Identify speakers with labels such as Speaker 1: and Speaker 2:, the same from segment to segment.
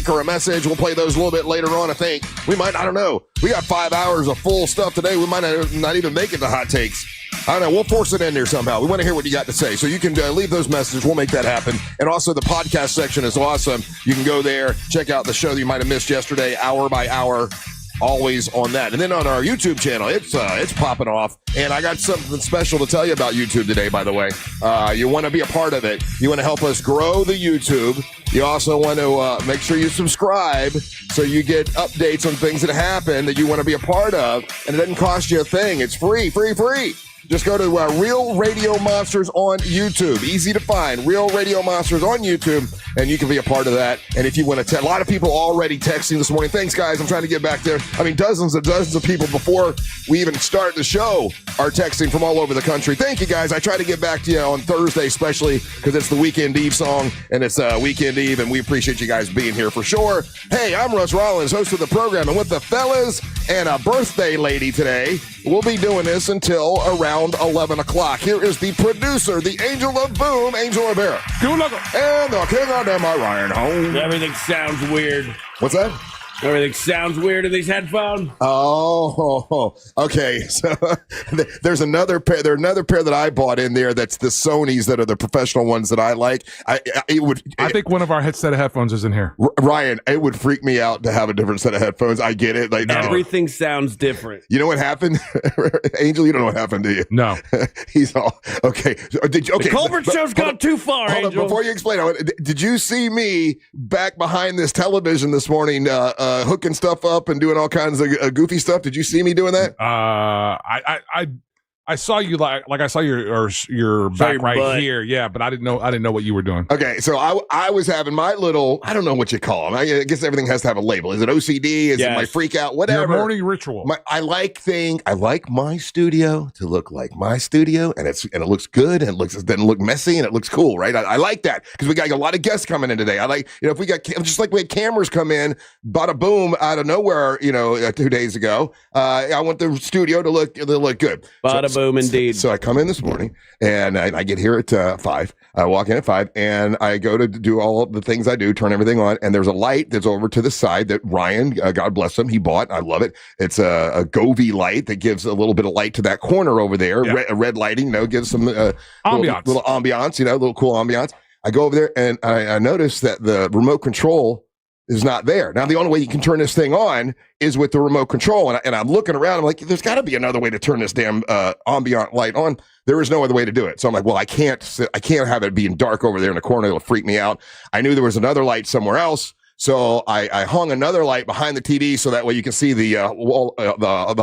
Speaker 1: take or a message. We'll play those a little bit later on, I think. I don't know. We got 5 hours of full stuff today. We might not even make it to hot takes. I don't know. We'll force it in there somehow. We want to hear what you got to say. So you can leave those messages. We'll make that happen. And also the podcast section is awesome. You can go there, check out the show that you might have missed yesterday, hour by hour. Always on that. And then on our YouTube channel, it's popping off. And I got something special to tell you about YouTube today, by the way. You want to be a part of it. You want to help us grow the YouTube. You also want to make sure you subscribe so you get updates on things that happen that you want to be a part of. And it doesn't cost you a thing. It's free. Just go to Real Radio Monsters on YouTube. Easy to find. Real Radio Monsters on YouTube, and you can be a part of that. And if you want to, a lot of people already texting this morning. Thanks, guys. I'm trying to get back there. I mean, dozens and dozens of people before we even start the show are texting from all over the country. Thank you, guys. I try to get back to you on Thursday, especially because it's the Weekend Eve song, and it's Weekend Eve, and we appreciate you guys being here for sure. Hey, I'm Russ Rollins, host of the program, and with the fellas and a birthday lady today, we'll be doing this until around 11 o'clock. Here is the producer, the angel of boom, Angel Rivera. And the king of them, Ryan Holmes.
Speaker 2: Everything sounds weird.
Speaker 1: What's that?
Speaker 2: Everything sounds weird in these headphones.
Speaker 1: Oh, okay. So there's another pair. There's another pair that I bought in there. That's the Sonys that are the professional ones that I like. I
Speaker 3: think one of our set of headphones is in here.
Speaker 1: Ryan, it would freak me out to have a different set of headphones. I get it. Like
Speaker 2: everything sounds different.
Speaker 1: You know what happened, Angel? You don't know what happened, do you?
Speaker 3: No.
Speaker 1: He's all okay.
Speaker 2: The Colbert Show's gone too far, Angel.
Speaker 1: Before you explain, did you see me back behind this television this morning? Hooking stuff up and doing all kinds of goofy stuff. Did you see me doing that?
Speaker 3: I saw you like I saw your back right here. Yeah, but I didn't know what you were doing.
Speaker 1: Okay, so I was having my little, I don't know what you call them. I guess everything has to have a label. Is it OCD? Is it my freak out? Whatever.
Speaker 3: Your morning ritual.
Speaker 1: I like my studio to look like my studio, and it looks good, and it doesn't look messy, and it looks cool, right? I like that because we got a lot of guests coming in today. I like, if we got just like we had cameras come in, bada boom out of nowhere, 2 days ago. I want the studio to look good.
Speaker 2: Bada boom, indeed.
Speaker 1: So I come in this morning, and I get here at 5. I walk in at 5, and I go to do all the things I do, turn everything on, and there's a light that's over to the side that Ryan, God bless him, he bought. I love it. It's a Govee light that gives a little bit of light to that corner over there. Yeah. Red lighting, gives some
Speaker 3: ambiance.
Speaker 1: Little ambiance, a little cool ambiance. I go over there, and I notice that the remote control is not there. Now, the only way you can turn this thing on is with the remote control. And I'm looking around. I'm like, there's got to be another way to turn this damn ambient light on. There is no other way to do it. So I'm like, well, I can't have it being dark over there in the corner. It'll freak me out. I knew there was another light somewhere else. So I hung another light behind the TV so that way you can see the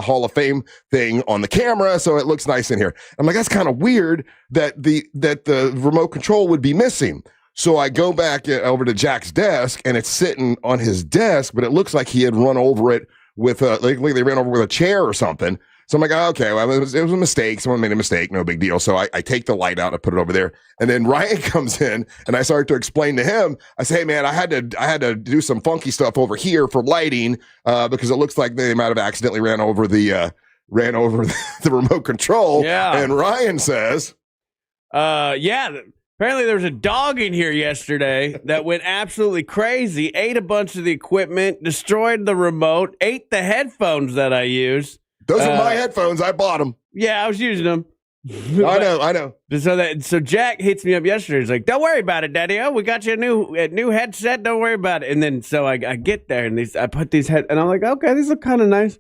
Speaker 1: Hall of Fame thing on the camera. So it looks nice in here. I'm like, that's kind of weird that the remote control would be missing. So I go back over to Jack's desk, and it's sitting on his desk, but it looks like he had run over it with like they ran over with a chair or something. So I'm like, oh, okay, well, it was a mistake. Someone made a mistake. No big deal. So I take the light out and put it over there. And then Ryan comes in, and I start to explain to him. I say, hey, man, I had to do some funky stuff over here for lighting because it looks like they might have accidentally ran over the remote control.
Speaker 2: Yeah.
Speaker 1: And Ryan says,
Speaker 2: yeah. Apparently there was a dog in here yesterday that went absolutely crazy, ate a bunch of the equipment, destroyed the remote, ate the headphones that I use.
Speaker 1: Those are my headphones. I bought them.
Speaker 2: Yeah, I was using them.
Speaker 1: I know.
Speaker 2: So Jack hits me up yesterday. He's like, don't worry about it, Daddy. Oh, we got you a new headset. Don't worry about it. And then so I get there, and I put these and I'm like, okay, these look kind of nice.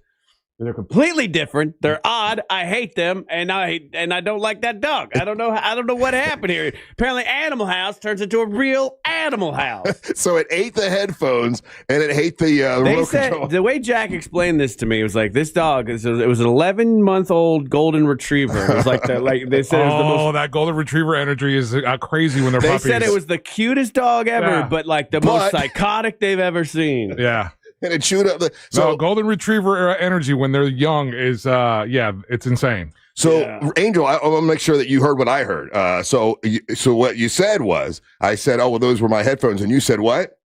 Speaker 2: They're completely different. They're odd. I hate them, and I don't like that dog. I don't know what happened here. Apparently, Animal House turns into a real Animal House.
Speaker 1: So it ate the headphones, and it ate the remote control.
Speaker 2: The way Jack explained this to me was like, this dog. It was an 11-month-old golden retriever. It was like they said. It was the most,
Speaker 3: that golden retriever energy is crazy when they're puppies.
Speaker 2: They said it was the cutest dog ever, but like the most psychotic they've ever seen.
Speaker 3: Yeah.
Speaker 1: And it chewed up
Speaker 3: golden retriever energy when they're young is it's insane.
Speaker 1: So Angel, I want to make sure that you heard what I heard. So what you said was, I said, oh well, those were my headphones, and you said what?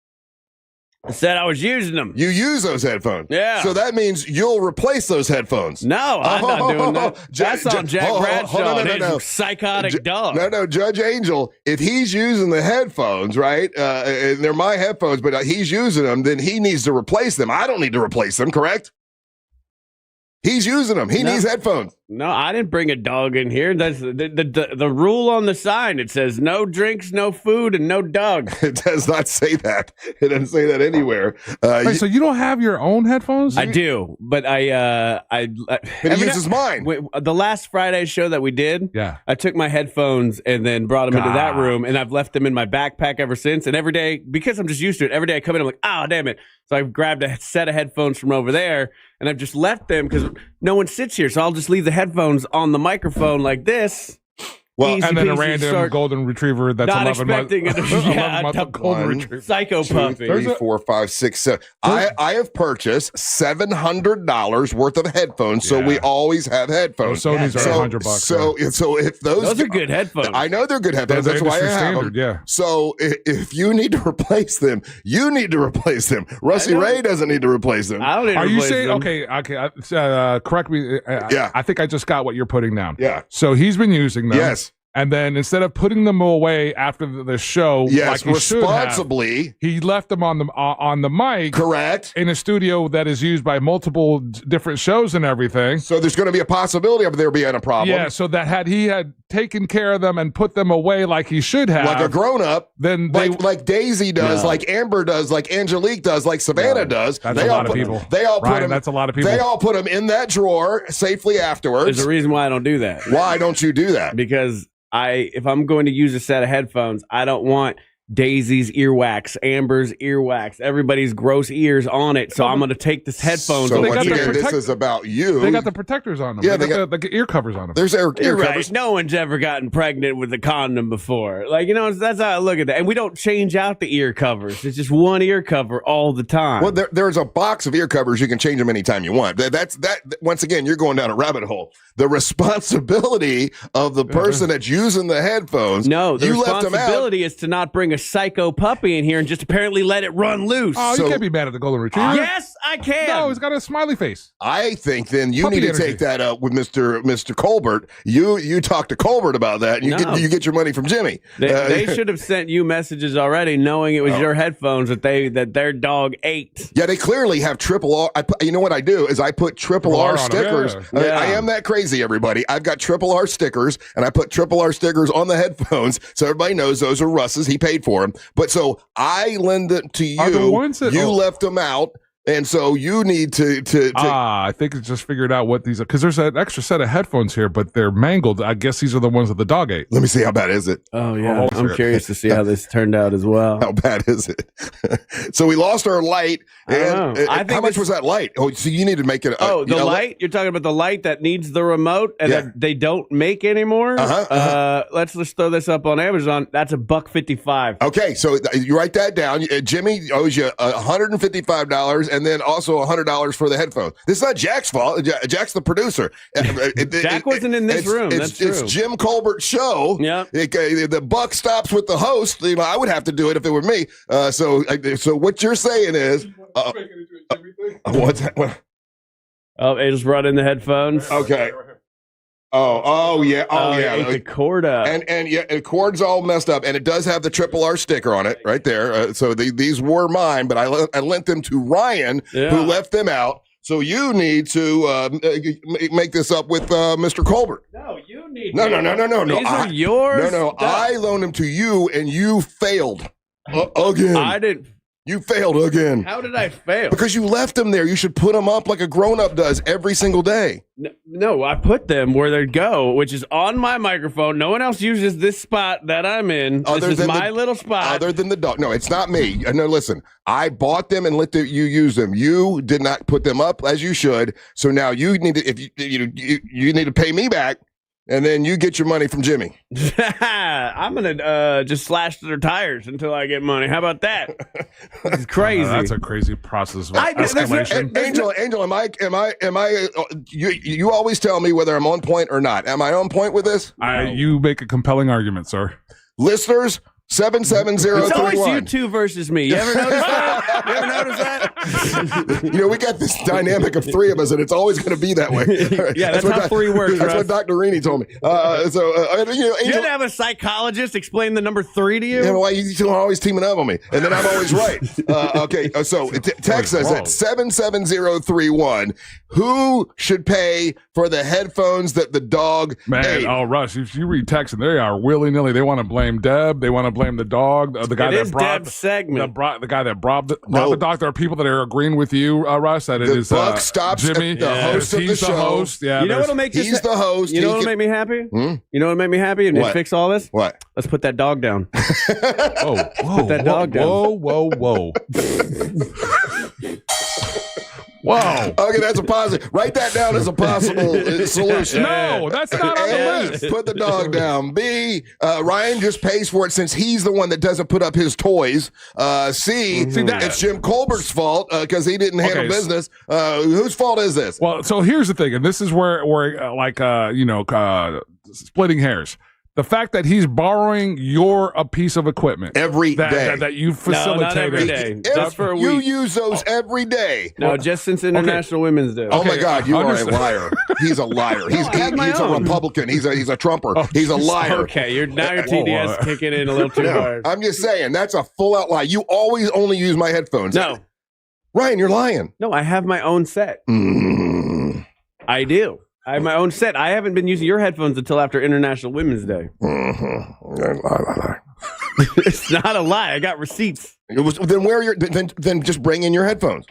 Speaker 2: I said I was using them.
Speaker 1: You use those headphones.
Speaker 2: Yeah.
Speaker 1: So that means you'll replace those headphones.
Speaker 2: No, I'm not doing that. That's on Jack Bradshaw and his psychotic dog.
Speaker 1: No, Judge Angel, if he's using the headphones, right, and they're my headphones, but he's using them, then he needs to replace them. I don't need to replace them, correct? He's using them. He needs headphones.
Speaker 2: No, I didn't bring a dog in here. That's the rule on the sign. It says no drinks, no food, and no dog.
Speaker 1: It does not say that. It doesn't say that anywhere.
Speaker 3: Wait, so you don't have your own headphones?
Speaker 2: I do, but
Speaker 1: But he uses mine.
Speaker 2: The last Friday show that we did, I took my headphones and then brought them into that room, and I've left them in my backpack ever since. And every day, because I'm just used to it, every day I come in, I'm like, oh, damn it. So I grabbed a set of headphones from over there, and I've just left them because no one sits here. So I'll just leave the headphones on the microphone like this.
Speaker 3: Well, and then a random golden retriever that's
Speaker 2: not
Speaker 3: 11 months.
Speaker 2: Golden retriever. Psycho puppy.
Speaker 1: 3, 4, 5, 6, 7. I have purchased $700 worth of headphones, so we always have headphones.
Speaker 3: Well, Sony's are $100.
Speaker 1: So if those
Speaker 2: are good headphones.
Speaker 1: I know they're good headphones. That's why I have them.
Speaker 3: Yeah.
Speaker 1: So if you need to replace them, you need to replace them. Rusty Ray doesn't need to replace them.
Speaker 2: I don't need to replace them.
Speaker 3: Okay, correct me. I think I just got what you're putting down.
Speaker 1: Yeah.
Speaker 3: So he's been using them.
Speaker 1: Yes.
Speaker 3: And then instead of putting them away after the show, like he
Speaker 1: responsibly,
Speaker 3: should have, he left them on the mic,
Speaker 1: correct,
Speaker 3: in a studio that is used by multiple different shows and everything.
Speaker 1: So there's going to be a possibility of there being a problem.
Speaker 3: Yeah. So that he had taken care of them and put them away like he should have,
Speaker 1: like a grown up,
Speaker 3: then
Speaker 1: like Daisy does, like Amber does, like Angelique does, like Savannah does.
Speaker 3: That's a lot of people.
Speaker 1: They all put them.
Speaker 3: That's a lot of people.
Speaker 1: They all put them in that drawer safely afterwards.
Speaker 2: There's a reason why I don't do that.
Speaker 1: Why don't you do that?
Speaker 2: Because if I'm going to use a set of headphones, I don't want Daisy's earwax, Amber's earwax, everybody's gross ears on it. So I'm going to take this headphones.
Speaker 1: So once again, this is about you.
Speaker 3: They got the protectors on them. Yeah, they got the ear covers on them.
Speaker 1: There's ear
Speaker 2: You're
Speaker 1: covers.
Speaker 2: Right. No one's ever gotten pregnant with a condom before. Like, that's how I look at that. And we don't change out the ear covers. It's just one ear cover all the time.
Speaker 1: Well, there's a box of ear covers. You can change them anytime you want. That's once again, you're going down a rabbit hole. The responsibility of the person that's using the headphones.
Speaker 2: No, the responsibility is to not bring a psycho puppy in here and just apparently let it run loose.
Speaker 3: Oh, you can't be mad at the golden retriever.
Speaker 2: Yes, I can.
Speaker 3: No, he's got a smiley face.
Speaker 1: I think then you need to take that up with Mr. Colbert. You talk to Colbert about that, and you get your money from Jimmy.
Speaker 2: They should have sent you messages already, knowing it was your headphones that their dog ate.
Speaker 1: Yeah, they clearly have triple R. You know what I do is I put triple R stickers. I am that crazy, everybody. I've got triple R stickers, and I put triple R stickers on the headphones, so everybody knows those are Russ's. He paid for them. But so I lend it to you. You left them out. And so you need to
Speaker 3: I think it's just figured out what these are, because there's an extra set of headphones here, but they're mangled. I guess these are the ones that the dog ate.
Speaker 1: Let me see, how bad is it?
Speaker 2: Oh yeah, I'm curious to see how this turned out as well.
Speaker 1: How bad is it? So we lost our light. And how much was that light? Oh, so you need to make it.
Speaker 2: The light? You're talking about the light that needs the remote and that they don't make anymore? Let's just throw this up on Amazon. That's $155.
Speaker 1: Okay, so you write that down. Jimmy owes you $155. And then also $100 for the headphones. This is not Jack's fault. Jack's the producer.
Speaker 2: Jack wasn't in this room. That's true.
Speaker 1: It's Jim Colbert's show.
Speaker 2: Yeah.
Speaker 1: The buck stops with the host. I would have to do it if it were me. So what you're saying is, what's that? What?
Speaker 2: Oh, it just brought in the headphones.
Speaker 1: Okay. Oh yeah.
Speaker 2: The cord up.
Speaker 1: And the cord's all messed up, and it does have the triple R sticker on it right there. So these were mine, but I lent them to Ryan, who left them out. So you need to make this up with Mr. Colbert.
Speaker 2: No, you need.
Speaker 1: No.
Speaker 2: These are yours.
Speaker 1: No. I loaned them to you, and you failed again.
Speaker 2: I didn't.
Speaker 1: You failed again.
Speaker 2: How did I fail?
Speaker 1: Because you left them there. You should put them up like a grown-up does every single day.
Speaker 2: No, I put them where they go, which is on my microphone. No one else uses this spot that I'm in. This is my little spot.
Speaker 1: Other than the dog. No, it's not me. No, listen. I bought them and let you use them. You did not put them up as you should. So now you need to, you need to pay me back. And then you get your money from Jimmy.
Speaker 2: I'm going to just slash their tires until I get money. How about that? It's crazy.
Speaker 3: That's a crazy process of escalation.
Speaker 1: Angel, am I, you always tell me whether I'm on point or not. Am I on point with this?
Speaker 3: You make a compelling argument, sir.
Speaker 1: Listeners,
Speaker 2: It's always you
Speaker 1: 77031.
Speaker 2: two versus me. You ever notice that? You ever notice that?
Speaker 1: We got this dynamic of three of us, and it's always going to be that way.
Speaker 2: Yeah, that's how three works.
Speaker 1: That's
Speaker 2: Russ.
Speaker 1: what Dr. Rini told me.
Speaker 2: You
Speaker 1: Angel,
Speaker 2: didn't have a psychologist explain the number 3 to you?
Speaker 1: yeah, why you two are always teaming up on me, and then I'm always right. Okay, so text us at 77031. Who should pay for the headphones that the dog ate?
Speaker 3: Oh, Russ, if you read text and they are willy-nilly, they want to blame Deb, they want to blame the dog, the guy that brought
Speaker 2: Deb's segment.
Speaker 3: the guy that brought the dog. There are people that are agreeing with you, Russ, that it is
Speaker 1: buck stops
Speaker 3: Jimmy,
Speaker 1: at the host of the
Speaker 3: he's
Speaker 1: show.
Speaker 3: the host. Yeah,
Speaker 2: You know what'll make
Speaker 1: He's the host.
Speaker 2: You know what'll make me happy? You know what'll make me happy and
Speaker 1: What?
Speaker 2: fix all this?
Speaker 1: What?
Speaker 2: Let's put that dog down.
Speaker 3: Whoa,
Speaker 2: Put that dog down.
Speaker 3: Whoa. Whoa.
Speaker 1: Okay, that's a positive. Write that down as a possible solution.
Speaker 3: No, that's not on the
Speaker 1: A,
Speaker 3: list.
Speaker 1: put the dog down. B, Ryan just pays for it since he's the one that doesn't put up his toys. C, it's Jim Colbert's fault because he didn't handle
Speaker 3: Okay,
Speaker 1: business. Whose fault is this?
Speaker 3: Well, so here's the thing, and this is where splitting hairs. The fact that he's borrowing a piece of equipment
Speaker 1: Every day.
Speaker 3: that you
Speaker 2: No,
Speaker 3: facilitated.
Speaker 2: not every day. Just for a
Speaker 1: You
Speaker 2: week.
Speaker 1: use those every day.
Speaker 2: No, just since International Women's Day.
Speaker 1: Oh my God, you are a
Speaker 3: understand.
Speaker 1: liar. He's a liar. He's
Speaker 2: I have my
Speaker 1: a
Speaker 2: own.
Speaker 1: Republican. He's a Trumper. He's a liar.
Speaker 2: Okay, your TDS kicking in a little too hard.
Speaker 1: I'm just saying, that's a full out lie. You always only use my headphones.
Speaker 2: No,
Speaker 1: Ryan, you're lying.
Speaker 2: no, I have my own set.
Speaker 1: Mm.
Speaker 2: I do. I have my own set. I haven't been using your headphones until after International Women's Day. It's not a lie. I got receipts.
Speaker 1: Then then just bring in your headphones.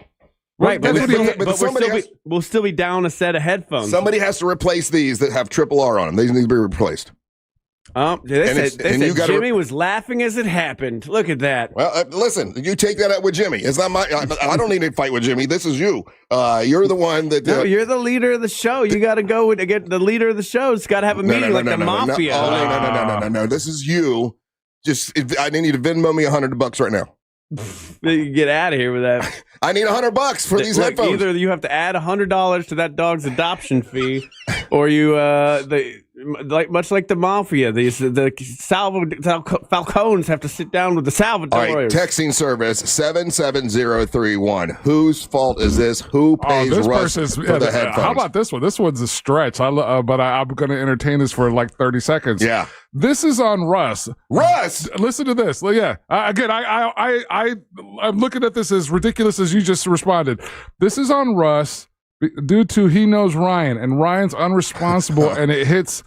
Speaker 2: Right, but,
Speaker 1: But-
Speaker 2: we'll,
Speaker 1: but
Speaker 2: but
Speaker 1: somebody
Speaker 2: we'll still be down a set of headphones.
Speaker 1: Somebody has to replace these that have triple R on them. These need to be replaced.
Speaker 2: They
Speaker 1: and
Speaker 2: said
Speaker 1: you gotta-
Speaker 2: Jimmy was laughing as it happened. Look at that.
Speaker 1: Well, listen, you take that up with Jimmy. It's not my. I don't need to fight with Jimmy. This is you. You're the one that.
Speaker 2: No, you're the leader of the show. You got to go with get the leader of the show's got to have a meeting like the mafia.
Speaker 1: No. Oh, no. This is you. I need you to Venmo me $100 right now.
Speaker 2: You get out of here with that.
Speaker 1: I need $100 for these
Speaker 2: Look,
Speaker 1: headphones.
Speaker 2: either you have to add $100 to that dog's adoption fee, or you much like the mafia, the Falcones have to sit down with the Salvadores.
Speaker 1: All right, texting service 77031. Whose fault is this? Who pays Russ for the headphones?
Speaker 3: How about this one? This one's a stretch. But I'm going to entertain this for like 30 seconds.
Speaker 1: Yeah.
Speaker 3: This is on Russ.
Speaker 1: Russ!
Speaker 3: Listen to this. Yeah. Again, I'm looking at this as ridiculous as you just responded. This is on Russ due to he knows Ryan, and Ryan's unresponsible, and it hits.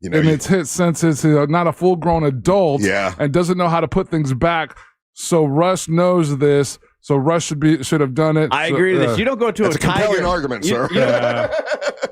Speaker 3: It's hit since it's not a full-grown adult, and doesn't know how to put things back. So Russ knows this. So Russ should have done it.
Speaker 2: I agree with this. You don't go to
Speaker 1: That's
Speaker 2: a
Speaker 1: a compelling
Speaker 2: tiger.
Speaker 1: argument, sir.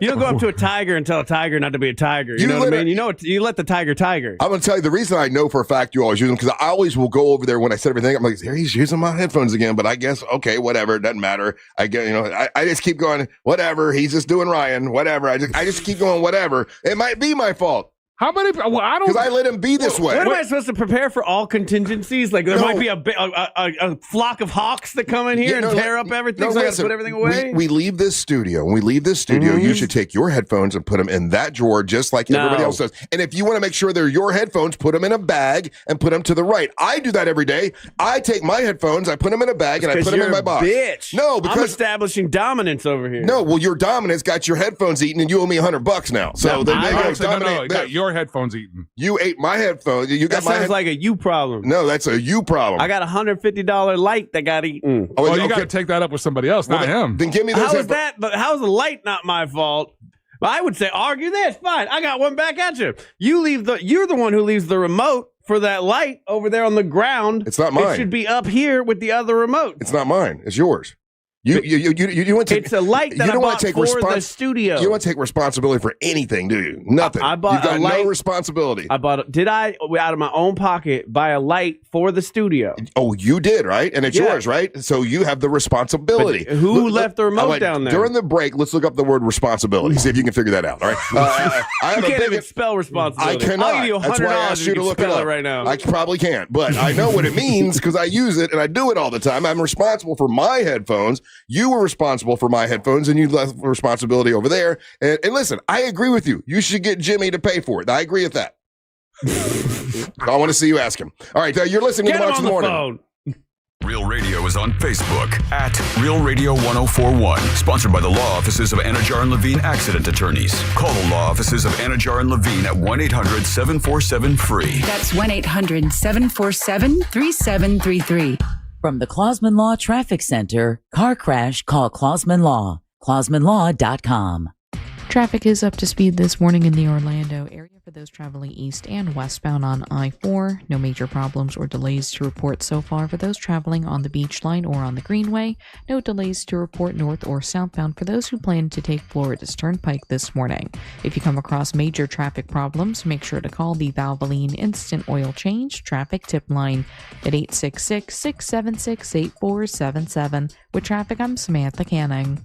Speaker 2: You don't go up to a tiger and tell a tiger not to be a tiger. You know what I mean? You let the tiger.
Speaker 1: I'm going to tell you the reason I know for a fact you always use them, because I always will go over there when I set everything. I'm like, there he's using my headphones again, but I guess, okay, whatever. It doesn't matter. I just keep going, whatever. He's just doing Ryan, whatever. I just keep going, whatever. It might be my fault.
Speaker 3: How many? Well, I don't.
Speaker 1: Because I let him be this way.
Speaker 2: What am I supposed to prepare for all contingencies? Like there might be a flock of hawks that come in here and tear up everything. So I got to put everything away.
Speaker 1: We leave this studio. When we leave this studio, you should take your headphones and put them in that drawer, just like everybody else does. And if you want to make sure they're your headphones, put them in a bag and put them to the right. I do that every day. I take my headphones, I put them in a bag, and I put them in my box.
Speaker 2: Bitch.
Speaker 1: No, because
Speaker 2: I'm establishing dominance over here.
Speaker 1: No, well, your dominance got your headphones eaten, and you owe me $100 now. So then
Speaker 3: No, got your headphones eaten.
Speaker 1: You ate my headphones. You got
Speaker 2: that sounds like a you problem.
Speaker 1: No, that's a you problem.
Speaker 2: I got a $150 light that got eaten.
Speaker 3: Oh, you got to take that up with somebody else, not him.
Speaker 1: Then give me those.
Speaker 2: How is that? But how's the light not my fault? Well, I would say argue this. Fine, I got one back at you. You're the one who leaves the remote for that light over there on the ground.
Speaker 1: It's not mine.
Speaker 2: It should be up here with the other remote.
Speaker 1: It's not mine. It's yours. You want to?
Speaker 2: It's a light that I bought for the studio.
Speaker 1: You don't want to take responsibility for anything, do you? Nothing.
Speaker 2: I bought
Speaker 1: you got
Speaker 2: a light.
Speaker 1: no responsibility.
Speaker 2: Did I, out of my own pocket, buy a light for the studio?
Speaker 1: Oh, you did, right? And it's yours, right? So you have the responsibility.
Speaker 2: But who left the remote down there?
Speaker 1: During the break, let's look up the word responsibility. See if you can figure that out. All right.
Speaker 2: You can't even spell responsibility.
Speaker 1: I cannot.
Speaker 2: I'll give you
Speaker 1: That's why I
Speaker 2: $100
Speaker 1: asked
Speaker 2: if
Speaker 1: you
Speaker 2: you
Speaker 1: to
Speaker 2: can
Speaker 1: look it
Speaker 2: spell
Speaker 1: up
Speaker 2: it right now.
Speaker 1: I probably can't, but I know what it means because I use it and I do it all the time. I'm responsible for my headphones. You were responsible for my headphones, and you left responsibility over there. And listen, I agree with you. You should get Jimmy to pay for it. I agree with that. I want to see you ask him. All right, you're listening
Speaker 2: Get
Speaker 1: to
Speaker 2: him
Speaker 1: Marks
Speaker 2: on
Speaker 1: in the
Speaker 2: the
Speaker 1: Morning.
Speaker 2: phone.
Speaker 4: Real Radio is on Facebook at Real Radio 1041. Sponsored by the law offices of Anajar and Levine Accident Attorneys. Call the law offices of Anajar and Levine at 1-800-747-FREE.
Speaker 5: That's 1-800-747-3733.
Speaker 6: From the Clausman Law Traffic Center, car crash, call Clausman Law. ClausmanLaw.com.
Speaker 7: Traffic is up to speed this morning in the Orlando area for those traveling east and westbound on I-4. No major problems or delays to report so far for those traveling on the Beach Line or on the Greenway. No delays to report north or southbound for those who plan to take Florida's Turnpike this morning. If you come across major traffic problems, make sure to call the Valvoline Instant Oil Change Traffic Tip Line at 866-676-8477. With traffic, I'm Samantha Canning.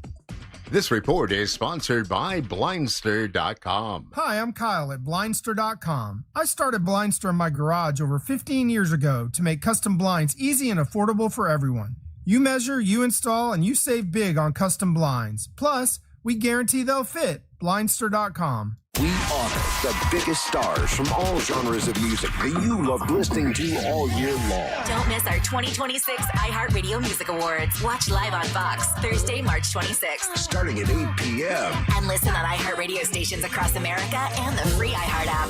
Speaker 8: This report is sponsored by Blindster.com.
Speaker 9: Hi, I'm Kyle at Blindster.com. I started Blindster in my garage over 15 years ago to make custom blinds easy and affordable for everyone. You measure, you install, and you save big on custom blinds. Plus, we guarantee they'll fit. Blindster.com.
Speaker 10: We honor the biggest stars from all genres of music that you love listening to all year long.
Speaker 11: Don't miss our 2026 iHeartRadio Music Awards. Watch live on Fox Thursday, March 26th.
Speaker 10: Starting at 8 p.m.
Speaker 11: And listen on iHeartRadio stations across America and the free iHeart app.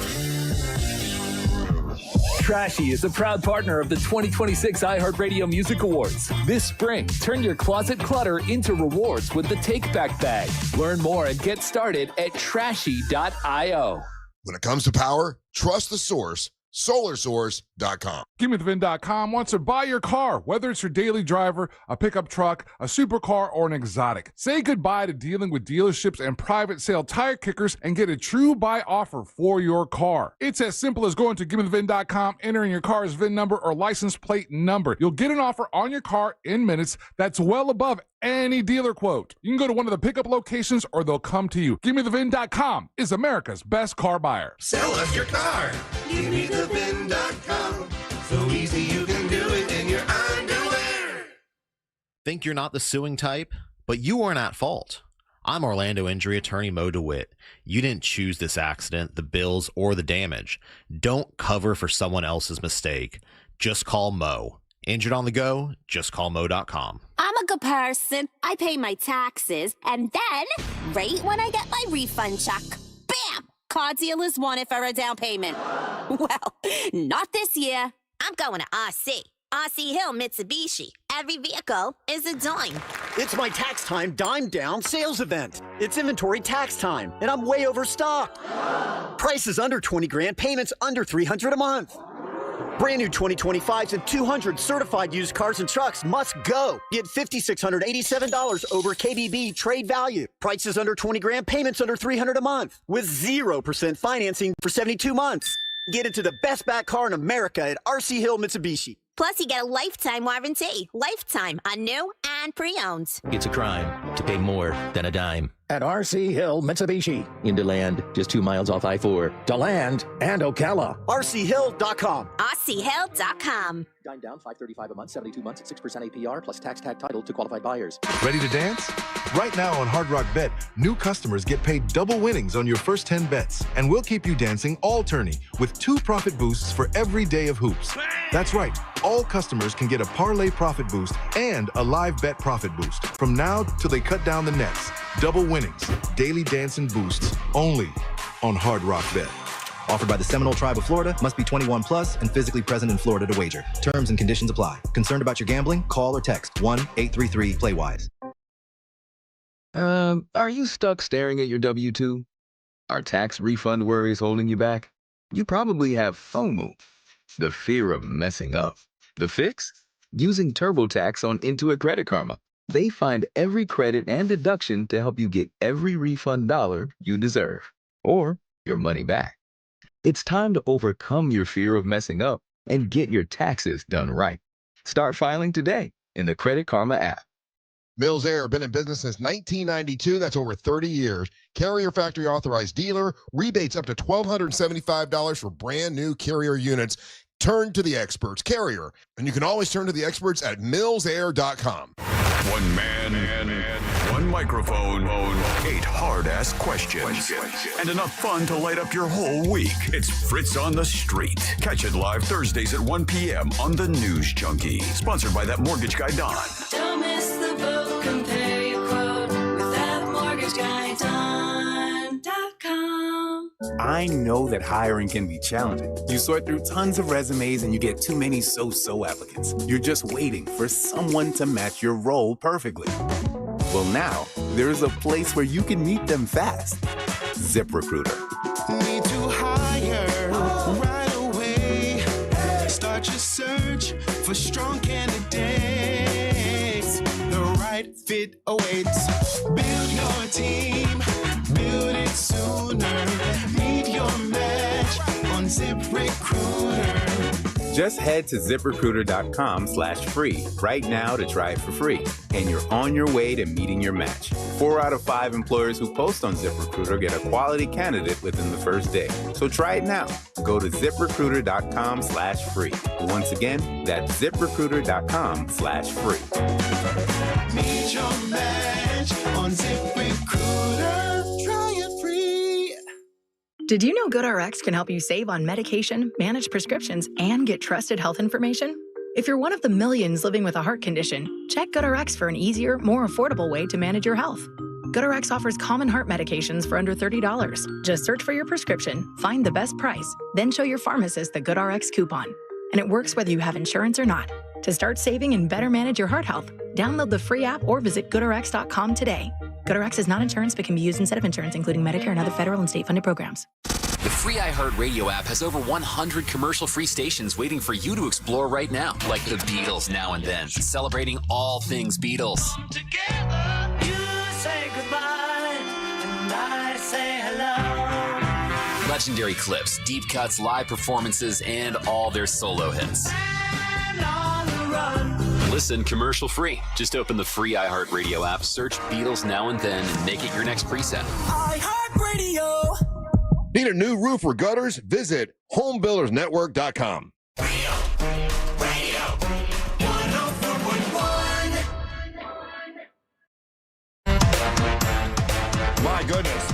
Speaker 12: Trashy is a proud partner of the 2026 iHeartRadio Music Awards. This spring, turn your closet clutter into rewards with the Take Back Bag. Learn more and get started at trashy.io.
Speaker 1: When it comes to power, trust the source, SolarSource.com.
Speaker 3: GimmeTheVin.com wants to buy your car, whether it's your daily driver, a pickup truck, a supercar, or an exotic. Say goodbye to dealing with dealerships and private sale tire kickers and get a true buy offer for your car. It's as simple as going to GimmeTheVin.com, entering your car's VIN number or license plate number. You'll get an offer on your car in minutes that's well above any dealer quote. You can go to one of the pickup locations or they'll come to you. GimmeTheVin.com is America's best car buyer.
Speaker 10: Sell us your car. GimmeTheVin.com. So easy you can do it in your underwear.
Speaker 13: Think you're not the suing type? But you weren't at fault. I'm Orlando injury attorney Mo DeWitt. You didn't choose this accident, the bills, or the damage. Don't cover for someone else's mistake. Just call Mo. Injured on the go? Just call Mo.com.
Speaker 14: I'm a good person. I pay my taxes, and then, right when I get my refund check, bam! Car dealers want it for a down payment. Well, not this year. I'm going to RC. RC Hill Mitsubishi. Every vehicle is a dime.
Speaker 15: It's my tax time dime down sales event. It's inventory tax time, and I'm way overstocked. Prices under 20 grand, payments under $300 a month. Brand new 2025s and 200 certified used cars and trucks must go. Get $5,687 over KBB trade value. Prices under 20 grand, payments under $300 a month. With 0% financing for 72 months. Get into the best back car in America at RC Hill Mitsubishi.
Speaker 14: Plus, you get a lifetime warranty. Lifetime on new and pre-owned.
Speaker 16: It's a crime to pay more than a dime.
Speaker 17: At RC Hill Mitsubishi. In DeLand, just 2 miles off I-4. DeLand and Ocala.
Speaker 15: RCHill.com.
Speaker 14: RCHill.com.
Speaker 17: Dime down, $535 a month, 72 months at 6% APR, plus tax tag title to qualified buyers.
Speaker 18: Ready to dance? Right now on Hard Rock Bet, new customers get paid double winnings on your first 10 bets. And we'll keep you dancing all tourney with 2 profit boosts for every day of hoops. That's right. All customers can get a parlay profit boost and a live bet profit boost from now till they cut down the nets. Double winnings, daily dancing boosts, only on Hard Rock Bet.
Speaker 19: Offered by the Seminole Tribe of Florida, must be 21 plus and physically present in Florida to wager. Terms and conditions apply. Concerned about your gambling? Call or text 1-833-PLAY-WISE.
Speaker 20: Are you stuck staring at your W-2? Are tax refund worries holding you back? You probably have FOMO, the fear of messing up. The fix? Using TurboTax on Intuit Credit Karma. They find every credit and deduction to help you get every refund dollar you deserve, or your money back. It's time to overcome your fear of messing up and get your taxes done right. Start filing today in the Credit Karma app.
Speaker 1: Mills Air, been in business since 1992. That's over 30 years. Carrier factory authorized dealer. Rebates up to $1,275 for brand new Carrier units. Turn to the experts. Carrier. And you can always turn to the experts at millsair.com.
Speaker 4: One man, one microphone, 8 hard-ass questions, and enough fun to light up your whole week. It's Fritz on the Street. Catch it live Thursdays at 1 p.m. on The News Junkie. Sponsored by that mortgage guy, Don.
Speaker 5: Don't miss the boat. Compare your quote with that mortgage guy, Don.com.
Speaker 21: I know that hiring can be challenging. You sort through tons of resumes and you get too many so-so applicants. You're just waiting for someone to match your role perfectly. Well, now there's a place where you can meet them fast. ZipRecruiter.
Speaker 5: Need to hire right away. Start your search for strong candidates. The right fit awaits. Build your team. Build it sooner. Meet your match on ZipRecruiter.
Speaker 21: Just head to ZipRecruiter.com/free right now to try it for free. And you're on your way to meeting your match. 4 out of 5 employers who post on ZipRecruiter get a quality candidate within the first day. So try it now. Go to ZipRecruiter.com/free. Once again, that's ZipRecruiter.com/free.
Speaker 5: Meet your match on ZipRecruiter. Try it free.
Speaker 22: Did you know GoodRx can help you save on medication, manage prescriptions, and get trusted health information? If you're one of the millions living with a heart condition, check GoodRx for an easier, more affordable way to manage your health. GoodRx offers common heart medications for under $30. Just search for your prescription, find the best price, then show your pharmacist the GoodRx coupon. And it works whether you have insurance or not. To start saving and better manage your heart health, download the free app or visit GoodRx.com today. GoodRx is not insurance but can be used instead of insurance, including Medicare and other federal and state-funded programs.
Speaker 23: The free iHeartRadio app has over 100 commercial-free stations waiting for you to explore right now, like the Beatles Now and Then, celebrating all things Beatles.
Speaker 5: Together, you say goodbye, and I say hello.
Speaker 23: Legendary clips, deep cuts, live performances, and all their solo hits.
Speaker 5: And on the run.
Speaker 23: Listen commercial-free. Just open the free iHeartRadio app, search Beatles Now and Then, and make it your next preset.
Speaker 5: iHeartRadio.
Speaker 1: Need a new roof or gutters? Visit homebuildersnetwork.com. My goodness.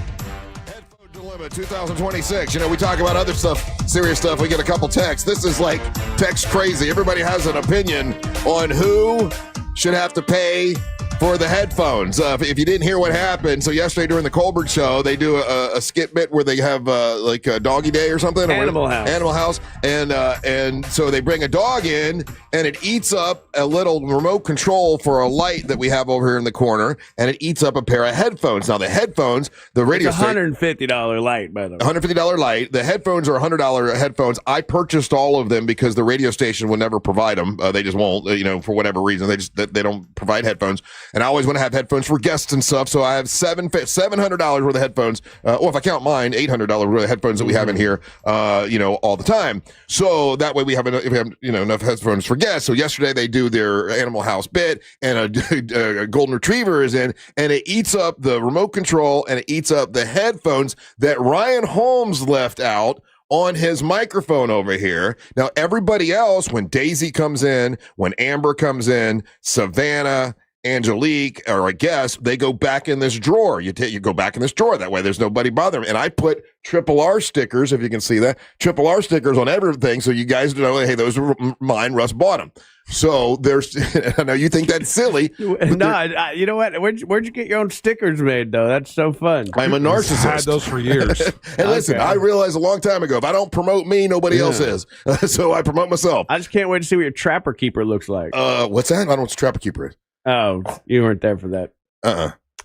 Speaker 1: Headphone Dilemma 2026. You know, we talk about other stuff, serious stuff. We get a couple texts. This is like text crazy. Everybody has an opinion on who should have to pay for the headphones. If you didn't hear what happened, so yesterday during the Colbert Show, they do a skit bit where they have like a doggy day or something.
Speaker 2: Animal House.
Speaker 1: And so they bring a dog in, and it eats up a little remote control for a light that we have over here in the corner, and it eats up a pair of headphones. Now the headphones, the radio
Speaker 2: It's $150 light, by the way.
Speaker 1: $150 light. The headphones are $100 headphones. I purchased all of them because the radio station will never provide them. They just won't, for whatever reason. They don't provide headphones. And I always want to have headphones for guests and stuff. So I have $700 worth of headphones. Or if I count mine, $800 worth of headphones that we have in here, all the time. So that way we have enough headphones for guests. So yesterday they do their Animal House bit, and a golden retriever is in, and it eats up the remote control and it eats up the headphones that Ryan Holmes left out on his microphone over here. Now, everybody else, when Daisy comes in, when Amber comes in, Savannah, Angelique, or a guest, they go back in this drawer. You go back in this drawer. That way there's nobody bothering. And I put Triple R stickers, if you can see that, Triple R stickers on everything, so you guys know, hey, those are mine. Russ bought them. So there's, I know you think that's silly.
Speaker 2: No, you know what? Where'd you get your own stickers made, though? That's so fun.
Speaker 1: I'm a narcissist.
Speaker 3: I've had those for years.
Speaker 1: And listen, I realized a long time ago, if I don't promote me, nobody else is. So I promote myself.
Speaker 2: I just can't wait to see what your Trapper Keeper looks like.
Speaker 1: What's that? I don't know what Trapper Keeper is.
Speaker 2: Oh, you weren't there for that.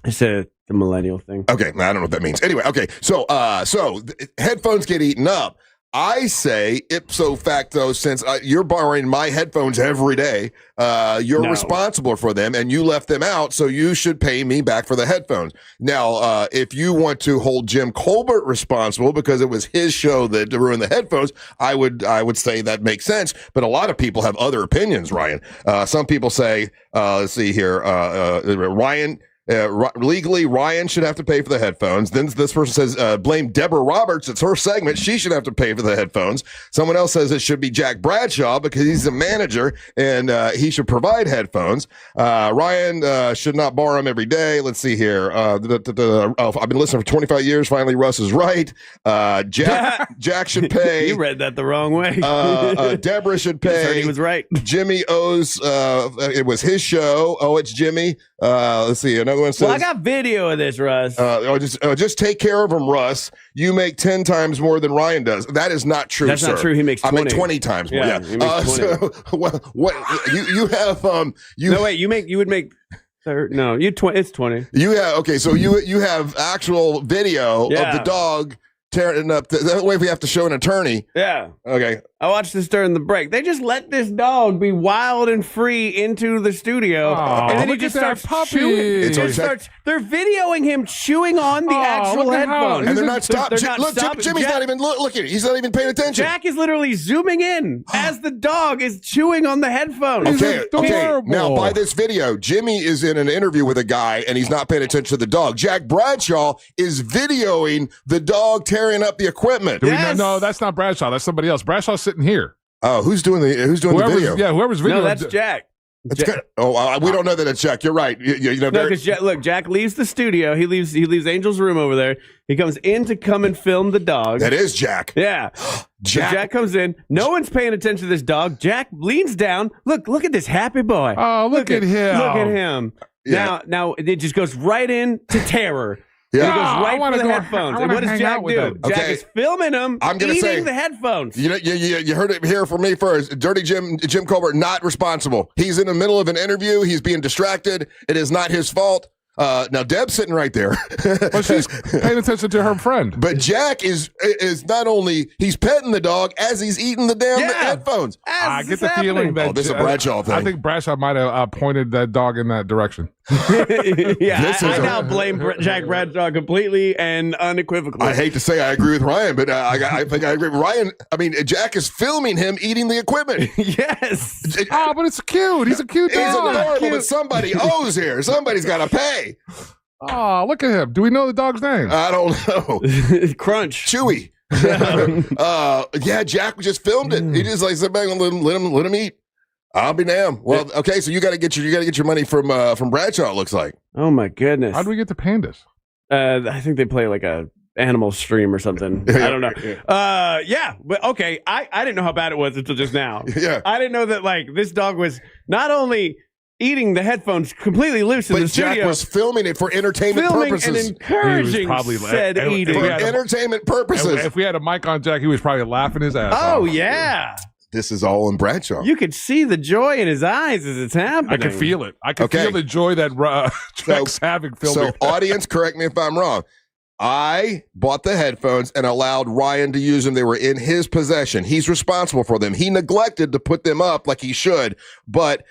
Speaker 2: It's the millennial thing.
Speaker 1: Okay, I don't know what that means. Anyway, okay, so headphones get eaten up. I say ipso facto, since you're borrowing my headphones every day, you're responsible for them, and you left them out, so you should pay me back for the headphones. Now, if you want to hold Jim Colbert responsible because it was his show that ruined the headphones, I would say that makes sense. But a lot of people have other opinions, Ryan. Some people say, let's see here, Ryan. Legally, Ryan should have to pay for the headphones. Then this person says, blame Deborah Roberts. It's her segment. She should have to pay for the headphones. Someone else says it should be Jack Bradshaw because he's the manager and he should provide headphones. Ryan should not borrow them every day. Let's see here. I've been listening for 25 years. Finally, Russ is right. Jack should pay.
Speaker 2: You read that the wrong way.
Speaker 1: Deborah should pay.
Speaker 2: He was right.
Speaker 1: Jimmy owes. It was his show. Oh, it's Jimmy. Let's see. Another one says.
Speaker 2: Well, I got video of this, Russ.
Speaker 1: Just take care of him, Russ. You make 10 times more than Ryan does. That is not true.
Speaker 2: That's
Speaker 1: sir.
Speaker 2: not true. He makes 20.
Speaker 1: I make 20 times more. Yeah.
Speaker 2: He makes 20.
Speaker 1: So what you have
Speaker 2: No, wait. You would make. No, it's 20.
Speaker 1: You have okay. So you have actual video of the dog tearing up. That way, we have to show an attorney.
Speaker 2: Yeah.
Speaker 1: Okay.
Speaker 2: I watched this during the break. They just let this dog be wild and free into the studio, and then he just starts chewing. They're videoing him chewing on the actual headphones,
Speaker 1: and they're not stopping. Look,
Speaker 2: stopping.
Speaker 1: Jimmy's not even looking. He's not even paying attention.
Speaker 2: Jack is literally zooming in as the dog is chewing on the headphones.
Speaker 1: Okay. Now, by this video, Jimmy is in an interview with a guy, and he's not paying attention to the dog. Jack Bradshaw is videoing the dog tearing up the equipment.
Speaker 3: No, that's not Bradshaw. That's somebody else. Bradshaw's sitting here.
Speaker 1: Oh, who's doing the video?
Speaker 3: Yeah, whoever's video.
Speaker 2: No, that's Jack.
Speaker 1: We don't know that it's Jack. You're right.
Speaker 2: Because Jack leaves the studio. He leaves Angel's room over there. He comes in to come and film the dog.
Speaker 1: That is Jack.
Speaker 2: Yeah. Jack comes in. No one's paying attention to this dog. Jack leans down. Look at this happy boy.
Speaker 3: Oh, look at him.
Speaker 2: Look at him.
Speaker 1: Yeah.
Speaker 2: Now it just goes right into terror.
Speaker 1: Yeah.
Speaker 2: He goes right for the headphones. And what does Jack do? Jack is filming him eating the headphoons.
Speaker 1: You heard it here from me first. Dirty Jim Colbert, not responsible. He's in the middle of an interview. He's being distracted. It is not his fault. Now Deb's sitting right there.
Speaker 3: Well, she's paying attention to her friend.
Speaker 1: But Jack is not only he's petting the dog as he's eating the damn headphones.
Speaker 3: I get the feeling that
Speaker 1: this is a Bradshaw thing.
Speaker 3: I think Bradshaw might have pointed that dog in that direction.
Speaker 2: I now blame Jack Bradshaw completely and unequivocally.
Speaker 1: I hate to say I agree with Ryan, but I think I agree with Ryan. I mean, Jack is filming him eating the equipment.
Speaker 2: Yes.
Speaker 3: But it's cute. He's a cute dog.
Speaker 1: He's adorable, but somebody owes here. Somebody's got to pay.
Speaker 3: Oh, look at him. Do we know the dog's name?
Speaker 1: I don't know.
Speaker 2: Crunch.
Speaker 1: Chewy. Jack just filmed it. He just sit back and let him eat. I'll be damned. Well, okay, so you got to get your money from Bradshaw. It looks like.
Speaker 2: Oh my goodness.
Speaker 3: How do we get the pandas?
Speaker 2: I think they play like a animal stream or something. I don't know. But okay. I didn't know how bad it was until just now.
Speaker 1: Yeah.
Speaker 2: I didn't know that this dog was not only eating the headphones completely loose in the studio.
Speaker 1: Jack was filming it for entertainment purposes.
Speaker 2: And encouraging said eating.
Speaker 1: For entertainment purposes.
Speaker 3: If we had a mic on Jack, he was probably laughing his ass off.
Speaker 2: Oh, yeah.
Speaker 1: This is all in Bradshaw.
Speaker 2: You could see the joy in his eyes as it's happening.
Speaker 3: I can feel it. I can feel the joy that Jack's having filming.
Speaker 1: So, audience, correct me if I'm wrong. I bought the headphones and allowed Ryan to use them. They were in his possession. He's responsible for them. He neglected to put them up like he should, but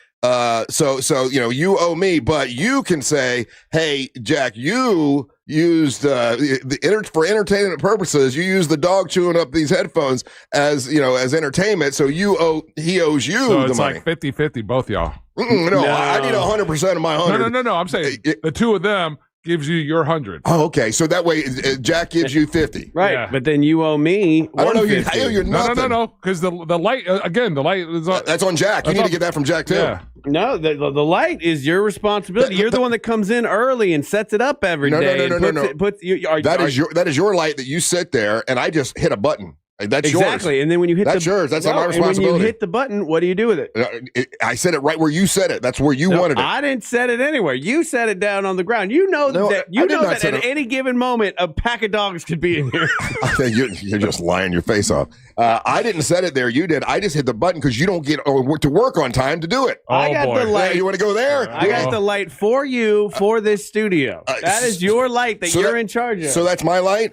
Speaker 1: so you owe me, but you can say, hey, Jack, you used for entertainment purposes. You use the dog chewing up these headphones as entertainment. So he owes you
Speaker 3: so
Speaker 1: the
Speaker 3: it's
Speaker 1: money.
Speaker 3: Like 50-50, both y'all.
Speaker 1: No, I need 100% of my 100.
Speaker 3: No. I'm saying the two of them gives you your 100.
Speaker 1: Oh, okay. So that way, Jack gives you 50.
Speaker 2: Right, yeah. But then you owe me.
Speaker 1: I don't know. I owe you nothing.
Speaker 3: No. Because the light the light is on.
Speaker 1: That's on Jack. You need to get that from Jack too.
Speaker 3: Yeah.
Speaker 2: No, the light is your responsibility. You're the one that comes in early and sets it up every day.
Speaker 1: No. That is your light that you sit there, and I just hit a button. That's
Speaker 2: exactly.
Speaker 1: yours.
Speaker 2: And then when you hit
Speaker 1: that's yours. That's not my responsibility.
Speaker 2: And when you hit the button, what do you do with it?
Speaker 1: I said it right where you said it. That's where you wanted it.
Speaker 2: I didn't set it anywhere. You set it down on the ground. You know that at any given moment, a pack of dogs could be in here.
Speaker 1: You're just lying your face off. I didn't set it there. You did. I just hit the button because you don't get to work on time to do it.
Speaker 2: I got the light.
Speaker 1: You want to go there?
Speaker 2: I got the light for you for this studio. That is your light that you're in charge of.
Speaker 1: So that's my light?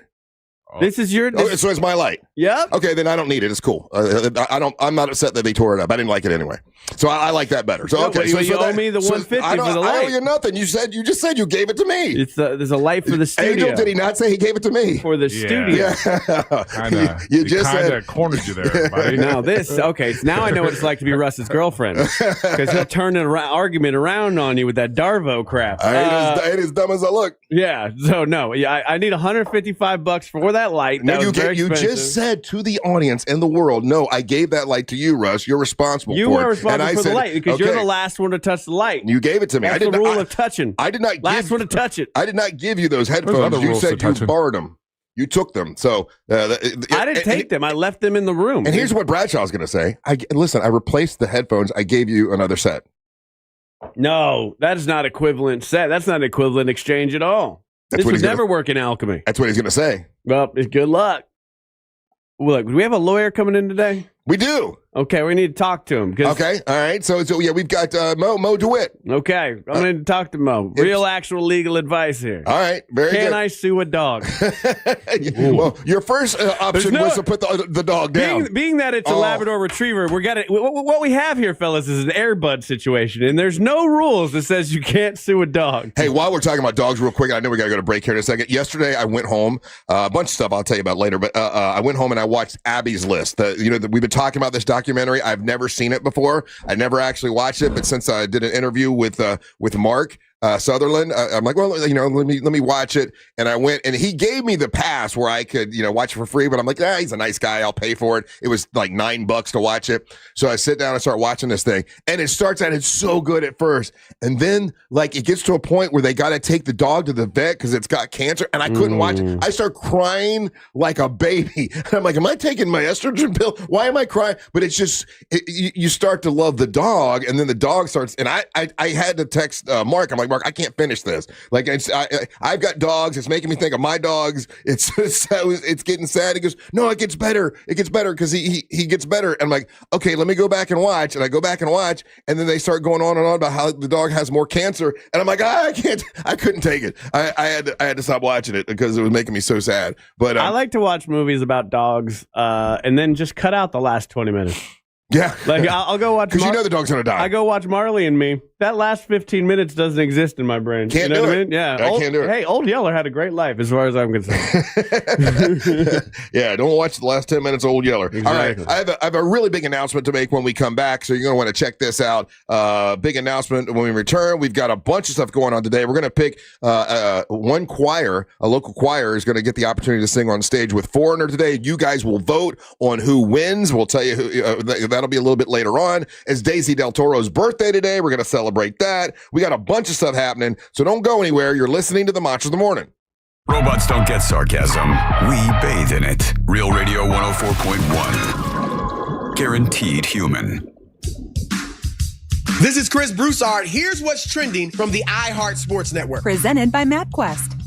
Speaker 2: This is your.
Speaker 1: Okay, so it's my light.
Speaker 2: Yep.
Speaker 1: Okay, then I don't need it. It's cool. I'm not upset that they tore it up. I didn't like it anyway. So I like that better. So okay,
Speaker 2: you owe me the $150 for the
Speaker 1: I
Speaker 2: light.
Speaker 1: owe you nothing. You just said you gave it to me.
Speaker 2: There's a light for the studio.
Speaker 1: Angel, did he not say he gave it to me
Speaker 2: for the studio?
Speaker 3: Kinda.
Speaker 1: You just
Speaker 3: said cornered you there, buddy.
Speaker 2: Now okay. So now I know what it's like to be Russ's girlfriend because he'll turn an argument around on you with that Darvo crap.
Speaker 1: I ain't as dumb as I look.
Speaker 2: Yeah. So no. Yeah. I need $155 for that light.
Speaker 1: No, you just said to the audience and the world, no, I gave that light to you, Russ. You're responsible.
Speaker 2: You
Speaker 1: for
Speaker 2: are
Speaker 1: it.
Speaker 2: responsible
Speaker 1: and
Speaker 2: for
Speaker 1: I said,
Speaker 2: the light because you're
Speaker 1: okay.
Speaker 2: the last one to touch the light.
Speaker 1: You gave it to me.
Speaker 2: That's the rule of touching.
Speaker 1: I did not.
Speaker 2: Last one to touch it.
Speaker 1: I did not give you those headphones. You said you borrowed them. You took them. So
Speaker 2: I didn't take them. I left them in the room.
Speaker 1: And here's what Bradshaw's going to say. Listen, I replaced the headphones. I gave you another set.
Speaker 2: No, that is not equivalent set. That's not equivalent exchange at all. This would never work in alchemy.
Speaker 1: That's what he's going to say.
Speaker 2: Well, good luck. Look, do we have a lawyer coming in today?
Speaker 1: We do.
Speaker 2: Okay, we need to talk to him.
Speaker 1: Okay, all right. So yeah, we've got Mo DeWitt.
Speaker 2: Okay, I'm going to talk to Mo. Real, actual legal advice here.
Speaker 1: All right, very good.
Speaker 2: Can I sue a dog?
Speaker 1: Well, your first option was to put the dog down.
Speaker 2: Being that it's a Labrador Retriever, what we have here, fellas, is an Airbud situation, and there's no rules that says you can't sue a dog.
Speaker 1: Hey, while we're talking about dogs real quick, I know we got to go to break here in a second. Yesterday, I went home, a bunch of stuff I'll tell you about later, but I went home and I watched Abby's List. We've been talking about this documentary. I've never seen it before. I never actually watched it, but since I did an interview with Mark Sutherland, I'm like, well, let me watch it. And I went, and he gave me the pass where I could, watch it for free. But I'm like, he's a nice guy. I'll pay for it. It was like $9 to watch it. So I sit down and start watching this thing, and it starts out, it's so good at first, and then like it gets to a point where they got to take the dog to the vet because it's got cancer, and I couldn't watch it. I start crying like a baby. And I'm like, am I taking my estrogen pill? Why am I crying? But it's just you start to love the dog, and then the dog starts. And I had to text Mark. I'm like, Mark, I can't finish this. Like I've got dogs. It's making me think of my dogs. It's getting sad. He goes, no, it gets better. It gets better because he gets better. And I'm like, okay, let me go back and watch. And I go back and watch, and then they start going on and on about how the dog has more cancer. And I'm like, I couldn't take it. I had to stop watching it because it was making me so sad. But
Speaker 2: I like to watch movies about dogs, and then just cut out the last 20 minutes.
Speaker 1: Yeah.
Speaker 2: Like I'll go watch
Speaker 1: because the dog's gonna die.
Speaker 2: I go watch Marley and Me. That last 15 minutes doesn't exist in my brain.
Speaker 1: Can't
Speaker 2: you know
Speaker 1: do
Speaker 2: what
Speaker 1: it.
Speaker 2: I mean? Yeah.
Speaker 1: I can't do it.
Speaker 2: Hey, Old Yeller had a great life as far as I'm concerned.
Speaker 1: Yeah, don't watch the last 10 minutes of Old Yeller.
Speaker 2: Exactly.
Speaker 1: All right, I have a really big announcement to make when we come back, so you're going to want to check this out. Big announcement when we return. We've got a bunch of stuff going on today. We're going to pick one choir, a local choir is going to get the opportunity to sing on stage with Foreigner today. You guys will vote on who wins. We'll tell you who, that'll be a little bit later on. It's Daisy Del Toro's birthday today. We're going to celebrate that. We got a bunch of stuff happening, so don't go anywhere. You're listening to the Monsters of the Morning.
Speaker 4: Robots don't get sarcasm. We bathe in it. Real Radio 104.1. Guaranteed human.
Speaker 6: This is Chris Broussard. Here's what's trending from the iHeart Sports Network.
Speaker 7: Presented by MapQuest.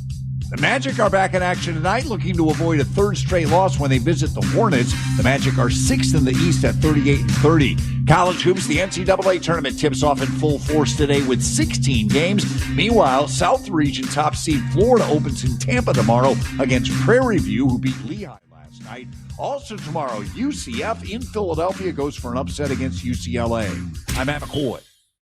Speaker 8: The Magic are back in action tonight, looking to avoid a third straight loss when they visit the Hornets. The Magic are sixth in the East at 38-30. College hoops, the NCAA tournament tips off in full force today with 16 games. Meanwhile, South Region top seed Florida opens in Tampa tomorrow against Prairie View, who beat Lehigh last night. Also tomorrow, UCF in Philadelphia goes for an upset against UCLA. I'm Matt McCoy.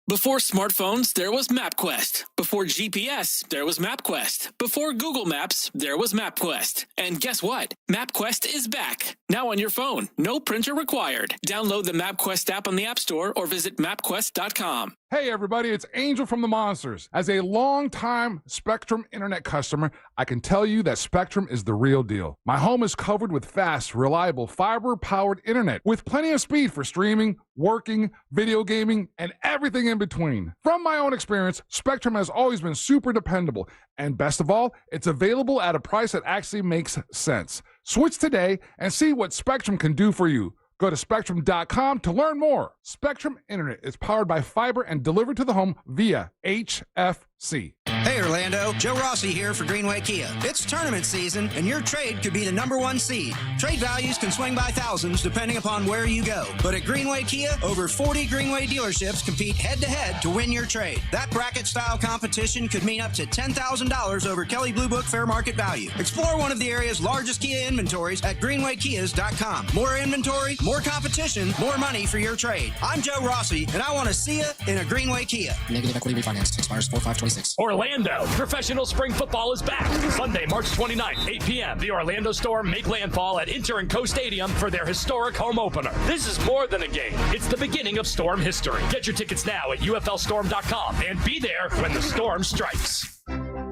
Speaker 24: Before smartphones, there was MapQuest. Before GPS, there was MapQuest. Before Google Maps, there was MapQuest. And guess what? MapQuest is back. Now on your phone. No printer required. Download the MapQuest app on the App Store or visit MapQuest.com.
Speaker 3: Hey everybody, it's Angel from the Monsters. As a longtime Spectrum internet customer, I can tell you that Spectrum is the real deal. My home is covered with fast, reliable, fiber-powered internet with plenty of speed for streaming, working, video gaming, and everything in between. From my own experience, Spectrum has always been super dependable, and best of all, it's available at a price that actually makes sense. Switch today and see what Spectrum can do for you. Go to Spectrum.com to learn more. Spectrum Internet is powered by fiber and delivered to the home via HFC.
Speaker 7: Hey Orlando, Joe Rossi here for Greenway Kia. It's tournament season and your trade could be the #1 seed. Trade values can swing by thousands depending upon where you go. But at Greenway Kia, over 40 Greenway dealerships compete head-to-head to win your trade. That bracket-style competition could mean up to $10,000 over Kelley Blue Book fair market value. Explore one of the area's largest Kia inventories at greenwaykias.com. More inventory, more competition, more money for your trade. I'm Joe Rossi, and I want to see you in a Greenway Kia.
Speaker 9: Negative equity refinance. Expires 4/5/26.
Speaker 11: Orlando, professional spring football is back. Sunday, March 29th, 8 p.m. The Orlando Storm make landfall at Inter & Co Stadium for their historic home opener. This is more than a game. It's the beginning of Storm history. Get your tickets now at uflstorm.com and be there when the storm strikes.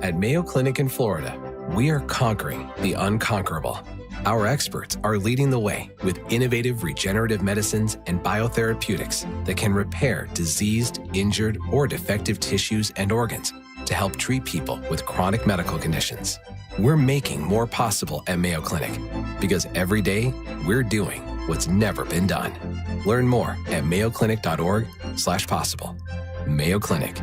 Speaker 12: At Mayo Clinic in Florida, we are conquering the unconquerable. Our experts are leading the way with innovative regenerative medicines and biotherapeutics that can repair diseased, injured, or defective tissues and organs to help treat people with chronic medical conditions. We're making more possible at Mayo Clinic because every day we're doing what's never been done. Learn more at mayoclinic.org/possible. Mayo Clinic,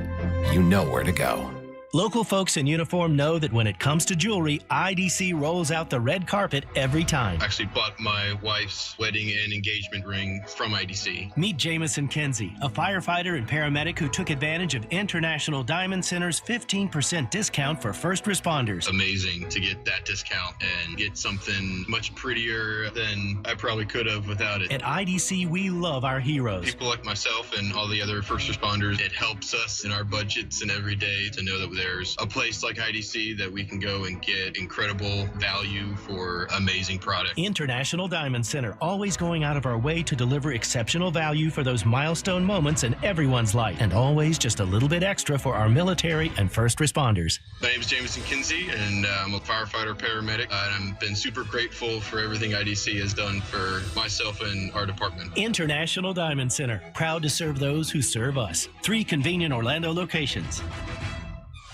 Speaker 12: you know where to go.
Speaker 25: Local folks in uniform know that when it comes to jewelry, IDC rolls out the red carpet every time.
Speaker 26: I actually bought my wife's wedding and engagement ring from IDC.
Speaker 25: Meet Jamison Kinsey, a firefighter and paramedic who took advantage of International Diamond Center's 15% discount for first responders.
Speaker 26: Amazing to get that discount and get something much prettier than I probably could have without it.
Speaker 25: At IDC, we love our heroes.
Speaker 26: People like myself and all the other first responders, it helps us in our budgets and every day to know that there's a place like IDC that we can go and get incredible value for amazing product.
Speaker 25: International Diamond Center, always going out of our way to deliver exceptional value for those milestone moments in everyone's life, and always just a little bit extra for our military and first responders.
Speaker 26: My name is Jamison Kinsey, and I'm a firefighter paramedic, and I've been super grateful for everything IDC has done for myself and our department.
Speaker 25: International Diamond Center, proud to serve those who serve us. 3 convenient Orlando locations.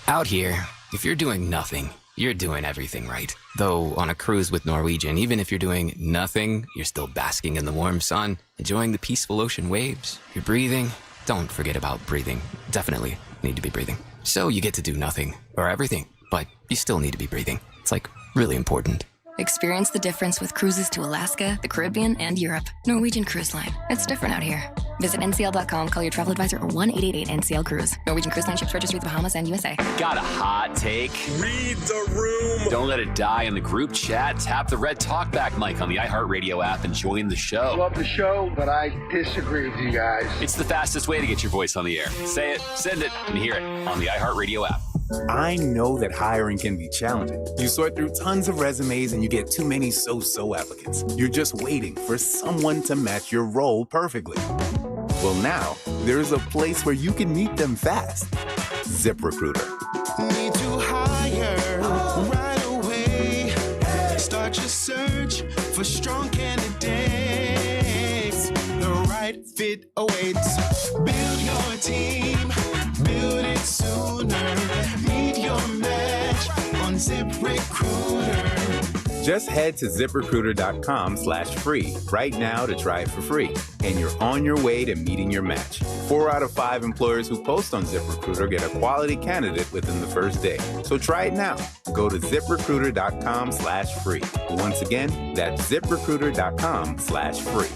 Speaker 27: Out here, if you're doing nothing, you're doing everything right. Though on a cruise with Norwegian, even if you're doing nothing, you're still basking in the warm sun, enjoying the peaceful ocean waves. You're breathing. Don't forget about breathing. Definitely need to be breathing. So you get to do nothing or everything, but you still need to be breathing. It's like really important.
Speaker 22: Experience the difference with cruises to Alaska, the Caribbean, and Europe. Norwegian Cruise Line. It's different out here. Visit ncl.com, call your travel advisor, or 1-888-NCL-CRUISE. Norwegian Cruise Line ships registry to the Bahamas and USA.
Speaker 23: Got a hot take? Read the room. Don't let it die in the group chat. Tap the red talkback mic on the iHeartRadio app and join the show.
Speaker 28: Love the show, but I disagree with you guys.
Speaker 23: It's the fastest way to get your voice on the air. Say it, send it, and hear it on the iHeartRadio app.
Speaker 21: I know that hiring can be challenging. You sort through tons of resumes and you get too many so-so applicants. You're just waiting for someone to match your role perfectly. Well, now there's a place where you can meet them fast. ZipRecruiter.
Speaker 5: Need to hire right away. Start your search for strong candidates. The right fit awaits. Build your team. Build it sooner. Meet your match on ZipRecruiter.
Speaker 21: Just head to ziprecruiter.com/free right now to try it for free. And you're on your way to meeting your match. 4 out of 5 employers who post on ZipRecruiter get a quality candidate within the first day. So try it now. Go to ziprecruiter.com/free. Once again, that's ziprecruiter.com/free.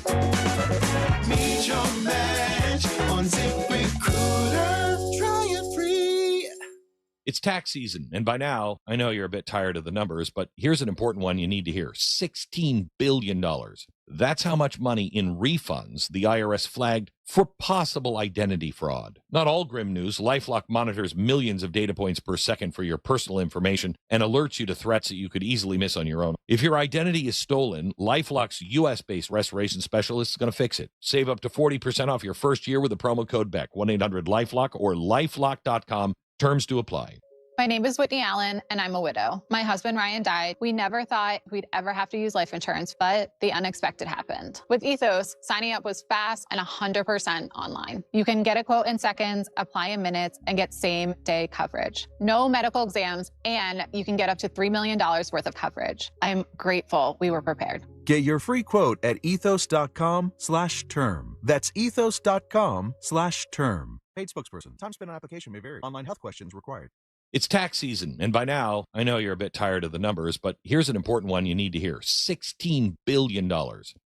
Speaker 5: Meet your match on ZipRecruiter. Try it free.
Speaker 29: It's tax season, and by now, I know you're a bit tired of the numbers, but here's an important one you need to hear. $16 billion. That's how much money in refunds the IRS flagged for possible identity fraud. Not all grim news. LifeLock monitors millions of data points per second for your personal information and alerts you to threats that you could easily miss on your own. If your identity is stolen, LifeLock's U.S.-based restoration specialist is going to fix it. Save up to 40% off your first year with the promo code BECK, 1-800-LifeLock or lifelock.com. Terms to apply.
Speaker 30: My name is Whitney Allen, and I'm a widow. My husband, Ryan, died. We never thought we'd ever have to use life insurance, but the unexpected happened. With Ethos, signing up was fast and 100% online. You can get a quote in seconds, apply in minutes, and get same-day coverage. No medical exams, and you can get up to $3 million worth of coverage. I'm grateful we were prepared.
Speaker 31: Get your free quote at ethos.com/term. That's ethos.com/term. Paid spokesperson. Time spent on application may vary. Online health questions required.
Speaker 29: It's tax season, and by now, I know you're a bit tired of the numbers, but here's an important one you need to hear. $16 billion.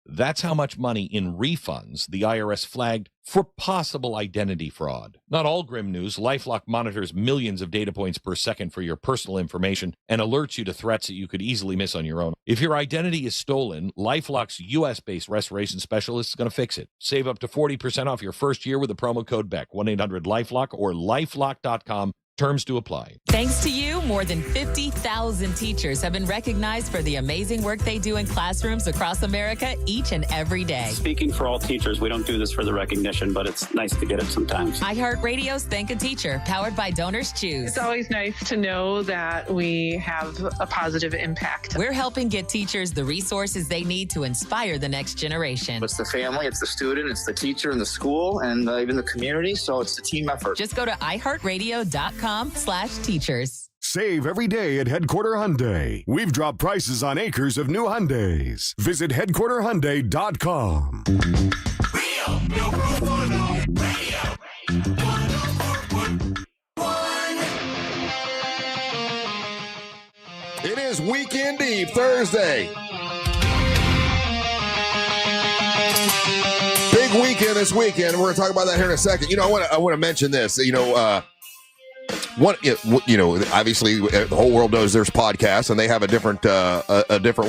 Speaker 29: That's how much money in refunds the IRS flagged for possible identity fraud. Not all grim news. LifeLock monitors millions of data points per second for your personal information and alerts you to threats that you could easily miss on your own. If your identity is stolen, LifeLock's U.S.-based restoration specialist is going to fix it. Save up to 40% off your first year with the promo code BECK, 1-800-LifeLock or lifelock.com. Terms to apply.
Speaker 2: Thanks to you, more than 50,000 teachers have been recognized for the amazing work they do in classrooms across America each and every day.
Speaker 10: Speaking for all teachers, we don't do this for the recognition, but it's nice to get it sometimes.
Speaker 2: iHeartRadio's Thank a Teacher, powered by Donors Choose.
Speaker 13: It's always nice to know that we have a positive impact.
Speaker 2: We're helping get teachers the resources they need to inspire the next generation.
Speaker 14: It's the family, it's the student, it's the teacher and the school, and even the community, so it's a team effort.
Speaker 2: Just go to iHeartRadio.com/teachers.
Speaker 15: Save every day at Headquarter Hyundai. We've dropped prices on acres of new Hyundais. Visit headquarterhyundai.com.
Speaker 5: Real, no proof on no radio. 104.1.
Speaker 1: It is Weekend Eve, Thursday. Big weekend this weekend. We're going to talk about that here in a second. You know, I want to mention this. Obviously the whole world knows there's podcasts and they have a different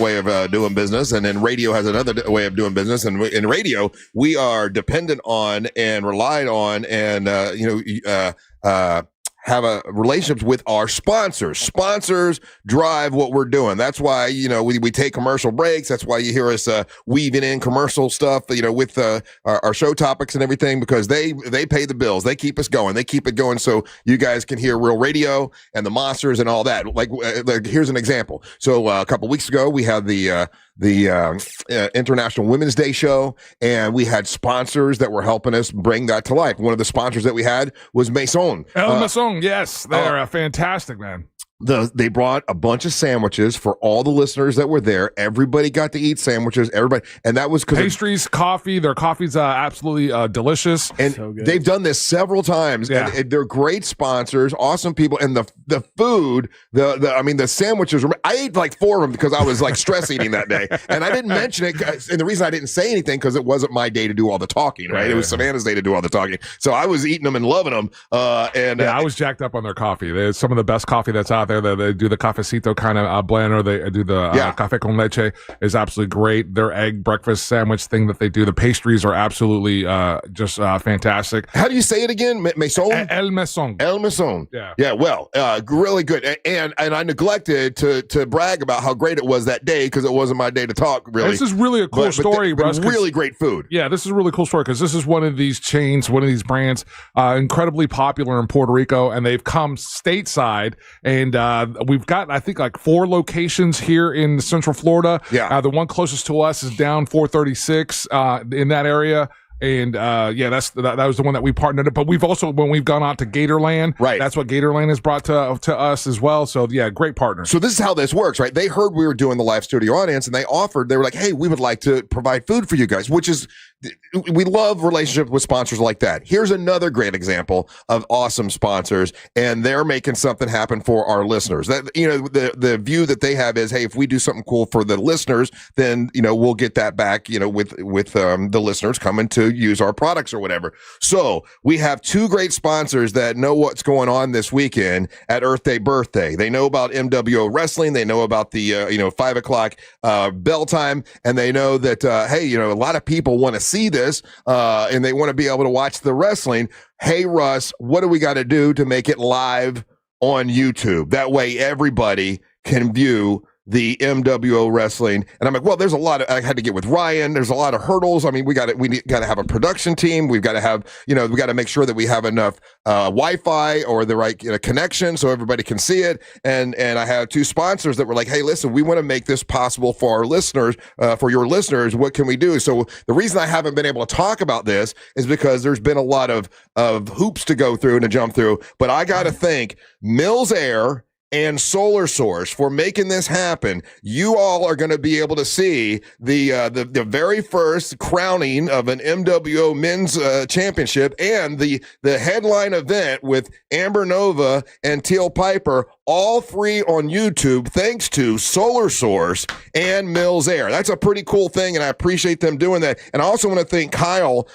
Speaker 1: way of doing business, and then radio has another way of doing business. And in radio, we are dependent on and relied on and have a relationships with our sponsors. Sponsors drive what we're doing. That's why, we take commercial breaks. That's why you hear us weaving in commercial stuff, with our show topics and everything, because they pay the bills. They keep us going. They keep it going so you guys can hear Real Radio and the Monsters and all that. Like here's an example. So a couple weeks ago, we had the International Women's Day show, and we had sponsors that were helping us bring that to life. One of the sponsors that we had was Maison.
Speaker 3: El Maison, yes, they're fantastic, man.
Speaker 1: They brought a bunch of sandwiches for all the listeners that were there. Everybody got to eat sandwiches. Everybody, and that was because
Speaker 3: pastries, coffee. Their coffee's absolutely delicious,
Speaker 1: and so they've done this several times.
Speaker 3: Yeah.
Speaker 1: And they're great sponsors, awesome people, and the food, the sandwiches. I ate like 4 of them because I was like stress eating that day, and I didn't mention it. And the reason I didn't say anything because it wasn't my day to do all the talking. Right? It was Savannah's day to do all the talking, so I was eating them and loving them. I
Speaker 3: was jacked up on their coffee. They're some of the best coffee that's out there. They do the cafecito kind of blend, or they do the café con leche is absolutely great. Their egg breakfast sandwich thing that they do, the pastries are absolutely just fantastic.
Speaker 1: How do you say it again? Maison?
Speaker 3: El Maison.
Speaker 1: El Maison.
Speaker 3: Yeah.
Speaker 1: Well, really good. And I neglected to brag about how great it was that day because it wasn't my day to talk. Really,
Speaker 3: this is really a cool story, Russ.
Speaker 1: Really great food.
Speaker 3: Yeah, this is a really cool story because this is one of these chains, one of these brands, incredibly popular in Puerto Rico, and they've come stateside, and we've got, I think, like 4 locations here in Central Florida.
Speaker 1: Yeah.
Speaker 3: The one closest to us is down 436 in that area. And that was the one that we partnered up. But we've also, when we've gone out to Gatorland,
Speaker 1: right,
Speaker 3: that's what Gatorland has brought to us as well. So yeah, great partner.
Speaker 1: So this is how this works, right? They heard we were doing the live studio audience, and they were like, hey, we would like to provide food for you guys, which is, we love relationships with sponsors like that. Here's another great example of awesome sponsors, and they're making something happen for our listeners. That, the view that they have is, hey, if we do something cool for the listeners, then we'll get that back, with the listeners coming to use our products or whatever. So we have 2 great sponsors that know what's going on this weekend at Earth Day Birthday. They know about MWO Wrestling. They know about the 5 o'clock bell time, and they know that hey, a lot of people want to see this and they want to be able to watch the wrestling. Hey, Russ, what do we got to do to make it live on YouTube? That way everybody can view the MWO wrestling. And I'm like, well, there's a lot of, I had to get with Ryan. There's a lot of hurdles. I mean, we got to have a production team. We've got to have, we got to make sure that we have enough Wi-Fi or the right connection so everybody can see it. And I have 2 sponsors that were like, hey, listen, we want to make this possible for our listeners, for your listeners. What can we do? So the reason I haven't been able to talk about this is because there's been a lot of hoops to go through and to jump through. But I got to thank Mills Air and Solar Source for making this happen. You all are going to be able to see the very first crowning of an MWO men's championship and the headline event with Amber Nova and Teal Piper, all free on YouTube thanks to Solar Source and Mills Air. That's a pretty cool thing, and I appreciate them doing that. And I also want to thank Kyle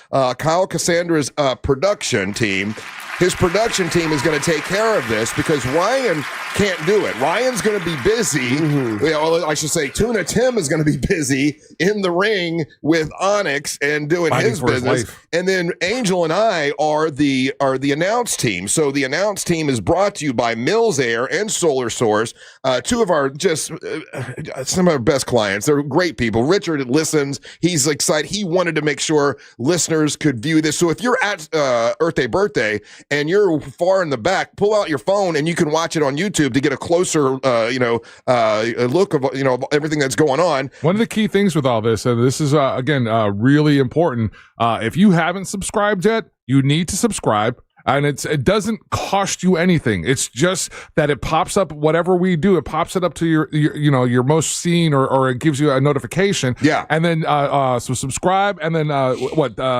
Speaker 1: Cassandra's production team. His production team is going to take care of this because Ryan can't do it. Ryan's going to be busy. You know, I should say Tuna Tim is going to be busy in the ring with Onyx and doing his business. And then Angel and I are the announce team. So the announce team is brought to you by Mills Air and Solar Source, two of our some of our best clients. They're great people. Richard listens. He's excited. He wanted to make sure listeners could view this. So if you're at Earth Day Birthday and you're far in the back, pull out your phone and you can watch it on YouTube to get a closer, look of everything that's going on.
Speaker 3: One of the key things with all this, and this is again really important. If you haven't subscribed yet, you need to subscribe. And it doesn't cost you anything. It's just that it pops up whatever we do. It pops it up to your most seen, or it gives you a notification.
Speaker 1: Yeah.
Speaker 3: And then so subscribe, and then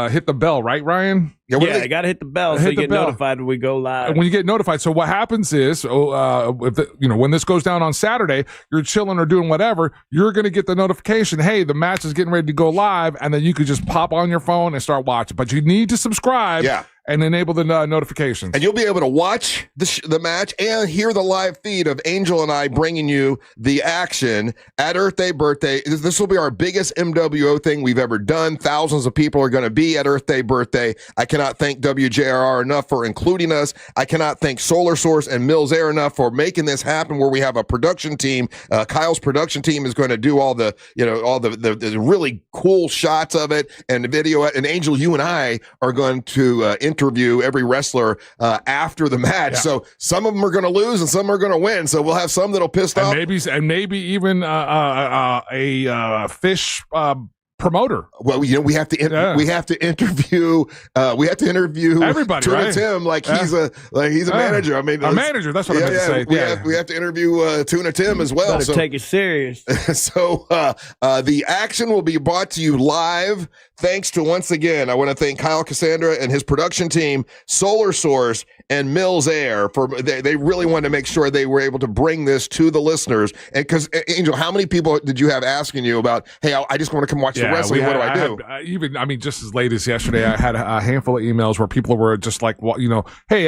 Speaker 3: hit the bell, right, Ryan?
Speaker 4: Yeah, you got to hit the bell so you get notified when we go live.
Speaker 3: When you get notified. So what happens is, when this goes down on Saturday, you're chilling or doing whatever, you're going to get the notification, hey, the match is getting ready to go live, and then you could just pop on your phone and start watching. But you need to subscribe.
Speaker 1: Yeah.
Speaker 3: And enable the notifications.
Speaker 1: And you'll be able to watch the match and hear the live feed of Angel and I bringing you the action at Earth Day Birthday. This will be our biggest MWO thing we've ever done. Thousands of people are going to be at Earth Day Birthday. I cannot thank WJRR enough for including us. I cannot thank Solar Source and Mills Air enough for making this happen, where we have a production team. Kyle's production team is going to do all the really cool shots of it and the video. And Angel, you and I are going to interview every wrestler after the match. Yeah. So some of them are going to lose and some are going to win. So we'll have some that'll piss off.
Speaker 3: Maybe even a fish promoter.
Speaker 1: Well, we have to interview
Speaker 3: everybody,
Speaker 1: Tuna
Speaker 3: right?
Speaker 1: Tim like he's a manager. I mean,
Speaker 3: a manager. That's what I meant to say.
Speaker 1: We have to interview Tuna Tim as well.
Speaker 4: Better take it serious.
Speaker 1: So the action will be brought to you live. Thanks to, once again, I want to thank Kyle Cassandra and his production team, Solar Source and Mills Air, for they really wanted to make sure they were able to bring this to the listeners. And because Angel, how many people did you have asking you about, hey, I just want to come watch the wrestling. What do I do?
Speaker 3: Just as late as yesterday, I had a handful of emails where people were just like, well, hey,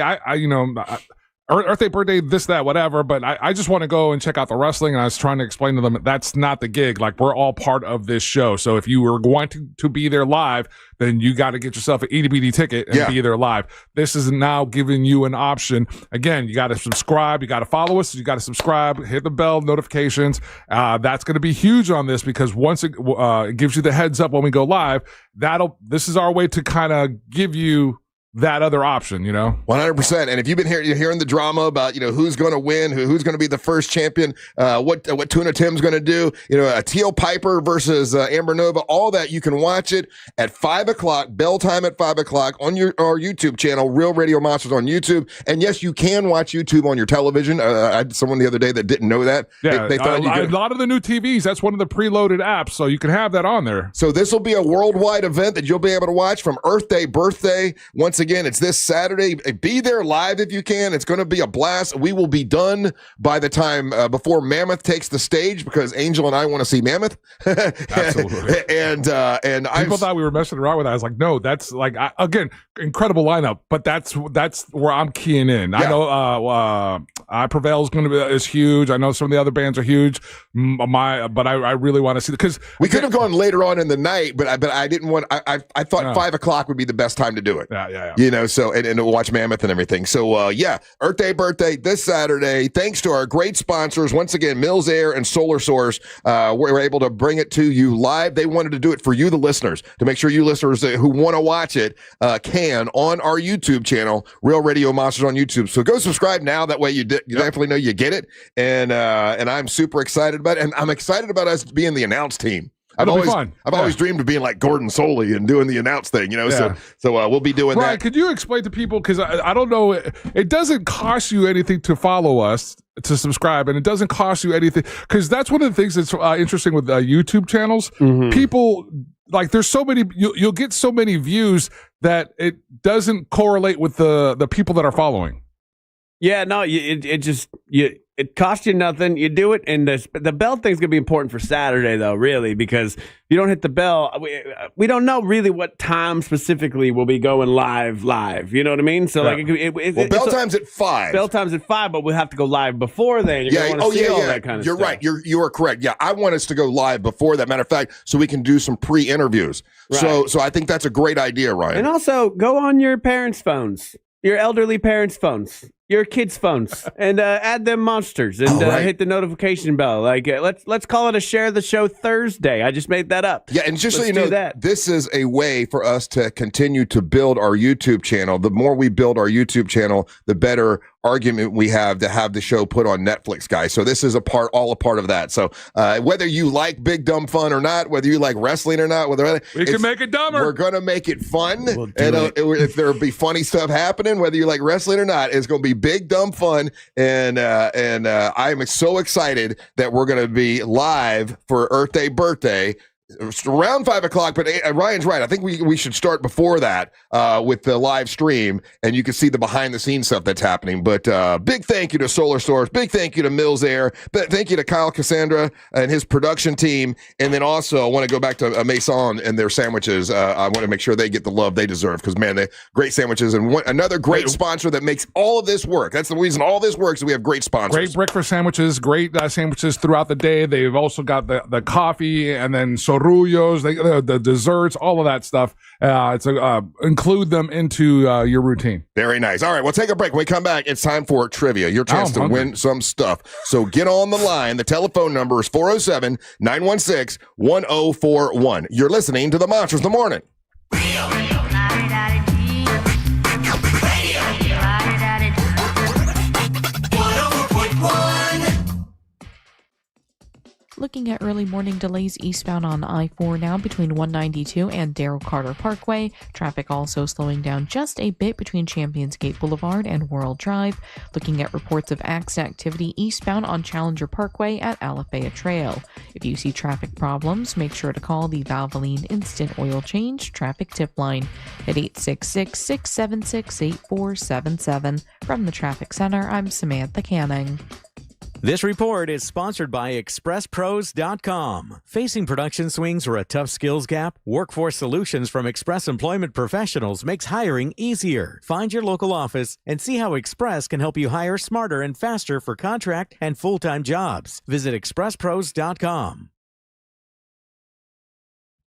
Speaker 3: Earth Day Birthday, this, that, whatever, but I just want to go and check out the wrestling. And I was trying to explain to them that's not the gig. Like, we're all part of this show. So if you were going to be there live, then you got to get yourself an itty-bitty ticket and be there live. This is now giving you an option. Again, you got to subscribe. You got to follow us. You got to subscribe, hit the bell notifications. That's going to be huge on this, because once it gives you the heads up when we go live, this is our way to kind of give you that other option,
Speaker 1: 100%. And if you've been hearing the drama about, who's going to win, who's going to be the first champion, what Tuna Tim's going to do, a Teal Piper versus Amber Nova, all that, you can watch it at 5:00, bell time at 5:00 on our YouTube channel, Real Radio Monsters on YouTube. And yes, you can watch YouTube on your television. I had someone the other day that didn't know that.
Speaker 3: Yeah, they thought a lot of the new TVs, that's one of the preloaded apps, so you can have that on there.
Speaker 1: So this will be a worldwide event that you'll be able to watch from Earth Day Birthday. Once again, it's this Saturday. Be there live if you can. It's going to be a blast. We will be done by the time before Mammoth takes the stage, because Angel and I want to see Mammoth.
Speaker 3: Absolutely.
Speaker 1: and
Speaker 3: people thought we were messing around with that. I was like, no, that's again, incredible lineup, but that's where I'm keying in. Yeah. I know I Prevail is huge. I know some of the other bands are huge. But I really want to see, because
Speaker 1: we could have gone later on in the night, but I didn't want. I thought 5:00 would be the best time to do it.
Speaker 3: Yeah.
Speaker 1: So and watch Mammoth and everything. So Earth Day Birthday this Saturday. Thanks to our great sponsors, once again, Mills Air and Solar Source. We're able to bring it to you live. They wanted to do it for you, the listeners, to make sure you listeners who want to watch it can on our YouTube channel, Real Radio Monsters on YouTube. So go subscribe now. That way you definitely know you get it. And I'm super excited about it. And I'm excited about us being the announce team. I've
Speaker 3: It'll be fun.
Speaker 1: I've always dreamed of being like Gordon Soley and doing the announce thing, you know.
Speaker 3: Yeah.
Speaker 1: So we'll be doing
Speaker 3: Brian,
Speaker 1: that.
Speaker 3: could you explain to people, because I don't know, it doesn't cost you anything to follow us, to subscribe, and it doesn't cost you anything, because that's one of the things that's interesting with YouTube channels. People, like, there's so many, you'll get so many views that it doesn't correlate with the people that are following.
Speaker 4: Yeah, no, it costs you nothing. You do it, and the bell thing's gonna be important for Saturday, though, really, because if you don't hit the bell, we don't know really what time specifically we'll be going live. You know what I mean? So
Speaker 1: bell time's at 5.
Speaker 4: Bell time's at 5, but we'll have to go live before then. You're gonna want to see all that kind of
Speaker 1: You're
Speaker 4: stuff.
Speaker 1: right. You are correct. Yeah, I want us to go live before that. Matter of fact, so we can do some pre-interviews.
Speaker 4: Right.
Speaker 1: So I think that's a great idea, Ryan.
Speaker 4: And also, go on your parents' phones, your elderly parents' phones, your kids' phones, and add them monsters and hit the notification bell. Like, let's call it a Share the Show Thursday. I just made that up.
Speaker 1: Yeah, and just so you know, this is a way for us to continue to build our YouTube channel. The more we build our YouTube channel, the better argument we have to have the show put on Netflix, guys. So this is all a part of that. So whether you like Big Dumb Fun or not, whether you like wrestling or not, whether
Speaker 3: we can make it dumber,
Speaker 1: we're gonna make it fun. If there'll be funny stuff happening, whether you like wrestling or not, it's gonna be big dumb fun. And I'm so excited that we're gonna be live for Earth Day birthday. Around 5 o'clock, but Ryan's right. I think we should start before that with the live stream, and you can see the behind the scenes stuff that's happening. But big thank you to Solar Source, big thank you to Mills Air, thank you to Kyle Cassandra and his production team, and then also I want to go back to Maison and their sandwiches. I want to make sure they get the love they deserve, because man, they're great sandwiches, and another great sponsor that makes all of this work. That's the reason all this works. Is we have great sponsors.
Speaker 3: Great breakfast sandwiches, great sandwiches throughout the day. They've also got the coffee, and then sorullos, the desserts, all of that stuff. Include them into your routine.
Speaker 1: Very nice. All right, we'll take a break. When we come back, it's time for trivia. Your chance to win some stuff. So get on the line. The telephone number is 407-916-1041. You're listening to the Monsters in the Morning.
Speaker 6: Looking at early morning delays eastbound on I-4 now between 192 and Darrell Carter Parkway. Traffic also slowing down just a bit between Champions Gate Boulevard and World Drive. Looking at reports of accident activity eastbound on Challenger Parkway at Alafaya Trail. If you see traffic problems, make sure to call the Valvoline Instant Oil Change Traffic Tip Line at 866-676-8477. From the Traffic Center, I'm Samantha Canning.
Speaker 7: This report is sponsored by ExpressPros.com. Facing production swings or a tough skills gap? Workforce Solutions from Express Employment Professionals makes hiring easier. Find your local office and see how Express can help you hire smarter and faster for contract and full-time jobs. Visit ExpressPros.com.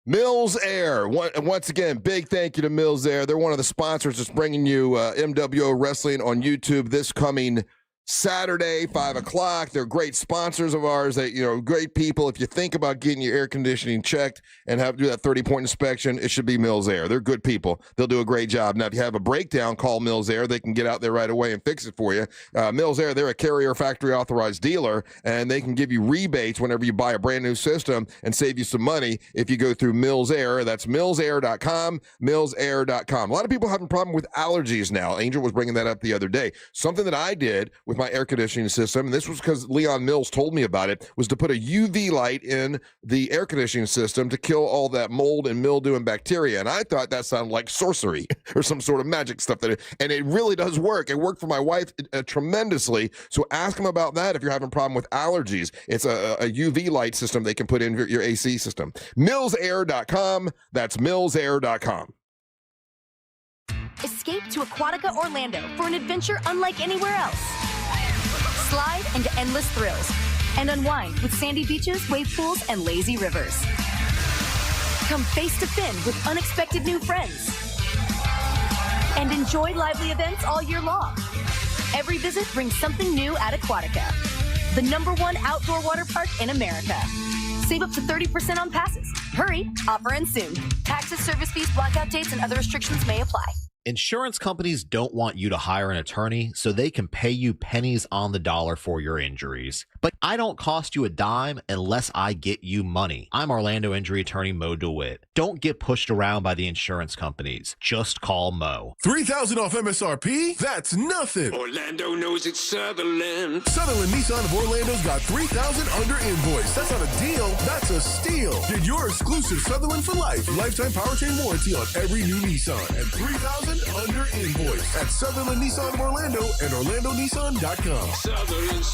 Speaker 1: Mills Air. Once again, big thank you to Mills Air. They're one of the sponsors that's bringing you MWO Wrestling on YouTube this coming Saturday, 5 o'clock. They're great sponsors of ours. Great people. If you think about getting your air conditioning checked and have to do that 30-point inspection, it should be Mills Air. They're good people. They'll do a great job. Now, if you have a breakdown, call Mills Air. They can get out there right away and fix it for you. Mills Air, they're a Carrier factory authorized dealer, and they can give you rebates whenever you buy a brand new system and save you some money if you go through Mills Air. That's millsair.com, millsair.com. A lot of people have a problem with allergies now. Angel was bringing that up the other day. Something that I did with my air conditioning system, and this was because Leon Mills told me about it, was to put a UV light in the air conditioning system to kill all that mold and mildew and bacteria. And I thought that sounded like sorcery or some sort of magic stuff. And it really does work. It worked for my wife tremendously. So ask them about that if you're having a problem with allergies. It's a UV light system they can put in your AC system. millsair.com. That's millsair.com.
Speaker 8: Escape to Aquatica Orlando for an adventure unlike anywhere else. Slide into endless thrills and unwind with sandy beaches, wave pools, and lazy rivers. Come face to fin with unexpected new friends and enjoy lively events all year long. Every visit brings something new at Aquatica, the #1 outdoor water park in America. Save up to 30% on passes. Hurry, offer ends soon. Taxes, service fees, blackout dates, and other restrictions may apply.
Speaker 9: Insurance companies don't want you to hire an attorney so they can pay you pennies on the dollar for your injuries. But I don't cost you a dime unless I get you money. I'm Orlando injury attorney Mo DeWitt. Don't get pushed around by the insurance companies. Just call Mo.
Speaker 11: $3,000 off MSRP? That's nothing.
Speaker 12: Orlando knows it's Sutherland.
Speaker 11: Sutherland Nissan of Orlando's got $3,000 under invoice. That's not a deal. That's a steal. Get your exclusive Sutherland for life. Lifetime powertrain warranty on every new Nissan. And $3,000 under invoice at Sutherland Nissan of Orlando and OrlandoNissan.com.
Speaker 12: Sutherland.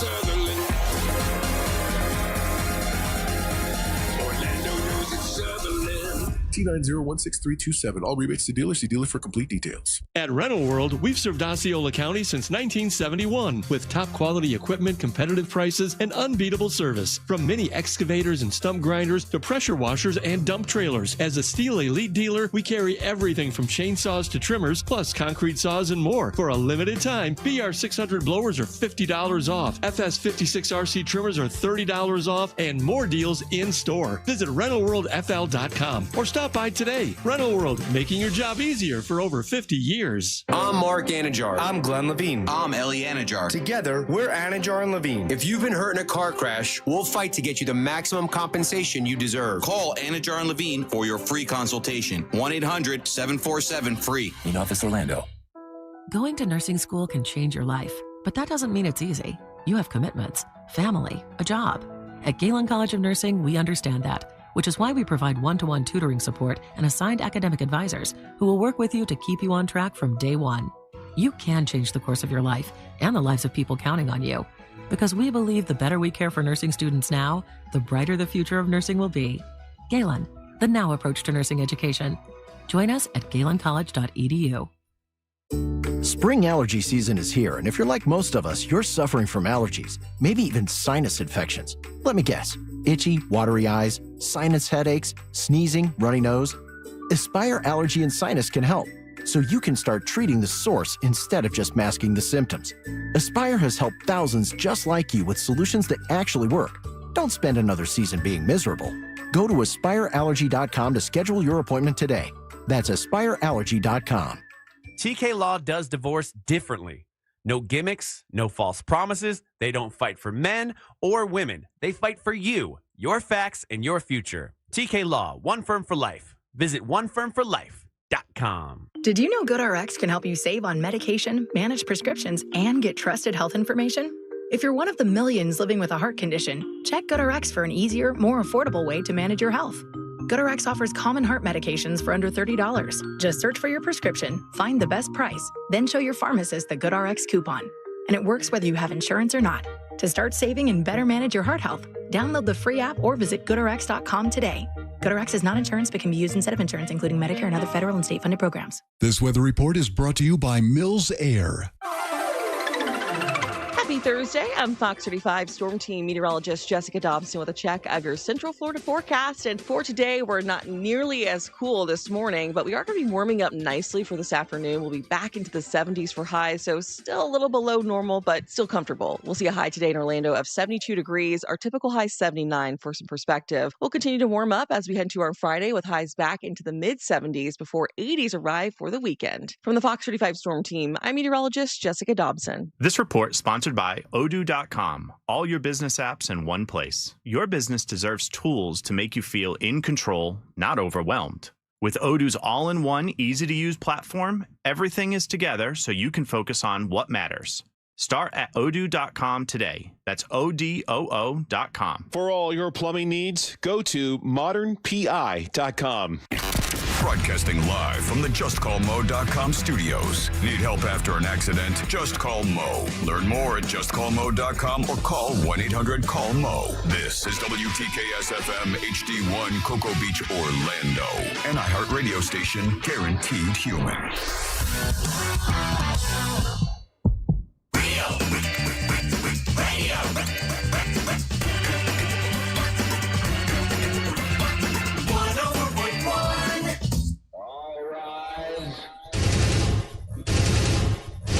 Speaker 12: Orlando knows it's Sutherland.
Speaker 11: T90163327. All rebates to dealer. See dealer for complete details.
Speaker 16: At Rental World, we've served Osceola County since 1971 with top quality equipment, competitive prices, and unbeatable service. From mini excavators and stump grinders to pressure washers and dump trailers. As a Steel Elite dealer, we carry everything from chainsaws to trimmers, plus concrete saws and more. For a limited time, BR 600 blowers are $50 off. FS 56 RC trimmers are $30 off, and more deals in store. Visit RentalWorldFL.com or stop by today. Rental World, making your job easier for over 50 years.
Speaker 17: I'm Mark Anajar. I'm Glenn Levine.
Speaker 18: I'm Ellie Anajar.
Speaker 17: Together, we're Anajar and Levine.
Speaker 18: If you've been hurt in a car crash, we'll fight to get you the maximum compensation you deserve. Call Anajar and Levine for your free consultation. 1-800-747-FREE.
Speaker 19: In Office Orlando.
Speaker 20: Going to nursing school can change your life, but that doesn't mean it's easy. You have commitments, family, a job. At Galen College of Nursing, we understand that, which is why we provide one-to-one tutoring support and assigned academic advisors who will work with you to keep you on track from day one. You can change the course of your life and the lives of people counting on you, because we believe the better we care for nursing students now, the brighter the future of nursing will be. Galen, the now approach to nursing education. Join us at galencollege.edu.
Speaker 24: Spring allergy season is here, and if you're like most of us, you're suffering from allergies, maybe even sinus infections. Let me guess. Itchy, watery eyes, sinus headaches, sneezing, runny nose. Aspire Allergy and Sinus can help, so you can start treating the source instead of just masking the symptoms. Aspire has helped thousands just like you with solutions that actually work. Don't spend another season being miserable. Go to AspireAllergy.com to schedule your appointment today. That's AspireAllergy.com.
Speaker 26: TK Law does divorce differently. No gimmicks, no false promises. They don't fight for men or women. They fight for you, your facts, and your future. TK Law, one firm for life. Visit onefirmforlife.com.
Speaker 22: Did you know GoodRx can help you save on medication, manage prescriptions, and get trusted health information? If you're one of the millions living with a heart condition, check GoodRx for an easier, more affordable way to manage your health. GoodRx offers common heart medications for under $30. Just search for your prescription, find the best price, then show your pharmacist the GoodRx coupon. And it works whether you have insurance or not. To start saving and better manage your heart health, download the free app or visit GoodRx.com today. GoodRx is not insurance but can be used instead of insurance, including Medicare and other federal and state-funded programs.
Speaker 31: This weather report is brought to you by Mills Air.
Speaker 32: Happy Thursday. I'm Fox 35 Storm Team meteorologist Jessica Dobson with a check of your Central Florida forecast. And for today, we're not nearly as cool this morning, but we are going to be warming up nicely for this afternoon. We'll be back into the 70s for highs, so still a little below normal, but still comfortable. We'll see a high today in Orlando of 72 degrees, our typical high 79 for some perspective. We'll continue to warm up as we head to our Friday with highs back into the mid-70s before 80s arrive for the weekend. From the Fox 35 Storm Team, I'm meteorologist Jessica Dobson.
Speaker 33: This report sponsored by Odoo.com. All your business apps in one place. Your business deserves tools to make you feel in control, not overwhelmed. With Odoo's all-in-one, easy-to-use platform, everything is together so you can focus on what matters. Start at Odoo.com today. That's ODOO.com.
Speaker 34: For all your plumbing needs, go to modernpi.com.
Speaker 15: Broadcasting live from the JustCallMo.com studios. Need help after an accident? Just call Mo. Learn more at JustCallMo.com or call 1-800-CALL-MO. This is WTKS-FM HD1 Cocoa Beach, Orlando. An iHeart radio station guaranteed human.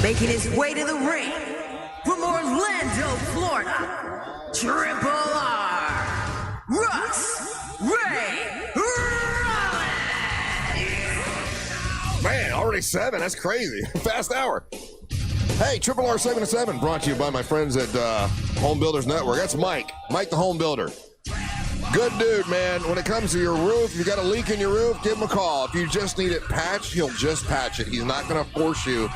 Speaker 35: Making his way to the ring from Orlando, Florida, Triple R, Russ Ray Rollins.
Speaker 1: Man, already Only 7. That's crazy. Fast hour. Hey, Triple R 7 to 7 brought to you by my friends at Home Builders Network. That's Mike the Home Builder. Good dude, man. When it comes to your roof, you got a leak in your roof, give him a call. If you just need it patched, he'll just patch it. He's not going to force you.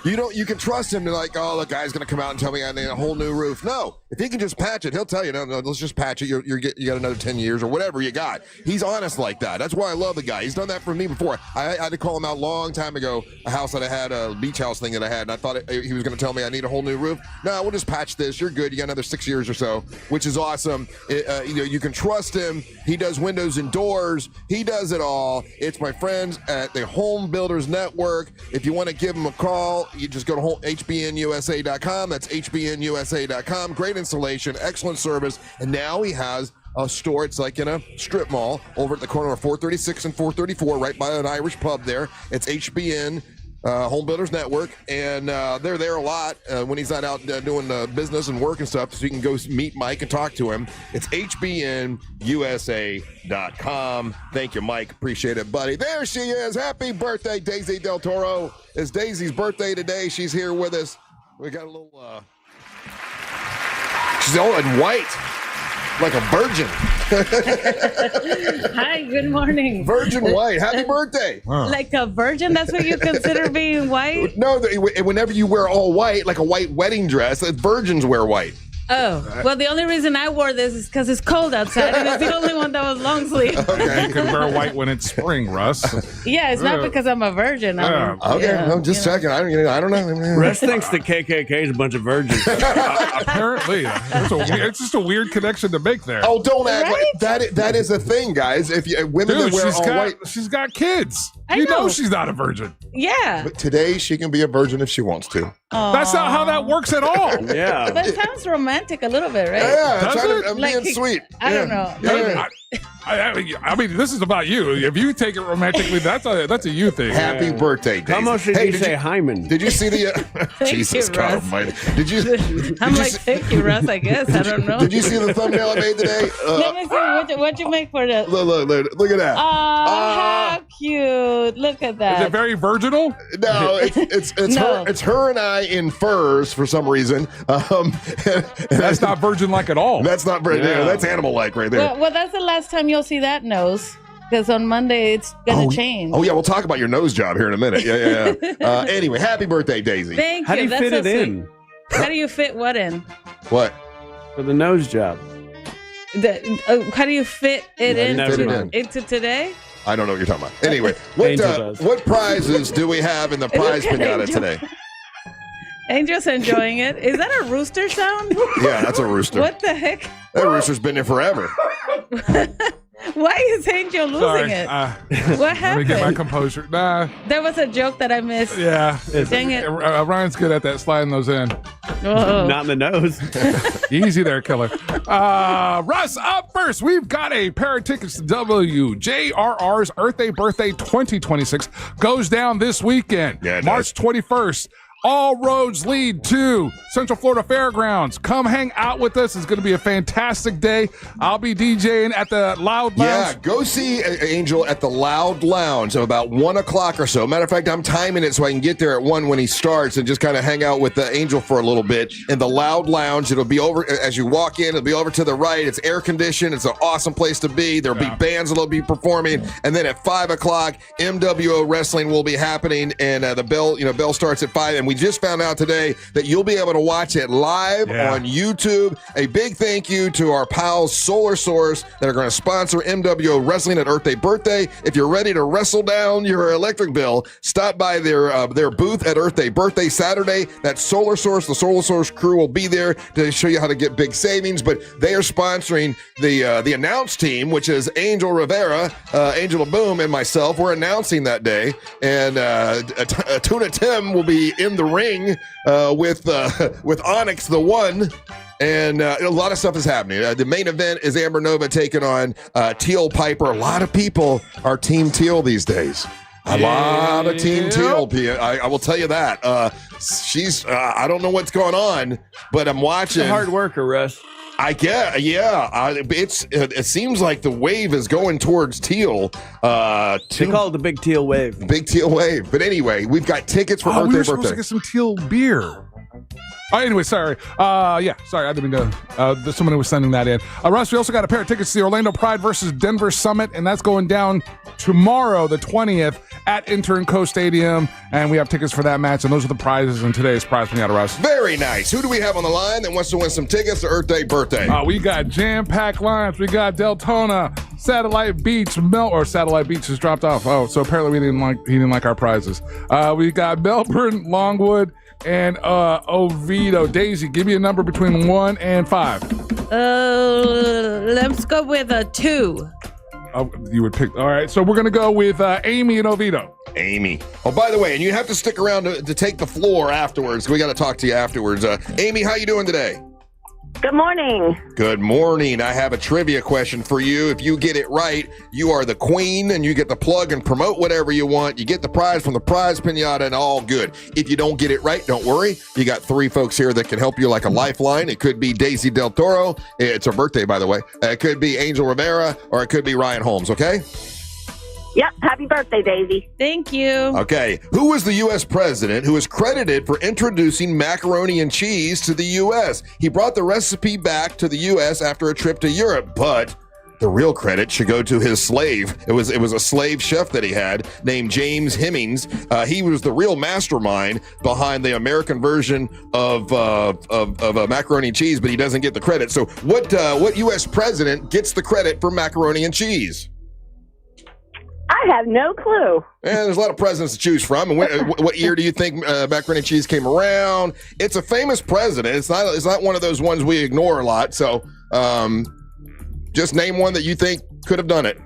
Speaker 1: You can trust him to like, oh, the guy's going to come out and tell me I need a whole new roof. No, if he can just patch it, he'll tell you, no, let's just patch it. You got another 10 years or whatever you got. He's honest like that. That's why I love the guy. He's done that for me before. I had to call him out a long time ago, a house that I had, a beach house thing that I had, and I thought he was going to tell me I need a whole new roof. No, we'll just patch this. You're good. You got another 6 years or so, which is awesome. You can trust him. He does windows and doors. He does it all. It's my friends at the Home Builders Network. If you want to give him a call, you just go to hbnusa.com. That's hbnusa.com. Great installation, excellent service, and now he has a store. It's like in a strip mall over at the corner of 436 and 434, right by an Irish pub there. It's HBN Home Builders Network, and they're there a lot when he's not out doing business and work and stuff, so you can go meet Mike and talk to him. It's hbnusa.com. Thank you, Mike. Appreciate it, buddy. There she is. Happy birthday, Daisy Del Toro. It's Daisy's birthday today. She's here with us. We got a little she's all in white, like a virgin.
Speaker 2: Hi, good morning.
Speaker 1: Virgin white. Happy birthday.
Speaker 2: Like a virgin? That's what you consider being white?
Speaker 1: No, whenever you wear all white, like a white wedding dress, virgins wear white.
Speaker 2: Oh, well, the only reason I wore this is because it's cold outside, and it's the only one that was long sleeve.
Speaker 3: Okay, you can wear white when it's spring, Russ.
Speaker 2: Yeah, it's not because I'm a virgin.
Speaker 1: Okay, I'm just checking. I don't know.
Speaker 4: Russ thinks the KKK is a bunch of virgins.
Speaker 3: Apparently, it's just a weird connection to make there.
Speaker 1: Oh, don't act like that is a thing, guys. If women that wear all white,
Speaker 3: she's got kids.
Speaker 2: I
Speaker 3: you
Speaker 2: know
Speaker 3: she's not a virgin.
Speaker 2: Yeah.
Speaker 1: But today she can be a virgin if she wants to.
Speaker 3: That's not how that works at all.
Speaker 4: Yeah.
Speaker 2: But it sounds romantic a little bit, right?
Speaker 1: Yeah, I'm being sweet.
Speaker 2: I don't know. Maybe.
Speaker 3: I mean, this is about you. If you take it romantically, that's a you thing.
Speaker 1: Happy birthday, Daisy.
Speaker 4: How much did you say Hyman?
Speaker 1: Did you see the Jesus
Speaker 2: you,
Speaker 1: God
Speaker 2: Russ.
Speaker 1: Almighty? Did you?
Speaker 2: I'm like, thank you, Russ, I guess. I don't know.
Speaker 1: Did you see the thumbnail I made today?
Speaker 2: Let me see. What'd you make for that?
Speaker 1: Look at that.
Speaker 2: Oh, how cute. Look at that.
Speaker 3: Is it very virginal?
Speaker 1: No, it's her and I in furs for some reason.
Speaker 3: That's not virgin-like at all.
Speaker 1: That's not virgin. Yeah. That's animal-like right there.
Speaker 2: Well, that's the last time you'll see that nose, because on Monday it's gonna change.
Speaker 1: Oh yeah, we'll talk about your nose job here in a minute. Yeah. Anyway, happy birthday, Daisy.
Speaker 2: Thank you.
Speaker 4: How do you fit it in?
Speaker 2: How do you fit what in?
Speaker 1: What?
Speaker 4: For the nose job.
Speaker 2: How do you fit it into today?
Speaker 1: I don't know what you're talking about. Anyway, what prizes do we have in the prize pinata today?
Speaker 2: Angel's enjoying it. Is that a rooster sound?
Speaker 1: Yeah, that's a rooster.
Speaker 2: What the heck?
Speaker 1: That rooster's been there forever.
Speaker 2: Why is Angel losing it? What happened?
Speaker 3: Let me get my composure. Nah.
Speaker 2: There was a joke that I missed.
Speaker 3: Yeah.
Speaker 2: Dang it.
Speaker 3: Ryan's good at that, sliding those in.
Speaker 2: Whoa.
Speaker 4: Not in the nose.
Speaker 3: Easy there, killer. Russ, up first, we've got a pair of tickets to WJRR's Earth Day Birthday 2026. Goes down this weekend, March 21st. All roads lead to Central Florida Fairgrounds. Come hang out with us. It's going to be a fantastic day. I'll be DJing at the Loud Lounge.
Speaker 1: Yeah, go see Angel at the Loud Lounge about 1 o'clock or so. Matter of fact, I'm timing it so I can get there at 1 when he starts and just kind of hang out with Angel for a little bit. In the Loud Lounge, it'll be over as you walk in. It'll be over to the right. It's air conditioned. It's an awesome place to be. There'll be bands that'll be performing. And then at 5 o'clock, MWO Wrestling will be happening. And the bell starts at 5. And we just found out today that you'll be able to watch it live on YouTube. A big thank you to our pals Solar Source that are going to sponsor MWO Wrestling at Earth Day Birthday. If you're ready to wrestle down your electric bill, stop by their booth at Earth Day Birthday Saturday. That's Solar Source. The Solar Source crew will be there to show you how to get big savings, but they are sponsoring the announce team, which is Angel Rivera, Angel Boom, and myself. We're announcing that day, and Tuna Tim will be in the ring with Onyx the One, and a lot of stuff is happening. The main event is Amber Nova taking on Teal Piper. A lot of people are Team Teal these days. A lot of Team Teal. I will tell you that. She's I don't know what's going on, but I'm watching.
Speaker 4: She's a hard worker, Russ.
Speaker 1: I get, yeah. It seems like the wave is going towards teal.
Speaker 4: They call it the Big Teal Wave.
Speaker 1: Big Teal Wave. But anyway, we've got tickets for
Speaker 3: we were
Speaker 1: birthday.
Speaker 3: supposed to get some teal beer. Anyway, sorry. Sorry, I didn't mean to. Someone was sending that in. Russ, we also got a pair of tickets to the Orlando Pride versus Denver Summit, and that's going down tomorrow, the 20th, at Intern Co Stadium, and we have tickets for that match, and those are the prizes in today's prize pinata, Russ.
Speaker 1: Very nice. Who do we have on the line that wants to win some tickets to Earth Day birthday?
Speaker 3: We got jam-packed lines. We got Deltona, Satellite Beach, Satellite Beach has dropped off. Oh, so apparently he didn't like our prizes. We got Melbourne, Longwood, and Oviedo. Daisy, give me a number between 1 and 5.
Speaker 2: Let's go with a 2.
Speaker 1: Oh,
Speaker 3: You would pick. All right, so we're going to go with Amy and Oviedo.
Speaker 1: Amy. Oh, by the way, and you have to stick around to take the floor afterwards. We got to talk to you afterwards. Amy, how you doing today?
Speaker 5: Good morning.
Speaker 1: Good morning. I have a trivia question for you. If you get it right, you are the queen and you get to plug and promote whatever you want. You get the prize from the prize pinata and all good. If you don't get it right, don't worry. You got 3 folks here that can help you like a lifeline. It could be Daisy Del Toro. It's her birthday, by the way. It could be Angel Rivera, or it could be Ryan Holmes, okay?
Speaker 5: Yep. Happy birthday, Daisy.
Speaker 2: Thank you.
Speaker 1: Okay. Who was the U.S. president who is credited for introducing macaroni and cheese to the U.S.? He brought the recipe back to the U.S. after a trip to Europe, but the real credit should go to his slave. It was a slave chef that he had named James Hemmings. He was the real mastermind behind the American version of macaroni and cheese, but he doesn't get the credit. So what U.S. president gets the credit for macaroni and cheese?
Speaker 5: I have no clue.
Speaker 1: And there's a lot of presidents to choose from. And what year do you think macaroni and cheese came around? It's a famous president. It's not one of those ones we ignore a lot. So just name one that you think could have done it.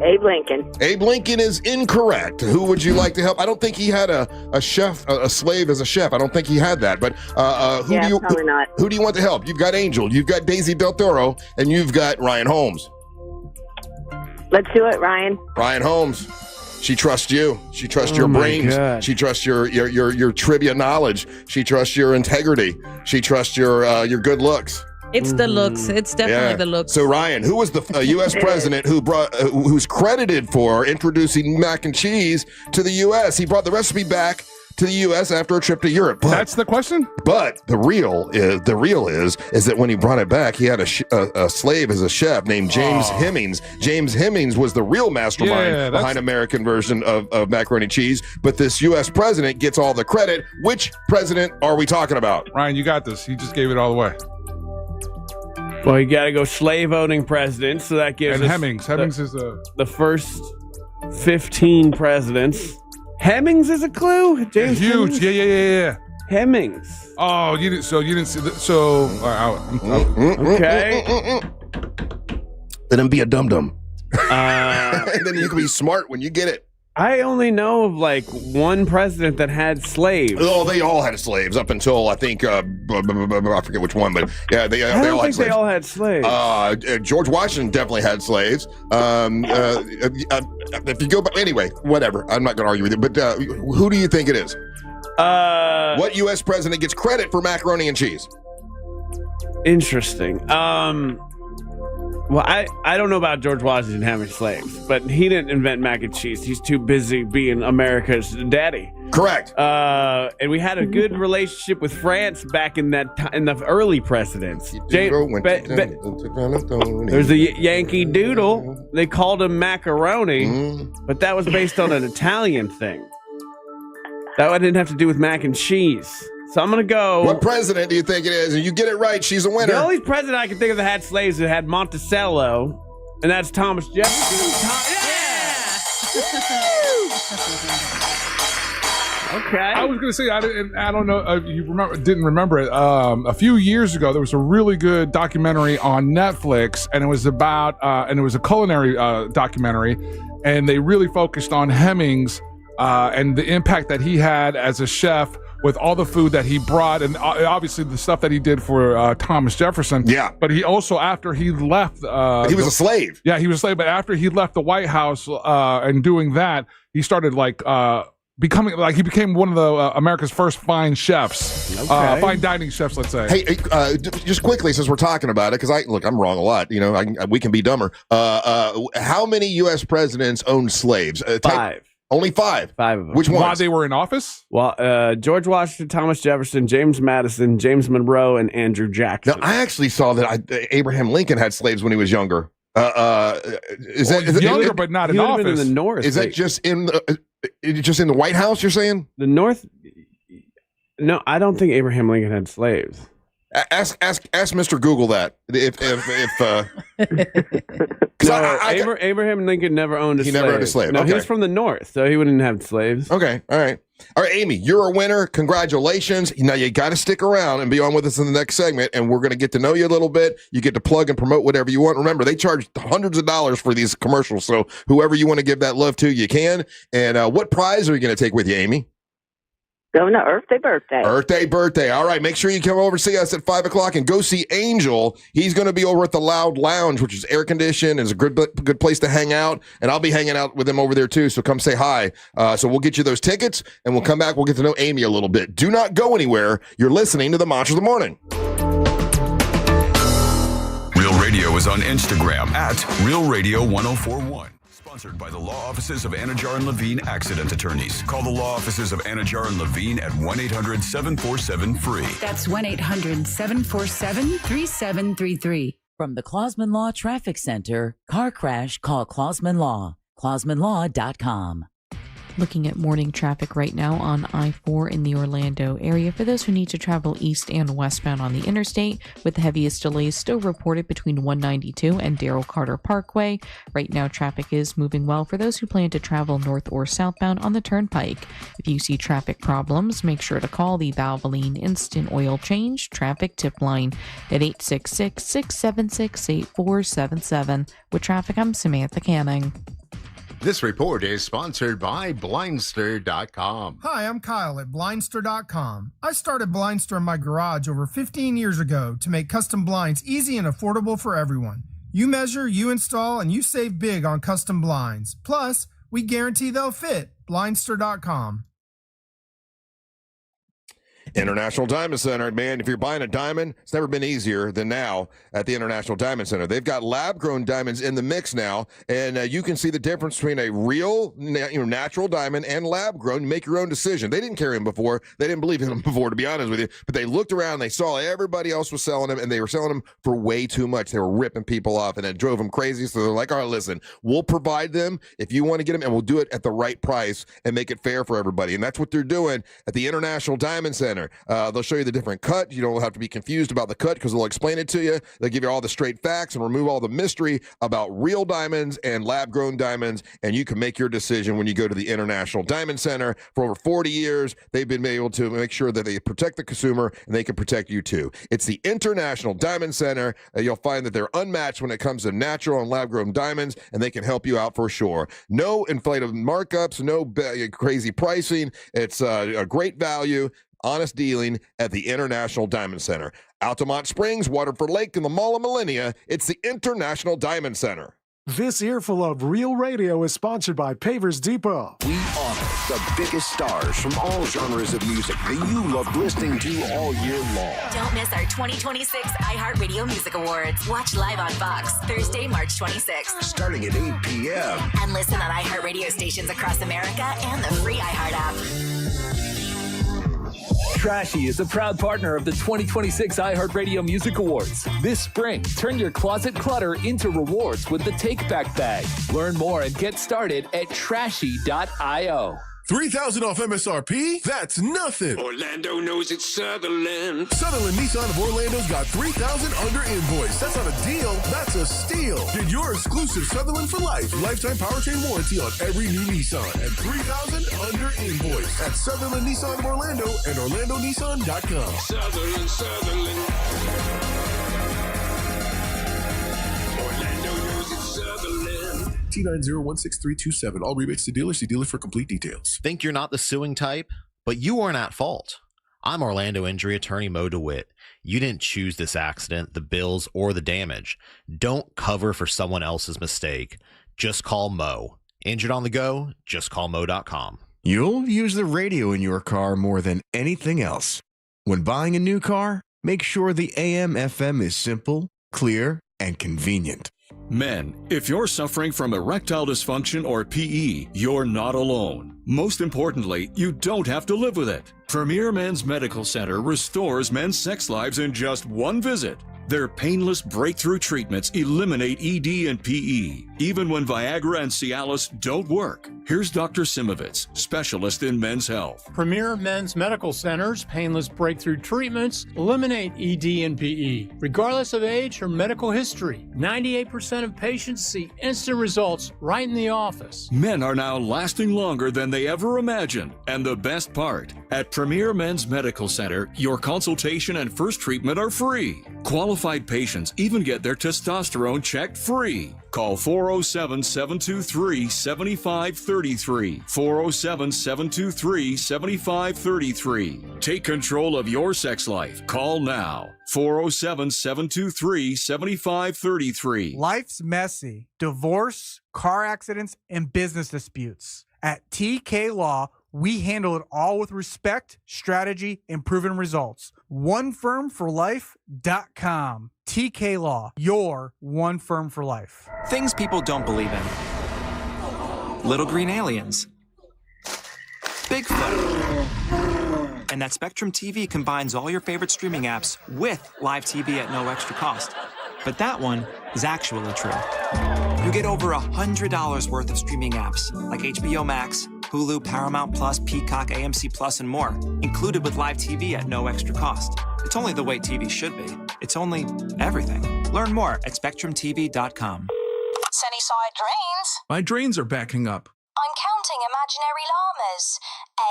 Speaker 5: Abe Lincoln.
Speaker 1: Abe Lincoln is incorrect. Who would you like to help? I don't think he had a chef, a slave as a chef. I don't think he had that. But
Speaker 5: probably not.
Speaker 1: Who do you want to help? You've got Angel, you've got Daisy Del Toro, and you've got Ryan Holmes.
Speaker 5: Let's do it, Ryan.
Speaker 1: Ryan Holmes. She trusts you. She trusts your brains.
Speaker 4: God.
Speaker 1: She trusts your trivia knowledge. She trusts your integrity. She trusts your good looks.
Speaker 2: It's the looks. It's definitely the looks.
Speaker 1: So Ryan, who was the U.S. president who's credited for introducing mac and cheese to the U.S.? He brought the recipe back to the U.S. after a trip to Europe. But,
Speaker 3: that's the question?
Speaker 1: But the real is that when he brought it back, he had a slave as a chef named James Hemmings. James Hemmings was the real mastermind behind American version of macaroni and cheese. But this U.S. president gets all the credit. Which president are we talking about?
Speaker 3: Ryan, you got this. He just gave it all away.
Speaker 4: Well, you got to go slave-owning president, so that gives us
Speaker 3: Hemmings. Hemmings is
Speaker 4: the first 15 presidents. Hemmings is a clue? James
Speaker 3: huge.
Speaker 4: Hemmings?
Speaker 3: Yeah.
Speaker 4: Hemmings.
Speaker 3: Oh, you didn't see that. So,
Speaker 4: okay.
Speaker 1: Let him be a dum-dum. And then you can be smart when you get it.
Speaker 4: I only know of like one president that had slaves.
Speaker 1: Oh, they all had slaves up until I think I forget which one, but yeah, they all had slaves.
Speaker 4: They all had slaves.
Speaker 1: George Washington definitely had slaves. If you go back, anyway, whatever. I'm not going to argue with you, but who do you think it is? What U.S. president gets credit for macaroni and cheese?
Speaker 4: Interesting. Well, I don't know about George Washington having slaves, but he didn't invent mac and cheese. He's too busy being America's daddy.
Speaker 1: Correct.
Speaker 4: And we had a good relationship with France back in that in the early presidents. There's a Yankee Doodle. They called him macaroni, but that was based on an Italian thing. That didn't have to do with mac and cheese. So I'm going to go.
Speaker 1: What president do you think it is? And you get it right, she's a winner.
Speaker 4: The only president I can think of that had slaves that had Monticello, and that's Thomas Jefferson. Okay.
Speaker 3: I was going to say, I don't know if you didn't remember it. A few years ago, there was a really good documentary on Netflix, and it was about, and it was a culinary documentary, and they really focused on Hemmings and the impact that he had as a chef with all the food that he brought, and obviously the stuff that he did for Thomas Jefferson.
Speaker 1: Yeah.
Speaker 3: But he also, after he left...
Speaker 1: he was a slave.
Speaker 3: Yeah, he was a slave, but after he left the White House and doing that, he started becoming like he became one of the America's first fine chefs, fine dining chefs, let's say.
Speaker 1: Hey, just quickly, since we're talking about it, because I'm wrong a lot. You know, we can be dumber. How many U.S. presidents owned slaves?
Speaker 4: 5.
Speaker 1: Only 5.
Speaker 4: 5 of them.
Speaker 1: Which ones?
Speaker 3: While they were in office?
Speaker 4: Well, George Washington, Thomas Jefferson, James Madison, James Monroe, and Andrew Jackson.
Speaker 1: Now, I actually saw that Abraham Lincoln had slaves when he was younger. Is that
Speaker 3: younger, but not in office?
Speaker 4: In the North.
Speaker 1: Is that just in the White House? You're saying
Speaker 4: the North? No, I don't think Abraham Lincoln had slaves.
Speaker 1: Ask Mr. Google that. If
Speaker 4: Abraham Lincoln never owned a slave.
Speaker 1: He never owned a slave.
Speaker 4: No,
Speaker 1: okay.
Speaker 4: he was from the North, so he wouldn't have slaves.
Speaker 1: Okay, all right, Amy, you're a winner. Congratulations. Now you got to stick around and be on with us in the next segment, and we're going to get to know you a little bit. You get to plug and promote whatever you want. Remember, they charge hundreds of dollars for these commercials, so whoever you want to give that love to, you can. And what prize are you going to take with you, Amy?
Speaker 5: Going to Earth Day birthday.
Speaker 1: All right. Make sure you come over, see us at 5 o'clock, and go see Angel. He's going to be over at the Loud Lounge, which is air conditioned. It's a good place to hang out, and I'll be hanging out with him over there too. So come say hi. So we'll get you those tickets, and we'll come back. We'll get to know Amy a little bit. Do not go anywhere. You're listening to the Monster of the Morning.
Speaker 15: Real Radio is on Instagram at Real Radio 1041. Sponsored by the law offices of Anajar and Levine Accident Attorneys. Call the law offices of Anajar and Levine at 1-800-747-FREE.
Speaker 6: That's 1-800-747-3733.
Speaker 7: From the Clausman Law Traffic Center, car crash, call Clausman Law. ClausmanLaw.com.
Speaker 8: Looking at morning traffic right now on I-4 in the Orlando area for those who need to travel east and westbound on the interstate, with the heaviest delays still reported between 192 and Darrell Carter Parkway. Right now, traffic is moving well for those who plan to travel north or southbound on the Turnpike. If you see traffic problems, make sure to call the Valvoline Instant Oil Change Traffic Tip Line at 866-676-8477. With traffic, I'm Samantha Canning.
Speaker 9: This report is sponsored by Blindster.com.
Speaker 10: Hi, I'm Kyle at Blindster.com. I started Blindster in my garage over 15 years ago to make custom blinds easy and affordable for everyone. You measure, you install, and you save big on custom blinds. Plus, we guarantee they'll fit. Blindster.com.
Speaker 1: International Diamond Center, man. If you're buying a diamond, it's never been easier than now at the International Diamond Center. They've got lab-grown diamonds in the mix now, and you can see the difference between a real, natural diamond and lab-grown. You make your own decision. They didn't carry them before. They didn't believe in them before, to be honest with you. But they looked around, they saw everybody else was selling them, and they were selling them for way too much. They were ripping people off, and it drove them crazy. So they're like, all right, listen, we'll provide them if you want to get them, and we'll do it at the right price and make it fair for everybody. And that's what they're doing at the International Diamond Center. They'll show you the different cut. You don't have to be confused about the cut because they'll explain it to you. They'll give you all the straight facts and remove all the mystery about real diamonds and lab-grown diamonds, and you can make your decision when you go to the International Diamond Center. For over 40 years, they've been able to make sure that they protect the consumer, and they can protect you too. It's the International Diamond Center. You'll find that they're unmatched when it comes to natural and lab-grown diamonds, and they can help you out for sure. No inflated markups, no crazy pricing. It's a great value. Honest dealing at the International Diamond Center. Altamont Springs, Waterford Lake, and the Mall of Millennia. It's the International Diamond Center.
Speaker 13: This earful of Real Radio is sponsored by Pavers Depot.
Speaker 14: We honor the biggest stars from all genres of music that you love listening to all year long.
Speaker 19: Don't miss our 2026 iHeartRadio Music Awards. Watch live on Fox Thursday, March 26th.
Speaker 14: Starting at 8 p.m.
Speaker 19: And listen on iHeartRadio stations across America and the free iHeart app.
Speaker 21: Trashy is a proud partner of the 2026 iHeartRadio Music Awards. This spring, turn your closet clutter into rewards with the Take Back Bag. Learn more and get started at trashy.io.
Speaker 11: 3,000 off MSRP? That's nothing.
Speaker 12: Orlando knows it's Sutherland.
Speaker 11: Sutherland Nissan of Orlando's got 3,000 under invoice. That's not a deal, that's a steal. Get your exclusive Sutherland for life. Lifetime powertrain warranty on every new Nissan. And 3,000 under invoice at Sutherland Nissan of Orlando and OrlandoNissan.com.
Speaker 12: Sutherland. Orlando knows it's Sutherland.
Speaker 11: T90163327. All rebates to dealer. See dealer for complete details.
Speaker 23: Think you're not the suing type? But you weren't at fault. I'm Orlando injury attorney Mo DeWitt. You didn't choose this accident, the bills, or the damage. Don't cover for someone else's mistake. Just call Mo. Injured on the go? Just call Mo.com.
Speaker 6: You'll use the radio in your car more than anything else. When buying a new car, make sure the AM/FM is simple, clear, and convenient.
Speaker 16: Men, if you're suffering from erectile dysfunction or PE, you're not alone. Most importantly, you don't have to live with it. Premier Men's Medical Center restores men's sex lives in just one visit. Their painless breakthrough treatments eliminate ED and PE, even when Viagra and Cialis don't work. Here's Dr. Simovitz, specialist in men's health.
Speaker 17: Premier Men's Medical Center's painless breakthrough treatments eliminate ED and PE, regardless of age or medical history. 98% of patients see instant results right in the office.
Speaker 16: Men are now lasting longer than they ever imagined. And the best part, at Premier Men's Medical Center, your consultation and first treatment are free. Qualified patients even get their testosterone checked free. Call 407-723-7533. 407-723-7533. Take control of your sex life. Call now. 407-723-7533.
Speaker 18: Life's messy. Divorce, car accidents, and business disputes. At TK Law, we handle it all with respect, strategy, and proven results. OneFirmForLife.com. TK Law, your one firm for life.
Speaker 20: Things people don't believe in. Little green aliens. Bigfoot. And that Spectrum TV combines all your favorite streaming apps with live TV at no extra cost. But that one is actually true. You get over $100 worth of streaming apps like HBO Max, Hulu, Paramount Plus, Peacock, AMC Plus, and more, included with live TV at no extra cost. It's only the way TV should be. It's only everything. Learn more at SpectrumTV.com.
Speaker 22: Sunnyside drains.
Speaker 24: My drains are backing up.
Speaker 22: I'm counting imaginary llamas. 8,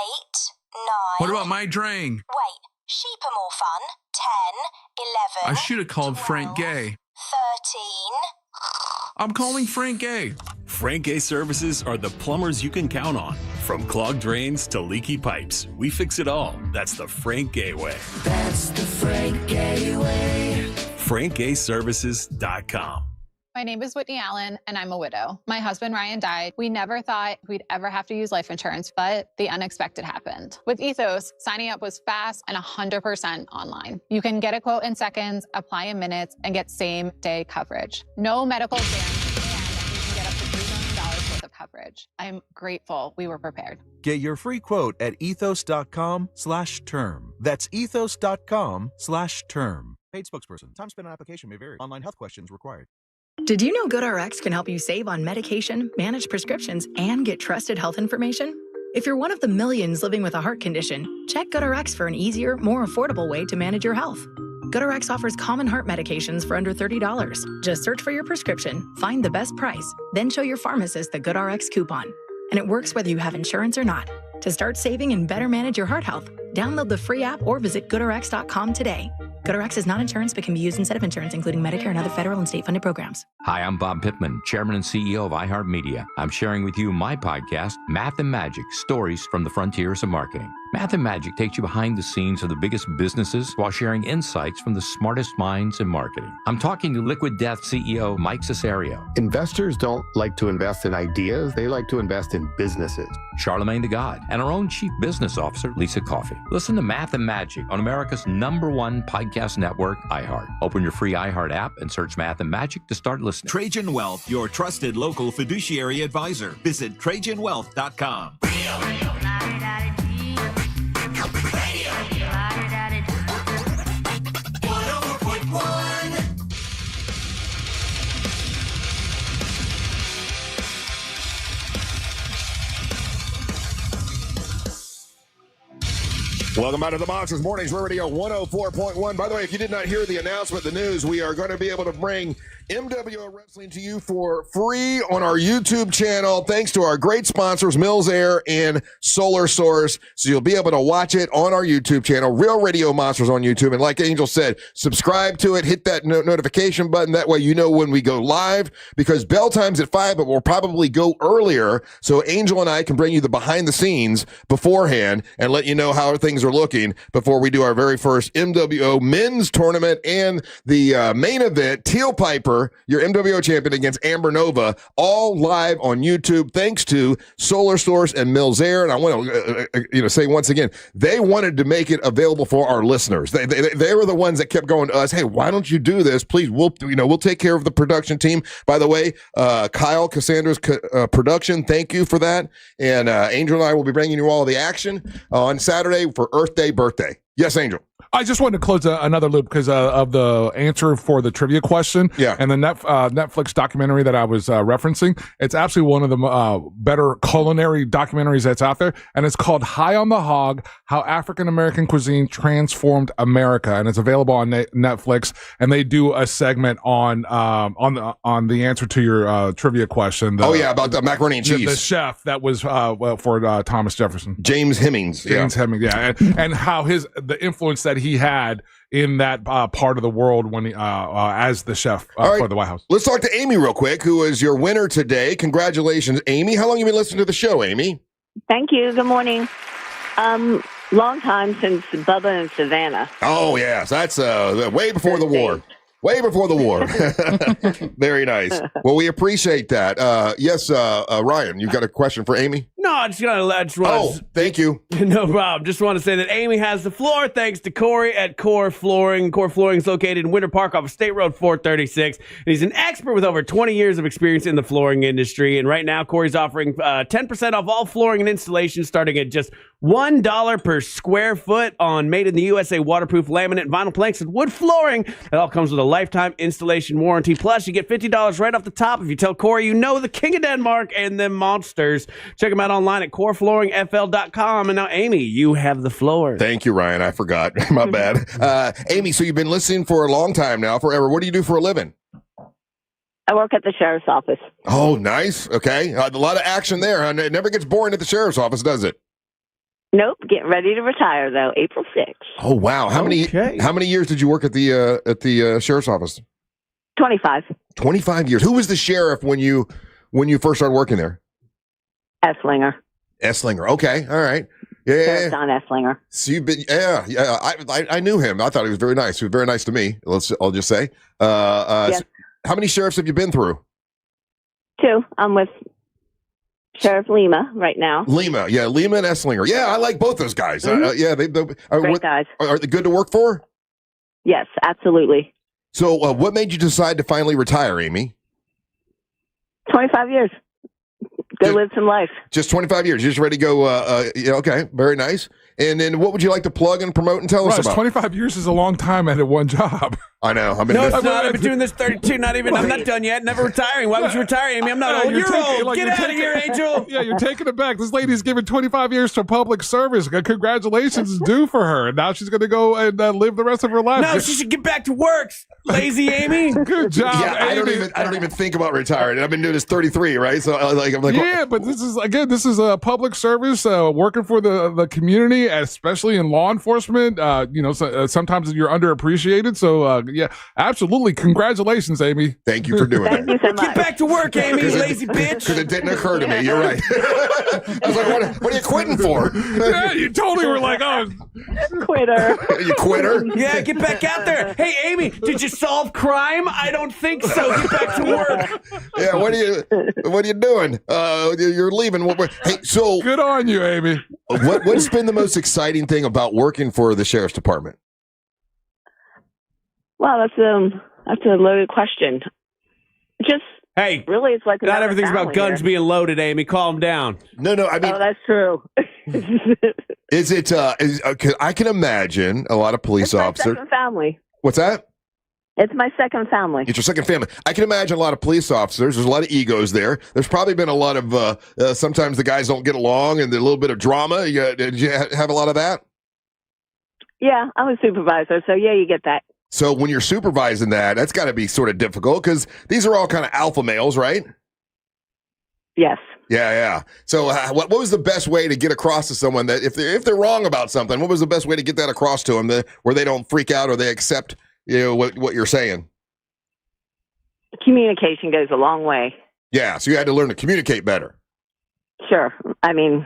Speaker 22: 9.
Speaker 24: What about my drain?
Speaker 22: Wait, sheep are more fun. 10, 11.
Speaker 24: I should have called 12, Frank Gay.
Speaker 22: 13.
Speaker 24: I'm calling Frank Gay.
Speaker 25: Frank Gay Services are the plumbers you can count on. From clogged drains to leaky pipes, we fix it all. That's the Frank Gay way.
Speaker 22: That's the Frank Gay way.
Speaker 25: FrankGayServices.com.
Speaker 26: My name is Whitney Allen, and I'm a widow. My husband, Ryan, died. We never thought we'd ever have to use life insurance, but the unexpected happened. With Ethos, signing up was fast and 100% online. You can get a quote in seconds, apply in minutes, and get same-day coverage. No medical exams, and you can get up to $3 million worth of coverage. I'm grateful we were prepared.
Speaker 27: Get your free quote at ethos.com/term. That's ethos.com/term. Paid spokesperson. Time spent on application may vary. Online health questions required.
Speaker 28: Did you know GoodRx can help you save on medication, manage prescriptions, and get trusted health information? If you're one of the millions living with a heart condition, check GoodRx for an easier, more affordable way to manage your health. GoodRx offers common heart medications for under $30. Just search for your prescription, find the best price, then show your pharmacist the GoodRx coupon. And it works whether you have insurance or not. To start saving and better manage your heart health, download the free app or visit GoodRx.com today. GoodRx is not insurance but can be used instead of insurance, including Medicare and other federal and state-funded programs.
Speaker 29: Hi, I'm Bob Pittman, Chairman and CEO of iHeartMedia. I'm sharing with you my podcast, Math and Magic, Stories from the Frontiers of Marketing. Math and Magic takes you behind the scenes of the biggest businesses while sharing insights from the smartest minds in marketing. I'm talking to Liquid Death CEO Mike Cesario.
Speaker 30: Investors don't like to invest in ideas. They like to invest in businesses.
Speaker 29: Charlemagne the God, and our own Chief Business Officer, Lisa Coffey. Listen to Math and Magic on America's #1 podcast network, iHeart. Open your free iHeart app and search Math and Magic to start listening.
Speaker 31: Trajan Wealth, your trusted local fiduciary advisor. Visit TrajanWealth.com.
Speaker 1: Welcome back to the Monsters Mornings Radio 104.1. By the way, if you did not hear the announcement, the news, we are going to be able to bring MWO Wrestling to you for free on our YouTube channel, thanks to our great sponsors, Mills Air and Solar Source. So you'll be able to watch it on our YouTube channel, Real Radio Monsters on YouTube. And like Angel said, subscribe to it, hit that notification button. That way you know when we go live, because bell time's at 5, but we'll probably go earlier. So Angel and I can bring you the behind the scenes beforehand and let you know how things are are looking before we do our very first MWO men's tournament and the main event, Teal Piper, your MWO champion against Amber Nova, all live on YouTube thanks to Solar Source and Mills Air. And I want to say once again, they wanted to make it available for our listeners. They were the ones that kept going to us, hey, why don't you do this? Please, we'll take care of the production team. By the way, Kyle, Cassandra's production, thank you for that. And Angel and I will be bringing you all the action on Saturday for Earth Day birthday. Yes, Angel.
Speaker 2: I just wanted to close another loop because of the answer for the trivia question.
Speaker 1: Yeah.
Speaker 2: And the Netflix documentary that I was referencing. It's absolutely one of the better culinary documentaries that's out there. And it's called High on the Hog, How African-American Cuisine Transformed America. And it's available on Netflix. And they do a segment on the answer to your trivia question.
Speaker 1: About the macaroni and cheese.
Speaker 2: The chef that was for Thomas Jefferson.
Speaker 1: James Hemings.
Speaker 2: Hemings, yeah. And how the influence that he had in that part of the world when he, as the chef for the White House.
Speaker 1: Let's talk to Amy real quick, who is your winner today. Congratulations, Amy. How long have you been listening to the show, Amy?
Speaker 3: Thank you. Good morning. Long time since Bubba and Savannah.
Speaker 1: Oh, yes. That's way before the war. Way before the war. Very nice. Well, we appreciate that. Yes, Ryan, you've got a question for Amy?
Speaker 4: No, I just want to
Speaker 1: thank you.
Speaker 4: No problem. Just want to say that Amy has the floor thanks to Corey at Core Flooring. Core Flooring is located in Winter Park off of State Road 436. And he's an expert with over 20 years of experience in the flooring industry. And right now, Corey's offering 10% off all flooring and installation starting at just $1 per square foot on made in the USA waterproof laminate, vinyl planks, and wood flooring. It all comes with a lifetime installation warranty. Plus, you get $50 right off the top if you tell Corey you know the King of Denmark and them monsters. Check them out online at coreflooringfl.com. And now, Amy, you have the floor.
Speaker 1: Thank you, Ryan. I forgot. My bad. Amy, so you've been listening for a long time now, forever. What do you do for a living?
Speaker 3: I work at the sheriff's office.
Speaker 1: Oh, nice. Okay. A lot of action there. Huh? It never gets boring at the sheriff's office, does it?
Speaker 3: Nope, getting ready to retire though, April 6th.
Speaker 1: Oh wow! How many years did you work at the sheriff's office?
Speaker 3: 25.
Speaker 1: 25 years. Who was the sheriff when you first started working there?
Speaker 3: Esslinger.
Speaker 1: Esslinger. Okay, all right. Yeah,
Speaker 3: Don Esslinger.
Speaker 1: So you've been, I knew him. I thought he was very nice. He was very nice to me. I'll just say.
Speaker 3: Yes.
Speaker 1: So how many sheriffs have you been through?
Speaker 3: 2. I'm with Sheriff Lima right now.
Speaker 1: Lima and Esslinger. Yeah, I like both those guys.
Speaker 3: Mm-hmm. Great guys.
Speaker 1: Are they good to work for?
Speaker 3: Yes, absolutely.
Speaker 1: So what made you decide to finally retire, Amy?
Speaker 3: 25 years. Go live some life.
Speaker 1: Just 25 years. You're just ready to go. Okay, very nice. And then what would you like to plug and promote and tell us about?
Speaker 2: 25 years is a long time at one job.
Speaker 1: I know.
Speaker 4: It's not. I've been doing this 32. I'm not done yet. Never retiring. Why would you retire, Amy? I'm not old. You're old. Get out of here, Angel.
Speaker 2: Yeah, you're taking it back. This lady's given 25 years to public service. Congratulations is due for her. And now she's going to go and live the rest of her life.
Speaker 4: No, she should get back to work. Lazy Amy.
Speaker 2: Good job.
Speaker 1: Yeah,
Speaker 2: Amy.
Speaker 1: I don't even think about retiring. I've been doing this 33, right? So I'm like,
Speaker 2: yeah, but this is a public service, working for the community, especially in law enforcement. Sometimes you're underappreciated. So yeah, absolutely. Congratulations, Amy.
Speaker 1: Thank you for doing that.
Speaker 3: Thank you so much.
Speaker 4: Get back to work, Amy, lazy bitch.
Speaker 1: Because it didn't occur to me. You're right. I was like, what are you quitting for?
Speaker 2: Yeah, you totally were like, oh,
Speaker 3: quitter.
Speaker 1: You quitter?
Speaker 4: Yeah, get back out there. Hey, Amy, did you solve crime? I don't think so. Get back to work.
Speaker 1: Yeah, what are you doing? You're leaving. Hey, so
Speaker 2: good on you, Amy.
Speaker 1: What's been the most exciting thing about working for the sheriff's department?
Speaker 3: Well, that's a loaded question. Just
Speaker 4: hey,
Speaker 3: really, it's like
Speaker 4: not everything's about guns being loaded, Amy. Calm down.
Speaker 1: No, I mean,
Speaker 3: oh, that's true.
Speaker 1: Is it? I can imagine a lot of police officers.
Speaker 3: Second family.
Speaker 1: What's that?
Speaker 3: It's my second family.
Speaker 1: It's your second family. I can imagine a lot of police officers. There's a lot of egos there. There's probably been a lot of sometimes the guys don't get along and there's a little bit of drama. Did you have a lot of that?
Speaker 3: Yeah, I'm a supervisor, so yeah, you get that.
Speaker 1: So when you're supervising that's got to be sort of difficult because these are all kind of alpha males, right?
Speaker 3: Yes.
Speaker 1: Yeah. So what was the best way to get across to someone that if they're wrong about something, what was the best way to get that across to them where they don't freak out or they accept what you're saying?
Speaker 3: Communication goes a long way.
Speaker 1: Yeah. So you had to learn to communicate better.
Speaker 3: Sure. I mean,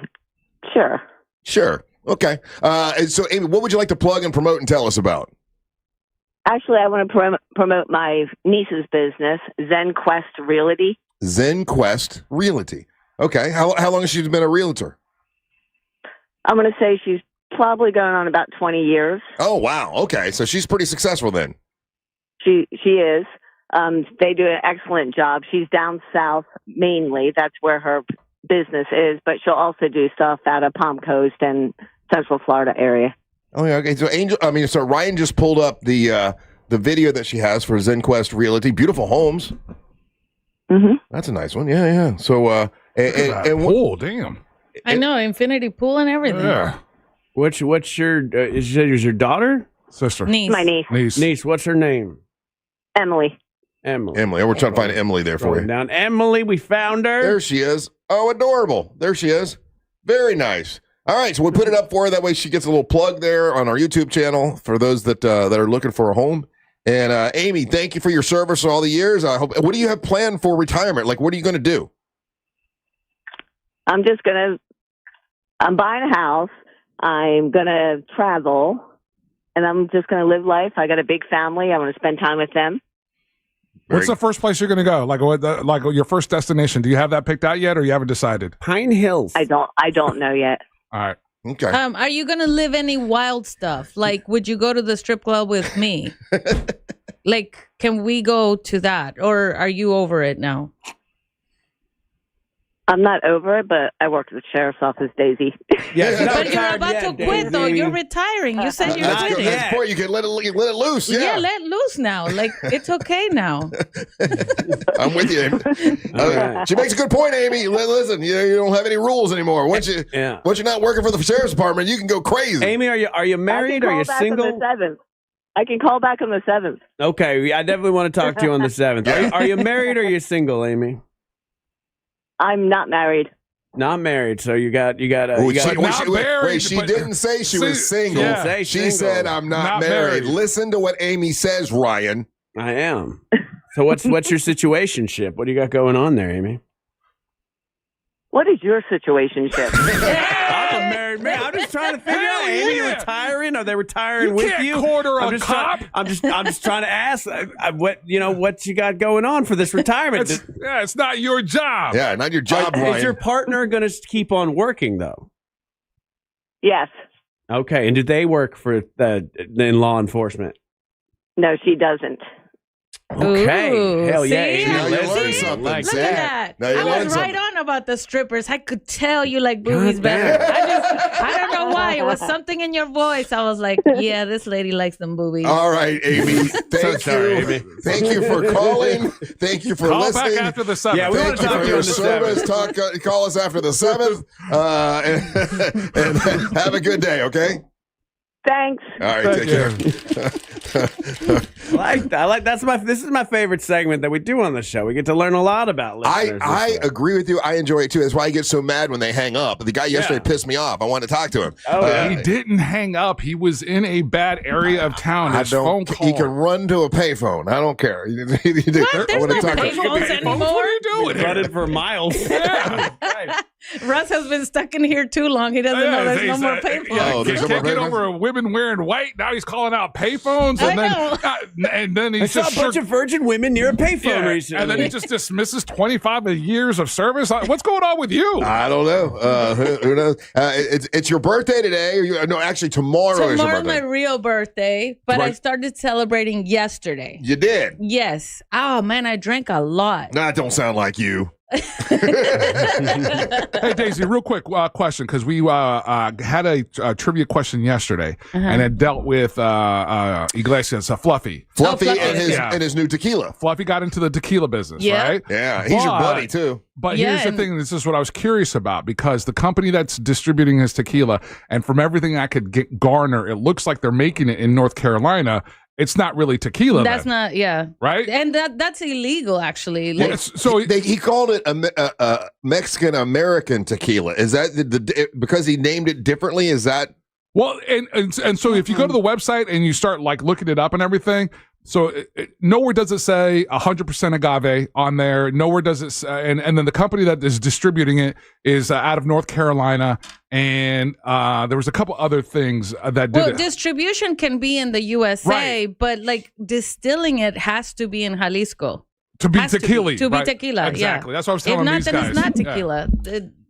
Speaker 3: sure.
Speaker 1: Sure. Okay. And so, Amy, what would you like to plug and promote and tell us about?
Speaker 3: Actually, I want to promote my niece's business, Zen Quest Realty.
Speaker 1: Zen Quest Realty. Okay. How long has she been a realtor?
Speaker 3: I'm going to say she's probably going on about 20 years.
Speaker 1: Oh, wow. Okay. So she's pretty successful then.
Speaker 3: She is. They do an excellent job. She's down south mainly. That's where her business is, but she'll also do stuff out of Palm Coast and Central Florida area.
Speaker 1: Oh, yeah. Okay. So Ryan just pulled up the video that she has for Zen Quest Realty. Beautiful homes.
Speaker 3: Mm-hmm.
Speaker 1: That's a nice one. Yeah. So,
Speaker 2: pool, damn.
Speaker 5: I know, infinity pool and everything.
Speaker 2: Yeah.
Speaker 4: What's your is your daughter?
Speaker 2: Sister.
Speaker 5: Niece.
Speaker 3: My niece.
Speaker 4: Niece. What's her name?
Speaker 3: Emily.
Speaker 4: Emily.
Speaker 1: We're trying to find Emily there for you.
Speaker 4: Down. Emily, we found her.
Speaker 1: There she is. Oh, adorable. There she is. Very nice. All right, so we put it up for her. That way she gets a little plug there on our YouTube channel for those that are looking for a home. And Amy, thank you for your service all the years. I hope. What do you have planned for retirement? Like, what are you going to do?
Speaker 3: I'm buying a house. I'm going to travel, and I'm just going to live life. I got a big family. I want to spend time with them.
Speaker 2: What's the first place you're going to go? Like your first destination? Do you have that picked out yet, or you haven't decided?
Speaker 4: Pine Hills.
Speaker 3: I don't know yet.
Speaker 2: All right.
Speaker 1: Okay.
Speaker 5: Are you gonna live any wild stuff? Like, would you go to the strip club with me? Like, can we go to that, or are you over it now?
Speaker 3: I'm not over it, but I worked at the sheriff's office, Daisy.
Speaker 4: Yeah,
Speaker 5: but you're about to quit, though. You're retiring. You said you're
Speaker 1: That's good.
Speaker 5: quitting.
Speaker 1: That's the point. You can let it loose. Yeah.
Speaker 5: Let loose now. Like, it's okay now.
Speaker 1: I'm with you, Amy. She makes a good point, Amy. Listen, you don't have any rules anymore. Once you're not working for the sheriff's department, you can go crazy.
Speaker 4: Amy, are you married? Are you single?
Speaker 3: I can call back on the 7th.
Speaker 4: Okay, I definitely want to talk to you on the 7th. Are you married or are you single, Amy?
Speaker 3: I'm not married.
Speaker 4: Not married, so you got.
Speaker 1: She didn't say she was single.
Speaker 4: Yeah.
Speaker 1: She said, "I'm not married." Listen to what Amy says, Ryan.
Speaker 4: I am. So what's your situationship? What do you got going on there, Amy?
Speaker 3: What is your situationship?
Speaker 4: I'm a married man. I'm just trying to figure out. Amy, you retiring? Are they retiring with you?
Speaker 2: I'm
Speaker 4: just trying to ask what you got going on for this retirement.
Speaker 2: It's not your job.
Speaker 1: Yeah, not your job, Ryan.
Speaker 4: Is your partner going to keep on working though?
Speaker 3: Yes.
Speaker 4: Okay, and do they work for in law enforcement?
Speaker 3: No, she doesn't.
Speaker 4: Okay.
Speaker 5: Ooh,
Speaker 4: Hell yeah.
Speaker 5: see?
Speaker 1: Now you learned
Speaker 5: See?
Speaker 1: something.
Speaker 5: Look at that.
Speaker 1: Now you
Speaker 5: I
Speaker 1: learned
Speaker 5: was right
Speaker 1: something.
Speaker 5: on about the strippers. I could tell you like boobies better. I don't know why. It was something in your voice. I was like, yeah, this lady likes them boobies.
Speaker 1: All right, Amy. Thank you.
Speaker 4: Amy.
Speaker 1: Thank you for calling. Thank you for
Speaker 2: Call
Speaker 1: listening.
Speaker 2: back after the 7th.
Speaker 4: Yeah, we want
Speaker 1: Thank
Speaker 4: to
Speaker 1: you
Speaker 4: talk
Speaker 1: for
Speaker 4: to you
Speaker 1: your
Speaker 4: on the 7th.
Speaker 1: service. Call us after the 7th. And have a good day, okay?
Speaker 3: Thanks.
Speaker 1: All right, take care.
Speaker 4: I like this is my favorite segment that we do on the show. We get to learn a lot about listeners.
Speaker 1: I agree with you. I enjoy it too. That's why I get so mad when they hang up. The guy yesterday pissed me off. I wanted to talk to him.
Speaker 2: He didn't hang up. He was in a bad area of town. His phone call.
Speaker 1: He can run to a payphone. I don't care.
Speaker 5: What? There's no payphones anymore.
Speaker 2: What are you doing?
Speaker 4: Running for miles.
Speaker 5: Russ has been stuck in here too long. He doesn't know there's no more payphones.
Speaker 1: there's no
Speaker 2: Can't
Speaker 1: more
Speaker 2: get
Speaker 1: payphones?
Speaker 2: over a women wearing white. Now he's calling out payphones, and then
Speaker 4: I
Speaker 2: he's
Speaker 4: saw
Speaker 2: just
Speaker 4: a bunch of virgin women near a payphone recently.
Speaker 2: and then he just dismisses 25 years of service. What's going on with you?
Speaker 1: I don't know. Who knows? It's your birthday today. No, actually, tomorrow is your
Speaker 5: Tomorrow's
Speaker 1: birthday.
Speaker 5: my real birthday, but
Speaker 1: Right.
Speaker 5: I started celebrating yesterday.
Speaker 1: You did?
Speaker 5: Yes. Oh man, I drank a lot.
Speaker 1: That don't sound like you.
Speaker 2: Hey, Daisy, real quick question, because we had a trivia question yesterday, and it dealt with Iglesias, Fluffy.
Speaker 1: Fluffy and his new tequila.
Speaker 2: Fluffy got into the tequila business, right?
Speaker 1: Yeah, he's your buddy, too.
Speaker 2: But here's the thing. This is what I was curious about, because the company that's distributing his tequila, and from everything I could garner, it looks like they're making it in North Carolina. It's not really tequila.
Speaker 5: That's
Speaker 2: then,
Speaker 5: not, yeah.
Speaker 2: right?
Speaker 5: And that's illegal, actually.
Speaker 2: Well,
Speaker 5: Like,
Speaker 2: so
Speaker 1: he called it a Mexican American tequila. Is that because he named it differently? Is that?
Speaker 2: Well, and so if you go to the website and you start like looking it up and everything, So nowhere does it say 100% agave on there. Nowhere does it, and then the company that is distributing it is out of North Carolina, and there was a couple other things that did it.
Speaker 5: Distribution can be in the USA, but like distilling it has to be in Jalisco.
Speaker 2: To be tequila.
Speaker 5: To be tequila,
Speaker 2: exactly.
Speaker 5: Yeah.
Speaker 2: That's what I was telling these guys.
Speaker 5: If not, then it's not tequila.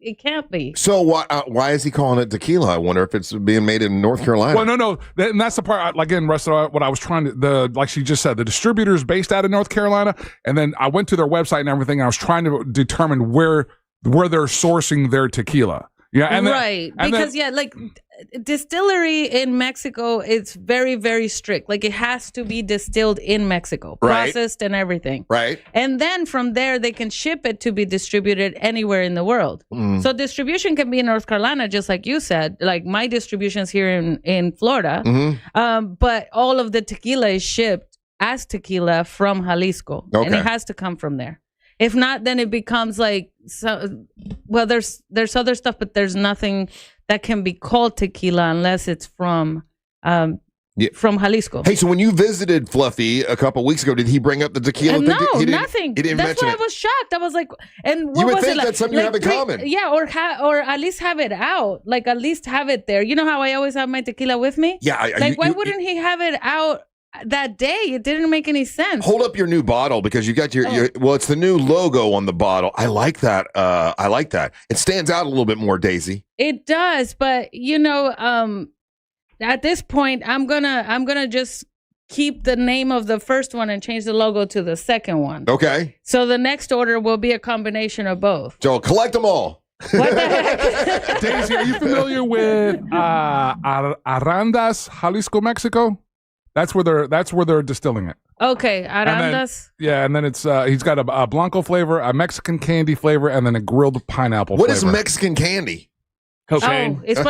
Speaker 5: It can't be.
Speaker 1: So why is he calling it tequila? I wonder if it's being made in North Carolina.
Speaker 2: Well, no. And that's the part, again, Russ, what I was trying to, like she just said, the distributor is based out of North Carolina. And then I went to their website and everything, and I was trying to determine where they're sourcing their tequila. Yeah, and
Speaker 5: right. Because like distillery in Mexico, it's very, very strict. Like it has to be distilled in Mexico, processed and everything.
Speaker 1: Right.
Speaker 5: And then from there, they can ship it to be distributed anywhere in the world. So distribution can be in North Carolina, just like you said. Like my distribution's here in Florida. But all of the tequila is shipped as tequila from Jalisco.
Speaker 1: Okay.
Speaker 5: And it has to come from there. If not, then it becomes like, there's other stuff, but there's nothing that can be called tequila unless it's from Jalisco.
Speaker 1: Hey, so when you visited Fluffy a couple weeks ago, did he bring up the tequila?
Speaker 5: No,
Speaker 1: he didn't,
Speaker 5: nothing.
Speaker 1: He didn't
Speaker 5: That's
Speaker 1: mention
Speaker 5: why
Speaker 1: it.
Speaker 5: I was shocked. I was like, and what
Speaker 1: You would
Speaker 5: was
Speaker 1: think
Speaker 5: it like?
Speaker 1: that's something you have in common.
Speaker 5: Yeah, or at least have it out. Like at least have it there. You know how I always have my tequila with me?
Speaker 1: Yeah.
Speaker 5: Why wouldn't he have it out that day? It didn't make any sense.
Speaker 1: Hold up your new bottle because you got your well, it's the new logo on the bottle. I like that. I like that. It stands out a little bit more, Daisy.
Speaker 5: It does, but at this point, I'm gonna just keep the name of the first one and change the logo to the second one.
Speaker 1: Okay.
Speaker 5: So the next order will be a combination of both.
Speaker 1: So collect them all.
Speaker 5: What the heck?
Speaker 2: Daisy, are you familiar with Arandas, Jalisco, Mexico? That's where they're distilling it.
Speaker 5: Okay, Arandas.
Speaker 2: And then it's he's got a Blanco flavor, a Mexican candy flavor, and then a grilled pineapple
Speaker 1: What
Speaker 2: flavor.
Speaker 1: is Mexican candy?
Speaker 2: Cocaine.
Speaker 5: Oh, it's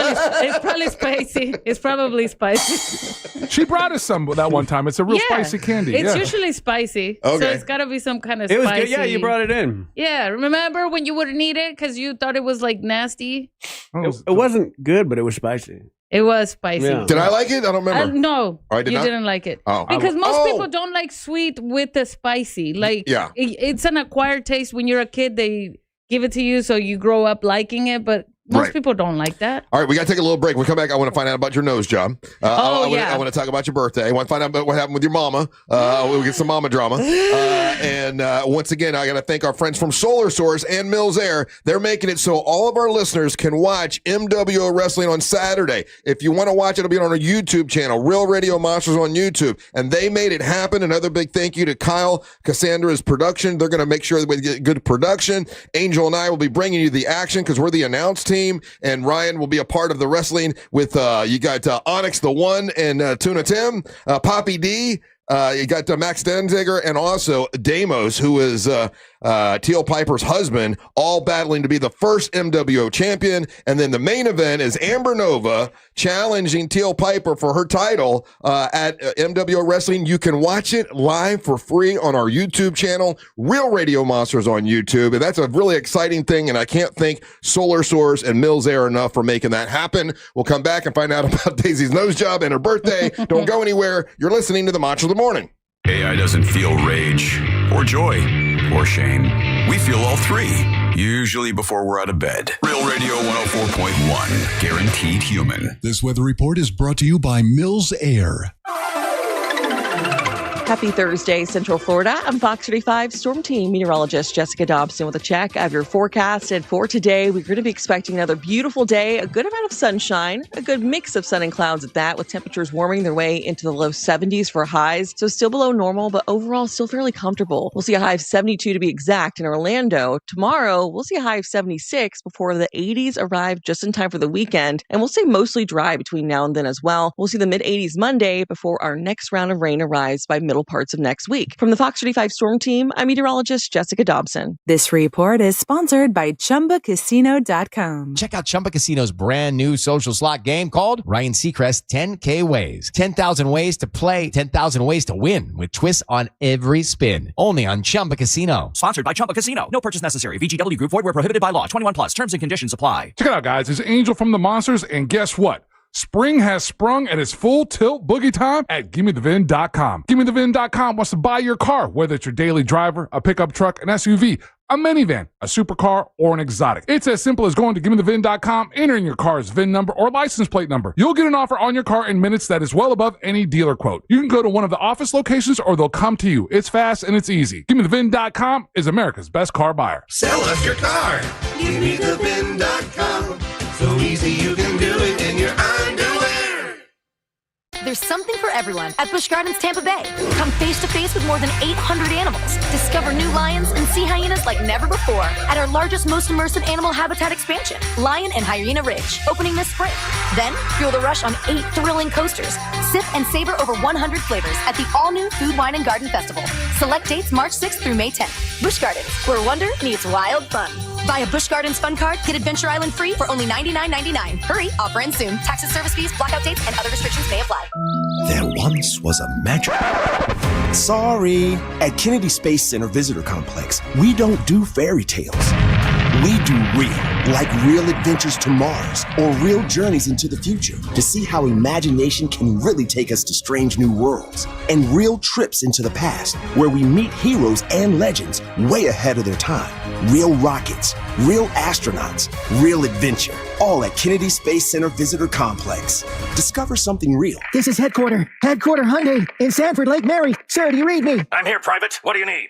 Speaker 5: probably spicy. It's probably spicy.
Speaker 2: She brought us some that one time. It's a real spicy candy.
Speaker 5: It's usually spicy.
Speaker 1: Okay.
Speaker 5: So it's got to be some kind of
Speaker 4: It was
Speaker 5: spicy.
Speaker 4: good. Yeah, you brought it in.
Speaker 5: Yeah, remember when you wouldn't eat it because you thought it was like nasty?
Speaker 4: It wasn't good, but it was spicy.
Speaker 5: It was spicy.
Speaker 4: Yeah.
Speaker 1: Did I like it? I don't remember.
Speaker 5: No,
Speaker 1: I did
Speaker 5: you
Speaker 1: not?
Speaker 5: didn't like it.
Speaker 1: Oh.
Speaker 5: Because most people don't like sweet with the spicy. Like, it's an acquired taste. When you're a kid, they give it to you, so you grow up liking it. But most people don't like that.
Speaker 1: All right, we got to take a little break. When we come back, I want to find out about your nose job. I want to talk about your birthday. I want to find out about what happened with your mama. We'll get some mama drama. And once again, I got to thank our friends from Solar Source and Mills Air. They're making it so all of our listeners can watch MWO Wrestling on Saturday. If you want to watch it, it'll be on our YouTube channel, Real Radio Monsters on YouTube. And they made it happen. Another big thank you to Kyle, Cassandra's production. They're going to make sure that we get good production. Angel and I will be bringing you the action because we're the announce team. And Ryan will be a part of the wrestling with you got Onyx the One and Tuna Tim, Poppy D. You got Max Denziger and also Damos, who is Teal Piper's husband, all battling to be the first MWO champion. And then the main event is Amber Nova challenging Teal Piper for her title at MWO Wrestling. You can watch it live for free on our YouTube channel, Real Radio Monsters on YouTube. And that's a really exciting thing. And I can't thank Solar Source and Mills Air enough for making that happen. We'll come back and find out about Daisy's nose job and her birthday. Don't go anywhere. You're listening to the Macho of the Morning.
Speaker 7: AI doesn't feel rage or joy or shame. We feel all three, usually before we're out of bed. Real Radio 104.1, guaranteed human.
Speaker 8: This weather report is brought to you by Mills Air.
Speaker 9: Happy Thursday, Central Florida. I'm Fox 35 Storm Team meteorologist Jessica Dobson with a check of your forecast. And for today, we're going to be expecting another beautiful day, a good amount of sunshine, a good mix of sun and clouds at that, with temperatures warming their way into the low 70s for highs. So still below normal, but overall still fairly comfortable. We'll see a high of 72 to be exact in Orlando. Tomorrow, we'll see a high of 76 before the 80s arrive just in time for the weekend. And we'll stay mostly dry between now and then as well. We'll see the mid 80s Monday before our next round of rain arrives by middle parts of next week. From the Fox 35 Storm Team, I'm meteorologist Jessica Dobson.
Speaker 10: This report is sponsored by ChumbaCasino.com.
Speaker 11: Check out Chumba Casino's brand new social slot game called Ryan Seacrest 10K Ways. 10,000 ways to play, 10,000 ways to win with twists on every spin. Only on Chumba Casino.
Speaker 12: Sponsored by Chumba Casino. No purchase necessary. VGW Group. Void where prohibited by law. 21 plus. Terms and conditions apply.
Speaker 2: Check it out, guys. It's Angel from the Monsters, and guess what? Spring has sprung and it's full tilt boogie time at GimmeTheVin.com. GimmeTheVin.com wants to buy your car, whether it's your daily driver, a pickup truck, an SUV, a minivan, a supercar, or an exotic. It's as simple as going to GimmeTheVin.com, entering your car's VIN number or license plate number. You'll get an offer on your car in minutes that is well above any dealer quote. You can go to one of the office locations or they'll come to you. It's fast and it's easy. GimmeTheVin.com is America's best car buyer.
Speaker 6: Sell us your car. GimmeTheVin.com. So easy you can do it in your underwear.
Speaker 13: There's something for everyone at Busch Gardens Tampa Bay. Come face to face with more than 800 animals. Discover new lions and sea hyenas like never before at our largest, most immersive animal habitat expansion, Lion and Hyena Ridge, opening this spring. Then fuel the rush on 8 thrilling coasters. Sip and savor over 100 flavors at the all-new Food, Wine, and Garden Festival. Select dates March 6th through May 10th. Busch Gardens, where wonder meets wild fun. Buy a Busch Gardens Fun Card, get Adventure Island free for only $99.99. Hurry, offer ends soon. Taxes, service fees, blackout dates, and other restrictions may apply.
Speaker 14: There once was a magic. Sorry. At Kennedy Space Center Visitor Complex, we don't do fairy tales. We do real, like real adventures to Mars or real journeys into the future to see how imagination can really take us to strange new worlds, and real trips into the past where we meet heroes and legends way ahead of their time. Real rockets, real astronauts, real adventure, all at Kennedy Space Center Visitor Complex. Discover something real.
Speaker 15: This is Headquarter Hyundai in Sanford, Lake Mary. Sir, do you read me?
Speaker 12: I'm here, Private. What do you need?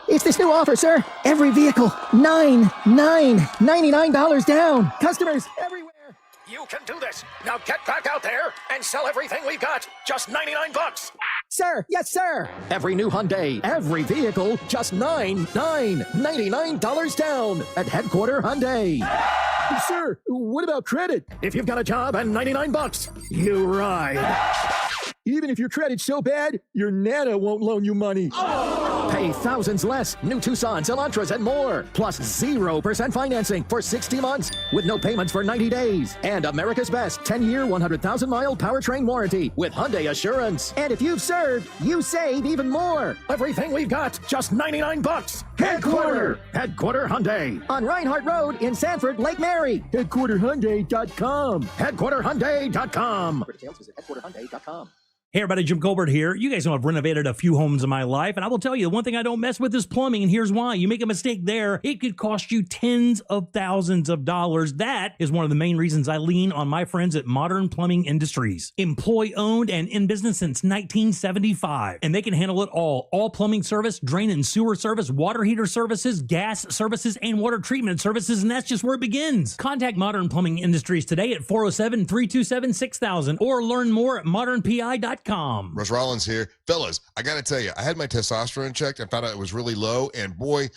Speaker 15: It's this new offer, sir. Every vehicle, $99 down. Customers everywhere.
Speaker 12: You can do this. Now get back out there and sell everything we've got. Just $99.
Speaker 15: Sir, yes, sir.
Speaker 12: Every new Hyundai, every vehicle, just $99 down at Headquarter Hyundai.
Speaker 15: Sir, what about credit?
Speaker 12: If you've got a job and $99, you ride.
Speaker 15: Even if your credit's so bad, your Nana won't loan you money.
Speaker 12: Pay thousands less. New Tucsons, Elantras, and more. Plus 0% financing for 60 months with no payments for 90 days. And America's best 10-year, 100,000-mile powertrain warranty with Hyundai Assurance.
Speaker 15: And if you've served, you save even more.
Speaker 12: Everything we've got, just $99. Headquarter Hyundai.
Speaker 15: On Reinhardt Road in Sanford, Lake Mary. HeadquarterHyundai.com.
Speaker 12: HeadquarterHyundai.com.
Speaker 15: For details, visit HeadquarterHyundai.com.
Speaker 16: Hey everybody, Jim Colbert here. You guys know I've renovated a few homes in my life, and I will tell you, the one thing I don't mess with is plumbing, and here's why. You make a mistake there, it could cost you tens of thousands of dollars. That is one of the main reasons I lean on my friends at Modern Plumbing Industries. Employee-owned and in business since 1975, and they can handle it all. All plumbing service, drain and sewer service, water heater services, gas services, and water treatment services, and that's just where it begins. Contact Modern Plumbing Industries today at 407-327-6000 or learn more at modernpi.com.
Speaker 1: Russ Rollins here. Fellas, I got to tell you, I had my testosterone checked and found out it was really low. And boy,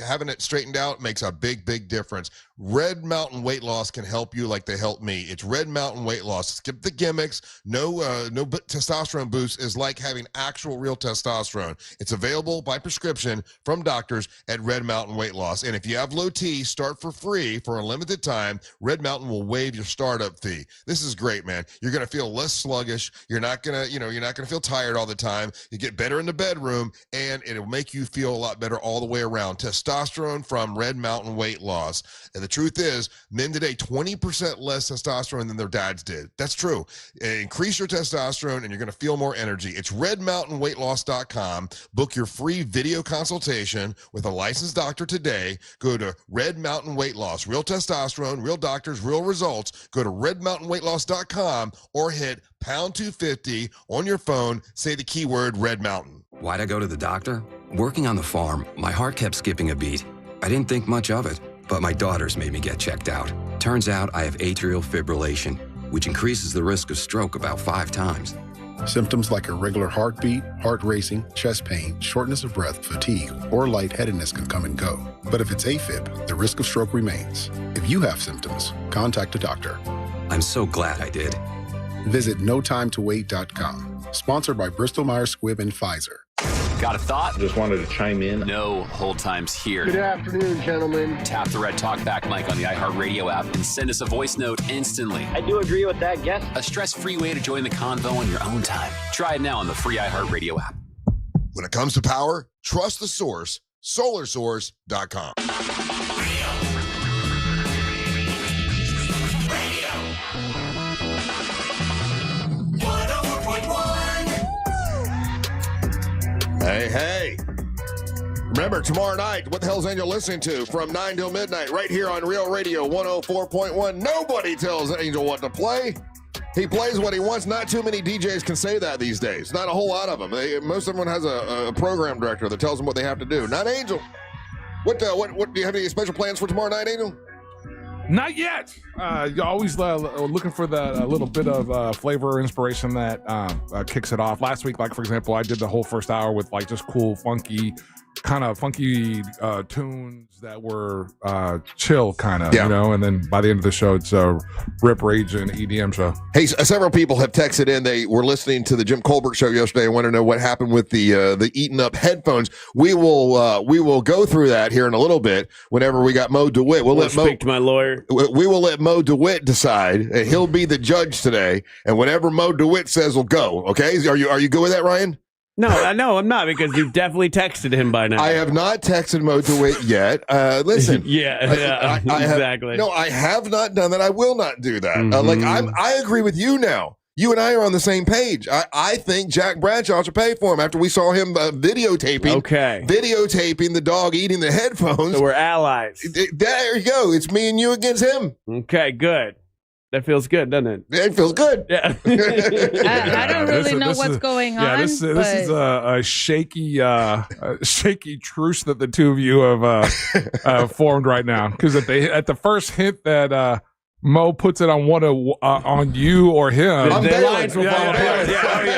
Speaker 1: having it straightened out makes a big, big difference. Red Mountain Weight Loss can help you like they helped me. It's Red Mountain Weight Loss. Skip the gimmicks. No testosterone boost is like having actual real testosterone. It's available by prescription from doctors at Red Mountain Weight Loss. And if you have low T, start for free for a limited time. Red Mountain will waive your startup fee. This is great, man. You're going to feel less sluggish. You're not going to, you're not going to feel tired all the time. You get better in the bedroom, and it'll make you feel a lot better all the way around. Testosterone from Red Mountain Weight Loss. And the truth is, men today, 20% less testosterone than their dads did. That's true. Increase your testosterone, and you're going to feel more energy. It's redmountainweightloss.com. Book your free video consultation with a licensed doctor today. Go to Red Mountain Weight Loss. Real testosterone, real doctors, real results. Go to redmountainweightloss.com or hit pound 250 on your phone. Say the keyword Red Mountain.
Speaker 17: Why'd I go to the doctor? Working on the farm, my heart kept skipping a beat. I didn't think much of it, but my daughters made me get checked out. Turns out I have atrial fibrillation, which increases the risk of stroke about 5 times.
Speaker 30: Symptoms like irregular heartbeat, heart racing, chest pain, shortness of breath, fatigue, or lightheadedness can come and go. But if it's AFib, the risk of stroke remains. If you have symptoms, contact a doctor.
Speaker 17: I'm so glad I did.
Speaker 30: Visit notimetowait.com. Sponsored by Bristol Myers Squibb and Pfizer.
Speaker 18: Got a thought?
Speaker 30: Just wanted to chime in.
Speaker 18: No hold times here.
Speaker 30: Good afternoon, gentlemen.
Speaker 18: Tap the red talkback mic on the iHeartRadio app and send us a voice note instantly.
Speaker 19: I do agree with that guess.
Speaker 18: A stress-free way to join the convo on your own time. Try it now on the free iHeartRadio app.
Speaker 1: When it comes to power, trust the source, solarsource.com. Hey. Remember, tomorrow night, what the hell's Angel listening to? From 9 till midnight, right here on Real Radio 104.1. Nobody tells Angel what to play. He plays what he wants. Not too many DJs can say that these days. Not a whole lot of them. Most of them has a program director that tells them what they have to do. Not Angel. What do you have any special plans for tomorrow night, Angel?
Speaker 2: Not yet. You're always looking for that little bit of flavor or inspiration that kicks it off. Last week, like for example, I did the whole first hour with like just cool, funky tunes that were chill kind of, and then by the end of the show, it's a rip, rage, and EDM show.
Speaker 1: Hey, several people have texted in. They were listening to the Jim Colbert show yesterday and want to know what happened with the eaten up headphones. We will go through that here in a little bit whenever we got Mo DeWitt. We'll
Speaker 4: speak to my lawyer.
Speaker 1: We will let Mo DeWitt decide, and he'll be the judge today. And whatever Mo DeWitt says will go. Okay? Are you good with that, Ryan?
Speaker 4: No, I'm not, because you've definitely texted him by now.
Speaker 1: I have not texted Mo DeWitt yet. Listen.
Speaker 4: Exactly.
Speaker 1: I have not done that. I will not do that. I agree with you now. You and I are on the same page. I think Jack Bradshaw should pay for him after we saw him videotaping the dog eating the headphones.
Speaker 4: So we're allies.
Speaker 1: There you go. It's me and you against him.
Speaker 4: Okay, good. That feels good, doesn't it?
Speaker 1: It feels good.
Speaker 4: Yeah.
Speaker 5: I don't really know what's going on.
Speaker 2: This is a shaky truce that the two of you have formed right now. Because at the first hint that Mo puts it on on you or him,
Speaker 4: the lines will fall apart.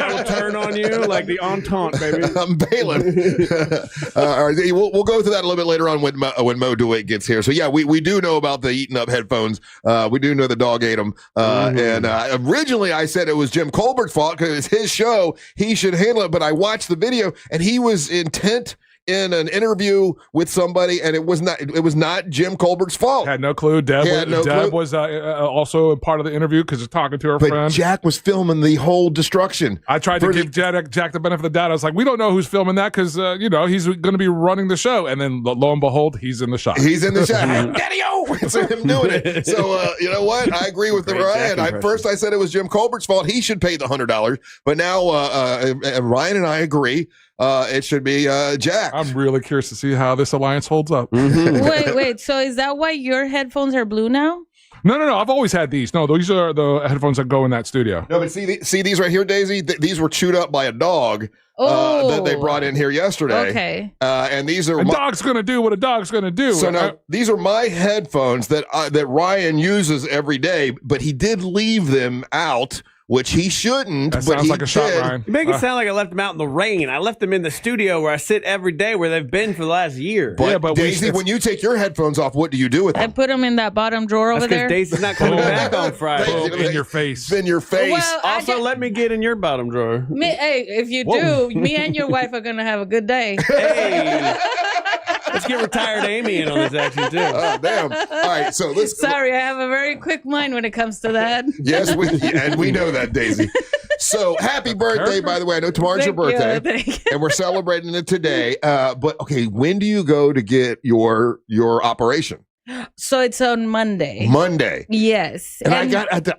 Speaker 4: We'll turn on you like the entente, baby.
Speaker 1: I'm bailing. All right, we'll go through that a little bit later on when Mo DeWitt gets here. So yeah, we do know about the eaten up headphones. We do know the dog ate them. And originally I said it was Jim Colbert's fault because it's his show. He should handle it. But I watched the video and he was intent in an interview with somebody, and it was not Jim Colbert's fault.
Speaker 2: Had no clue. Deb was also a part of the interview because he's talking to her friend.
Speaker 1: Jack was filming the whole destruction.
Speaker 2: I tried to give Jack the benefit of the doubt. I was like, we don't know who's filming that because he's going to be running the show, and then lo and behold, he's in the shot.
Speaker 1: He's in the shot. Daddy-o! It's him doing it. So you know what? I agree with Ryan. First I said it was Jim Colbert's fault. He should pay the $100, but now Ryan and I agree. It should be Jack.
Speaker 2: I'm really curious to see how this alliance holds up.
Speaker 5: Wait. So is that why your headphones are blue now?
Speaker 2: No. I've always had these. No, these are the headphones that go in that studio.
Speaker 1: No, but see these right here, Daisy? These were chewed up by a dog that they brought in here yesterday.
Speaker 5: Okay.
Speaker 1: And these are...
Speaker 2: A dog's going to do what a dog's going to do.
Speaker 1: So now, these are my headphones that Ryan uses every day, but he did leave them out, which he shouldn't.
Speaker 2: That sounds like a shot, Ryan.
Speaker 4: You make it sound like I left them out in the rain. I left them in the studio where I sit every day, where they've been for the last year.
Speaker 1: But Daisy, when you take your headphones off, what do you do with them?
Speaker 5: I put them in that bottom drawer over there.
Speaker 4: Daisy's not coming back on Friday.
Speaker 2: In your face.
Speaker 1: In your face.
Speaker 5: Well,
Speaker 4: also, let me get in your bottom drawer.
Speaker 5: Hey, if you do, me and your wife are going to have a good day.
Speaker 4: Hey. Let's get retired Amy in on this action, too.
Speaker 1: Oh, damn. All right, so let's...
Speaker 5: Sorry, I have a very quick mind when it comes to that.
Speaker 1: Yes, we know that, Daisy. So, happy birthday, by the way. I know tomorrow's your birthday.
Speaker 5: Thank you.
Speaker 1: And we're celebrating it today. But, okay, when do you go to get your operation?
Speaker 5: So it's on Monday.
Speaker 1: Monday.
Speaker 5: Yes.
Speaker 1: And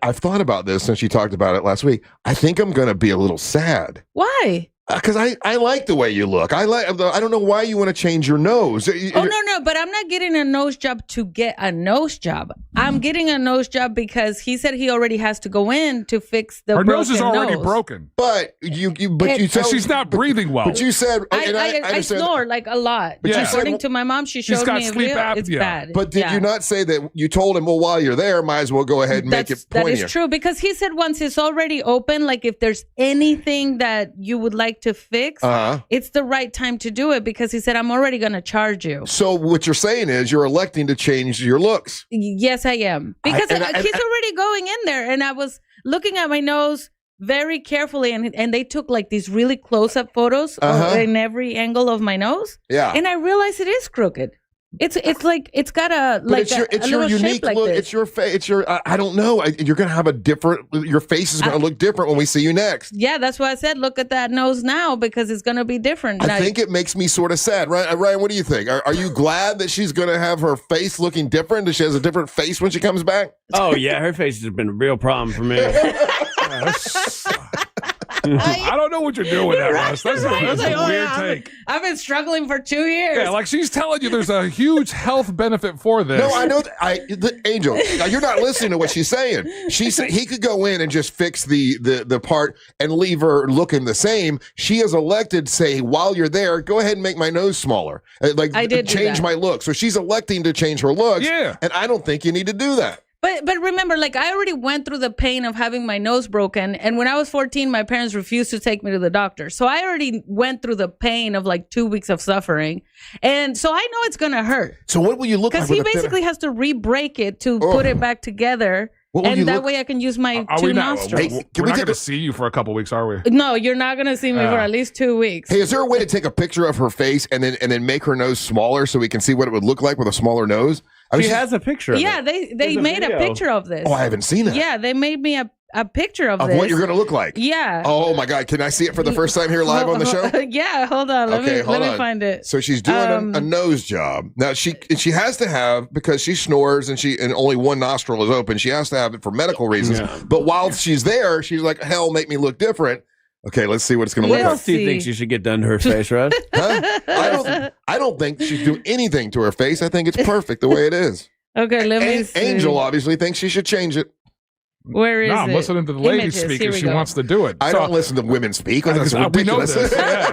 Speaker 1: I've thought about this since you talked about it last week. I think I'm going to be a little sad.
Speaker 5: Why?
Speaker 1: Because I like the way you look. I don't know why you want to change your nose.
Speaker 5: No, but I'm not getting a nose job to get a nose job. I'm getting a nose job because he said he already has to go in to fix the broken nose.
Speaker 2: Her nose is already broken.
Speaker 1: But you said
Speaker 2: she's not breathing well.
Speaker 1: But you said
Speaker 5: I snore like a lot. But according to my mom, she showed me it's bad.
Speaker 1: But did you not say that you told him, well, while you're there, might as well go ahead and make it pointier?
Speaker 5: That is true, because he said once it's already open, like if there's anything that you would like to fix, it's the right time to do it, because he said, I'm already going to charge you.
Speaker 1: So what you're saying is you're electing to change your looks.
Speaker 5: Yes, I am. Because he's already going in there. And I was looking at my nose very carefully, and they took like these really close-up photos in every angle of my nose.
Speaker 1: Yeah.
Speaker 5: And I realized it is crooked. It's like it's got a little
Speaker 1: unique
Speaker 5: shape like
Speaker 1: look.
Speaker 5: this.
Speaker 1: It's your face. It's your I don't know. You're gonna have a different. Your face is gonna look different when we see you next.
Speaker 5: Yeah, that's why I said look at that nose now, because it's gonna be different.
Speaker 1: I think it makes me sort of sad. Ryan, what do you think? Are you glad that she's gonna have her face looking different? That she has a different face when she comes back?
Speaker 4: Oh yeah, her face has been a real problem for me.
Speaker 2: I don't know what you're doing with that, Russ. That's a
Speaker 5: like,
Speaker 2: weird take.
Speaker 5: I've been struggling for 2 years.
Speaker 2: Yeah, like she's telling you there's a huge health benefit for this.
Speaker 1: No, I know. Angel, you're not listening to what she's saying. She said he could go in and just fix the part and leave her looking the same. She has elected, say, while you're there, go ahead and make my nose smaller. Like,
Speaker 5: I did
Speaker 1: change my look. So she's electing to change her looks.
Speaker 2: Yeah.
Speaker 1: And I don't think you need to do that.
Speaker 5: But remember, like, I already went through the pain of having my nose broken. And when I was 14, my parents refused to take me to the doctor. So I already went through the pain of like 2 weeks of suffering. And so I know it's going to hurt.
Speaker 1: So what will you look like?
Speaker 5: Because he basically has to re-break it to put it back together. And that way I can use my two nostrils.
Speaker 2: Hey, we're not going to see you for a couple weeks, are we?
Speaker 5: No, you're not going to see me for at least 2 weeks.
Speaker 1: Hey, is there a way to take a picture of her face and then make her nose smaller so we can see what it would look like with a smaller nose?
Speaker 4: She has a picture of
Speaker 5: Yeah,
Speaker 4: it.
Speaker 5: they made a picture of this.
Speaker 1: Oh, I haven't seen that.
Speaker 5: Yeah, they made me a picture of this.
Speaker 1: What you're going to look like?
Speaker 5: Yeah.
Speaker 1: Oh, my God. Can I see it for the first time here live on the show?
Speaker 5: Yeah, hold on. Let me find it.
Speaker 1: So she's doing a nose job. Now, she has to have, because she snores and only one nostril is open, she has to have it for medical reasons. Yeah. But while she's there, she's like, hell, make me look different. Okay, let's see what it's going to look like.
Speaker 4: What else do you think she should get done to her face, Russ?
Speaker 1: Huh? I don't think she's doing anything to her face. I think it's perfect the way it is.
Speaker 5: Okay, let me see.
Speaker 1: Angel obviously thinks she should change it.
Speaker 5: Where is it?
Speaker 2: I'm listening to the lady
Speaker 5: Images.
Speaker 2: speak
Speaker 5: Here
Speaker 2: and
Speaker 5: we
Speaker 2: she
Speaker 5: go.
Speaker 2: wants to do it.
Speaker 1: I don't listen to women speak. That's ridiculous.
Speaker 2: We know this. Yeah.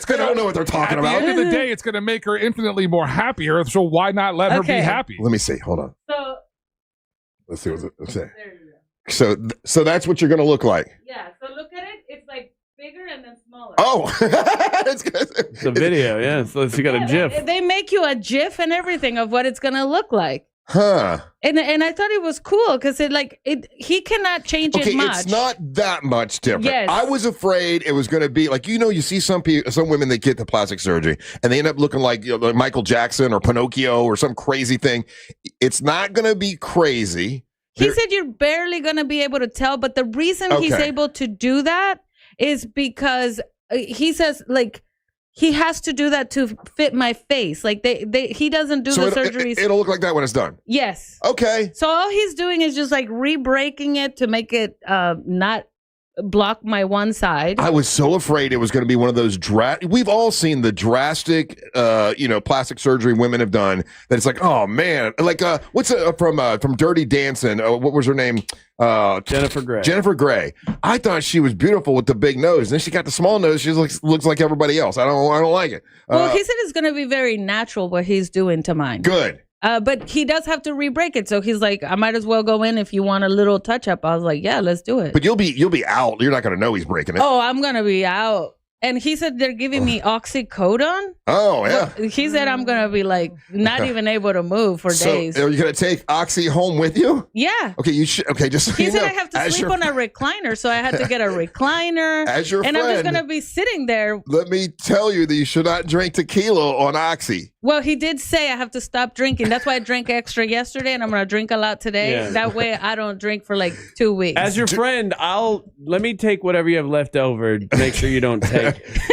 Speaker 1: They don't know what they're talking about.
Speaker 2: At the end of the day, it's going to make her infinitely more happier. So why not let her be happy?
Speaker 1: Let me see. Hold on.
Speaker 5: So
Speaker 1: let's see what it say. So that's what you're going to look like.
Speaker 5: Yeah. So look at it. It's like bigger and then smaller.
Speaker 1: Oh,
Speaker 4: it's a video. Yeah. So you got a GIF.
Speaker 5: They make you a GIF and everything of what it's gonna look like.
Speaker 1: Huh.
Speaker 5: And I thought it was cool because he cannot change it much.
Speaker 1: It's not that much different.
Speaker 5: Yes.
Speaker 1: I was afraid it was going to be like, you see some women that get the plastic surgery and they end up looking like, like Michael Jackson or Pinocchio or some crazy thing. It's not going to be crazy.
Speaker 5: He said you're barely going to be able to tell, but the reason he's able to do that is because he says he has to do that to fit my face. Like he doesn't do the surgeries.
Speaker 1: It'll look like that when it's done.
Speaker 5: Yes.
Speaker 1: Okay.
Speaker 5: So all he's doing is just like re-breaking it to make it not block my one side.
Speaker 1: I was so afraid it was going to be one of those we've all seen the drastic plastic surgery women have done that it's like, oh man, like what's from Dirty Dancing, what was her name?
Speaker 4: Jennifer Grey.
Speaker 1: Jennifer Grey. I thought she was beautiful with the big nose. Then she got the small nose. She looks like everybody else. I don't like it.
Speaker 5: Well, he said it's going to be very natural what he's doing to mine.
Speaker 1: Good.
Speaker 5: But he does have to re-break it. So he's like, I might as well go in if you want a little touch up. I was like, yeah, let's do it.
Speaker 1: But you'll be out. You're not going to know he's breaking it.
Speaker 5: Oh, I'm going to be out. And he said they're giving me oxycodone.
Speaker 1: Oh, yeah.
Speaker 5: Well, he said I'm going to be like not even able to move for days.
Speaker 1: Are you going to take Oxy home with you?
Speaker 5: Yeah.
Speaker 1: Okay, you should. Okay, just so
Speaker 5: he
Speaker 1: you
Speaker 5: said
Speaker 1: know,
Speaker 5: I have to sleep on a recliner, so I had to get a recliner.
Speaker 1: As your
Speaker 5: and
Speaker 1: friend,
Speaker 5: I'm just going to be sitting there.
Speaker 1: Let me tell you that you should not drink tequila on Oxy.
Speaker 5: Well, he did say I have to stop drinking. That's why I drank extra yesterday, and I'm going to drink a lot today.
Speaker 4: Yeah.
Speaker 5: That way I don't drink for like 2 weeks.
Speaker 4: As your friend, let me take whatever you have left over. Make sure you don't take.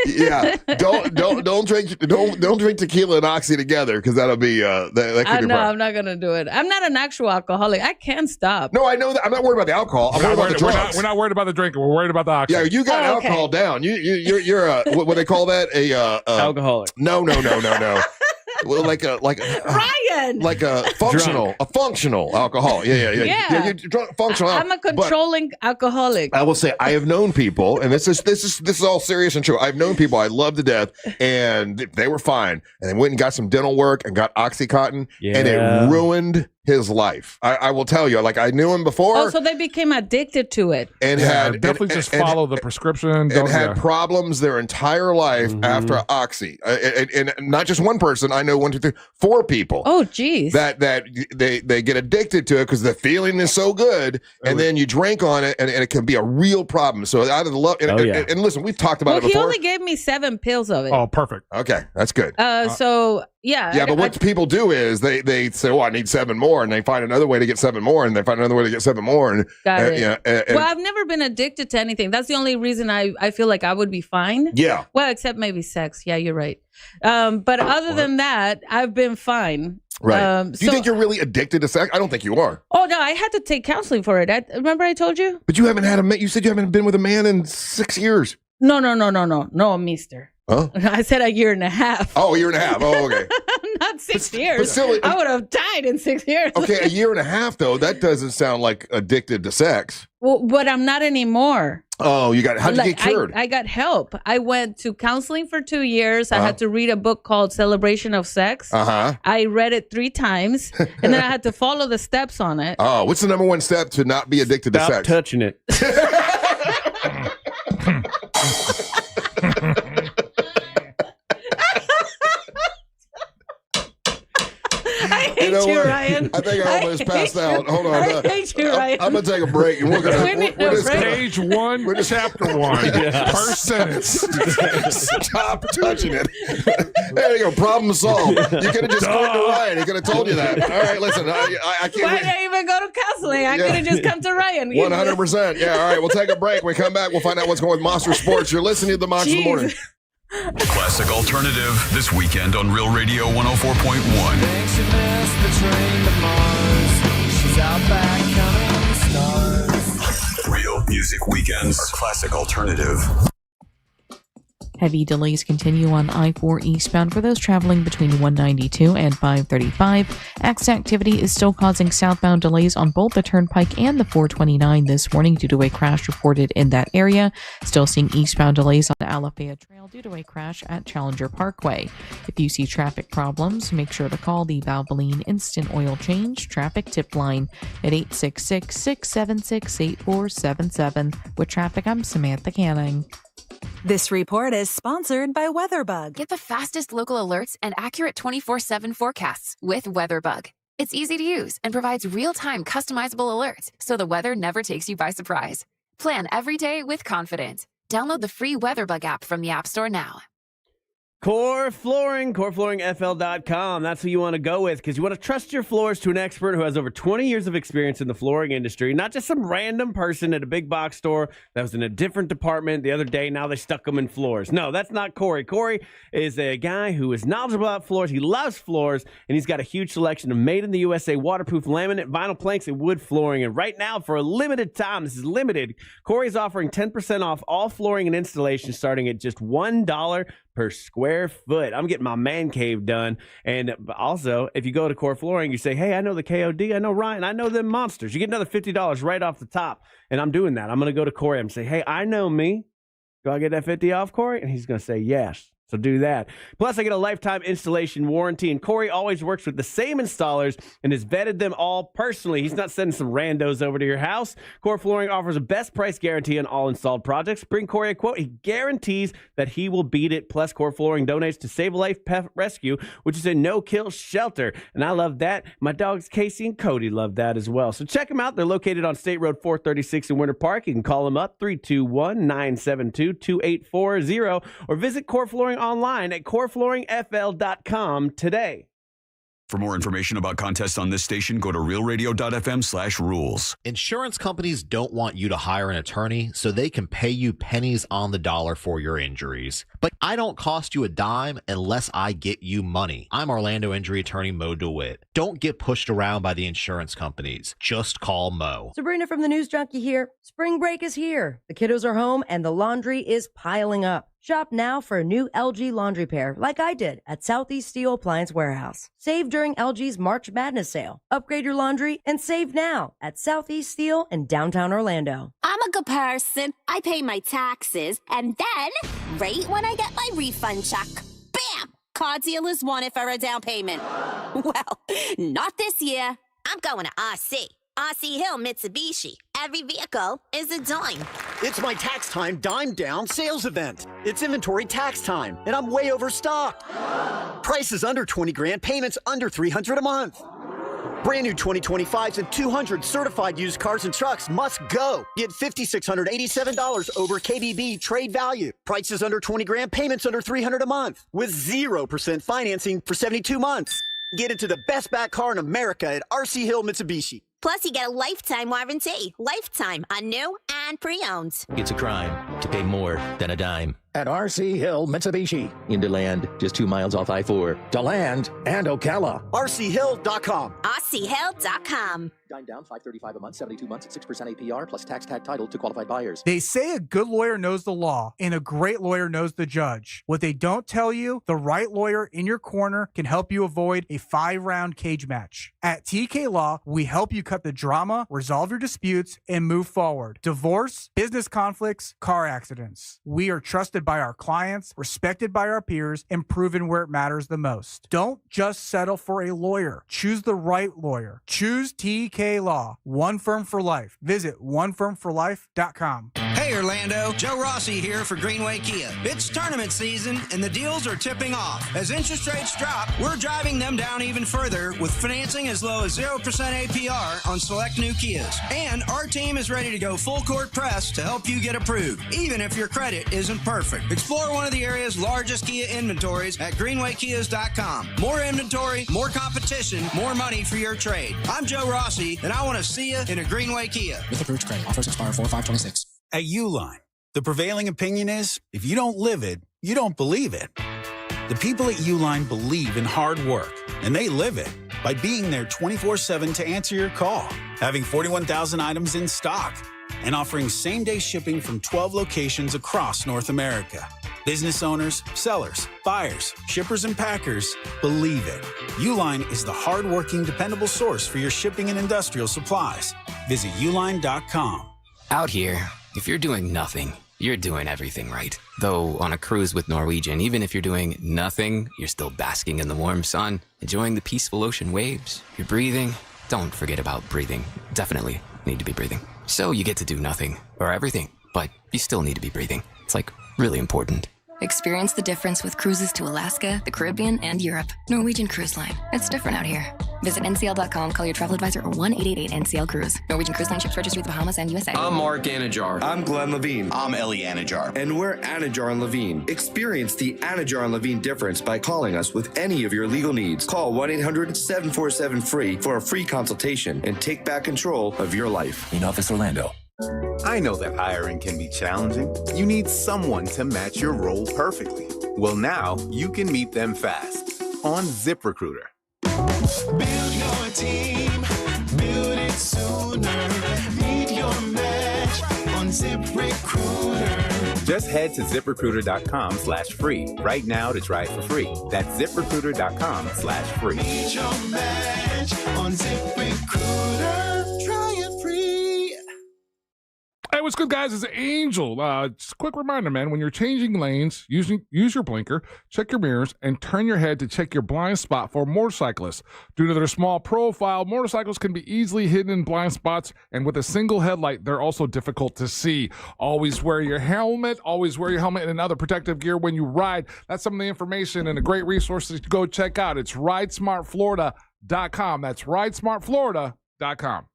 Speaker 1: Yeah, don't drink tequila and Oxy together because that'll be that could be a problem.
Speaker 5: I'm not gonna do it. I'm not an actual alcoholic. I can stop.
Speaker 1: No, I know that. I'm not worried about the alcohol. I'm worried about the drugs.
Speaker 2: We're not worried about the drinking. We're worried about the Oxy.
Speaker 1: Yeah, you got alcohol down. You're what they call that?
Speaker 4: Alcoholic.
Speaker 1: No. Well, like a
Speaker 5: Ryan,
Speaker 1: like a functional alcohol. Yeah. You're drunk, functional.
Speaker 5: I'm a controlling alcoholic.
Speaker 1: I will say I have known people, and this is all serious and true. I've known people I love to death, and they were fine, and they went and got some dental work and got OxyContin, and it ruined his life. I will tell you, like I knew him before.
Speaker 5: Oh, so they became addicted to it.
Speaker 1: And
Speaker 2: definitely just follow the prescription.
Speaker 1: And had problems their entire life after Oxy. And not just one person. I know 1, 2, 3, 4 people.
Speaker 5: Oh, geez.
Speaker 1: That they get addicted to it because the feeling is so good, and then you drink on it, and it can be a real problem. So out of the love, and listen, we've talked about it before.
Speaker 5: He only gave me 7 pills of it.
Speaker 2: Oh, perfect.
Speaker 1: Okay, that's good.
Speaker 5: So
Speaker 1: Yeah, but what people do is they say, "Oh, I need 7 more," and they find another way to get 7 more, and they find another way to get 7 more. And
Speaker 5: Got it.
Speaker 1: yeah,
Speaker 5: Well, I've never been addicted to anything. That's the only reason I feel like I would be fine.
Speaker 1: Yeah.
Speaker 5: Well, except maybe sex. Yeah, you're right. But other than that, I've been fine.
Speaker 1: Right. Do you think you're really addicted to sex? I don't think you are.
Speaker 5: Oh no, I had to take counseling for it. Remember I told you?
Speaker 1: But you haven't had you said you haven't been with a man in 6 years.
Speaker 5: No, mister.
Speaker 1: Huh?
Speaker 5: I said a year and a half.
Speaker 1: Oh, a year and a half. Oh, okay.
Speaker 5: Not 6 years.
Speaker 1: But still,
Speaker 5: I would have died in 6 years.
Speaker 1: Okay, a year and a half though. That doesn't sound like addicted to sex.
Speaker 5: Well, but I'm not anymore.
Speaker 1: Oh, how'd you get cured?
Speaker 5: I got help. I went to counseling for 2 years. I had to read a book called Celebration of Sex. I read it 3 times, and then I had to follow the steps on it.
Speaker 1: Oh, what's the number 1 step to not be addicted to sex?
Speaker 4: Stop touching it.
Speaker 5: I hate you, Ryan.
Speaker 1: I think I almost passed out. Hold on.
Speaker 5: I hate you, Ryan.
Speaker 1: I'm going to take a break. And we're just
Speaker 2: Page 1, chapter 1. First sentence.
Speaker 1: Stop touching it. There you go. Problem solved. You could have just gone to Ryan. He could have told you that. All right, listen. I can't.
Speaker 5: Why did I even go to counseling? I could have just come to Ryan.
Speaker 1: 100%. Yeah, all right. We'll take a break. When we come back, we'll find out what's going on with Monster Sports. You're listening to the Monster in the Morning.
Speaker 7: Classic Alternative this weekend on Real Radio 104.1. Real Music Weekends. Classic Alternative.
Speaker 19: Heavy delays continue on I-4 eastbound for those traveling between 192 and 535. Accident activity is still causing southbound delays on both the Turnpike and the 429 this morning due to a crash reported in that area. Still seeing eastbound delays on the Alafaya Trail due to a crash at Challenger Parkway. If you see traffic problems, make sure to call the Valvoline Instant Oil Change traffic tip line at 866-676-8477. With traffic, I'm Samantha Canning.
Speaker 10: This report is sponsored by WeatherBug.
Speaker 20: Get the fastest local alerts and accurate 24/7 forecasts with WeatherBug. It's easy to use and provides real-time customizable alerts so the weather never takes you by surprise. Plan every day with confidence. Download the free WeatherBug app from the App Store now.
Speaker 4: Core Flooring, coreflooringfl.com. That's who you want to go with because you want to trust your floors to an expert who has over 20 years of experience in the flooring industry, not just some random person at a big box store that was in a different department the other day. Now they stuck them in floors. No, that's not Corey. Corey is a guy who is knowledgeable about floors. He loves floors, and he's got a huge selection of made-in-the-USA waterproof laminate, vinyl planks, and wood flooring. And right now, for a limited time, this is limited, Corey's offering 10% off all flooring and installation starting at just $1 per square foot. I'm getting my man cave done. And also, if you go to Core Flooring, you say, hey, I know the KOD, I know Ryan, I know them monsters. You get another $50 right off the top. And I'm doing that. I'm going to go to Corey and say, hey, I know me. Do I get that 50 off, Corey? And he's going to say yes. So do that. Plus, I get a lifetime installation warranty, and Corey always works with the same installers and has vetted them all personally. He's not sending some randos over to your house. Core Flooring offers a best price guarantee on all installed projects. Bring Corey a quote. He guarantees that he will beat it. Plus, Core Flooring donates to Save a Life Pet Rescue, which is a no-kill shelter. And I love that. My dogs Casey and Cody love that as well. So check them out. They're located on State Road 436 in Winter Park. You can call them up, 321-972-2840, or visit Core Flooring online at coreflooringfl.com today.
Speaker 7: For more information about contests on this station, go to realradio.fm/rules.
Speaker 21: Insurance companies don't want you to hire an attorney so they can pay you pennies on the dollar for your injuries. But I don't cost you a dime unless I get you money. I'm Orlando injury attorney Mo DeWitt. Don't get pushed around by the insurance companies. Just call Mo.
Speaker 19: Sabrina from the News Junkie here. Spring break is here. The kiddos are home and the laundry is piling up. Shop now for a new LG laundry pair like I did at Southeast Steel Appliance Warehouse. Save during LG's March Madness sale. Upgrade your laundry and save now at Southeast Steel in downtown Orlando.
Speaker 20: I'm a good person. I pay my taxes, and then, right when I get my refund check, bam! Car dealers want it for a down payment. Well, not this year. I'm going to RC. RC Hill Mitsubishi. Every vehicle is a dime.
Speaker 22: It's my tax time dime down sales event. It's inventory tax time, and I'm way overstocked. Prices under 20 grand, payments under $300 a month. Brand new 2025s and 200 certified used cars and trucks must go. Get $5,687 over KBB trade value. Prices under 20 grand, payments under $300 a month. With 0% financing for 72 months. Get into the best back car in America at RC Hill Mitsubishi.
Speaker 20: Plus, you get a lifetime warranty. Lifetime on new and pre-owned.
Speaker 3: It's a crime to pay more than a dime.
Speaker 12: At RC Hill Mitsubishi. In DeLand, just 2 miles off I-4. DeLand and Ocala.
Speaker 22: RCHill.com.
Speaker 20: RCHill.com.
Speaker 12: Dime down, $535 a month, 72 months at 6% APR, plus tax tag title to qualified buyers.
Speaker 8: They say a good lawyer knows the law, and a great lawyer knows the judge. What they don't tell you, the right lawyer in your corner can help you avoid a 5-round cage match. At TK Law, we help you cut the drama, resolve your disputes, and move forward. Divorce, business conflicts, car accidents. We are trusted by our clients, respected by our peers, and proven where it matters the most. Don't just settle for a lawyer. Choose the right lawyer. Choose TK Law. One firm for life. Visit onefirmforlife.com.
Speaker 9: Hey Orlando, Joe Rossi here for Greenway Kia. It's tournament season and the deals are tipping off. As interest rates drop, we're driving them down even further with financing as low as 0% APR on select new Kias. And our team is ready to go full court press to help you get approved, even if your credit isn't perfect. Explore one of the area's largest Kia inventories at greenwaykias.com. More inventory, more competition, more money for your trade. I'm Joe Rossi, and I want to see you in a Greenway Kia.
Speaker 23: With approved credit. Offers expire 4/5/26.
Speaker 24: At Uline, the prevailing opinion is, if you don't live it, you don't believe it. The people at Uline believe in hard work, and they live it by being there 24/7 to answer your call, having 41,000 items in stock, and offering same-day shipping from 12 locations across North America. Business owners, sellers, buyers, shippers, and packers believe it. Uline is the hard-working, dependable source for your shipping and industrial supplies. Visit uline.com.
Speaker 25: Out here, if you're doing nothing, you're doing everything right. Though on a cruise with Norwegian, even if you're doing nothing, you're still basking in the warm sun, enjoying the peaceful ocean waves. You're breathing. Don't forget about breathing. Definitely need to be breathing. So you get to do nothing or everything, but you still need to be breathing. It's like really important.
Speaker 26: Experience the difference with cruises to Alaska, the Caribbean, and Europe. Norwegian Cruise Line. It's different out here. Visit ncl.com, call your travel advisor, or 1-888-NCL-CRUISE. Norwegian Cruise Line ships registry to the Bahamas and USA.
Speaker 27: I'm Mark Anajar.
Speaker 28: I'm Glenn Levine.
Speaker 27: I'm Ellie Anajar.
Speaker 28: And we're Anajar and Levine. Experience the Anajar and Levine difference by calling us with any of your legal needs. Call 1-800-747-FREE for a free consultation and take back control of your life.
Speaker 30: In Office Orlando. I know that hiring can be challenging. You need someone to match your role perfectly. Well, now you can meet them fast on ZipRecruiter.
Speaker 6: Build your team, build it sooner. Meet your match on ZipRecruiter.
Speaker 30: Just head to ZipRecruiter.com/free right now to try it for free. That's ZipRecruiter.com/free.
Speaker 6: Meet your match on ZipRecruiter. Try it free.
Speaker 2: Hey, what's good, guys? It's Angel. Just a quick reminder, man, when you're changing lanes, use your blinker, check your mirrors, and turn your head to check your blind spot for motorcyclists. Due to their small profile, motorcycles can be easily hidden in blind spots, and with a single headlight, they're also difficult to see. Always wear your helmet. Always wear your helmet and other protective gear when you ride. That's some of the information and a great resource to go check out. It's ridesmartflorida.com. That's ridesmartflorida.com.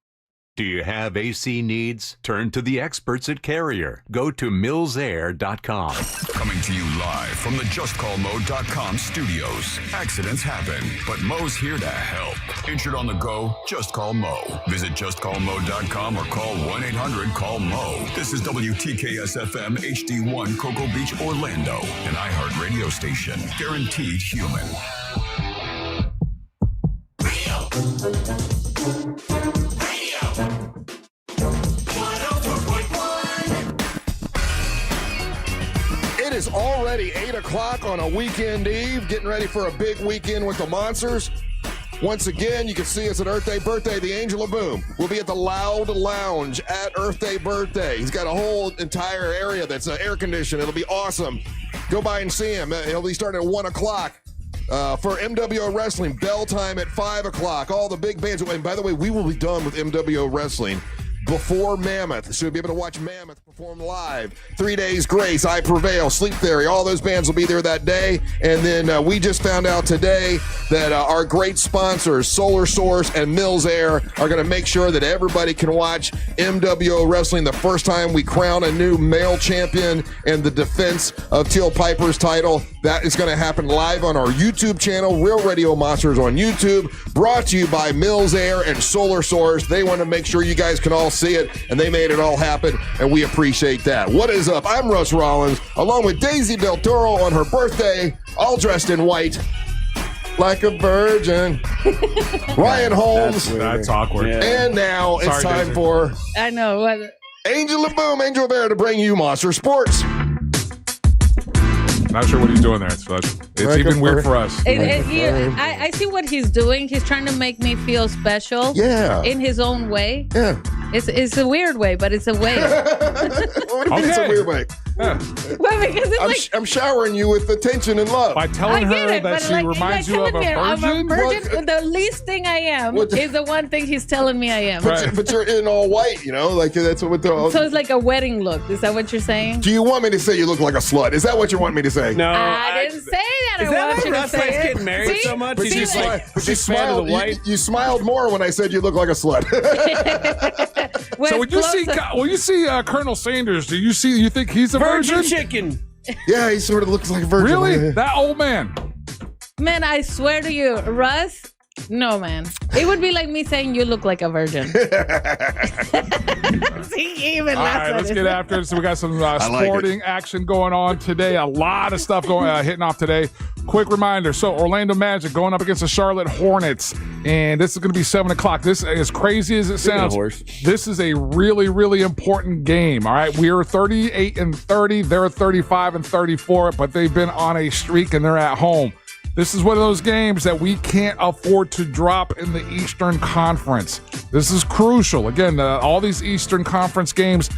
Speaker 29: Do you have AC needs? Turn to the experts at Carrier. Go to millsair.com.
Speaker 7: Coming to you live from the JustCallMo.com studios. Accidents happen, but Mo's here to help. Injured on the go? Just call Mo. Visit JustCallMo.com or call 1-800-CALL-MO. This is WTKS-FM HD1 Cocoa Beach, Orlando, an iHeart radio station. Guaranteed human.
Speaker 1: It is already 8 o'clock on a weekend eve, getting ready for a big weekend with the Monsters. Once again, you can see us at Earth Day Birthday, the Angel of Boom. We'll be at the Loud Lounge at Earth Day Birthday. He's got a whole entire area that's air conditioned. It'll be awesome. Go by and see him. He'll be starting at 1 o'clock. For MWO Wrestling, bell time at 5 o'clock. All the big bands. And by the way, we will be done with MWO Wrestling before Mammoth. So you'll be able to watch Mammoth perform live. 3 Days Grace, I Prevail, Sleep Theory, all those bands will be there that day. And then we just found out today that our great sponsors, Solar Source and Mills Air, are going to make sure that everybody can watch MWO Wrestling, the first time we crown a new male champion in the defense of Teal Piper's title. That is going to happen live on our YouTube channel, Real Radio Monsters on YouTube, brought to you by Mills Air and Solar Source. They want to make sure you guys can all see it, and they made it all happen, and we appreciate that. What is up? I'm Russ Rollins, along with Daisy Del Toro on her birthday, all dressed in white, like a virgin. Ryan Holmes.
Speaker 2: That's awkward.
Speaker 4: Yeah.
Speaker 1: And now it's time
Speaker 2: Daisy.
Speaker 1: for
Speaker 5: I know. What?
Speaker 1: Angel of Boom, Angel of Air, to bring you Monster Sports.
Speaker 2: Not sure what he's doing there. So it's even weird for us.
Speaker 5: I see what he's doing. He's trying to make me feel special.
Speaker 1: Yeah.
Speaker 5: In his own way.
Speaker 1: Yeah.
Speaker 5: It's a weird way, but it's a way.
Speaker 1: What do you mean it's a weird way?
Speaker 5: Well, because it's
Speaker 1: I'm showering you with attention and love.
Speaker 2: By telling her that she reminds you of a
Speaker 5: I'm a
Speaker 2: virgin?
Speaker 5: virgin. The least thing I am is the one thing he's telling me I am.
Speaker 1: But you're in all white, like that's what the.
Speaker 5: So it's like a wedding look. Is that what you're saying?
Speaker 1: Do you want me to say you look like a slut? Is that what you want me to say?
Speaker 4: No,
Speaker 5: I didn't say that.
Speaker 4: Is
Speaker 5: I
Speaker 4: that
Speaker 5: want
Speaker 4: why
Speaker 5: you to
Speaker 4: Russ
Speaker 5: say
Speaker 4: likes
Speaker 5: it.
Speaker 4: getting married
Speaker 5: See?
Speaker 4: so much?
Speaker 1: But
Speaker 4: He's
Speaker 1: you
Speaker 4: just like
Speaker 1: but you
Speaker 4: big fan of the
Speaker 1: smiled.
Speaker 4: white.
Speaker 1: You smiled more when I said you look like a slut.
Speaker 2: So when you see Colonel Sanders, do you think he's a virgin?
Speaker 4: Chicken.
Speaker 1: Yeah, he sort of looks like a virgin.
Speaker 2: Really? That old man?
Speaker 5: Man, I swear to you, Russ. No, man. It would be like me saying you look like a virgin. See, even
Speaker 2: All right, let's get after it. So we got some sporting action going on today. A lot of stuff hitting off today. Quick reminder. So Orlando Magic going up against the Charlotte Hornets. And this is going to be 7 o'clock. This, as crazy as it sounds, this is a really, really important game. All right. We are 38-30. They're 35-34, but they've been on a streak and they're at home. This is one of those games that we can't afford to drop in the Eastern Conference. This is crucial. Again, all these Eastern Conference games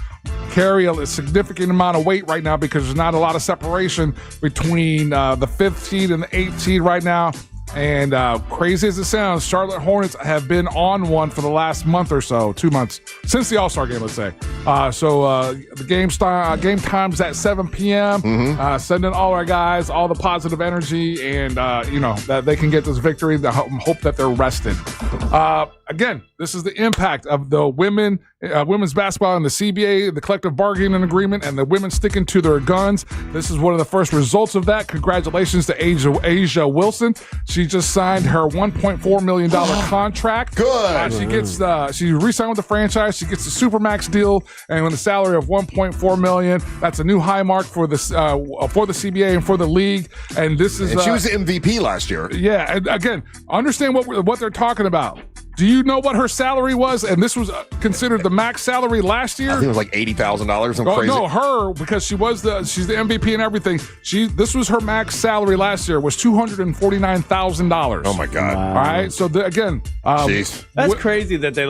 Speaker 2: carry a significant amount of weight right now because there's not a lot of separation between the 5th seed and the 8th seed right now. And crazy as it sounds, Charlotte Hornets have been on one for the last month or so, 2 months, since the All-Star game, let's say. So the game time's at 7 p.m. Sending all our guys all the positive energy and, that they can get this victory. Hope that they're rested. Again, this is the impact of the women's basketball and the CBA, the collective bargaining agreement, and the women sticking to their guns. This is one of the first results of that. Congratulations to Asia Wilson. She just signed her $1.4 million contract.
Speaker 1: Good.
Speaker 2: She re-signed with the franchise. She gets a supermax deal, and with a salary of $1.4 million, that's a new high mark for the CBA and for the league. And this is
Speaker 1: she was the MVP last year.
Speaker 2: Yeah, and again, understand what they're talking about. Do you know what her salary was? And this was considered the max salary last year.
Speaker 1: I think it was like $80,000. I'm crazy.
Speaker 2: No, her, because she's the MVP and everything. This was her max salary last year was $249,000.
Speaker 1: Oh my God!
Speaker 2: All right, so again,
Speaker 4: that's crazy that they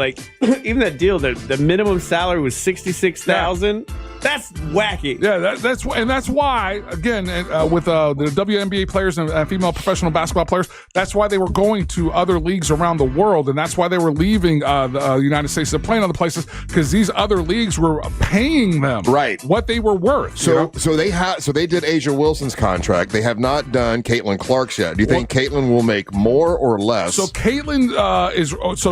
Speaker 4: even that deal. The minimum salary was $66,000. Yeah. That's wacky.
Speaker 2: Yeah, that's why again with the WNBA players and female professional basketball players, that's why they were going to other leagues around the world, and that's why they were leaving the United States. They're playing other places because these other leagues were paying them what they were worth.
Speaker 1: So they did Asia Wilson's contract. They have not done Caitlin Clark's yet. Do you think Caitlin will make more or less?
Speaker 2: So Caitlin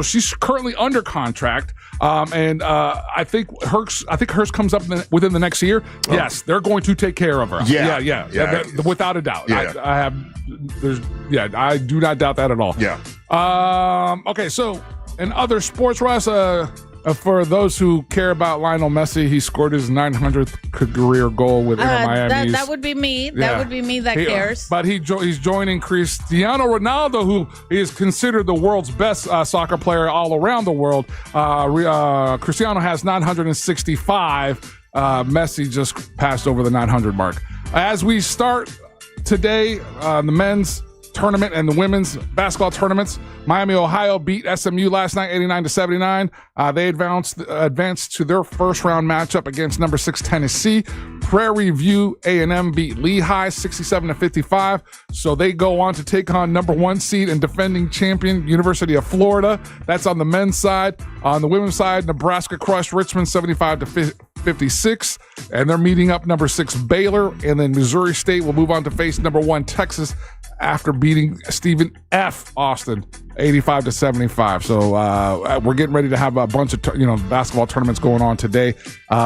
Speaker 2: she's currently under contract, and I think hers comes up within the next year. Oh. Yes, they're going to take care of her. Yeah. Without a doubt. Yeah. I do not doubt that at all.
Speaker 1: Yeah.
Speaker 2: Okay, so in other sports, Russ, for those who care about Lionel Messi, he scored his 900th career goal with Inter Miami.
Speaker 5: That would be me. That would be me that cares.
Speaker 2: But he's joining Cristiano Ronaldo, who is considered the world's best soccer player all around the world. Cristiano has 965. Messi just passed over the 900 mark. As we start today, the men's tournament and the women's basketball tournaments. Miami, Ohio beat SMU last night, 89-79. They advanced to their first round matchup against number 6 Tennessee. Prairie View A&M beat Lehigh 67-55. So they go on to take on number 1 seed and defending champion University of Florida. That's on the men's side. On the women's side, Nebraska crushed Richmond 75-56, and they're meeting up number 6 Baylor, and then Missouri State will move on to face number 1 Texas after beating Stephen F. Austin 85-75. So we're getting ready to have a bunch of basketball tournaments going on today.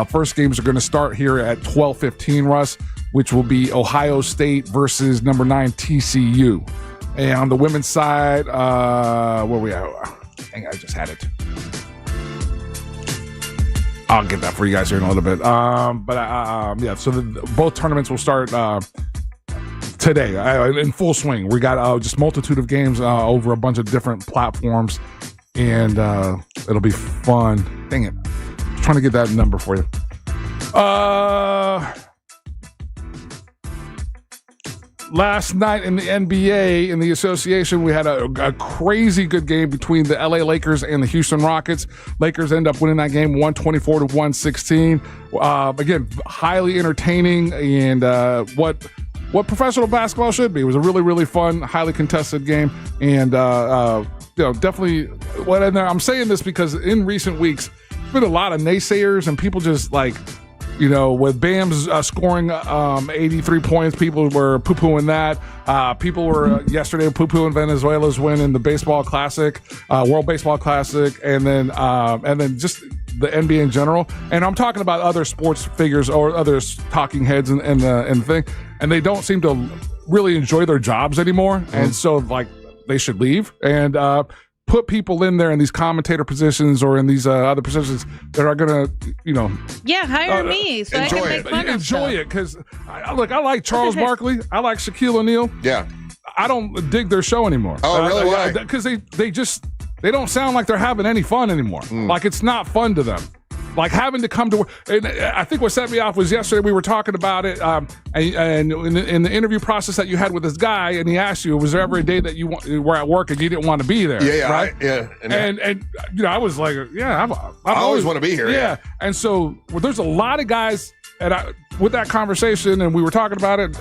Speaker 2: First games are going to start here at 12:15, Russ, which will be Ohio State versus number 9 TCU. And on the women's side, where we at? Dang, I just had it. I'll get that for you guys here in a little bit. So both tournaments will start today in full swing. We got just multitude of games over a bunch of different platforms, and it'll be fun. Dang it. I'm trying to get that number for you. Last night in the NBA, in the association, we had a crazy good game between the LA Lakers and the Houston Rockets. Lakers end up winning that game 124-116. Again, highly entertaining and what professional basketball should be. It was a really, really fun, highly contested game. And, definitely, I'm saying this because in recent weeks, there's been a lot of naysayers and people just with Bam's scoring 83 points, people were poo-pooing that. People were yesterday poo-pooing Venezuela's win in the baseball classic, World Baseball Classic, and then just the NBA in general. And I'm talking about other sports figures or other talking heads and the thing, and they don't seem to really enjoy their jobs anymore. And so they should leave and put people in there in these commentator positions or in these other positions that are gonna,
Speaker 5: hire me so I can make fun of stuff.
Speaker 2: Enjoy it, because I like Charles Barkley. I like Shaquille O'Neal.
Speaker 1: Yeah,
Speaker 2: I don't dig their show anymore.
Speaker 1: Oh, really? Why?
Speaker 2: Because they don't sound like they're having any fun anymore. Like it's not fun to them. Like having to come to work. And I think what set me off was yesterday we were talking about it, and in the interview process that you had with this guy, and he asked you, was there ever a day that you were at work and you didn't want to be there?
Speaker 1: Yeah,
Speaker 2: right? And I was like, I
Speaker 1: always want to be here.
Speaker 2: Yeah. And so there's a lot of guys, with that conversation, and we were talking about it.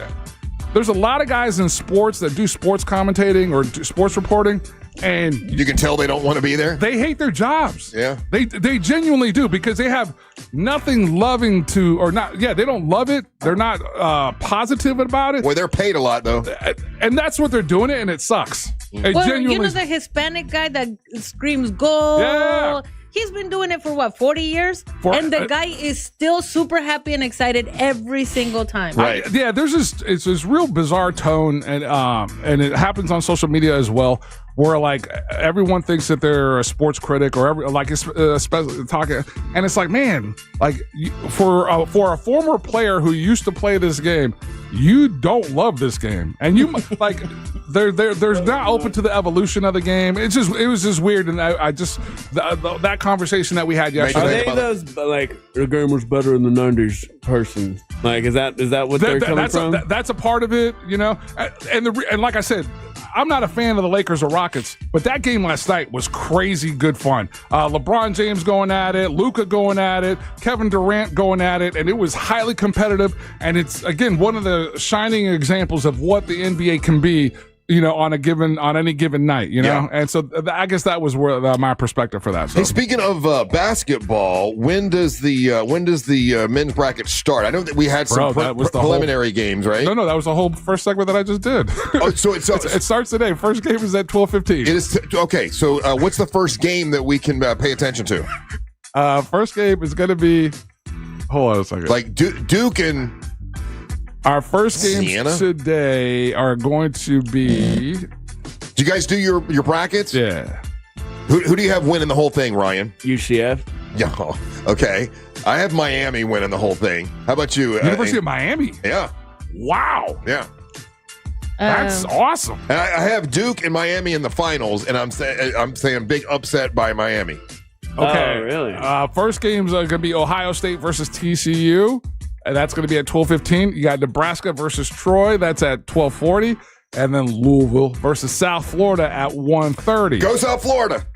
Speaker 2: There's a lot of guys in sports that do sports commentating or do sports reporting, and
Speaker 1: you can tell they don't want to be there.
Speaker 2: They hate their jobs.
Speaker 1: Yeah,
Speaker 2: they genuinely do, because they have nothing loving to, or not. Yeah, they don't love it. They're not positive about it.
Speaker 1: Well, they're paid a lot though,
Speaker 2: and that's what they're doing it, and it sucks. It genuinely.
Speaker 5: The Hispanic guy that screams "goal."
Speaker 2: Yeah.
Speaker 5: He's been doing it for 40 years? And the guy is still super happy and excited every single time.
Speaker 2: Right. There's this real bizarre tone, and it happens on social media as well, where everyone thinks that they're a sports critic or especially talking, and it's like, man, for a former player who used to play this game, you don't love this game, and you there's not open to the evolution of the game. It was just weird, and I just that conversation that we had yesterday.
Speaker 4: Are they those the game was better in the '90s person? Is that what they're coming from?
Speaker 2: That's a part of it, and like I said, I'm not a fan of the Lakers or Rockets, but that game last night was crazy good fun. LeBron James going at it, Luka going at it, Kevin Durant going at it, and it was highly competitive. And it's, again, one of the shining examples of what the NBA can be, on any given night,
Speaker 1: Yeah.
Speaker 2: And so I guess that was where my perspective for that. So.
Speaker 1: Hey, speaking of basketball, when does the men's bracket start? I know that we had some preliminary games, right?
Speaker 2: No, that was the whole first segment that I just did.
Speaker 1: Oh, so it
Speaker 2: starts today. First game is at 12:15.
Speaker 1: It is okay. So what's the first game that we can pay attention to?
Speaker 2: First game is going to be. Hold on a second.
Speaker 1: Duke and.
Speaker 2: Our first games today are going to be.
Speaker 1: Do you guys do your brackets?
Speaker 2: Yeah.
Speaker 1: Who do you have winning the whole thing, Ryan?
Speaker 4: UCF.
Speaker 1: Yeah. Okay. I have Miami winning the whole thing. How about you?
Speaker 2: University of Miami.
Speaker 1: Yeah.
Speaker 2: Wow.
Speaker 1: Yeah.
Speaker 2: That's awesome.
Speaker 1: And I have Duke and Miami in the finals, and I'm saying big upset by Miami.
Speaker 2: Okay.
Speaker 4: Oh, really?
Speaker 2: First game's going to be Ohio State versus TCU. And that's going to be at 12:15. You got Nebraska versus Troy. That's at 12:40. And then Louisville versus South Florida at 1:30.
Speaker 1: Go South Florida.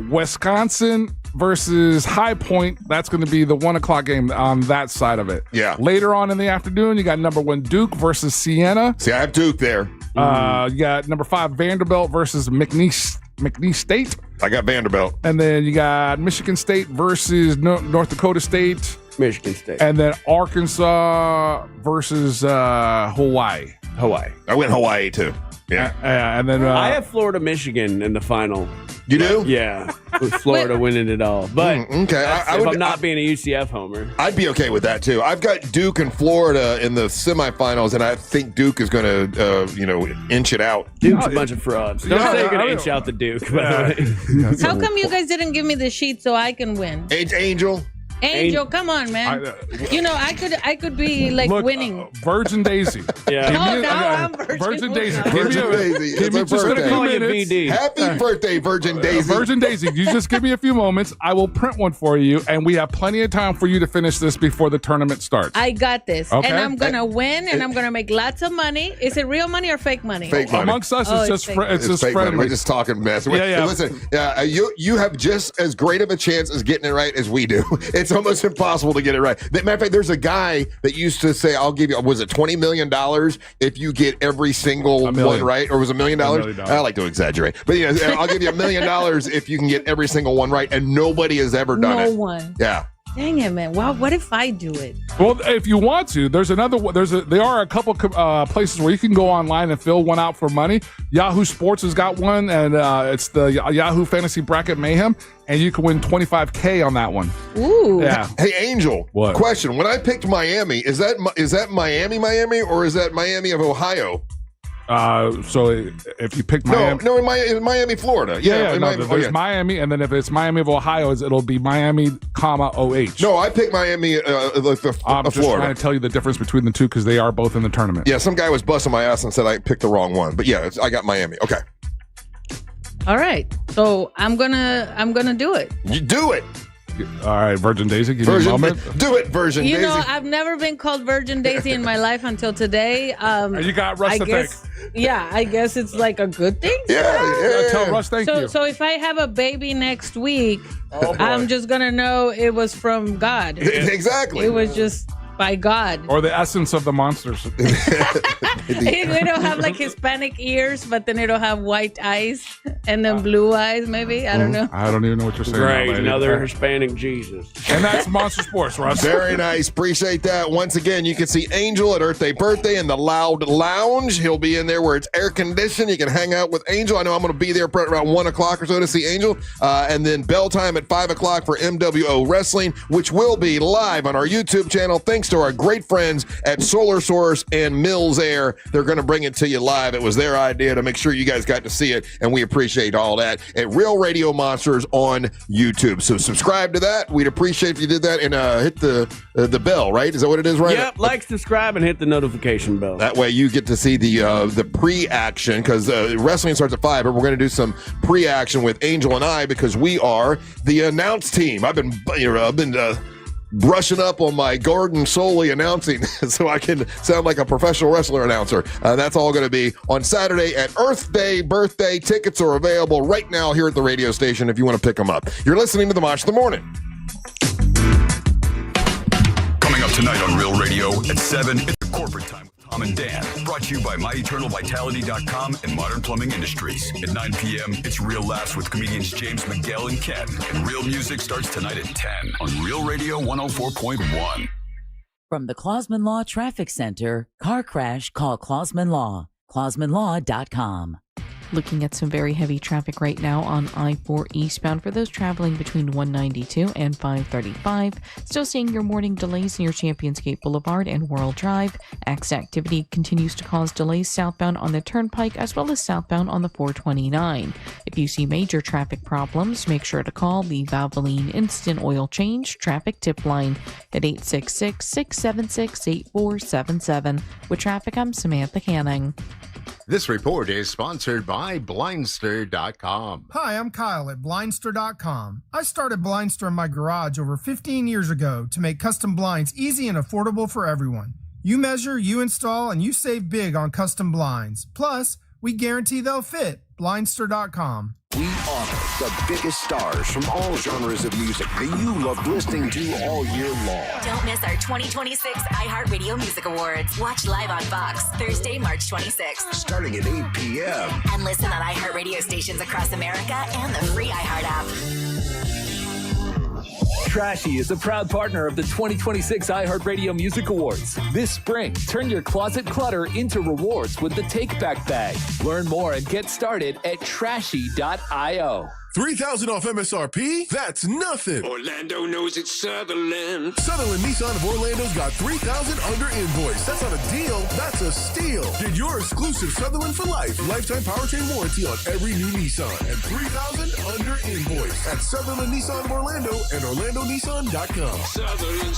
Speaker 2: Wisconsin versus High Point. That's going to be the 1 o'clock game on that side of it.
Speaker 1: Yeah.
Speaker 2: Later on in the afternoon, you got number 1 Duke versus Siena.
Speaker 1: See, I have Duke there.
Speaker 2: You got number 5 Vanderbilt versus McNeese State.
Speaker 1: I got Vanderbilt.
Speaker 2: And then you got Michigan State versus North Dakota State.
Speaker 4: Michigan State.
Speaker 2: And then Arkansas versus Hawaii.
Speaker 1: I went Hawaii too. Yeah.
Speaker 2: And then
Speaker 4: I have Florida, Michigan in the final.
Speaker 1: You do?
Speaker 4: Yeah, with Florida winning it all. But
Speaker 1: okay,
Speaker 4: I'm not being a UCF homer.
Speaker 1: I'd be okay with that too. I've got Duke and Florida in the semifinals, and I think Duke is going to, inch it out.
Speaker 4: Duke's a bunch of frauds. Don't say you're going to inch out the Duke. By the way.
Speaker 5: How come you guys didn't give me the sheet so I can win?
Speaker 1: Angel,
Speaker 5: come on, man. I could be like winning.
Speaker 2: Virgin Daisy.
Speaker 4: Yeah.
Speaker 5: I'm
Speaker 2: Virgin Daisy.
Speaker 1: Virgin Daisy.
Speaker 2: Give me
Speaker 1: It's her
Speaker 2: just a
Speaker 1: birthday.
Speaker 2: few
Speaker 4: Call you
Speaker 2: minutes.
Speaker 4: VD.
Speaker 1: Happy birthday, Virgin Daisy.
Speaker 2: Virgin Daisy. You just give me a few moments. I will print one for you, and we have plenty of time for you to finish this before the tournament starts.
Speaker 5: I got this.
Speaker 2: Okay.
Speaker 5: And I'm going to win, and I'm going to make lots of money. Is it real money or fake money?
Speaker 1: Fake money.
Speaker 2: Amongst us,
Speaker 5: Oh,
Speaker 2: it's
Speaker 5: it's
Speaker 2: just
Speaker 5: fake.
Speaker 2: it's just
Speaker 1: fake money.
Speaker 2: friendly.
Speaker 1: We're just talking mess.
Speaker 2: Yeah.
Speaker 1: Listen, you have just as great of a chance as getting it right as we do. It's almost impossible to get it right. Matter of fact, there's a guy that used to say, I'll give you, was it $20 million if you get every single one right? Or was it $1 million? I like to exaggerate. But I'll give you $1 million if you can get every single one right. And nobody has ever done it.
Speaker 5: No one.
Speaker 1: Yeah.
Speaker 5: Dang it, man. Well, what if I do it?
Speaker 2: Well, if you want to, there are a couple places where you can go online and fill one out for money. Yahoo Sports has got one, and it's the Yahoo Fantasy Bracket Mayhem, and you can win $25K on that one.
Speaker 5: Ooh.
Speaker 2: Yeah.
Speaker 1: Hey, Angel.
Speaker 2: What?
Speaker 1: Question. When I picked Miami, is that Miami, or is that Miami of Ohio?
Speaker 2: So if you pick Miami,
Speaker 1: No, in Miami, Florida.
Speaker 2: There's Miami, and then if it's Miami of Ohio, it'll be Miami, OH.
Speaker 1: No, I picked Miami,
Speaker 2: I'm just
Speaker 1: Florida.
Speaker 2: trying to tell you the difference between the two because they are both in the tournament.
Speaker 1: Yeah, some guy was busting my ass and said I picked the wrong one, but yeah, I got Miami. Okay,
Speaker 5: All right. So I'm gonna do it.
Speaker 1: you do it,
Speaker 2: All right, Virgin Daisy, give me a moment.
Speaker 1: do it, Virgin
Speaker 5: You
Speaker 1: Daisy.
Speaker 5: know, I've never been called Virgin Daisy in my life until today.
Speaker 2: And you got Russ to thank.
Speaker 5: Yeah, I guess it's like a good thing.
Speaker 2: Tell Russ thank you.
Speaker 5: So if I have a baby next week, I'm just gonna know it was from God.
Speaker 1: Exactly.
Speaker 5: It was just by God.
Speaker 2: Or the essence of the monsters.
Speaker 5: It'll have like Hispanic ears, but then it'll have white eyes and then blue eyes, maybe. I don't know.
Speaker 2: I don't even know what you're saying.
Speaker 4: Right,
Speaker 2: lady.
Speaker 4: another Hispanic Jesus.
Speaker 2: And that's Monster Sports, Russ.
Speaker 1: Very nice. Appreciate that. Once again, you can see Angel at Earth Day Birthday in the Loud Lounge. He'll be in there where it's air conditioned. You can hang out with Angel. I know I'm going to be there around 1 o'clock or so to see Angel. And then bell time at 5 o'clock for MWO Wrestling, which will be live on our YouTube channel. Thanks to our great friends at Solar Source and Mills Air. They're going to bring it to you live. It was their idea to make sure you guys got to see it, and we appreciate all that at Real Radio Monsters on YouTube. So subscribe to that. We'd appreciate if you did that, and hit the bell, right? Is that what it is, right?
Speaker 4: Yep, like, subscribe, and hit the notification bell.
Speaker 1: That way you get to see the pre-action, because wrestling starts at 5, but we're going to do some pre-action with Angel and I, because we are the announce team. I've been brushing up on my Gordon Soley announcing so I can sound like a professional wrestler announcer. That's all going to be on Saturday at Earth Day Birthday. Tickets are available right now here at the radio station if you want to pick them up. You're listening to the Mosh of the Morning.
Speaker 7: Coming up tonight on Real Radio at 7, it's the Corporate Time with Tom and Dan. Brought to you by MyEternalVitality.com and Modern Plumbing Industries. At 9 p.m., it's Real Laughs with comedians James Miguel and Ken. And Real Music starts tonight at 10 on Real Radio 104.1.
Speaker 10: From the Clausman Law Traffic Center, car crash, call Clausman Law. ClausmanLaw.com.
Speaker 11: Looking at some very heavy traffic right now on I-4 eastbound for those traveling between 192 and 535. Still seeing your morning delays near Champions Gate Boulevard and World Drive. Activity continues to cause delays southbound on the Turnpike as well as southbound on the 429. If you see major traffic problems, make sure to call the Valvoline Instant Oil Change Traffic Tip Line at 866-676-8477. With traffic, I'm Samantha Canning.
Speaker 13: This report is sponsored by Blindster.com.
Speaker 14: Hi, I'm Kyle at Blindster.com. I started Blindster in my garage over 15 years ago to make custom blinds easy and affordable for everyone. You measure, you install, and you save big on custom blinds. Plus, we guarantee they'll fit. Blindster.com.
Speaker 3: We honor the biggest stars from all genres of music that you love listening to all year long.
Speaker 12: Don't miss our 2026 iHeartRadio Music Awards. Watch live on Fox Thursday, March 26th.
Speaker 3: Starting at 8 p.m.
Speaker 12: And listen on iHeartRadio stations across America and the free iHeart app.
Speaker 15: Trashy is a proud partner of the 2026 iHeartRadio Music Awards. This spring, turn your closet clutter into rewards with the Take Back Bag. Learn more and get started at trashy.io.
Speaker 16: 3,000 off MSRP? That's nothing.
Speaker 27: Orlando knows it's Sutherland.
Speaker 16: Sutherland Nissan of Orlando's got 3,000 under invoice. That's not a deal. That's a steal. Get your exclusive Sutherland for life. Lifetime powertrain warranty on every new Nissan. And 3,000 under invoice at Sutherland Nissan of Orlando and OrlandoNissan.com.
Speaker 27: Sutherland.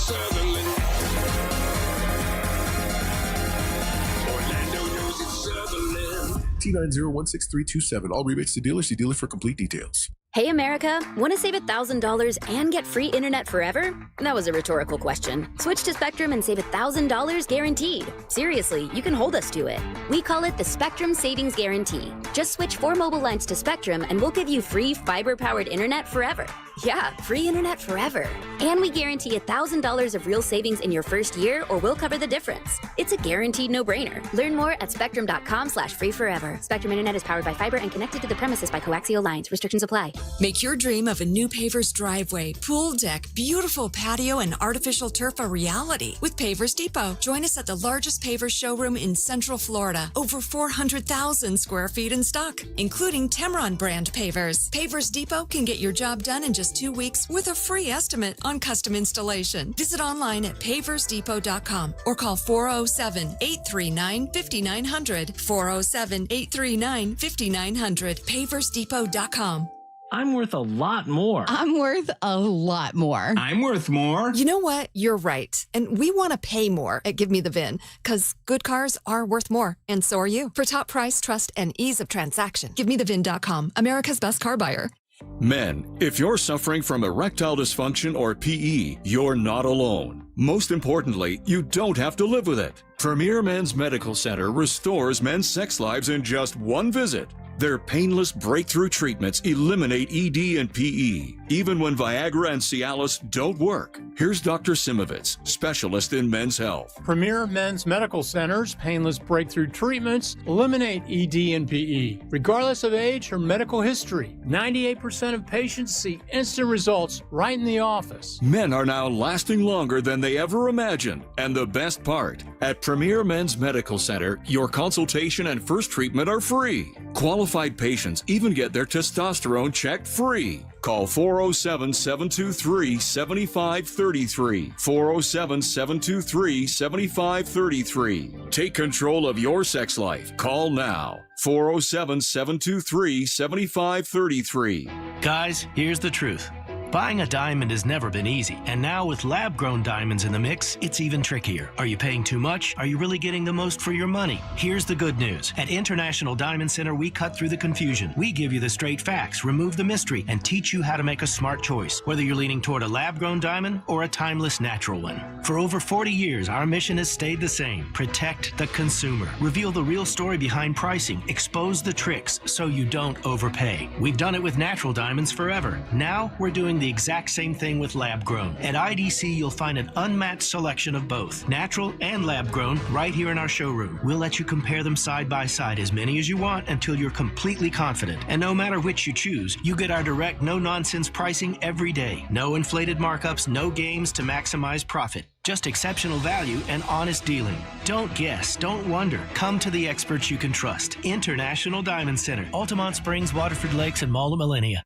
Speaker 27: Orlando knows it's Sutherland.
Speaker 16: T90163327. All rebates to dealer. See dealer for complete details.
Speaker 17: Hey America, want to save $1,000 and get free internet forever? That was a rhetorical question. Switch to Spectrum and save $1,000 guaranteed. Seriously, you can hold us to it. We call it the Spectrum Savings Guarantee. Just switch 4 mobile lines to Spectrum and we'll give you free fiber-powered internet forever. Yeah, free internet forever. And we guarantee $1,000 of real savings in your first year or we'll cover the difference. It's a guaranteed no-brainer. Learn more at spectrum.com/free forever. Spectrum Internet is powered by fiber and connected to the premises by coaxial lines. Restrictions apply.
Speaker 18: Make your dream of a new paver's driveway, pool deck, beautiful patio, and artificial turf a reality with Pavers Depot. Join us at the largest pavers showroom in Central Florida. Over 400,000 square feet in stock, including Temron brand pavers. Pavers Depot can get your job done in just 2 weeks with a free estimate on custom installation. Visit online at paversdepot.com or call 407-839-5900. 407-839-5900. paversdepot.com.
Speaker 19: I'm worth a lot more.
Speaker 20: I'm worth a lot more.
Speaker 19: I'm worth more.
Speaker 20: You know what? You're right. And we want to pay more at Give Me the VIN because good cars are worth more. And so are you. For top price, trust, and ease of transaction, GiveMeTheVIN.com, America's best car buyer.
Speaker 21: Men, if you're suffering from erectile dysfunction or PE, you're not alone. Most importantly, you don't have to live with it. Premier Men's Medical Center restores men's sex lives in just one visit. Their painless breakthrough treatments eliminate ED and PE, even when Viagra and Cialis don't work. Here's Dr. Simovitz, specialist in men's health.
Speaker 22: Premier Men's Medical Center's painless breakthrough treatments eliminate ED and PE, regardless of age or medical history. 98% of patients see instant results right in the office.
Speaker 21: Men are now lasting longer than they ever imagined. And the best part, at Premier Men's Medical Center, your consultation and first treatment are free. Qualified patients even get their testosterone checked free. Call 407-723-7533. 407-723-7533. Take control of your sex life. Call now. 407-723-7533.
Speaker 31: Guys, here's the truth. Buying a diamond has never been easy, and now with lab-grown diamonds in the mix, it's even trickier. Are you paying too much? Are you really getting the most for your money? Here's the good news. At International Diamond Center, we cut through the confusion. We give you the straight facts, remove the mystery, and teach you how to make a smart choice, whether you're leaning toward a lab-grown diamond or a timeless natural one. For over 40 years, our mission has stayed the same. Protect the consumer. Reveal the real story behind pricing. Expose the tricks so you don't overpay. We've done it with natural diamonds forever. Now, we're doing the exact same thing with lab-grown. At IDC, you'll find an unmatched selection of both, natural and lab-grown, right here in our showroom. We'll let you compare them side by side, as many as you want, until you're completely confident. And no matter which you choose, you get our direct, no-nonsense pricing every day. No inflated markups, no games to maximize profit. Just exceptional value and honest dealing. Don't guess, don't wonder. Come to the experts you can trust. International Diamond Center, Altamont Springs, Waterford Lakes, and Mall of Millenia.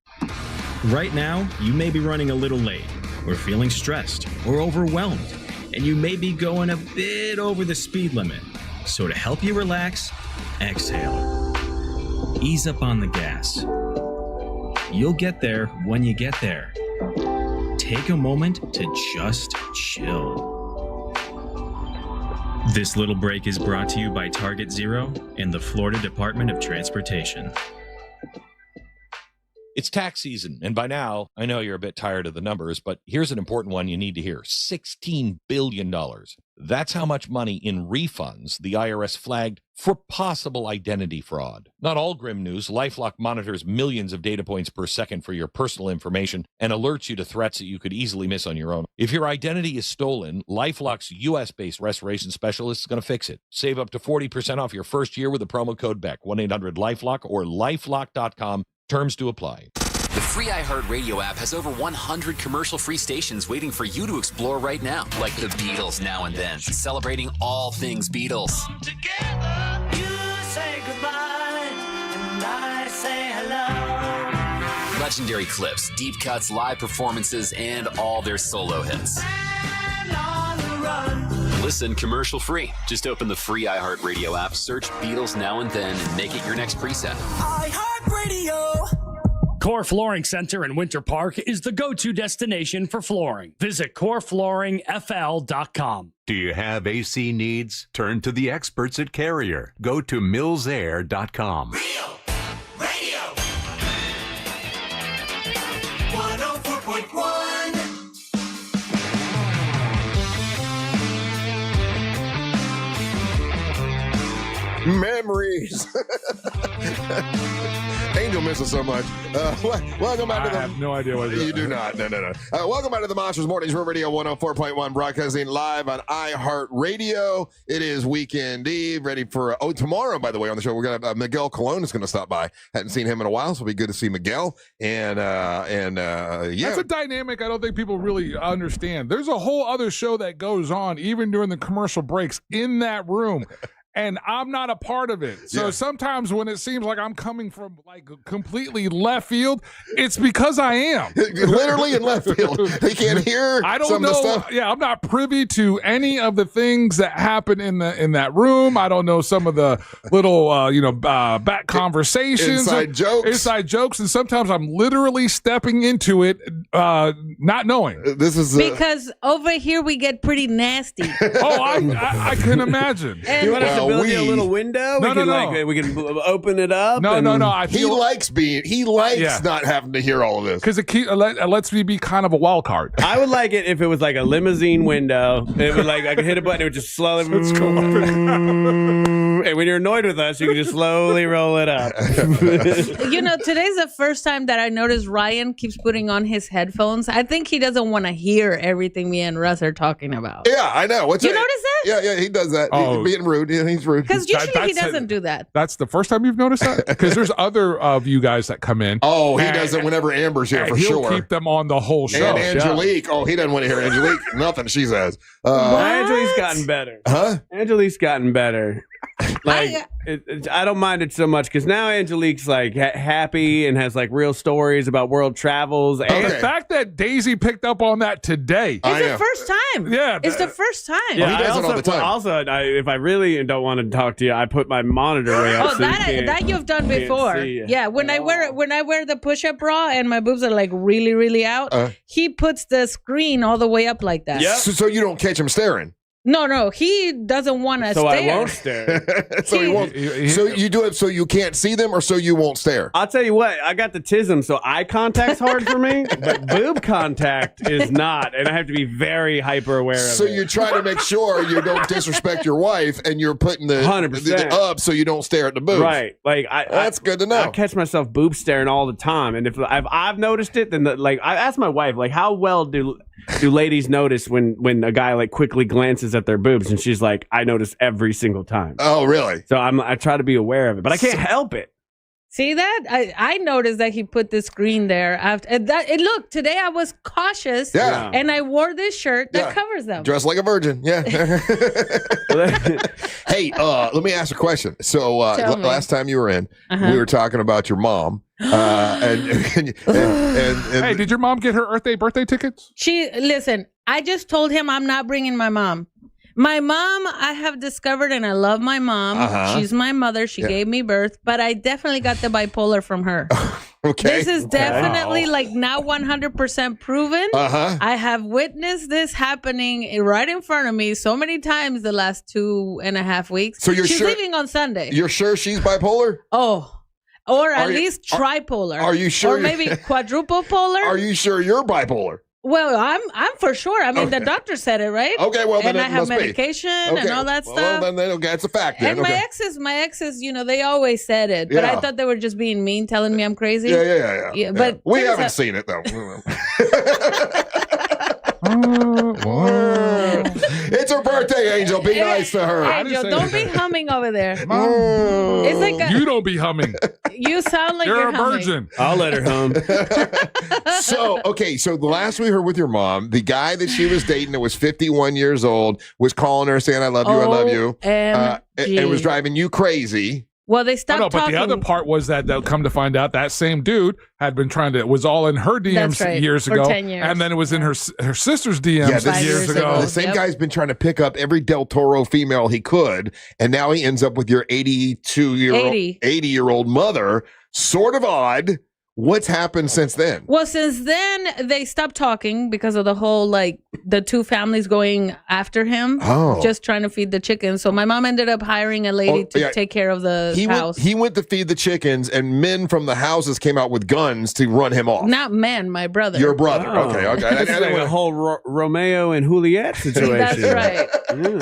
Speaker 32: Right now, you may be running a little late, or feeling stressed, or overwhelmed, and you may be going a bit over the speed limit. So to help you relax, exhale. Ease up on the gas. You'll get there when you get there. Take a moment to just chill. This little break is brought to you by Target Zero and the Florida Department of Transportation.
Speaker 2: It's tax season, and by now, I know you're a bit tired of the numbers, but here's an important one you need to hear. $16 billion. That's how much money in refunds the IRS flagged for possible identity fraud. Not all grim news. LifeLock monitors millions of data points per second for your personal information and alerts you to threats that you could easily miss on your own. If your identity is stolen, LifeLock's U.S.-based restoration specialist is going to fix it. Save up to 40% off your first year with the promo code BECK, 1-800-LifeLock or lifelock.com. Terms to apply.
Speaker 5: The free iHeartRadio app has over 100 commercial-free stations waiting for you to explore right now, like the Beatles Now and Then, celebrating all things Beatles.
Speaker 27: Together, you say goodbye, and I say hello.
Speaker 5: Legendary clips, deep cuts, live performances, and all their solo hits.
Speaker 27: And on the run.
Speaker 5: Listen commercial-free. Just open the free iHeartRadio app, search Beatles Now and Then, and make it your next preset.
Speaker 27: iHeartRadio.
Speaker 19: Core Flooring Center in Winter Park is the go-to destination for flooring. Visit coreflooringfl.com.
Speaker 6: Do you have AC needs? Turn to the experts at Carrier. Go to millsair.com.
Speaker 27: Real Radio 104.1.
Speaker 1: Memories. Angel misses so much. Welcome back to the...
Speaker 8: I have no idea what
Speaker 1: you do not. No. Welcome back to the Monsters Mornings Room Radio 104.1, broadcasting live on iHeartRadio. It is Weekend Eve, ready for tomorrow. By the way, on the show, we're gonna Miguel Colon is going to stop by. Hadn't seen him in a while, so it'll be good to see Miguel. And yeah,
Speaker 8: that's a dynamic I don't think people really understand. There's a whole other show that goes on even during the commercial breaks in that room. And I'm not a part of it. So sometimes when it seems like I'm coming from like completely left field, it's because I am.
Speaker 1: Literally in left field. They can't hear
Speaker 8: I don't
Speaker 1: some
Speaker 8: know.
Speaker 1: of the stuff.
Speaker 8: Yeah, I'm not privy to any of the things that happen in that room. I don't know some of the little back conversations. Inside jokes. And sometimes I'm literally stepping into it not knowing.
Speaker 1: This is
Speaker 9: because over here we get pretty nasty.
Speaker 8: Oh, I can imagine.
Speaker 4: You want us to build you a little window? We can open it up.
Speaker 8: No.
Speaker 1: He likes not having to hear all of this
Speaker 8: because it lets me be kind of a wild card.
Speaker 4: I would like it if it was like a limousine window. It would I could hit a button, it would just slowly. And when you're annoyed with us, you can just slowly roll it up.
Speaker 9: Today's the first time that I noticed Ryan keeps putting on his headphones. I think he doesn't want to hear everything me and Russ are talking about.
Speaker 1: Yeah, I know.
Speaker 9: You notice that?
Speaker 1: Yeah, he does that. He's being rude. Yeah, he's rude.
Speaker 9: Because usually he doesn't do that.
Speaker 8: That's the first time you've noticed that? Because there's other of you guys that come in.
Speaker 1: Oh, he does it whenever Amber's here for
Speaker 8: he'll
Speaker 1: sure.
Speaker 8: Keep them on the whole show.
Speaker 1: And Angelique. Oh, he doesn't want to hear Angelique. Nothing she says.
Speaker 4: Angelique's gotten better.
Speaker 1: Huh?
Speaker 4: Angelique's gotten better. I don't mind it so much because now Angelique's happy and has real stories about world travels. And
Speaker 8: the fact that Daisy picked up on that today.
Speaker 9: It's the first time.
Speaker 8: Yeah.
Speaker 9: It's the first time.
Speaker 4: Yeah,
Speaker 1: he does it all the time.
Speaker 4: Also, if I really don't want to talk to you, I put my monitor way up.
Speaker 9: Oh, that you've done before. Yeah, when I wear the push-up bra and my boobs are really, really out, he puts the screen all the way up like that.
Speaker 1: Yep. So you don't catch him staring.
Speaker 9: No, he doesn't want to stare.
Speaker 4: So I won't stare.
Speaker 1: So he won't. So you do it so you can't see them, or so you won't stare.
Speaker 4: I'll tell you what. I got the tism, so eye contact's hard for me, but boob contact is not, and I have to be very hyper aware of it.
Speaker 1: So you try to make sure you don't disrespect your wife, and you're putting the
Speaker 4: 100%
Speaker 1: up so you don't stare at the boobs.
Speaker 4: Right.
Speaker 1: That's good to know.
Speaker 4: I catch myself boob staring all the time, and if I've noticed it, then I ask my wife how well do ladies notice when a guy quickly glances at their boobs, and she's like, I notice every single time.
Speaker 1: Oh, really?
Speaker 4: So I try to be aware of it, but I can't help it.
Speaker 9: See that? I noticed that he put the screen there. Look, today I was cautious, and I wore this shirt that covers them.
Speaker 1: Dressed like a virgin, yeah. Hey, let me ask a question. So last time you were in, we were talking about your mom. And
Speaker 8: hey, did your mom get her birthday tickets?
Speaker 9: Listen, I just told him I'm not bringing my mom. My mom, I have discovered, and I love my mom. She's my mother. She gave me birth, but I definitely got the bipolar from her.
Speaker 1: Okay.
Speaker 9: This is definitely not 100% proven. I have witnessed this happening right in front of me so many times the last 2.5 weeks.
Speaker 1: So she's
Speaker 9: leaving on Sunday.
Speaker 1: You're sure she's bipolar?
Speaker 9: Oh. Or at least tripolar.
Speaker 1: Are you sure?
Speaker 9: Or maybe quadruple polar.
Speaker 1: Are you sure you're bipolar?
Speaker 9: Well, I'm for sure. I mean, the doctor said it, right?
Speaker 1: Okay, well, then
Speaker 9: and
Speaker 1: it
Speaker 9: I have
Speaker 1: must be.
Speaker 9: medication and all that stuff.
Speaker 1: Well, then okay, it's a fact. Then.
Speaker 9: And my exes, they always said it, but I thought they were just being mean, telling me I'm crazy.
Speaker 1: Yeah.
Speaker 9: But
Speaker 1: we haven't seen it though. It's her birthday, Angel. Be nice to her.
Speaker 9: Angel, don't be humming over there. It's like
Speaker 8: you don't be humming.
Speaker 9: You sound like
Speaker 8: you're
Speaker 9: you're
Speaker 8: a
Speaker 9: humming.
Speaker 8: virgin.
Speaker 4: I'll let her hum.
Speaker 1: So the last we heard with your mom, the guy that she was dating that was 51 years old was calling her saying, I love you, I love you. And was driving you crazy.
Speaker 9: Well, they stopped
Speaker 8: but
Speaker 9: talking.
Speaker 8: the other part was that they'll come to find out that same dude had been was all in her DMs years
Speaker 9: for
Speaker 8: ago.
Speaker 9: 10 years.
Speaker 8: And then it was in her sister's DMs years ago.
Speaker 1: The same guy's been trying to pick up every Del Toro female he could, and now he ends up with your 80-year-old mother. Sort of odd. What's happened since then?
Speaker 9: Well, since then, they stopped talking because of the whole, the two families going after him, just trying to feed the chickens. So my mom ended up hiring a lady to take care of the house.
Speaker 1: He went to feed the chickens, and men from the houses came out with guns to run him off.
Speaker 9: Not men, my brother.
Speaker 1: Your brother. Okay.
Speaker 4: It's like a whole Romeo and Juliet situation.
Speaker 9: That's right.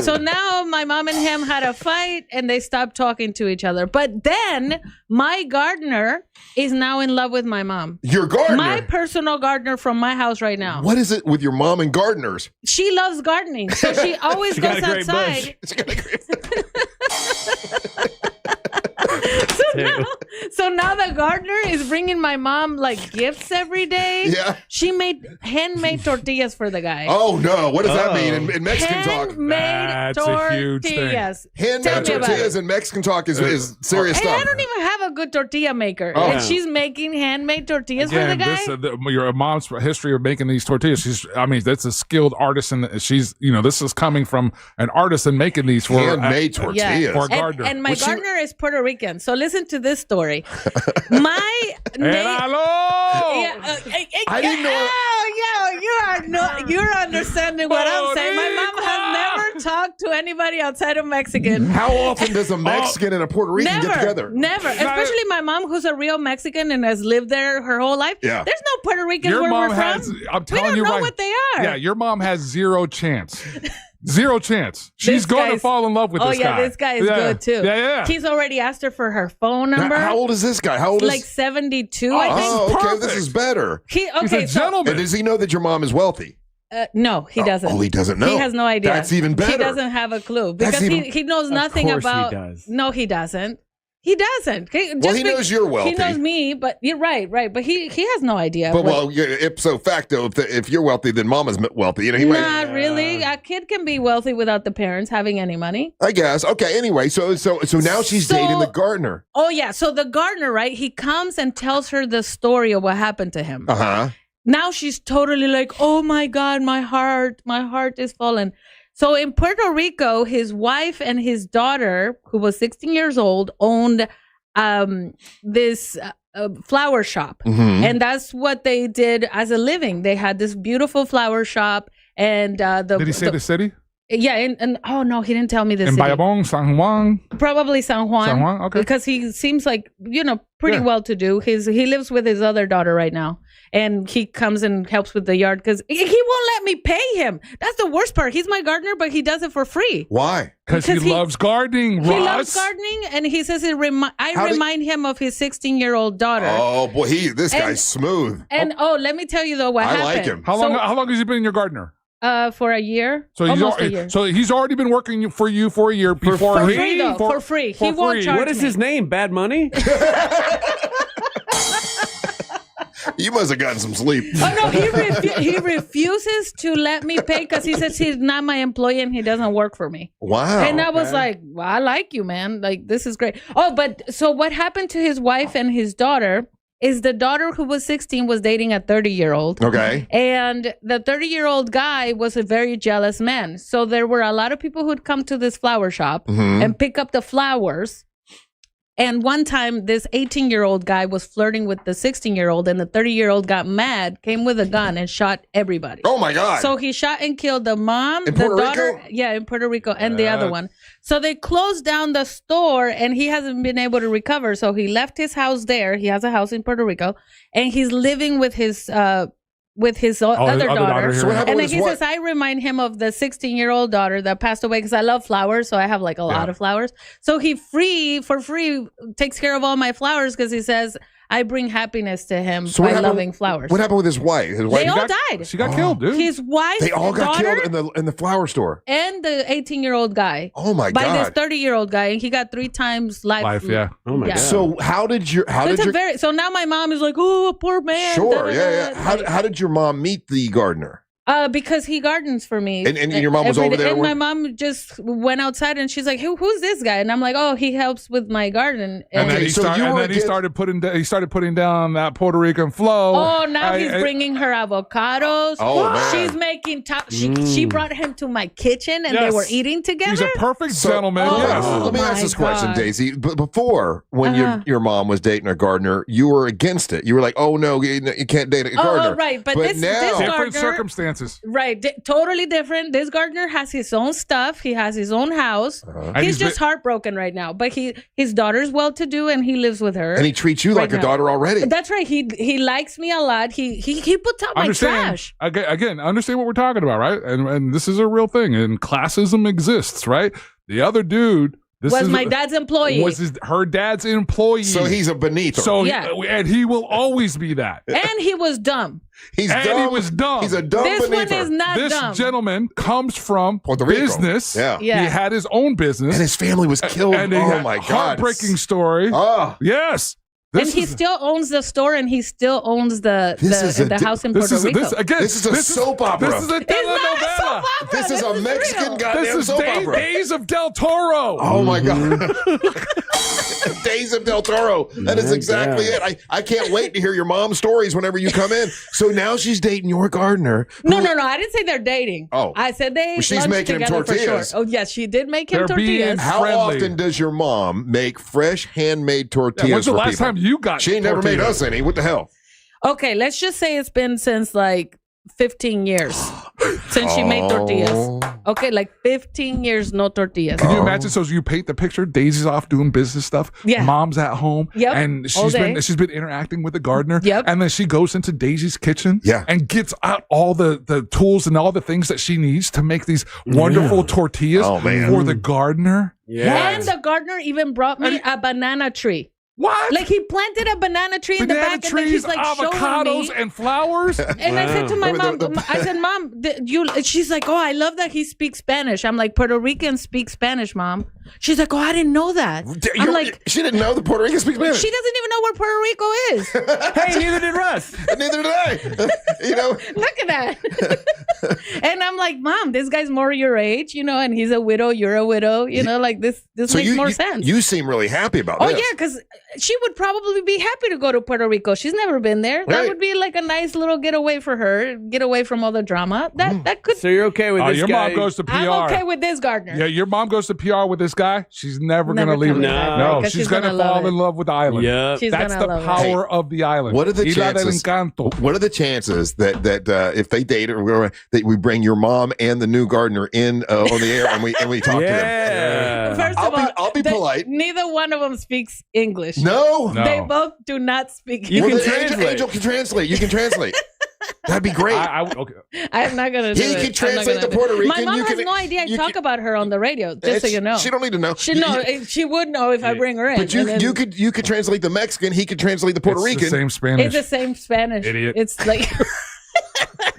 Speaker 9: So now my mom and him had a fight, and they stopped talking to each other. But then my gardener is now in love with my mom.
Speaker 1: Your gardener?
Speaker 9: My personal gardener from my house right now.
Speaker 1: What is it with your mom and gardeners?
Speaker 9: She loves gardening, so she always goes outside. So now the gardener is bringing my mom gifts every day.
Speaker 1: Yeah.
Speaker 9: She made handmade tortillas for the guy.
Speaker 1: Oh no! What does that mean in Mexican talk?
Speaker 9: Handmade tortillas.
Speaker 1: Handmade tortillas in Mexican talk is serious stuff.
Speaker 9: I don't even have a good tortilla maker,
Speaker 1: Oh.
Speaker 9: and she's making handmade tortillas for the guy.
Speaker 8: Your mom's history of making these tortillas. That's a skilled artisan. This is coming from an artisan making these for
Speaker 1: handmade tortillas
Speaker 8: for a gardener.
Speaker 9: And my gardener is Puerto Rican. So listen to this story. My
Speaker 1: I didn't know.
Speaker 9: You're understanding what I'm saying. My mom has never talked to anybody outside of Mexican.
Speaker 1: How often does a Mexican and a Puerto Rican get together?
Speaker 9: Never. Especially my mom, who's a real Mexican and has lived there her whole life.
Speaker 1: Yeah.
Speaker 9: There's no Puerto Ricans where we're from.
Speaker 8: I'm telling
Speaker 9: we don't
Speaker 8: you
Speaker 9: know
Speaker 8: right.
Speaker 9: what they are.
Speaker 8: Yeah, your mom has zero chance. Zero chance. She's going to fall in love with this guy.
Speaker 9: Oh, yeah, this guy is good, too.
Speaker 8: Yeah.
Speaker 9: He's already asked her for her phone number.
Speaker 1: How old is this guy? How old is...
Speaker 9: 72, I think.
Speaker 1: Oh, okay. This is better.
Speaker 9: He's
Speaker 8: a gentleman.
Speaker 1: And does he know that your mom is wealthy?
Speaker 9: No, he doesn't.
Speaker 1: Oh, he doesn't know.
Speaker 9: He has no idea.
Speaker 1: That's even better.
Speaker 9: He doesn't have a clue because he knows nothing about.
Speaker 4: He does.
Speaker 9: No, he doesn't. He doesn't.
Speaker 1: He knows you're wealthy.
Speaker 9: He knows me, but you're right. But he has no idea.
Speaker 1: But ipso facto, if you're wealthy, then mama's wealthy. He
Speaker 9: not really. A kid can be wealthy without the parents having any money.
Speaker 1: I guess. Okay. Anyway, so now she's dating the gardener.
Speaker 9: Oh yeah. So the gardener, right? He comes and tells her the story of what happened to him. Now she's totally like, oh my God, my heart is fallen. So in Puerto Rico, his wife and his daughter, who was 16 years old, owned this flower shop.
Speaker 1: Mm-hmm.
Speaker 9: And that's what they did as a living. They had this beautiful flower shop. And
Speaker 8: did he say the city?
Speaker 9: Yeah. And oh, no, he didn't tell me the
Speaker 8: in
Speaker 9: city.
Speaker 8: Bayamón, San Juan?
Speaker 9: Probably San Juan.
Speaker 8: San Juan, okay.
Speaker 9: Because he seems like, pretty well-to-do. He lives with his other daughter right now. And he comes and helps with the yard because he won't let me pay him. That's the worst part. He's my gardener, but he does it for free.
Speaker 1: Why?
Speaker 8: Because he loves gardening, Ross.
Speaker 9: He loves gardening, and he says I remind him of his 16-year-old daughter.
Speaker 1: Oh, boy, this guy's smooth.
Speaker 9: And let me tell you, though, what happened.
Speaker 1: I like him.
Speaker 8: How long has he been your gardener?
Speaker 9: For a year.
Speaker 8: So
Speaker 9: almost a year.
Speaker 8: So he's already been working for you for a year before
Speaker 9: for free, though. For free. He won't charge
Speaker 4: What is his name? Bad Money?
Speaker 1: You must have gotten some sleep.
Speaker 9: Oh, no, he refuses to let me pay because he says he's not my employee and he doesn't work for me.
Speaker 1: Wow.
Speaker 9: And I was like, well, I like you, man. Like, this is great. Oh, but so what happened to his wife and his daughter is the daughter who was 16 was dating a 30-year-old.
Speaker 1: Okay.
Speaker 9: And the 30-year-old guy was a very jealous man. So there were a lot of people who'd come to this flower shop and pick up the flowers. And one time, this 18-year-old guy was flirting with the 16-year-old, and the 30-year-old got mad, came with a gun, and shot everybody.
Speaker 1: Oh, my God.
Speaker 9: So he shot and killed the mom,
Speaker 1: in
Speaker 9: the
Speaker 1: Puerto
Speaker 9: daughter.
Speaker 1: Rico?
Speaker 9: Yeah, in Puerto Rico, and the other one. So they closed down the store, and he hasn't been able to recover. So he left his house there. He has a house in Puerto Rico, and he's living with his other daughter.
Speaker 1: So what happened
Speaker 9: And
Speaker 1: with
Speaker 9: then he
Speaker 1: his
Speaker 9: says, I remind him of the 16-year-old daughter that passed away because I love flowers. So I have like a lot of flowers. So he for free takes care of all my flowers because he says, I bring happiness to him by loving flowers.
Speaker 1: What happened with his wife?
Speaker 9: They all died.
Speaker 8: She got killed, dude.
Speaker 9: His wife,
Speaker 1: They all got
Speaker 9: daughter,
Speaker 1: killed in the flower store.
Speaker 9: and the 18-year-old guy.
Speaker 1: Oh my
Speaker 9: By this
Speaker 1: God.
Speaker 9: 30-year-old guy, and he got 3 times life.
Speaker 8: Yeah.
Speaker 4: Oh my God.
Speaker 1: So how did your
Speaker 9: So now my mom is like, oh, poor man.
Speaker 1: Sure,
Speaker 9: da, da,
Speaker 1: yeah.
Speaker 9: da.
Speaker 1: How did your mom meet the gardener?
Speaker 9: Because he gardens for me.
Speaker 1: And your mom was
Speaker 9: every
Speaker 1: over
Speaker 9: day.
Speaker 1: there
Speaker 9: And
Speaker 1: with-
Speaker 9: my mom just went outside and she's like, who's this guy? And I'm like, oh, he helps with my garden.
Speaker 8: And then he started putting down that Puerto Rican flow.
Speaker 9: Oh, now he's bringing her avocados.
Speaker 8: Oh, man.
Speaker 9: She's making she brought him to my kitchen and they were eating together.
Speaker 8: He's a perfect gentleman. Yes.
Speaker 1: Let me ask this question,
Speaker 9: God.
Speaker 1: Daisy. But before, when your mom was dating a gardener, you were against it. You were like, oh no, you can't date a gardener.
Speaker 9: Oh, right. But this
Speaker 1: now,
Speaker 9: gardener,
Speaker 8: different circumstances.
Speaker 9: Right, totally different. This gardener has his own stuff. He has his own house.
Speaker 1: And
Speaker 9: He's just heartbroken right now. But his daughter's well-to-do, and he lives with her.
Speaker 1: And he treats you like a
Speaker 9: now.
Speaker 1: daughter already.
Speaker 9: That's right. He likes me a lot. He puts out my trash.
Speaker 8: Again, understand what we're talking about, right? And this is a real thing. And classism exists, right? The other dude.
Speaker 9: Was my dad's employee.
Speaker 8: Was her dad's employee.
Speaker 1: So he's a beneath her.
Speaker 8: So
Speaker 9: Yeah.
Speaker 8: and he will always be that.
Speaker 9: And he was dumb.
Speaker 1: He
Speaker 8: was dumb.
Speaker 1: He's a dumb
Speaker 9: This
Speaker 1: beneath
Speaker 9: one
Speaker 1: her.
Speaker 9: is not
Speaker 8: This
Speaker 9: dumb.
Speaker 8: gentleman comes from
Speaker 1: Puerto Rico.
Speaker 8: business.
Speaker 1: Yeah.
Speaker 9: Yeah.
Speaker 8: He had his own business.
Speaker 1: And his family was killed.
Speaker 8: And he
Speaker 1: Oh
Speaker 8: had
Speaker 1: my God.
Speaker 8: heartbreaking story.
Speaker 1: Oh.
Speaker 8: Yes.
Speaker 9: And he still owns the store, and he still owns the house in Puerto Rico.
Speaker 1: This is a soap opera.
Speaker 8: This is a telenovela.
Speaker 1: This is a Mexican goddamn
Speaker 8: This is
Speaker 1: soap opera.
Speaker 8: Days of Del Toro.
Speaker 1: Oh my God. Days of Del Toro. That is exactly it. I can't wait to hear your mom's stories whenever you come in. So now she's dating your gardener.
Speaker 9: No. I didn't say they're dating.
Speaker 1: Oh.
Speaker 9: I said they
Speaker 1: Well, she's
Speaker 9: lunched
Speaker 1: making him
Speaker 9: together for
Speaker 1: tortillas.
Speaker 9: sure. Oh, yes, she did make him tortillas.
Speaker 1: How often does your mom make fresh handmade tortillas
Speaker 8: when's the
Speaker 1: for
Speaker 8: last
Speaker 1: people?
Speaker 8: time you got
Speaker 1: She ain't never made
Speaker 8: tortillas?
Speaker 1: us any. What the hell?
Speaker 9: Okay, let's just say it's been since like 15 years since she made tortillas. Okay, like 15 years, no tortillas.
Speaker 8: Can you imagine? So you paint the picture. Daisy's off doing business stuff.
Speaker 9: Yeah.
Speaker 8: Mom's at home.
Speaker 9: Yep.
Speaker 8: And
Speaker 9: All day.
Speaker 8: she's been interacting with the gardener.
Speaker 9: Yep.
Speaker 8: And then she goes into Daisy's kitchen.
Speaker 1: Yeah.
Speaker 8: And gets out all the tools and all the things that she needs to make these wonderful tortillas for the gardener.
Speaker 9: And the gardener even brought me a banana tree.
Speaker 8: What?
Speaker 9: Like he planted a banana tree in the
Speaker 8: Banana
Speaker 9: back, and then
Speaker 8: trees,
Speaker 9: he's like
Speaker 8: avocados,
Speaker 9: showing me.
Speaker 8: and flowers.
Speaker 9: And I said to my mom, I said, Mom, she's like, oh, I love that he speaks Spanish. I'm like, Puerto Ricans speak Spanish, Mom. She's like, oh, I didn't know that. I'm like,
Speaker 1: she didn't know the Puerto Ricans speak Spanish.
Speaker 9: she doesn't even know where Puerto Rico is.
Speaker 4: Hey, neither did Russ.
Speaker 1: Neither did I. You know,
Speaker 9: Look at that. And I'm like, Mom, this guy's more your age, and he's a widow, you're a widow, like this
Speaker 1: so
Speaker 9: makes more sense.
Speaker 1: You seem really happy about
Speaker 9: Oh
Speaker 1: this.
Speaker 9: yeah, because she would probably be happy to go to Puerto Rico. She's never been there. That
Speaker 1: Right.
Speaker 9: would be like a nice little getaway for her. Get away from all the drama. That could.
Speaker 4: So you're okay with this
Speaker 8: your
Speaker 4: guy?
Speaker 8: mom goes to PR.
Speaker 9: I'm okay with this gardener.
Speaker 8: Yeah, your mom goes to PR with this guy. She's never gonna leave
Speaker 9: coming
Speaker 8: him.
Speaker 9: back,
Speaker 8: No,
Speaker 9: because
Speaker 8: she's gonna fall in love with the island.
Speaker 4: Yep.
Speaker 9: She's
Speaker 8: That's
Speaker 9: gonna
Speaker 8: the
Speaker 9: love it.
Speaker 8: power of the island.
Speaker 1: What are the
Speaker 8: Isla del
Speaker 1: chances?
Speaker 8: Encanto.
Speaker 1: What are the chances that if they date or whatever, that we bring your mom and the new gardener in on the air and we talk to them?
Speaker 9: First of all,
Speaker 1: I'll be polite.
Speaker 9: Neither one of them speaks English.
Speaker 1: No.
Speaker 9: They both do not speak
Speaker 1: You
Speaker 9: English.
Speaker 1: can translate. Angel can translate. You can translate. That'd be great.
Speaker 8: Okay.
Speaker 9: I'm not gonna do
Speaker 1: He
Speaker 9: it.
Speaker 1: can
Speaker 9: I'm not
Speaker 1: translate
Speaker 9: gonna
Speaker 1: the
Speaker 9: do
Speaker 1: Puerto
Speaker 9: it.
Speaker 1: Rican.
Speaker 9: My mom
Speaker 1: You
Speaker 9: has
Speaker 1: can-
Speaker 9: no idea I
Speaker 1: you
Speaker 9: talk about her on the radio. Just so
Speaker 1: It's-
Speaker 9: you know,
Speaker 1: she don't need to know.
Speaker 9: She would know if I bring her in.
Speaker 1: But you
Speaker 9: and then-
Speaker 1: you could translate the Mexican. He could translate the Puerto
Speaker 8: It's
Speaker 1: Rican.
Speaker 8: the same Spanish.
Speaker 9: It's the same Spanish.
Speaker 8: Idiot.
Speaker 9: It's like.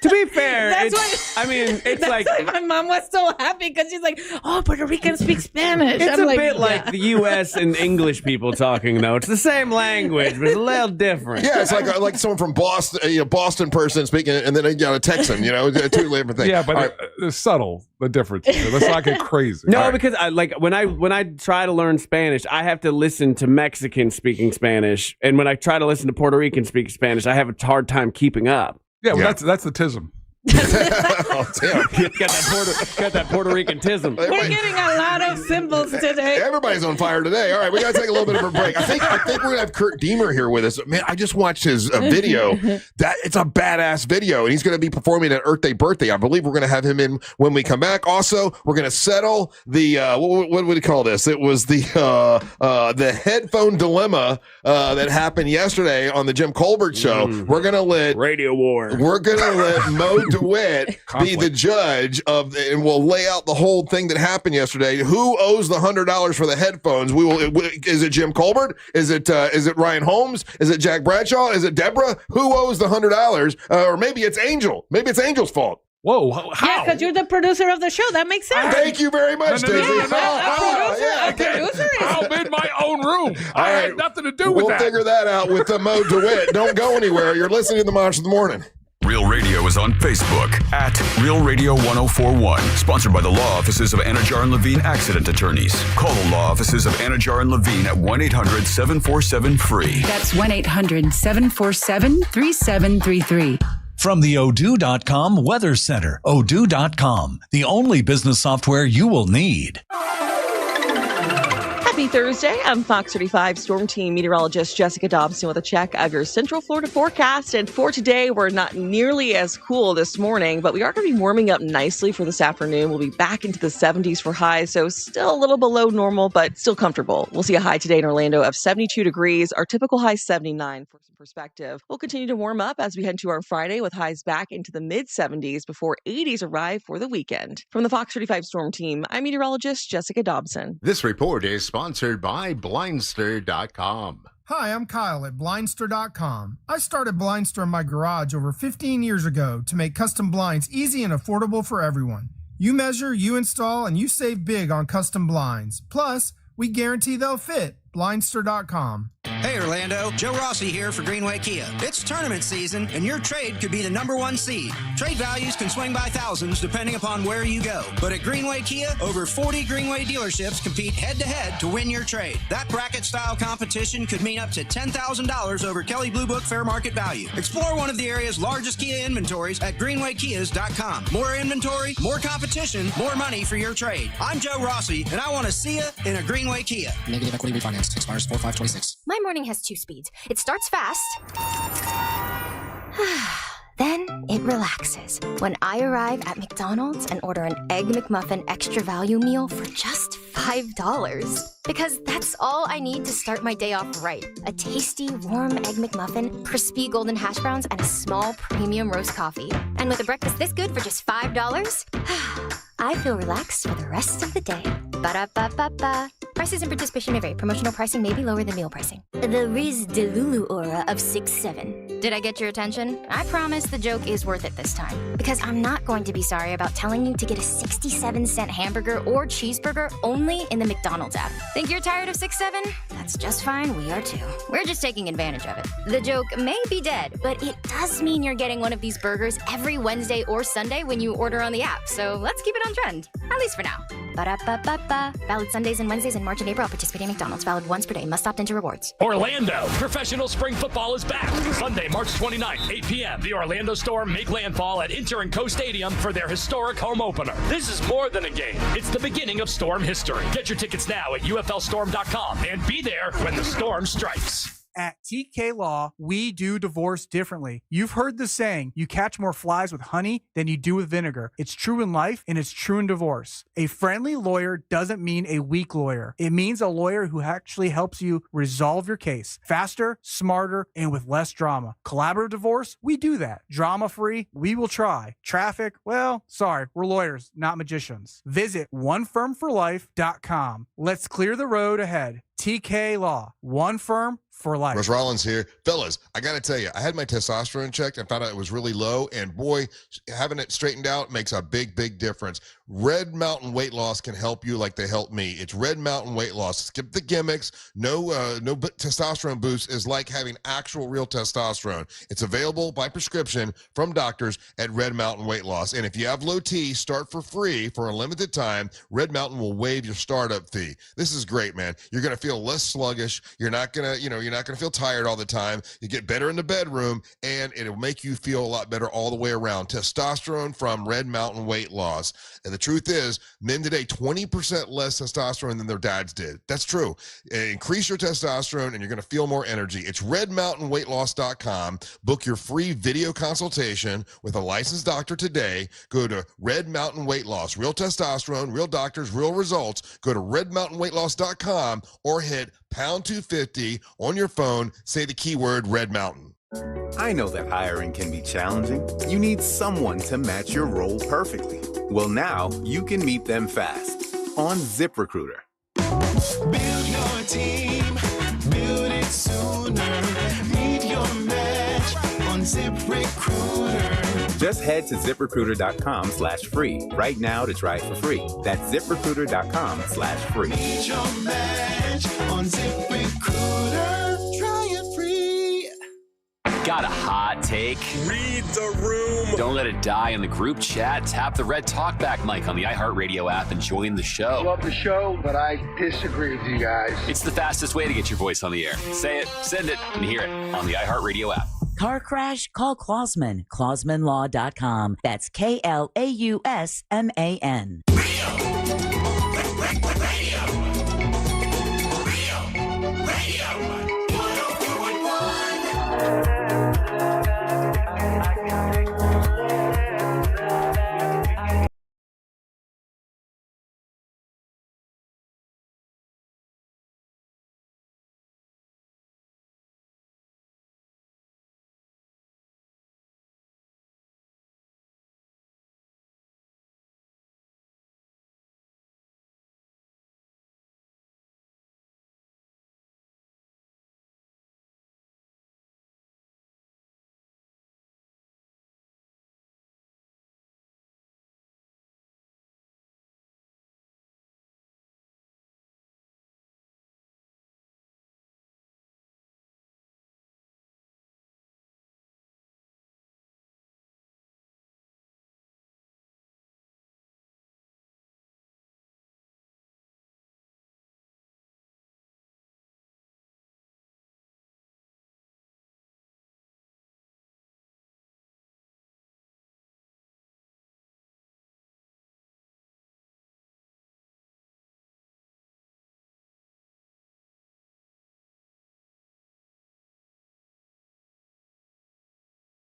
Speaker 4: To be fair,
Speaker 9: That's
Speaker 4: it's,
Speaker 9: why.
Speaker 4: I mean, it's
Speaker 9: That's
Speaker 4: like
Speaker 9: why my mom was so happy because she's like, "Oh, Puerto Ricans speak Spanish."
Speaker 4: it's
Speaker 9: I'm
Speaker 4: a bit
Speaker 9: yeah.
Speaker 4: like the U.S. and English people talking, though. It's the same language, but it's a little different.
Speaker 1: Yeah, it's like someone from Boston, Boston person speaking, and then a Texan. Two different things.
Speaker 8: Yeah, but
Speaker 1: All right.
Speaker 8: it's subtle, the difference. Let's not get crazy.
Speaker 4: No,
Speaker 8: All right.
Speaker 4: because when I try to learn Spanish, I have to listen to Mexicans speaking Spanish, and when I try to listen to Puerto Rican speaking Spanish, I have a hard time keeping up.
Speaker 8: Yeah, well, that's the tism.
Speaker 1: Oh, damn.
Speaker 4: got that Puerto Rican tism.
Speaker 9: We're getting a lot of symbols today.
Speaker 1: Everybody's on fire today. All right, we got to take a little bit of a break. I think we're going to have Kurt Deemer here with us. Man, I just watched his video. It's a badass video, and he's going to be performing at Earth Day Birthday. I believe we're going to have him in when we come back. Also, we're going to settle the, what would we call this? It was the headphone dilemma that happened yesterday on the Jim Colbert show. We're going to let
Speaker 4: Radio War.
Speaker 1: We're going to let Mo DeWitt be the judge of, and we'll lay out the whole thing that happened yesterday. Who owes the $100 for the headphones? Is it Jim Colbert? Is it Ryan Holmes? Is it Jack Bradshaw? Is it Deborah? Who owes the $100? Or maybe it's Angel. Maybe it's Angel's fault.
Speaker 8: Whoa, how?
Speaker 9: Yeah, because you're the producer of the show. That makes sense.
Speaker 1: Thank you very much, Daisy.
Speaker 8: I'm in my own room. I had nothing to do with that.
Speaker 1: We'll figure that out with Mo DeWitt. Don't go anywhere. You're listening to the Monster of the Morning.
Speaker 7: Real Radio is on Facebook at Real Radio 1041. Sponsored by the law offices of Anajar and Levine Accident Attorneys. Call the law offices of Anajar and Levine at 1-800-747-FREE.
Speaker 10: That's 1-800-747-3733.
Speaker 11: From the Odoo.com Weather Center, Odoo.com, the only business software you will need.
Speaker 13: Happy Thursday. I'm Fox 35 Storm Team meteorologist Jessica Dobson with a check of your Central Florida forecast. And for today, we're not nearly as cool this morning, but we are going to be warming up nicely for this afternoon. We'll be back into the 70s for highs, so still a little below normal, but still comfortable. We'll see a high today in Orlando of 72 degrees. Our typical high 79 for some perspective. We'll continue to warm up as we head into our Friday with highs back into the mid-70s before 80s arrive for the weekend. From the Fox 35 Storm Team, I'm meteorologist Jessica Dobson.
Speaker 14: This report is sponsored by Blindster.com.
Speaker 23: Hi, I'm Kyle at Blindster.com. I started Blindster in my garage over 15 years ago to make custom blinds easy and affordable for everyone. You measure, you install, and you save big on custom blinds. Plus, we guarantee they'll fit. Blindster.com.
Speaker 24: Hey Orlando, Joe Rossi here for Greenway Kia. It's tournament season and your trade could be the #1 seed. Trade values can swing by thousands depending upon where you go. But at Greenway Kia, over 40 Greenway dealerships compete head-to-head to win your trade. That bracket-style competition could mean up to $10,000 over Kelley Blue Book fair market value. Explore one of the area's largest Kia inventories at greenwaykias.com. More inventory, more competition, more money for your trade. I'm Joe Rossi, and I want to see you in a Greenway Kia.
Speaker 25: Negative equity refinance. Expires 4/5/26.
Speaker 26: My morning has 2 speeds. It starts fast, then it relaxes. When I arrive at McDonald's and order an Egg McMuffin extra value meal for just $5. Because that's all I need to start my day off right. A tasty, warm Egg McMuffin, crispy golden hash browns, and a small premium roast coffee. And with a breakfast this good for just $5, I feel relaxed for the rest of the day. Ba-da-ba-ba-ba. Prices and participation may vary. Promotional pricing may be lower than meal pricing. The Riz Delulu aura of 6'7". Did I get your attention? I promise the joke is worth it this time. Because I'm not going to be sorry about telling you to get a 67-cent hamburger or cheeseburger only in the McDonald's app. Think you're tired of 6'7"? That's just fine. We are too. We're just taking advantage of it. The joke may be dead, but it does mean you're getting one of these burgers every Wednesday or Sunday when you order on the app. So let's keep it on trend. At least for now. Ba-da-ba-ba-ba. Valid Sundays and Wednesdays in March and April. Participating McDonald's. Valid once per day. Must opt into rewards.
Speaker 19: Orlando. Professional spring football is back. Sunday, March 29th, 8 p.m. The Orlando Storm make landfall at Inter & Co Stadium for their historic home opener. This is more than a game. It's the beginning of Storm history. Get your tickets now at UFLstorm.com and be there when the storm strikes.
Speaker 28: At TK Law, we do divorce differently. You've heard the saying, you catch more flies with honey than you do with vinegar. It's true in life and it's true in divorce. A friendly lawyer doesn't mean a weak lawyer. It means a lawyer who actually helps you resolve your case faster, smarter, and with less drama. Collaborative divorce, we do that. Drama-free, we will try. Traffic, well, sorry, we're lawyers, not magicians. Visit onefirmforlife.com. Let's clear the road ahead. TK Law, one firm for life.
Speaker 1: Russ Rollins here. Fellas, I got to tell you, I had my testosterone checked and found out it was really low. And boy, having it straightened out makes a big, big difference. Red Mountain Weight Loss can help you like they helped me. It's Red Mountain Weight Loss. Skip the gimmicks. No testosterone boost is like having actual real testosterone. It's available by prescription from doctors at Red Mountain Weight Loss. And if you have low T, start for free for a limited time. Red Mountain will waive your startup fee. This is great, man. You're going to feel less sluggish. You're not going to, you're You're not going to feel tired all the time. You get better in the bedroom, and it'll make you feel a lot better all the way around. Testosterone from Red Mountain Weight Loss. And the truth is, men today, 20% less testosterone than their dads did. That's true. Increase your testosterone, and you're going to feel more energy. It's redmountainweightloss.com. Book your free video consultation with a licensed doctor today. Go to Red Mountain Weight Loss. Real testosterone, real doctors, real results. Go to redmountainweightloss.com or hit pound 250 on your phone. Say the keyword Red Mountain.
Speaker 3: I know that hiring can be challenging. You need someone to match your role perfectly. Well, now you can meet them fast on ZipRecruiter.
Speaker 27: Build your team, build it sooner. Meet your match on ZipRecruiter.
Speaker 3: Just head to ZipRecruiter.com/free right now to try it for free. That's ZipRecruiter.com/free.
Speaker 27: Meet your match on ZipRecruiter. Try it free.
Speaker 5: Got a hot take? Read the room. Don't let it die in the group chat. Tap the red talkback mic on the iHeartRadio app and join the show.
Speaker 10: Love the show, but I disagree with you guys.
Speaker 5: It's the fastest way to get your voice on the air. Say it, send it, and hear it on the iHeartRadio app.
Speaker 12: Car crash? Call Clausman. ClausmanLaw.com. That's KLAUSMAN.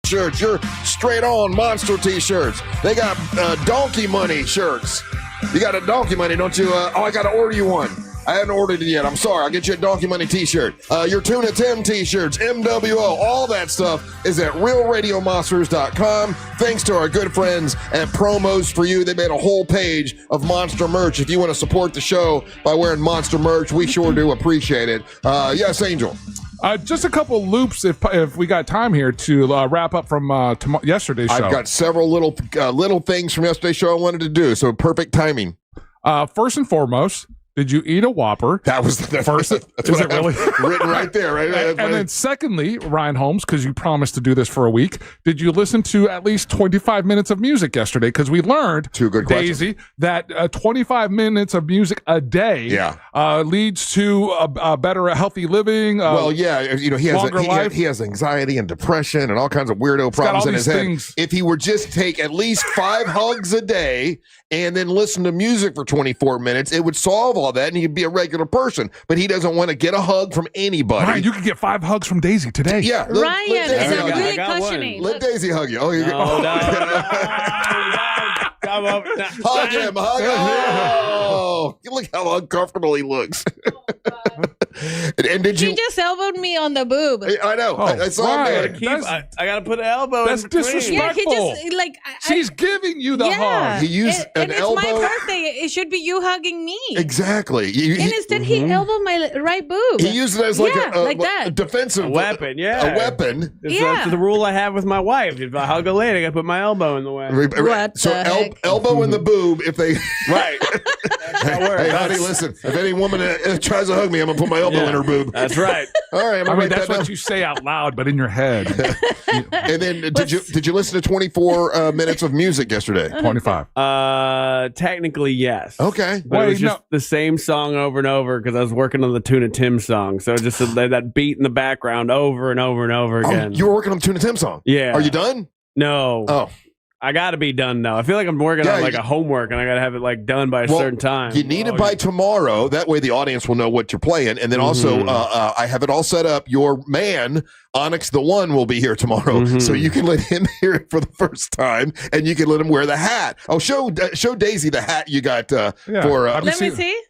Speaker 1: Shirts, your straight on monster t-shirts. They got donkey money shirts. You got a donkey money, don't you? I got to order you one. I haven't ordered it yet. I'm sorry. I'll get you a Donkey Money t-shirt. Your Tuna Tim t-shirts, MWO, all that stuff is at realradiomonsters.com. Thanks to our good friends at Promos For You. They made a whole page of Monster merch. If you want to support the show by wearing Monster merch, we sure do appreciate it. Yes, Angel.
Speaker 8: Just a couple loops if we got time here to wrap up from yesterday's show.
Speaker 1: I've got several little things from yesterday's show I wanted to do, so perfect timing.
Speaker 8: First and foremost, did you eat a Whopper?
Speaker 1: That was the first. That's what I really written right there, right?
Speaker 8: And then secondly, Ryan Holmes, because you promised to do this for a week, did you listen to at least 25 minutes of music yesterday? Because we learned, Daisy, that 25 minutes of music a day leads to a better, healthy living.
Speaker 1: He has anxiety and depression and all kinds of weirdo problems in his head. If he would just take at least 5 hugs a day and then listen to music for 24 minutes, it would solve all that and he'd be a regular person. But he doesn't want to get a hug from anybody.
Speaker 8: Ryan, you can get 5 hugs from Daisy today.
Speaker 1: Yeah.
Speaker 9: Ryan is really cushioning.
Speaker 1: Let Daisy hug you. Oh, you
Speaker 4: Come up.
Speaker 1: Hug him. Oh, look how uncomfortable he looks. And did
Speaker 9: She just elbowed me on the boob.
Speaker 1: I know. I saw
Speaker 4: I gotta put an elbow.
Speaker 8: That's
Speaker 4: in between.
Speaker 8: disrespectful.
Speaker 9: Yeah, he just
Speaker 8: she's giving you the hug.
Speaker 1: He used an elbow.
Speaker 9: It's my birthday. It should be you hugging me.
Speaker 1: Exactly.
Speaker 9: And instead, he elbowed my right boob.
Speaker 1: He used it as like
Speaker 9: that.
Speaker 1: a defensive
Speaker 4: weapon. Yeah,
Speaker 1: a weapon.
Speaker 4: That's the rule I have with my wife. If I hug a lady, I gotta put my elbow in the way.
Speaker 1: So elbow in the boob. If they
Speaker 4: right.
Speaker 1: Hey, honey, listen. If any woman tries to hug me, I'm gonna put my elbow elbow in her boob.
Speaker 4: That's right.
Speaker 1: All right,
Speaker 8: I mean, that's what you say out loud, but in your head.
Speaker 1: And then did you listen to 24 minutes of music yesterday?
Speaker 8: 25.
Speaker 4: Technically, yes.
Speaker 1: Okay.
Speaker 4: But it was just the same song over and over because I was working on the Tuna Tim song. So just that beat in the background over and over and over again.
Speaker 1: Oh, you were working on the Tuna Tim song?
Speaker 4: Yeah.
Speaker 1: Are you done?
Speaker 4: No.
Speaker 1: Oh.
Speaker 4: I got to be done now. I feel like I'm working on like a homework and I got to have it like done by a certain time.
Speaker 1: You need it by tomorrow. That way the audience will know what you're playing. And then also, I have it all set up. Your man, Onyx the One, will be here tomorrow. So you can let him hear it for the first time and you can let him wear the hat. Oh, show Daisy the hat you got for...
Speaker 9: Let me see.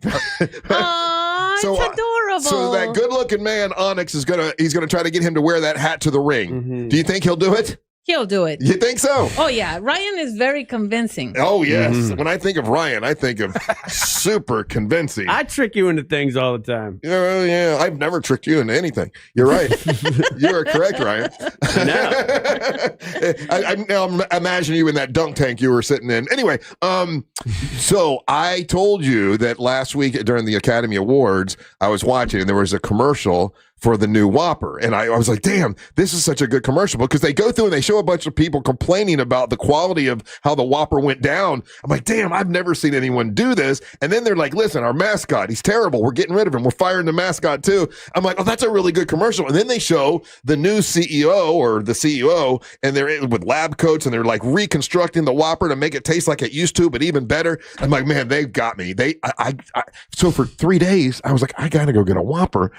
Speaker 9: Aw, it's adorable.
Speaker 1: So that good-looking man, Onyx, he's gonna try to get him to wear that hat to the ring. Do you think he'll do it?
Speaker 9: He'll do it.
Speaker 1: You think so?
Speaker 9: Oh, yeah. Ryan is very convincing.
Speaker 1: Oh, yes. When I think of Ryan, I think of super convincing.
Speaker 4: I trick you into things all the time.
Speaker 1: Yeah. I've never tricked you into anything. You're right. You are correct, Ryan. I'm imagining you in that dunk tank you were sitting in. Anyway, so I told you that last week during the Academy Awards, I was watching and there was a commercial for the new Whopper. And I was like, damn, this is such a good commercial because they go through and they show a bunch of people complaining about the quality of how the Whopper went down. I'm like, damn, I've never seen anyone do this. And then they're like, listen, our mascot, he's terrible. We're getting rid of him. We're firing the mascot too. I'm like, oh, that's a really good commercial. And then they show the new CEO or the CEO and they're with lab coats and they're like reconstructing the Whopper to make it taste like it used to, but even better. I'm like, man, they've got me. So for 3 days, I was like, I got to go get a Whopper.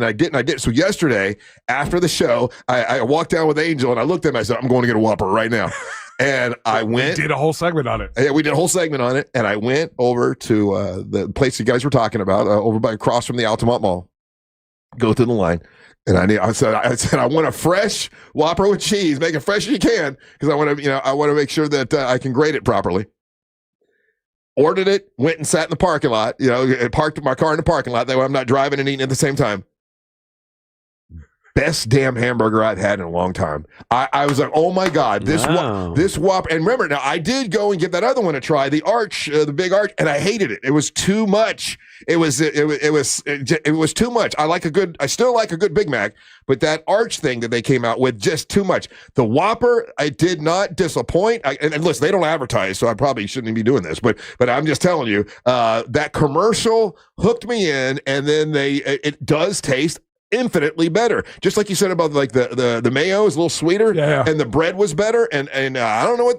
Speaker 1: And I did. So yesterday, after the show, I walked down with Angel and I looked at him and I said, I'm going to get a Whopper right now. And I went.
Speaker 8: We did a whole segment on it.
Speaker 1: Yeah, we did a whole segment on it. And I went over to the place you guys were talking about, over by across from the Altamont Mall. Go through the line. And I said, I want a fresh Whopper with cheese. Make it fresh as you can. Because I want to make sure that I can grade it properly. Ordered it, went and sat in the parking lot, parked my car in the parking lot. That way I'm not driving and eating at the same time. Best damn hamburger I've had in a long time. I was like, oh my God, this Whopper. And remember, now I did go and give that other one a try, the Arch, the Big Arch, and I hated it. It was too much. It was too much. I still like a good Big Mac, but that Arch thing that they came out with, just too much. The Whopper, I did not disappoint. And listen, they don't advertise, so I probably shouldn't be doing this, but I'm just telling you, that commercial hooked me in, and then it does taste infinitely better. Just like you said about like the mayo is a little sweeter, and the bread was better, and I don't know what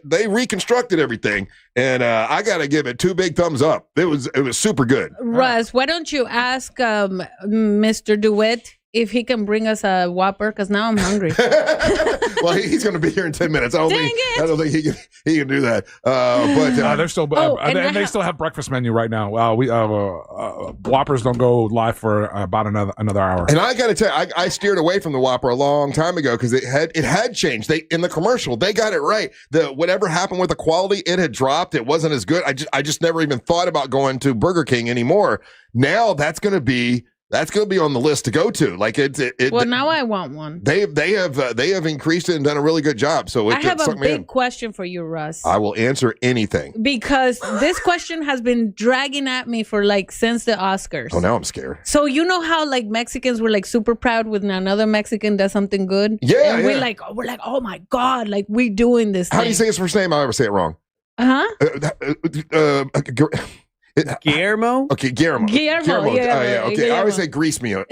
Speaker 1: they reconstructed everything, and I gotta give it 2 big thumbs up. It was super good.
Speaker 9: Russ, why don't you ask Mr. DeWitt if he can bring us a Whopper? Because now I'm hungry.
Speaker 1: Well, he's going to be here in 10 minutes. I don't think he can do that. But
Speaker 8: they're still, and they still have breakfast menu right now. We Whoppers don't go live for about another hour.
Speaker 1: And I got to tell you, I steered away from the Whopper a long time ago because it had changed. In the commercial, they got it right. Whatever happened with the quality, it had dropped. It wasn't as good. I just never even thought about going to Burger King anymore. Now that's going to be on the list to go to. Like
Speaker 9: well, now I want one.
Speaker 1: They have increased it and done a really good job. So
Speaker 9: I have a big question for you, Russ.
Speaker 1: I will answer anything
Speaker 9: because this question has been dragging at me for since the Oscars.
Speaker 1: Oh, now I'm scared.
Speaker 9: So you know how Mexicans were super proud when another Mexican does something good.
Speaker 1: Yeah,
Speaker 9: and we're like, oh my God, we doing this.
Speaker 1: How do you say his first name? I ever say it wrong.
Speaker 4: Guillermo?
Speaker 1: Okay, Guillermo.
Speaker 9: Yeah.
Speaker 1: Okay, I always say Greasimo,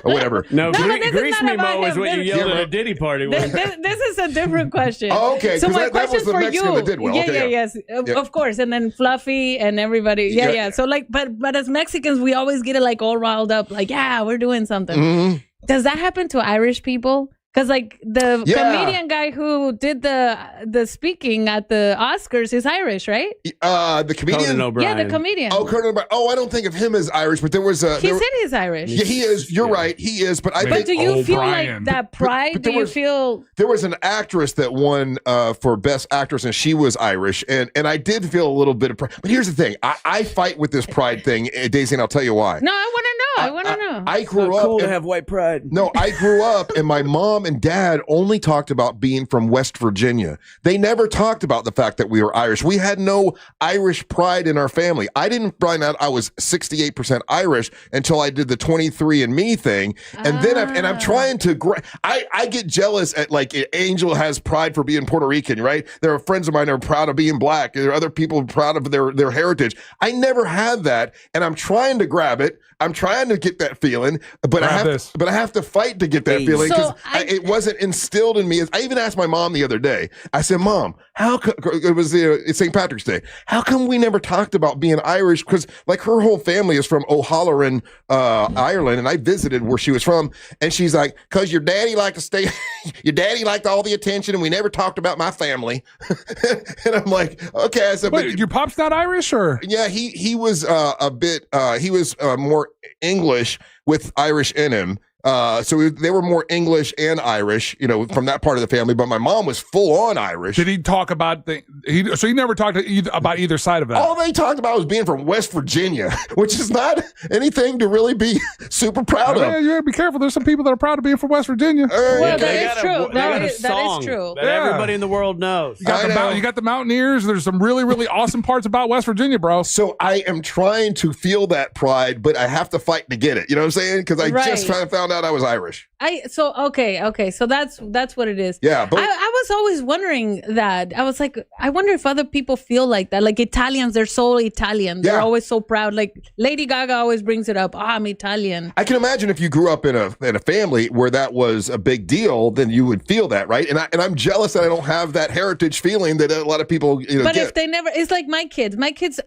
Speaker 1: or whatever.
Speaker 4: No, Greasimo is what you yelled at a Diddy party with.
Speaker 9: This is a different question.
Speaker 1: Oh, okay.
Speaker 9: So my
Speaker 1: that
Speaker 9: question
Speaker 1: was the
Speaker 9: for
Speaker 1: Mexican
Speaker 9: you.
Speaker 1: that did well.
Speaker 9: Yes, of course. And then Fluffy and everybody. Yeah. So but as Mexicans, we always get it all riled up. We're doing something. Mm-hmm. Does that happen to Irish people? Because the comedian guy who did the speaking at the Oscars is Irish, right?
Speaker 1: The comedian?
Speaker 9: Yeah, the comedian.
Speaker 1: Oh, Conan O'Brien. Oh, I don't think of him as Irish, but there was a...
Speaker 9: He said he's Irish.
Speaker 1: Yeah, he is. You're right. He is, but I think...
Speaker 9: But do you feel that pride? Do you feel...
Speaker 1: There was an actress that won for Best Actress, and she was Irish, and I did feel a little bit of pride. But here's the thing. I fight with this pride thing, Daisy, and I'll tell you why.
Speaker 9: No, I want to know.
Speaker 1: I grew up...
Speaker 4: cool to have white pride.
Speaker 1: No, I grew up, and my mom mom and dad only talked about being from West Virginia. They never talked about the fact that we were Irish. We had no Irish pride in our family. I didn't find out I was 68% Irish until I did the 23andMe thing. And then I'm trying to, I get jealous at like Angel has pride for being Puerto Rican, right? There are friends of mine who are proud of being black. There are other people proud of their heritage. I never had that. And I'm trying to grab it. I'm trying to get that feeling, but I have to fight to get that feeling because it wasn't instilled in me. I even asked my mom the other day. I said, "Mom, it was St. Patrick's Day. How come we never talked about being Irish? Because like her whole family is from O'Halloran, Ireland, and I visited where she was from, and she's like, because your daddy liked to stay, your daddy liked all the attention, and we never talked about my family." And I'm like, okay. I said,
Speaker 8: "Wait, your pop's not Irish, or?"
Speaker 1: Yeah, he was a bit. He was more English with Irish in him. So they were more English and Irish, from that part of the family. But my mom was full on Irish.
Speaker 8: Did he talk about so he never talked about either side of that?
Speaker 1: All they talked about was being from West Virginia, which is not anything to really be super proud of.
Speaker 8: Man, you gotta be careful. There's some people that are proud to be from West Virginia.
Speaker 9: Well, that is true. That is true.
Speaker 4: That everybody in the world knows.
Speaker 8: You got the Mountaineers. There's some really, really awesome parts about West Virginia, bro.
Speaker 1: So I am trying to feel that pride, but I have to fight to get it. You know what I'm saying? Because I just found out I was Irish.
Speaker 9: Okay. So that's what it is.
Speaker 1: Yeah, but
Speaker 9: I was always wondering that. I was like, I wonder if other people feel like that. Like Italians, they're so Italian. They're always so proud. Like Lady Gaga always brings it up. I'm Italian.
Speaker 1: I can imagine if you grew up in a family where that was a big deal, then you would feel that, right? And I'm jealous that I don't have that heritage feeling that a lot of people
Speaker 9: But
Speaker 1: get.
Speaker 9: if they never, it's like my kids. My kids,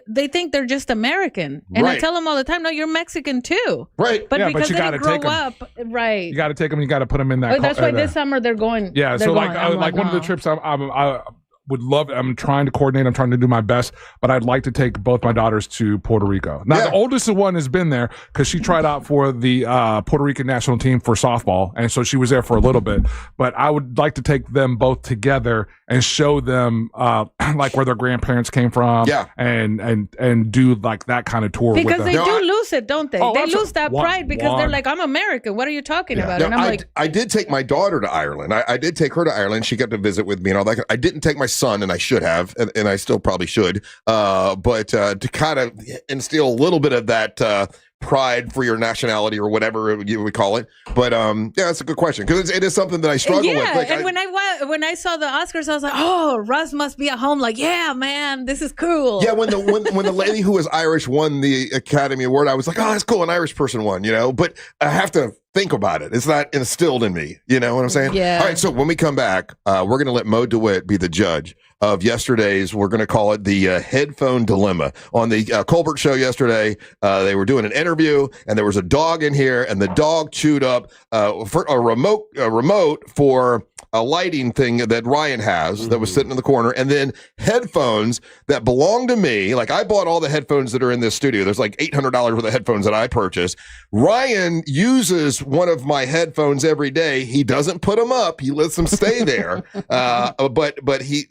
Speaker 9: they think they're just American, and I tell them all the time, no, you're Mexican too.
Speaker 1: Right.
Speaker 9: But
Speaker 8: Yeah,
Speaker 9: because
Speaker 8: but you
Speaker 9: they
Speaker 8: gotta
Speaker 9: didn't grow
Speaker 8: take 'em.
Speaker 9: up, right?
Speaker 8: You got to take them. You got to put them in that.
Speaker 9: That's why this summer they're going.
Speaker 8: Yeah.
Speaker 9: they're
Speaker 8: So
Speaker 9: going.
Speaker 8: like one of the trips I would love. I'm trying to coordinate. I'm trying to do my best, but I'd like to take both my daughters to Puerto Rico. Now the oldest one has been there because she tried out for the Puerto Rican national team for softball, and so she was there for a little bit. But I would like to take them both together and show them like where their grandparents came from.
Speaker 1: Yeah.
Speaker 8: And do like that kind of tour
Speaker 9: Because
Speaker 8: with
Speaker 9: they
Speaker 8: them.
Speaker 9: do lose it, don't they?
Speaker 8: Oh,
Speaker 9: they
Speaker 8: absolutely.
Speaker 9: lose that pride because they're like, I'm American. What are you talking about? And I'm like,
Speaker 1: I did take my daughter to Ireland. I did take her to Ireland. She got to visit with me and all that. I didn't take my son, and I should have, and I still probably should. But to kind of instill a little bit of that pride for your nationality or whatever we call it. But yeah, that's a good question because it is something that I struggle with. Like,
Speaker 9: and when I saw the Oscars, I was like, oh, Russ must be at home. Like, yeah, man, this is cool.
Speaker 1: Yeah, when the lady who was Irish won the Academy Award, I was like, oh, that's cool, an Irish person won, But I have to think about it. It's not instilled in me. You know what I'm saying?
Speaker 9: Yeah.
Speaker 1: All right, so when we come back, we're going to let Mo DeWitt be the judge of yesterday's, we're going to call it the headphone dilemma. On the Colbert show yesterday, they were doing an interview, and there was a dog in here, and the dog chewed up for a remote for a lighting thing that Ryan has that was sitting in the corner, and then headphones that belong to me. Like, I bought all the headphones that are in this studio. There's like $800 worth of headphones that I purchased. Ryan uses one of my headphones every day. He doesn't put them up. He lets them stay there.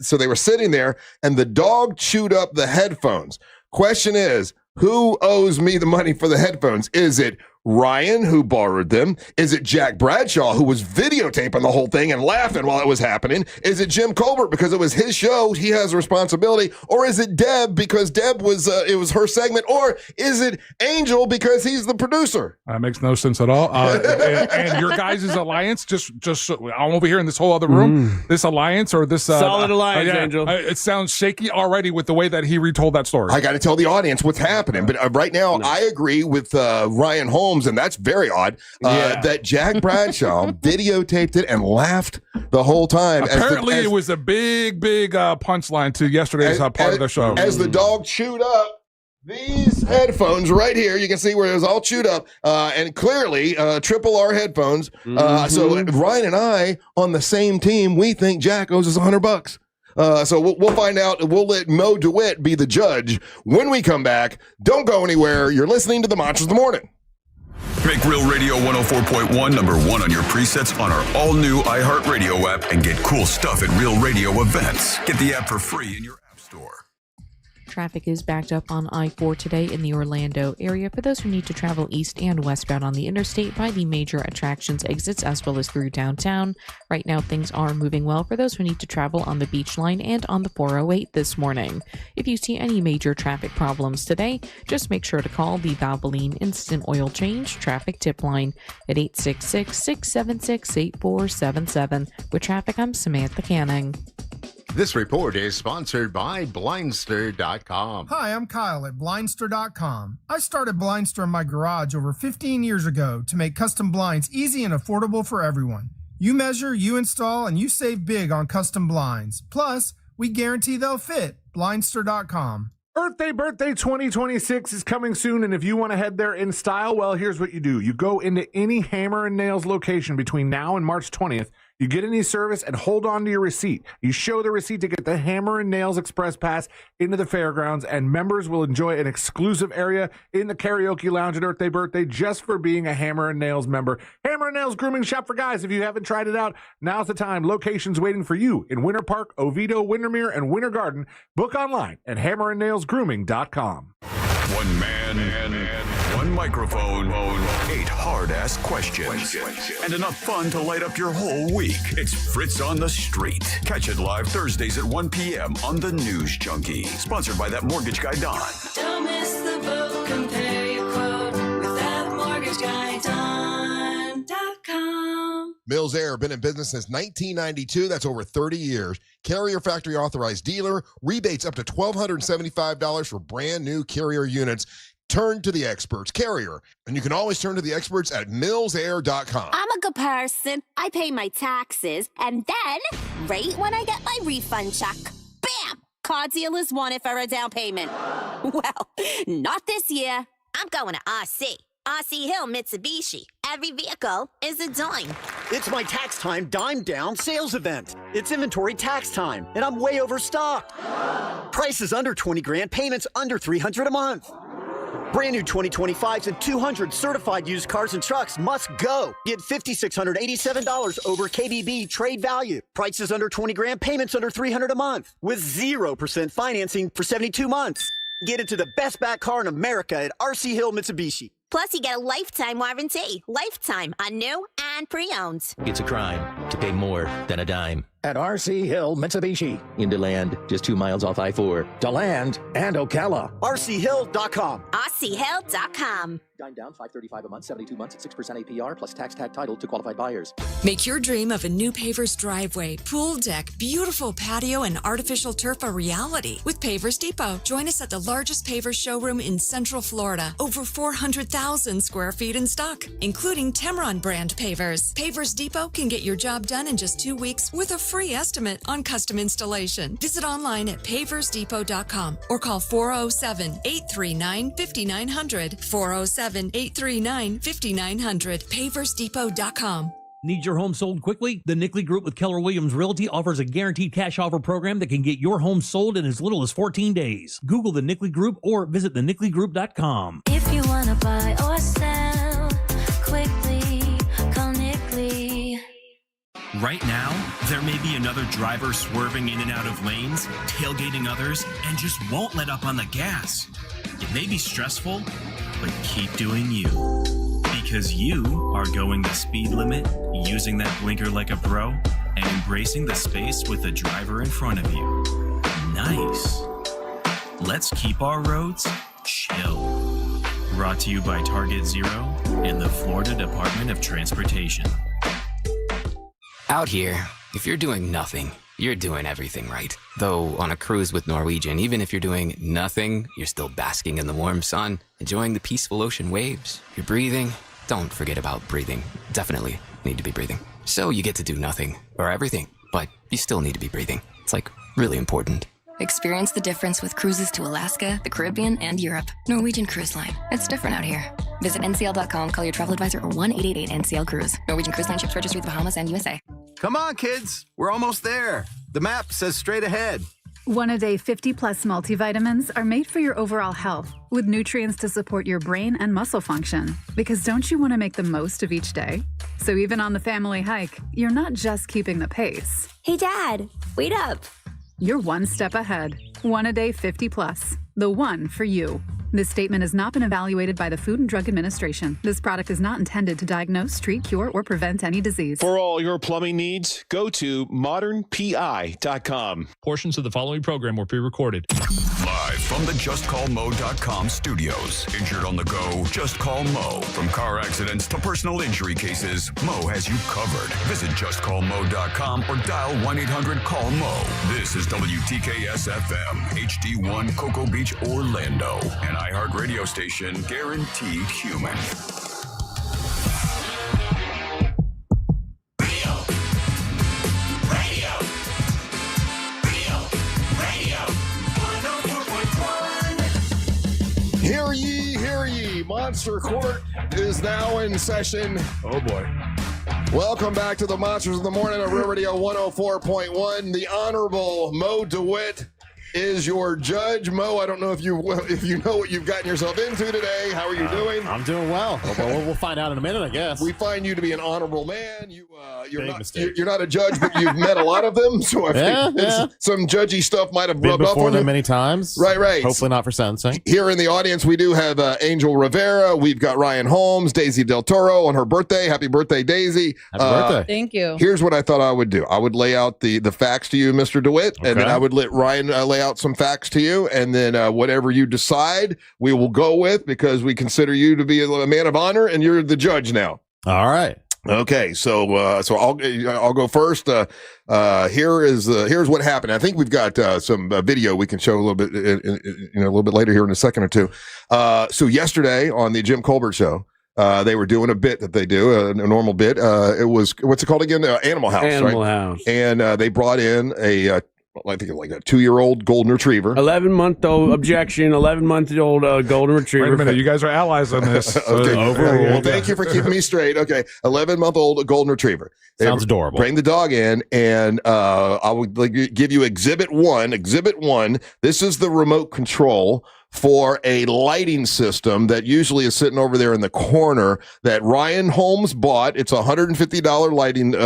Speaker 1: So they were sitting there, and the dog chewed up the headphones. Question is, who owes me the money for the headphones? Is it Ryan, who borrowed them? Is it Jack Bradshaw, who was videotaping the whole thing and laughing while it was happening? Is it Jim Colbert because it was his show, he has a responsibility? Or is it Deb because Deb was it was her segment? Or is it Angel because he's the producer?
Speaker 8: That makes no sense at all. And your guys' alliance, just I'm over here in this whole other room. This alliance or this
Speaker 4: solid alliance, Angel.
Speaker 8: It sounds shaky already with the way that he retold that story.
Speaker 1: I got to tell the audience what's happening, but right now I agree with Ryan Holmes. And that's very odd that Jack Bradshaw videotaped it and laughed the whole time.
Speaker 8: Apparently, it was a big punchline to yesterday's part of the show.
Speaker 1: As the dog chewed up these headphones right here, you can see where it was all chewed up, and clearly triple R headphones. So Ryan and I on the same team, we think Jack owes us $100. So we'll find out. We'll let Mo DeWitt be the judge when we come back. Don't go anywhere. You're listening to the Monsters of the Morning.
Speaker 7: Make Real Radio 104.1 #1 on your presets on our all-new iHeartRadio app and get cool stuff at Real Radio events. Get the app for free in your app store.
Speaker 2: traffic is backed up on I-4 today in the Orlando area for those who need to travel east and westbound on the interstate by the major attractions exits as well as through downtown. Right now, things are moving well for those who need to travel on the Beach Line and on the 408 this morning. If you see any major traffic problems today, just make sure to call the Valvoline Instant Oil Change Traffic Tip Line at 866-676-8477. With traffic, I'm Samantha Canning.
Speaker 14: This report is sponsored by Blindster.com.
Speaker 23: Hi, I'm Kyle at Blindster.com. I started Blindster in my garage over 15 years ago to make custom blinds easy and affordable for everyone. You measure, you install, and you save big on custom blinds. Plus, we guarantee they'll fit. Blindster.com.
Speaker 15: Earth Day Birthday 2026 is coming soon, and if you want to head there in style, well, here's what you do. You go into any Hammer and Nails location between now and March 20th. You get any service and hold on to your receipt. You show the receipt to get the Hammer and Nails Express Pass into the fairgrounds, and members will enjoy an exclusive area in the karaoke lounge at Earth Day Birthday just for being a Hammer and Nails member. Hammer and Nails Grooming Shop for Guys. If you haven't tried it out, now's the time. Locations waiting for you in Winter Park, Oviedo, Windermere, and Winter Garden. Book online at hammerandnailsgrooming.com.
Speaker 7: One man, one microphone, 8 hard-ass questions, and enough fun to light up your whole week. It's Fritz on the Street. Catch it live Thursdays at 1 p.m. on the News Junkie. Sponsored by that mortgage guy, Don.
Speaker 27: Don't miss the boat. Compare your quote with that mortgage guy, Don.com.
Speaker 1: Mills Air, been in business since 1992. That's over 30 years. Carrier factory authorized dealer. Rebates up to $1,275 for brand new Carrier units. Turn to the experts. Carrier. And you can always turn to the experts at millsair.com.
Speaker 16: I'm a good person. I pay my taxes. And then, right when I get my refund check, bam! Car dealers want it for a down payment. Well, not this year. I'm going to RC. RC Hill Mitsubishi. Every vehicle is a dime.
Speaker 17: It's my tax time dime down sales event. It's inventory tax time, and I'm way overstocked. Prices under 20 grand, payments under $300 a month. Brand new 2025s and 200 certified used cars and trucks must go. Get $5,687 over KBB trade value. Prices under 20 grand, payments under $300 a month. With 0% financing for 72 months. Get into the best back car in America at RC Hill Mitsubishi.
Speaker 16: Plus, you get a lifetime warranty. Lifetime on new and pre-owned.
Speaker 18: It's a crime to pay more than a dime.
Speaker 20: At RC Hill Mitsubishi.
Speaker 18: In DeLand, just 2 miles off I-4.
Speaker 20: DeLand and Ocala.
Speaker 17: RCHill.com.
Speaker 16: RCHill.com.
Speaker 18: Dime down, $535 a month, 72 months at 6% APR, plus tax tag title to qualified buyers.
Speaker 21: Make your dream of a new Pavers driveway, pool deck, beautiful patio, and artificial turf a reality with Pavers Depot. Join us at the largest Pavers showroom in Central Florida. Over 400,000 square feet in stock, including Tamron brand pavers. Pavers Depot can get your job done in just 2 weeks with a free estimate on custom installation. Visit online at paversdepot.com or call 407-839-5900. 407-839-5900. paversdepot.com.
Speaker 22: Need your home sold quickly? The Nickley Group with Keller Williams Realty offers a guaranteed cash offer program that can get your home sold in as little as 14 days. Google the Nickley Group or visit thenickleyGroup.com.
Speaker 27: If you want to buy or sell quickly, call Nickley.
Speaker 29: Right now, there may be another driver swerving in and out of lanes, tailgating others, and just won't let up on the gas. It may be stressful, but keep doing you. Because you are going the speed limit, using that blinker like a pro, and embracing the space with the driver in front of you. Nice. Let's keep our roads chill. Brought to you by Target Zero and the Florida Department of Transportation.
Speaker 30: Out here, if you're doing nothing, you're doing everything right. Though on a cruise with Norwegian, even if you're doing nothing, you're still basking in the warm sun, enjoying the peaceful ocean waves. You're breathing. Don't forget about breathing. Definitely need to be breathing. So you get to do nothing or everything, but you still need to be breathing. It's like really important.
Speaker 31: Experience the difference with cruises to Alaska, the Caribbean, and Europe. Norwegian Cruise Line. It's different out here. Visit ncl.com, call your travel advisor, or 1-888-NCL-CRUISE. Norwegian Cruise Line ships registry the Bahamas and USA.
Speaker 3: Come on, kids. We're almost there. The map says straight ahead.
Speaker 32: One-a-day 50-plus multivitamins are made for your overall health, with nutrients to support your brain and muscle function. Because don't you want to make the most of each day? So even on the family hike, you're not just keeping the pace.
Speaker 16: Hey, Dad, wait up.
Speaker 32: You're one step ahead. One a day 50 plus. The one for you. This statement has not been evaluated by the Food and Drug Administration. This product is not intended to diagnose, treat, cure, or prevent any disease.
Speaker 5: For all your plumbing needs, go to modernpi.com.
Speaker 6: Portions of the following program were pre-recorded.
Speaker 7: Live from the JustCallMo.com studios. Injured on the go, just call Mo. From car accidents to personal injury cases, Mo has you covered. Visit JustCallMo.com or dial 1-800-CALL-MO. This is WTKS-FM, HD1 Cocoa Beach, Orlando. An iHeart radio station guaranteed human.
Speaker 1: Hear ye, hear ye. Monster Court is now in session.
Speaker 8: Oh, boy.
Speaker 1: Welcome back to the Monsters of the Morning on Real Radio 104.1. The Honorable Mo DeWitt is your judge. Mo, I don't know if you know what you've gotten yourself into today. How are you doing?
Speaker 9: I'm doing well. We'll find out in a minute, I guess.
Speaker 1: We find you to be an honorable man. You're not a judge, but you've met a lot of them. So I think some judgy stuff might have rubbed off
Speaker 9: before
Speaker 1: on
Speaker 9: them
Speaker 1: you
Speaker 9: many times.
Speaker 1: Right.
Speaker 9: Hopefully not for sentencing.
Speaker 1: Here in the audience, we do have Angel Rivera. We've got Ryan Holmes, Daisy Del Toro on her birthday. Happy birthday, Daisy.
Speaker 9: Happy birthday.
Speaker 10: Thank you.
Speaker 1: Here's what I thought I would do. I would lay out the facts to you, Mr. DeWitt, and then I would let Ryan lay out some facts to you, and then whatever you decide, we will go with, because we consider you to be a man of honor, and you're the judge now.
Speaker 9: All right.
Speaker 1: Okay, so I'll go first. Here's what happened. I think we've got some video we can show a little bit, a little bit later here in a second or two. So yesterday on the Jim Colbert Show, they were doing a bit that they do, a normal bit. It was, what's it called again? Animal House.
Speaker 4: Animal
Speaker 1: right?
Speaker 4: House.
Speaker 1: And they brought in I think like a 2-year-old golden retriever.
Speaker 4: 11-month-old objection. 11-month-old golden retriever.
Speaker 8: Wait a minute, you guys are allies on this.
Speaker 1: Okay. Well, thank you for keeping me straight. Okay, 11-month-old golden retriever.
Speaker 9: Sounds adorable.
Speaker 1: Bring the dog in, and I would give you Exhibit 1. Exhibit 1. This is the remote control for a lighting system that usually is sitting over there in the corner that Ryan Holmes bought. It's $150 lighting. I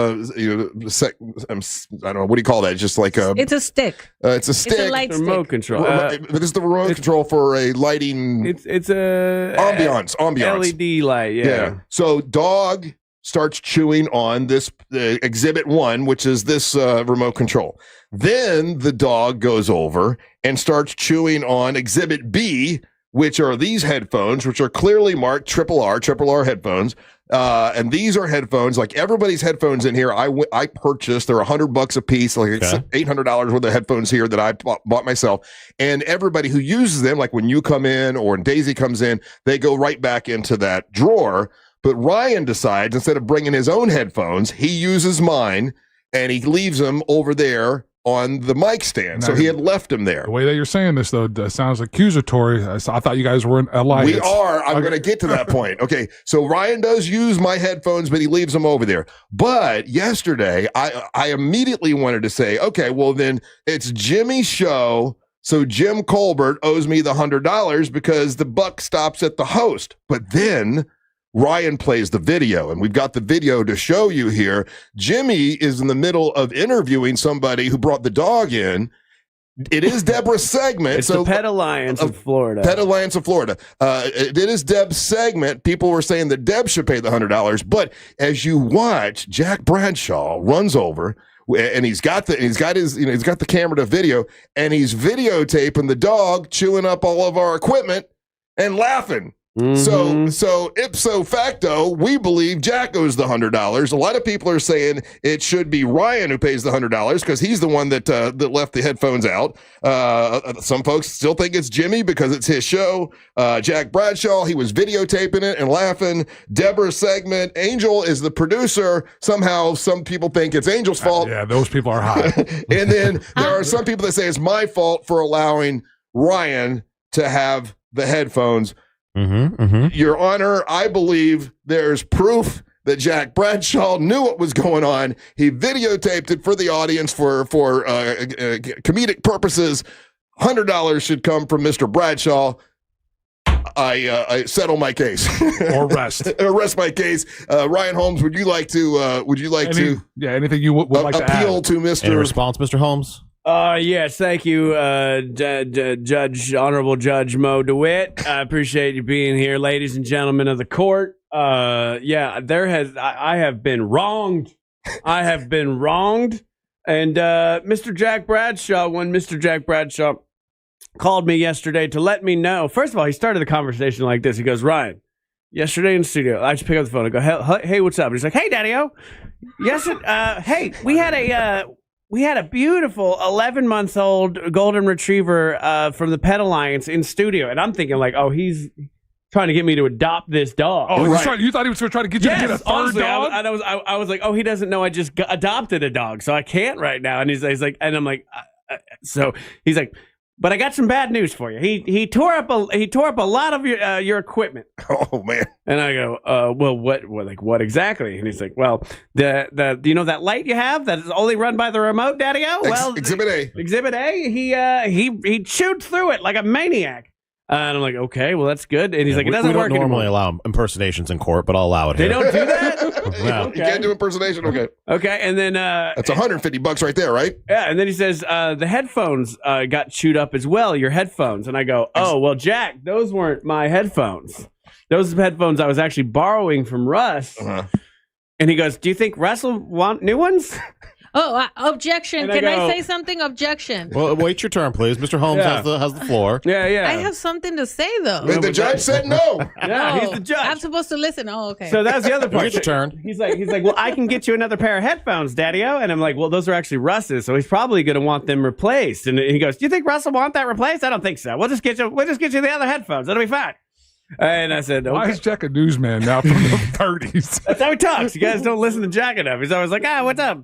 Speaker 1: don't know, what do you call that? It's just like
Speaker 10: it's a stick.
Speaker 1: It's a stick.
Speaker 10: It's a light
Speaker 4: remote
Speaker 10: stick.
Speaker 4: control.
Speaker 1: This is the remote control for a lighting.
Speaker 4: It's a
Speaker 1: ambiance.
Speaker 4: LED light. Yeah.
Speaker 1: So dog starts chewing on this Exhibit 1, which is this remote control. Then the dog goes over and starts chewing on Exhibit B, which are these headphones, which are clearly marked triple R headphones. And these are headphones, like everybody's headphones in here. I purchased, they're $100 a piece, like it's $800 worth of headphones here that I bought myself. And everybody who uses them, like when you come in or when Daisy comes in, they go right back into that drawer. But Ryan decides, instead of bringing his own headphones, he uses mine and he leaves them over there on the mic stand. So he had left him there.
Speaker 8: The way that you're saying this, though, sounds accusatory. I thought you guys were an alliance.
Speaker 1: We are. I'm going to get to that point. Okay. So Ryan does use my headphones, but he leaves them over there. But yesterday, I immediately wanted to say, okay, well, then it's Jimmy's show. So Jim Colbert owes me the $100 because the buck stops at the host. But then Ryan plays the video, and we've got the video to show you here. Jimmy is in the middle of interviewing somebody who brought the dog in. It is Deborah's segment.
Speaker 4: It's the Pet Alliance of Florida.
Speaker 1: Pet Alliance of Florida. It is Deb's segment. People were saying that Deb should pay the $100, but as you watch, Jack Bradshaw runs over, and he's got the camera to video, and he's videotaping the dog chewing up all of our equipment and laughing. So ipso facto, we believe Jack owes the $100. A lot of people are saying it should be Ryan who pays the $100 because he's the one that left the headphones out. Some folks still think it's Jimmy because it's his show. Jack Bradshaw, he was videotaping it and laughing. Deborah's segment. Angel is the producer. Somehow some people think it's Angel's fault.
Speaker 8: Yeah, those people are high.
Speaker 1: And then there are some people that say it's my fault for allowing Ryan to have the headphones. Your Honor, I believe there's proof that Jack Bradshaw knew what was going on. He videotaped it for the audience for comedic purposes. $100 should come from Mr. Bradshaw. I settle my case
Speaker 8: or rest
Speaker 1: my case. Ryan Holmes, would you like to
Speaker 8: anything you would like to
Speaker 1: appeal
Speaker 8: add?
Speaker 1: to Mr.
Speaker 9: In response, Mr. Holmes?
Speaker 4: Yes, thank you, Honorable Judge Mo DeWitt. I appreciate you being here, ladies and gentlemen of the court. I have been wronged. I have been wronged. And Mr. Jack Bradshaw called me yesterday to let me know. First of all, he started the conversation like this. He goes, Ryan, yesterday in the studio, I just pick up the phone and go, hey, what's up? And he's like, hey, Daddy-O. Hey, we had a beautiful 11-month-old golden retriever from the Pet Alliance in studio. And I'm thinking like, oh, he's trying to get me to adopt this dog.
Speaker 8: Oh, right. You thought he was trying to get you to get a third
Speaker 4: honestly,
Speaker 8: dog?
Speaker 4: I was like, oh, he doesn't know I just adopted a dog, so I can't right now. And he's like, and I'm like, so he's like, but I got some bad news for you. He tore up a lot of your equipment.
Speaker 1: Oh man!
Speaker 4: And I go, well, what exactly? And he's like, well, the you know that light you have that is only run by the remote, Daddy-O? Well,
Speaker 1: Exhibit A.
Speaker 4: Exhibit A. He chewed through it like a maniac. And I'm like, okay, well, that's good. And he's like, it doesn't work anymore.
Speaker 9: We don't normally allow impersonations in court, but I'll allow it
Speaker 4: They
Speaker 9: here.
Speaker 4: don't do that?
Speaker 9: No.
Speaker 1: You can't do impersonation? Okay.
Speaker 4: Okay, and then...
Speaker 1: that's $150 right there, right?
Speaker 4: Yeah, and then he says, the headphones got chewed up as well, your headphones. And I go, oh, well, Jack, those weren't my headphones. Those headphones I was actually borrowing from Russ.
Speaker 1: Uh-huh.
Speaker 4: And he goes, do you think Russ will want new ones?
Speaker 2: Oh, objection.
Speaker 4: And
Speaker 2: Can
Speaker 4: I go-
Speaker 2: I say something? Objection.
Speaker 9: Well, wait your turn, please. Mr. Holmes
Speaker 4: Yeah.
Speaker 9: has the floor.
Speaker 4: Yeah.
Speaker 2: I have something to say, though.
Speaker 1: And the judge said no.
Speaker 4: Yeah, he's
Speaker 2: Oh,
Speaker 4: the judge.
Speaker 2: I'm supposed to listen. Oh, okay.
Speaker 4: So that's the other part.
Speaker 9: Get your turn.
Speaker 4: He's like, well, I can get you another pair of headphones, Daddy-O. And I'm like, well, those are actually Russ's, so he's probably going to want them replaced. And he goes, do you think Russ will want that replaced? I don't think so. We'll just get you the other headphones. That'll be fine. And I said, okay.
Speaker 8: Why is Jack a newsman now from the 30s?
Speaker 4: That's how he talks. You guys don't listen to Jack enough. He's always like, what's up?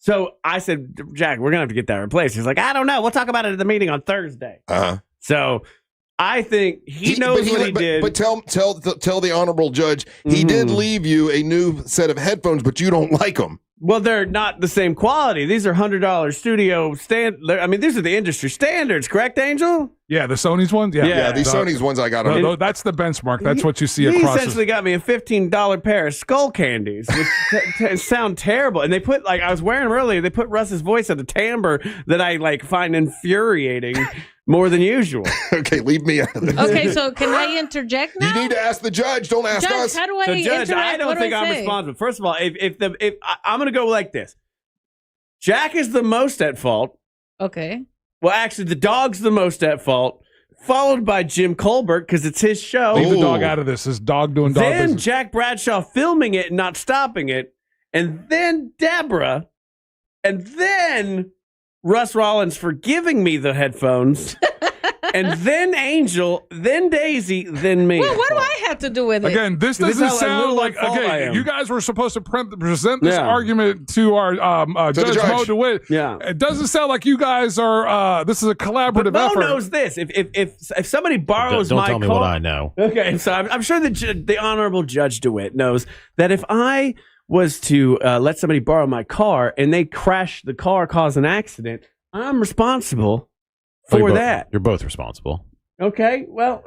Speaker 4: So I said, Jack, we're going to have to get that replaced. He's like, I don't know. We'll talk about it at the meeting on Thursday.
Speaker 1: Uh-huh.
Speaker 4: So I think he knows what he did.
Speaker 1: But tell the honorable judge, he did leave you a new set of headphones, but you don't like them.
Speaker 4: Well, they're not the same quality. These are $100 studio I mean, these are the industry standards, correct, Angel?
Speaker 8: Yeah, the Sony's ones?
Speaker 1: Yeah, these Sony's ones I got on.
Speaker 8: No, that's the benchmark. That's what you see
Speaker 4: He
Speaker 8: across.
Speaker 4: essentially got me a $15 pair of skull candies, which sound terrible. And they put, like, I was wearing them earlier, they put Russ's voice at a timbre that I, like, find infuriating more than usual.
Speaker 1: Okay, leave me out of this.
Speaker 2: Okay, so can I interject now?
Speaker 1: You need to ask the judge. Don't ask
Speaker 2: Judge,
Speaker 1: us.
Speaker 2: how do I
Speaker 4: So, Judge,
Speaker 2: interact?
Speaker 4: I don't
Speaker 2: What
Speaker 4: think
Speaker 2: do I
Speaker 4: I'm
Speaker 2: say?
Speaker 4: responsible. First of all, if I'm going to go like this. Jack is the most at fault.
Speaker 2: Okay.
Speaker 4: Well, actually, the dog's the most at fault, followed by Jim Colbert because it's his show.
Speaker 8: Leave the dog out of this. This dog doing dog
Speaker 4: Then
Speaker 8: business.
Speaker 4: Jack Bradshaw filming it and not stopping it, and then Deborah, and then Russ Rollins for giving me the headphones, and then Angel, then Daisy, then me.
Speaker 2: Well, what do I have to do with it?
Speaker 8: Again, this
Speaker 4: This is
Speaker 8: doesn't
Speaker 4: how
Speaker 8: sound
Speaker 4: little
Speaker 8: like,
Speaker 4: at fault I
Speaker 8: again,
Speaker 4: am.
Speaker 8: you guys were supposed to present this
Speaker 4: Yeah.
Speaker 8: argument to our
Speaker 1: the
Speaker 8: Judge
Speaker 1: judge.
Speaker 8: Mo DeWitt.
Speaker 4: Yeah.
Speaker 8: It doesn't sound like you guys are, this is a collaborative
Speaker 4: But Mo
Speaker 8: effort.
Speaker 4: knows this. If somebody borrows
Speaker 9: Don't
Speaker 4: my
Speaker 9: tell me
Speaker 4: car,
Speaker 9: what I know.
Speaker 4: Okay, so I'm sure the Honorable Judge DeWitt knows that if I was to let somebody borrow my car and they crash the car, cause an accident, I'm responsible for that.
Speaker 9: You're both responsible.
Speaker 4: Okay, well,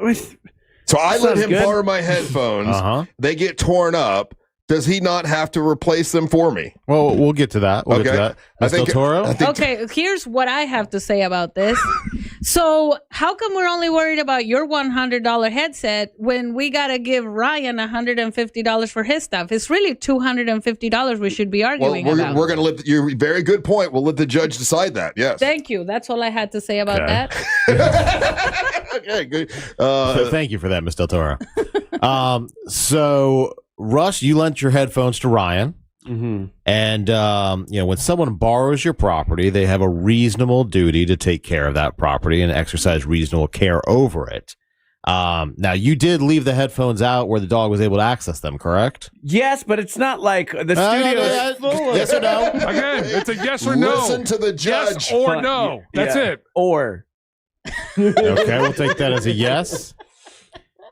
Speaker 1: So I let
Speaker 4: sounds
Speaker 1: him
Speaker 4: good.
Speaker 1: borrow my headphones.
Speaker 9: Uh-huh.
Speaker 1: They get torn up. Does he not have to replace them for me?
Speaker 9: Well, we'll get to that. We'll get to that. Ms. Del Toro?
Speaker 2: Okay, here's what I have to say about this. So, how come we're only worried about your $100 headset when we got to give Ryan $150 for his stuff? It's really $250 we should be
Speaker 1: Well,
Speaker 2: arguing
Speaker 1: we're
Speaker 2: about.
Speaker 1: going to let you're very good point. We'll let the judge decide that. Yes.
Speaker 2: Thank you. That's all I had to say about
Speaker 9: Okay.
Speaker 2: that.
Speaker 1: Okay. Good.
Speaker 9: So thank you for that, Ms. Del Toro. So, Russ, you lent your headphones to Ryan.
Speaker 4: Mm-hmm.
Speaker 9: And, when someone borrows your property, they have a reasonable duty to take care of that property and exercise reasonable care over it. Now, you did leave the headphones out where the dog was able to access them, correct?
Speaker 4: yes, but it's not like the studio is full of
Speaker 9: Yes or no?
Speaker 8: Again, it's a yes or no.
Speaker 1: Listen to the
Speaker 8: Yes
Speaker 1: judge.
Speaker 8: or no. That's
Speaker 4: Yeah.
Speaker 8: it.
Speaker 4: Or
Speaker 9: Okay, we'll take that as a yes.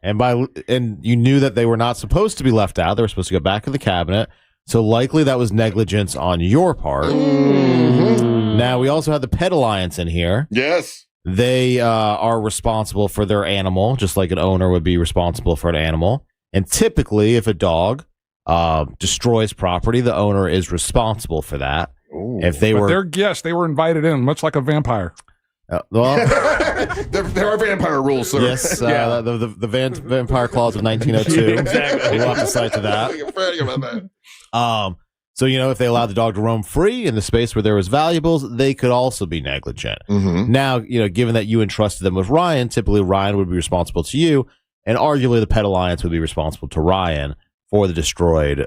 Speaker 9: And you knew that they were not supposed to be left out. They were supposed to go back in the cabinet. So likely that was negligence on your part.
Speaker 1: Mm-hmm.
Speaker 9: Now, we also have the Pet Alliance in here.
Speaker 1: Yes.
Speaker 9: They are responsible for their animal, just like an owner would be responsible for an animal. And typically, if a dog destroys property, the owner is responsible for that.
Speaker 1: Ooh.
Speaker 9: If they were,
Speaker 8: they're guests, they were invited in, much like a vampire.
Speaker 9: Well,
Speaker 1: there are vampire rules, sir.
Speaker 9: yes, the vampire clause of 1902.
Speaker 1: Exactly.
Speaker 9: We'll have to cite to that.
Speaker 1: I'm forgetting about that.
Speaker 9: So, if they allowed the dog to roam free in the space where there was valuables, they could also be negligent.
Speaker 1: Mm-hmm.
Speaker 9: Now, given that you entrusted them with Ryan, typically Ryan would be responsible to you, and arguably the Pet Alliance would be responsible to Ryan for the destroyed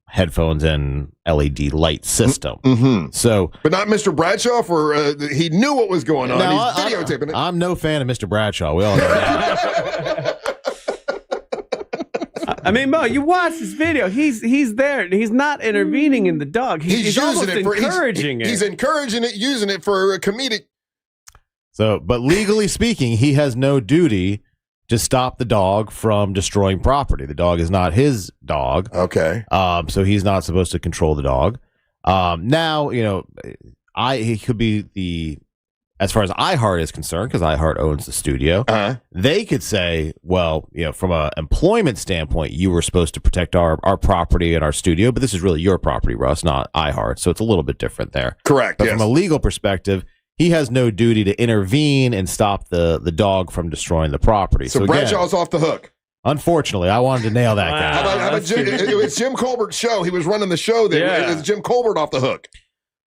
Speaker 9: headphones and LED light system.
Speaker 1: Mm-hmm.
Speaker 9: So,
Speaker 1: but not Mr. Bradshaw, for he knew what was going on.
Speaker 9: No,
Speaker 1: He's videotaping it.
Speaker 9: I'm no fan of Mr. Bradshaw. We all know that.
Speaker 4: I mean, Mo, you watch this video. He's there. He's not intervening in the dog. He's almost encouraging it.
Speaker 1: He's encouraging it, using it for a comedic.
Speaker 9: So, but legally speaking, he has no duty to stop the dog from destroying property. The dog is not his dog.
Speaker 1: Okay.
Speaker 9: So he's not supposed to control the dog. Now, he could be as far as iHeart is concerned, because iHeart owns the studio, they could say, well, from an employment standpoint, you were supposed to protect our property and our studio, but this is really your property, Russ, not iHeart. So it's a little bit different there.
Speaker 1: Correct.
Speaker 9: But
Speaker 1: yes.
Speaker 9: from a legal perspective, he has no duty to intervene and stop the dog from destroying the property.
Speaker 1: So Bradshaw's off the hook.
Speaker 9: Unfortunately, I wanted to nail that guy.
Speaker 1: How about it was Jim Colbert's show. He was running the show there.
Speaker 9: Yeah.
Speaker 1: Is Jim Colbert off the hook?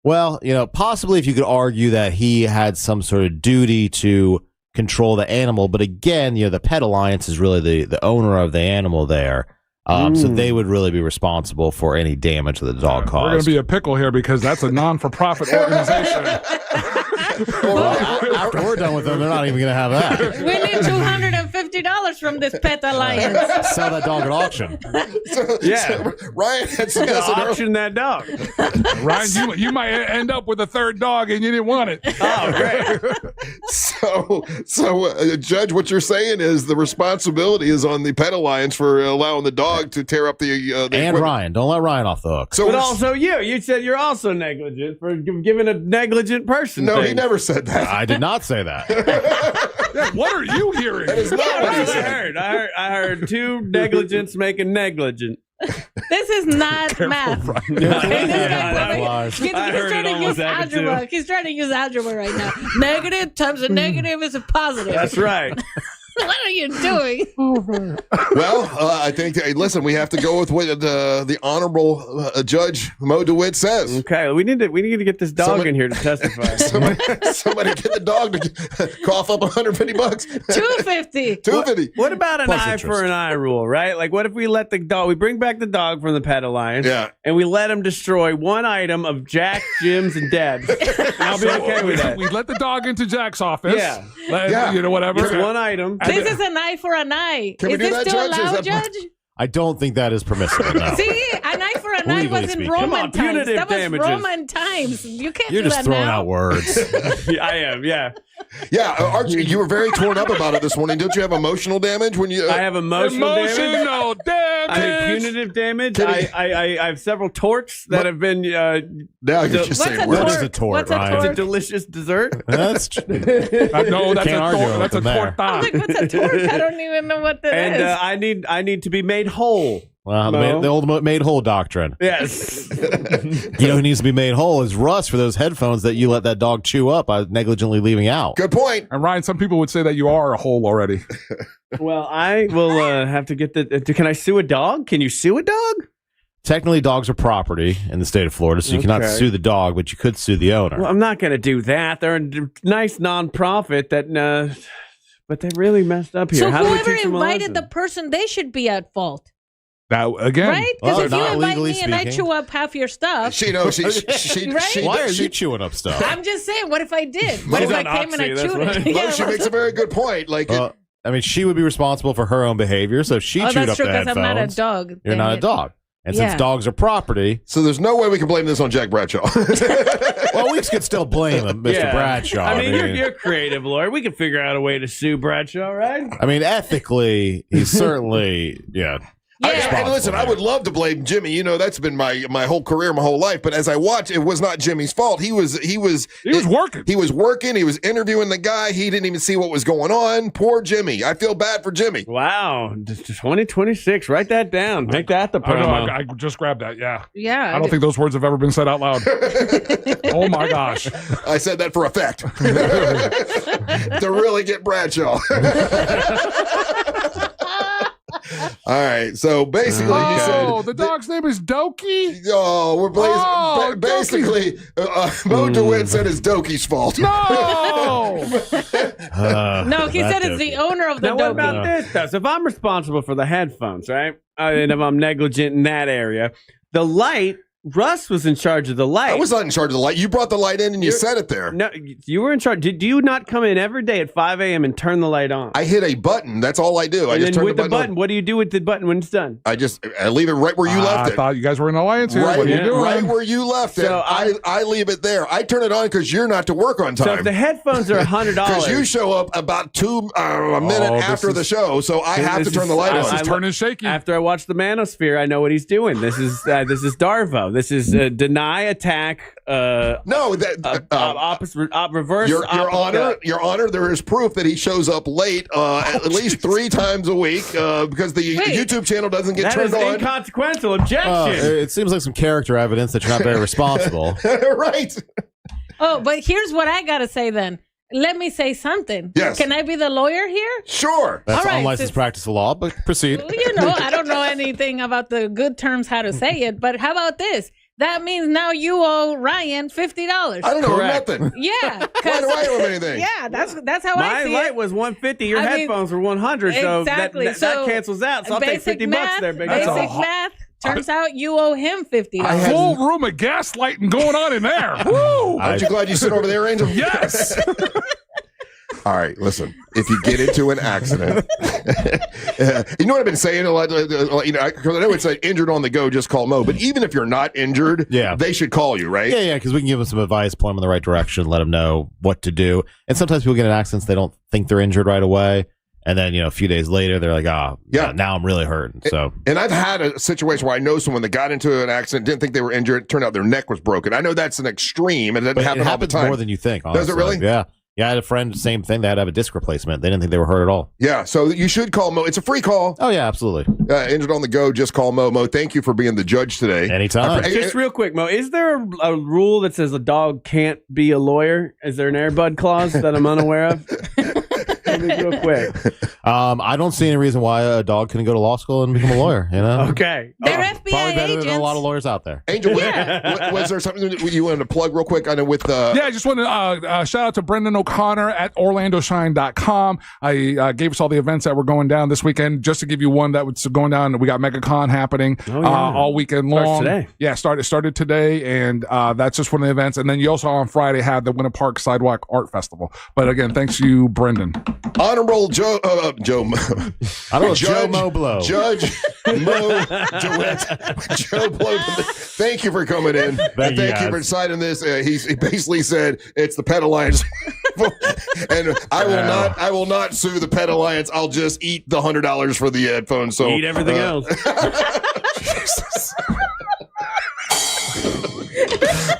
Speaker 9: Well, possibly if you could argue that he had some sort of duty to control the animal. But again, the Pet Alliance is really the owner of the animal there. So they would really be responsible for any damage that the dog caused.
Speaker 8: We're going to be a pickle here because that's a non-for-profit organization.
Speaker 9: Well, after we're done with them, they're not even going to have that.
Speaker 2: We need $250 from this Pet Alliance.
Speaker 9: Sell that dog at auction.
Speaker 1: So Ryan had suggested
Speaker 4: auction that dog.
Speaker 8: Ryan, you might end up with a third dog and you didn't want it.
Speaker 4: Oh, great.
Speaker 1: So, Judge, what you're saying is the responsibility is on the Pet Alliance for allowing the dog to tear up the
Speaker 9: and
Speaker 1: equipment.
Speaker 9: Ryan. Don't let Ryan off the hook.
Speaker 1: So
Speaker 4: but also you said you're also negligent for giving a negligent person.
Speaker 1: No,
Speaker 4: things.
Speaker 1: he never said that.
Speaker 9: I did not say that.
Speaker 8: What are you hearing?
Speaker 1: That is not what he said.
Speaker 4: I heard two negligents making negligent.
Speaker 2: This is not math. He's trying to use algebra. He's trying to use algebra right now. Negative times a negative is a positive.
Speaker 4: That's right.
Speaker 2: What are you doing?
Speaker 1: Well, I think, listen, we have to go with what the honorable Judge Mo DeWitt says.
Speaker 4: Okay, we need to get this dog in here to testify.
Speaker 1: somebody get the dog to cough up $150.
Speaker 2: $250.
Speaker 1: $250.
Speaker 4: What about an
Speaker 1: Plus
Speaker 4: eye
Speaker 1: interest.
Speaker 4: for an eye rule, right? Like, what if we let the dog, we bring back the dog from the Pet Alliance, and we let him destroy one item of Jack, Jim's, and Deb's? And I'll be okay with that.
Speaker 8: We let the dog into Jack's office.
Speaker 4: Yeah.
Speaker 8: Whatever.
Speaker 4: Just one item.
Speaker 2: This is an eye for an eye.
Speaker 1: Can we
Speaker 2: Is
Speaker 1: do
Speaker 2: this
Speaker 1: that,
Speaker 2: still
Speaker 1: Judge? Is
Speaker 2: allowed,
Speaker 1: that-
Speaker 2: Judge?
Speaker 9: I don't think that is permissible. No.
Speaker 2: See, an eye for an eye
Speaker 9: Legally
Speaker 2: was in
Speaker 9: speaking.
Speaker 2: Roman
Speaker 4: Come on,
Speaker 2: times.
Speaker 4: punitive
Speaker 2: That was
Speaker 4: damages.
Speaker 2: Roman times. You can't
Speaker 9: You're
Speaker 2: do
Speaker 9: just
Speaker 2: that
Speaker 9: throwing
Speaker 2: now.
Speaker 9: out words.
Speaker 4: I am, yeah.
Speaker 1: Yeah, Archie, you were very torn up about it this morning. Don't you have emotional damage when you?
Speaker 4: I have emotional damage. I have punitive damage. I have several torts that have been.
Speaker 1: Now you're just saying
Speaker 9: What is a tort,
Speaker 2: What's a
Speaker 9: Ryan?
Speaker 4: It's a
Speaker 2: tort?
Speaker 4: delicious dessert.
Speaker 9: That's
Speaker 8: No, that's
Speaker 9: Can't argue
Speaker 8: that's a
Speaker 9: with them there.
Speaker 2: I'm like, what's a torque? I don't even know what that is.
Speaker 4: And I need to be made whole.
Speaker 9: Well,
Speaker 4: Mo?
Speaker 9: the old made whole doctrine.
Speaker 4: Yes.
Speaker 9: Who needs to be made whole is Russ for those headphones that you let that dog chew up by negligently leaving out.
Speaker 1: Good point.
Speaker 8: And Ryan, some people would say that you are a hole already.
Speaker 4: Well, I will have to get the. Can I sue a dog? Can you sue a dog?
Speaker 9: Technically, dogs are property in the state of Florida, so you cannot
Speaker 4: Okay.
Speaker 9: sue the dog, but you could sue the owner.
Speaker 4: Well, I'm not going to do that. They're a nice nonprofit that, but they really messed up here.
Speaker 2: So
Speaker 4: How do we
Speaker 2: whoever
Speaker 4: teach them a
Speaker 2: invited
Speaker 4: lesson?
Speaker 2: the person, they should be at fault.
Speaker 8: Now, again,
Speaker 2: Right? Because
Speaker 9: Well,
Speaker 2: if you
Speaker 9: not
Speaker 2: invite
Speaker 9: legally
Speaker 2: me and I
Speaker 9: speaking.
Speaker 2: chew up half your stuff,
Speaker 1: She knows.
Speaker 2: Right?
Speaker 9: Why are you chewing up stuff?
Speaker 2: I'm just saying, what if I did? What if
Speaker 4: She's
Speaker 2: I
Speaker 4: on
Speaker 2: came and I
Speaker 4: Oxy, that's
Speaker 2: chewed
Speaker 4: why.
Speaker 2: it?
Speaker 1: Well, she makes a very good point. Like,
Speaker 9: I mean, she would be responsible for her own behavior, so if she chewed
Speaker 2: that's
Speaker 9: up
Speaker 2: true,
Speaker 9: the
Speaker 2: 'cause
Speaker 9: headphones.
Speaker 2: I'm not a dog.
Speaker 9: You're
Speaker 2: Dang
Speaker 9: not a
Speaker 2: it.
Speaker 9: dog. And
Speaker 2: Yeah.
Speaker 9: since dogs are property,
Speaker 1: so there's no way we can blame this on Jack Bradshaw.
Speaker 9: well, we could still blame him, Mr.
Speaker 4: Yeah.
Speaker 9: Bradshaw.
Speaker 4: I mean, you're creative, lawyer. We can figure out a way to sue Bradshaw, right?
Speaker 9: I mean, ethically, he's certainly,
Speaker 1: And listen, I would love to blame Jimmy. You know, that's been my whole career, my whole life. But as I watched, it was not Jimmy's fault. He was
Speaker 8: working.
Speaker 1: He was working. He was interviewing the guy. He didn't even see what was going on. Poor Jimmy. I feel bad for Jimmy.
Speaker 4: Wow, 2026. Write that down. Make that the promo.
Speaker 8: I I just grabbed that. Yeah.
Speaker 2: Yeah.
Speaker 8: I don't think those words have ever been said out loud. Oh my gosh.
Speaker 1: I said that for effect. To really get Bradshaw. All right, so basically, he said
Speaker 8: the dog's name is Doki.
Speaker 1: Oh, we're basically. Mo DeWitt said it's Doki's fault.
Speaker 8: No,
Speaker 2: no, he said it's the owner of the.
Speaker 4: Now, what about this though? So if I'm responsible for the headphones, right, and if I'm negligent in that area, the light. Russ was in charge of the light.
Speaker 1: I was not in charge of the light. You brought the light in and you set it there.
Speaker 4: No, you were in charge. Did you not come in every day at 5 a.m. and turn the light on?
Speaker 1: I hit a button. That's all I do.
Speaker 4: And
Speaker 1: I just turn
Speaker 4: with
Speaker 1: the button on.
Speaker 4: what do you do with the button when it's done?
Speaker 1: I leave it right where you left it.
Speaker 8: I thought you guys were in alliance here.
Speaker 1: Right,
Speaker 8: What are you doing?
Speaker 1: right where you left it.
Speaker 4: So
Speaker 1: I leave it there. I turn it on because you're not to work on time.
Speaker 4: So if the headphones are $100,
Speaker 1: because you show up about a minute after the show, so I have to turn the light on.
Speaker 8: This is turning shaky.
Speaker 4: After I watch the Manosphere, I know what he's doing. This is Darvo. This is deny, attack.
Speaker 1: No,
Speaker 4: reverse.
Speaker 1: Your Honor. There is proof that he shows up late, at least 3 times a week, because the YouTube channel doesn't get turned on.
Speaker 4: That is inconsequential. Objection.
Speaker 9: It seems like some character evidence that you're not very responsible.
Speaker 1: Right.
Speaker 2: Oh, but here's what I gotta say then. Let me say something.
Speaker 1: Yes.
Speaker 2: Can I be the lawyer here?
Speaker 1: Sure.
Speaker 9: That's
Speaker 2: All right,
Speaker 9: unlicensed practice of law, but proceed.
Speaker 2: You know, I don't know anything about the good terms how to say it, but how about this? That means now you owe Ryan $50.
Speaker 1: I don't know nothing.
Speaker 2: Yeah.
Speaker 1: Why do I owe him anything?
Speaker 2: Yeah, that's how I
Speaker 4: My
Speaker 2: see
Speaker 4: light
Speaker 2: it.
Speaker 4: was $150. Your headphones were $100. So
Speaker 2: exactly.
Speaker 4: that cancels out. So I'll take $50 there, big
Speaker 2: Basic
Speaker 4: guy.
Speaker 2: math. Turns out you owe him $50.
Speaker 8: Full room of gaslighting going on in there. Woo!
Speaker 1: Aren't you glad you sit over there, Angel?
Speaker 8: Yes.
Speaker 1: All right, listen. If you get into an accident, you know what I've been saying a lot. You know, because I know it's injured on the go. Just call Mo. But even if you're not injured, they should call you, right?
Speaker 9: Yeah, because we can give them some advice, point them in the right direction, let them know what to do. And sometimes people get in accidents, they don't think they're injured right away. And then, a few days later, they're like, now I'm really hurting. So,
Speaker 1: and I've had a situation where I know someone that got into an accident, didn't think they were injured. It turned out their neck was broken. I know that's an extreme, and it doesn't happen all the time.
Speaker 9: More than you think, honestly.
Speaker 1: Does it really?
Speaker 9: Yeah. Yeah, I had a friend, same thing. They had to have a disc replacement. They didn't think they were hurt at all.
Speaker 1: Yeah, so you should call Mo. It's a free call.
Speaker 9: Oh, yeah, absolutely.
Speaker 1: Injured on the go, just call Mo. Mo, thank you for being the judge today.
Speaker 9: Anytime.
Speaker 4: Just real quick, Mo, is there a rule that says a dog can't be a lawyer? Is there an Airbud clause that I'm unaware of? Real quick.
Speaker 9: I don't see any reason why a dog couldn't go to law school and become a lawyer,
Speaker 4: Okay.
Speaker 2: They're FBI
Speaker 9: probably better
Speaker 2: agents.
Speaker 9: than a lot of lawyers out there.
Speaker 1: Angel, was there something that you wanted to plug real quick? I know with
Speaker 8: Yeah, I just want to shout out to Brendan O'Connor at OrlandoShine.com. I gave us all the events that were going down this weekend. Just to give you one that was going down, we got MegaCon happening all weekend long.
Speaker 4: Starts today.
Speaker 8: Yeah, started today, and that's just one of the events. And then you also on Friday had the Winter Park Sidewalk Art Festival. But again, thanks to you, Brendan.
Speaker 1: Honorable Joe
Speaker 9: Mo Blow.
Speaker 1: Judge Mo DeWitt. Joe Blow. Thank you for coming in. Thank you for signing this. He basically said it's the Pet Alliance. And I will not sue the Pet Alliance. I'll just eat the $100 for the headphones. So
Speaker 4: eat everything else.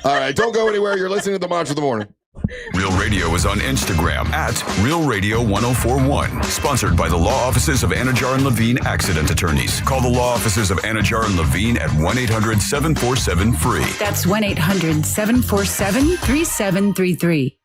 Speaker 1: All right, don't go anywhere. You're listening to the Monster of the Morning.
Speaker 7: Real Radio is on Instagram at Real Radio 1041. Sponsored by the law offices of Anajar and Levine Accident Attorneys. Call the law offices of Anajar and Levine at 1-800-747-FREE.
Speaker 10: That's 1-800-747-3733.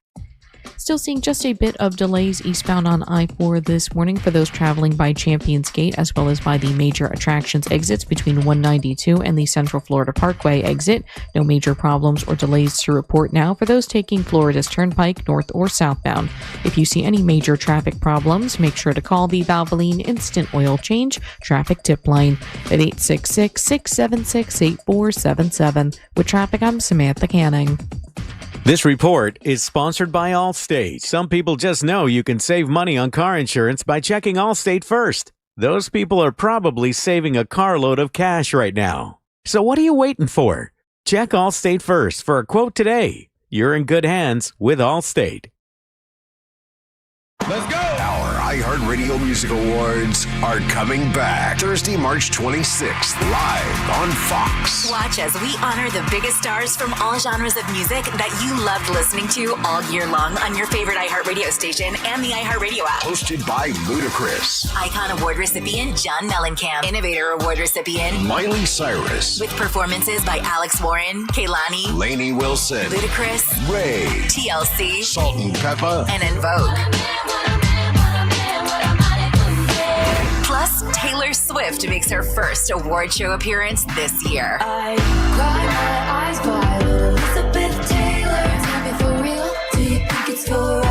Speaker 11: Still seeing just a bit of delays eastbound on I-4 this morning for those traveling by Champions Gate as well as by the major attractions exits between 192 and the Central Florida Parkway exit. No major problems or delays to report now for those taking Florida's Turnpike north or southbound. If you see any major traffic problems, make sure to call the Valvoline Instant Oil Change Traffic Tip Line at 866-676-8477. With traffic, I'm Samantha Canning.
Speaker 12: This report is sponsored by Allstate. Some people just know you can save money on car insurance by checking Allstate first. Those people are probably saving a carload of cash right now. So what are you waiting for? Check Allstate first for a quote today. You're in good hands with Allstate.
Speaker 7: Let's go! Our
Speaker 10: iHeartRadio Music Awards are coming back Thursday, March 26th, live on Fox.
Speaker 13: Watch as we honor the biggest stars from all genres of music that you loved listening to all year long on your favorite iHeartRadio station and the iHeartRadio app.
Speaker 10: Hosted by Ludacris,
Speaker 13: Icon Award recipient John Mellencamp, Innovator Award recipient
Speaker 10: Miley Cyrus,
Speaker 13: with performances by Alex Warren, Kehlani,
Speaker 10: Lainey Wilson,
Speaker 13: Ludacris,
Speaker 10: Ray,
Speaker 13: TLC,
Speaker 10: Salt and Pepper,
Speaker 13: and En Vogue. Plus, Taylor Swift makes her first award show appearance this year.
Speaker 14: I cry my eyes wide, Elizabeth Taylor. Tell me for real, do you think it's forever?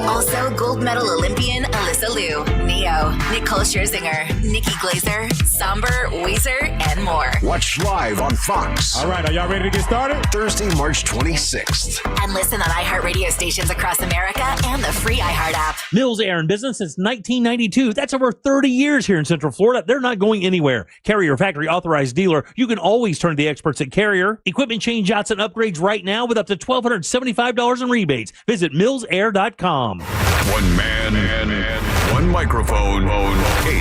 Speaker 13: Also, gold medal Olympian Alyssa Liu, Neo, Nicole Scherzinger, Nikki Glazer, Somber, Weezer, and more.
Speaker 10: Watch live on Fox.
Speaker 15: All right, are y'all ready to get started?
Speaker 10: Thursday, March 26th.
Speaker 13: And listen on iHeartRadio stations across America and the free iHeart app.
Speaker 22: Mills Air in business since 1992. That's over 30 years here in Central Florida. They're not going anywhere. Carrier factory authorized dealer. You can always turn to the experts at Carrier. Equipment change outs and upgrades right now with up to $1,275 in rebates. Visit millsair.com.
Speaker 7: One man, one microphone, 8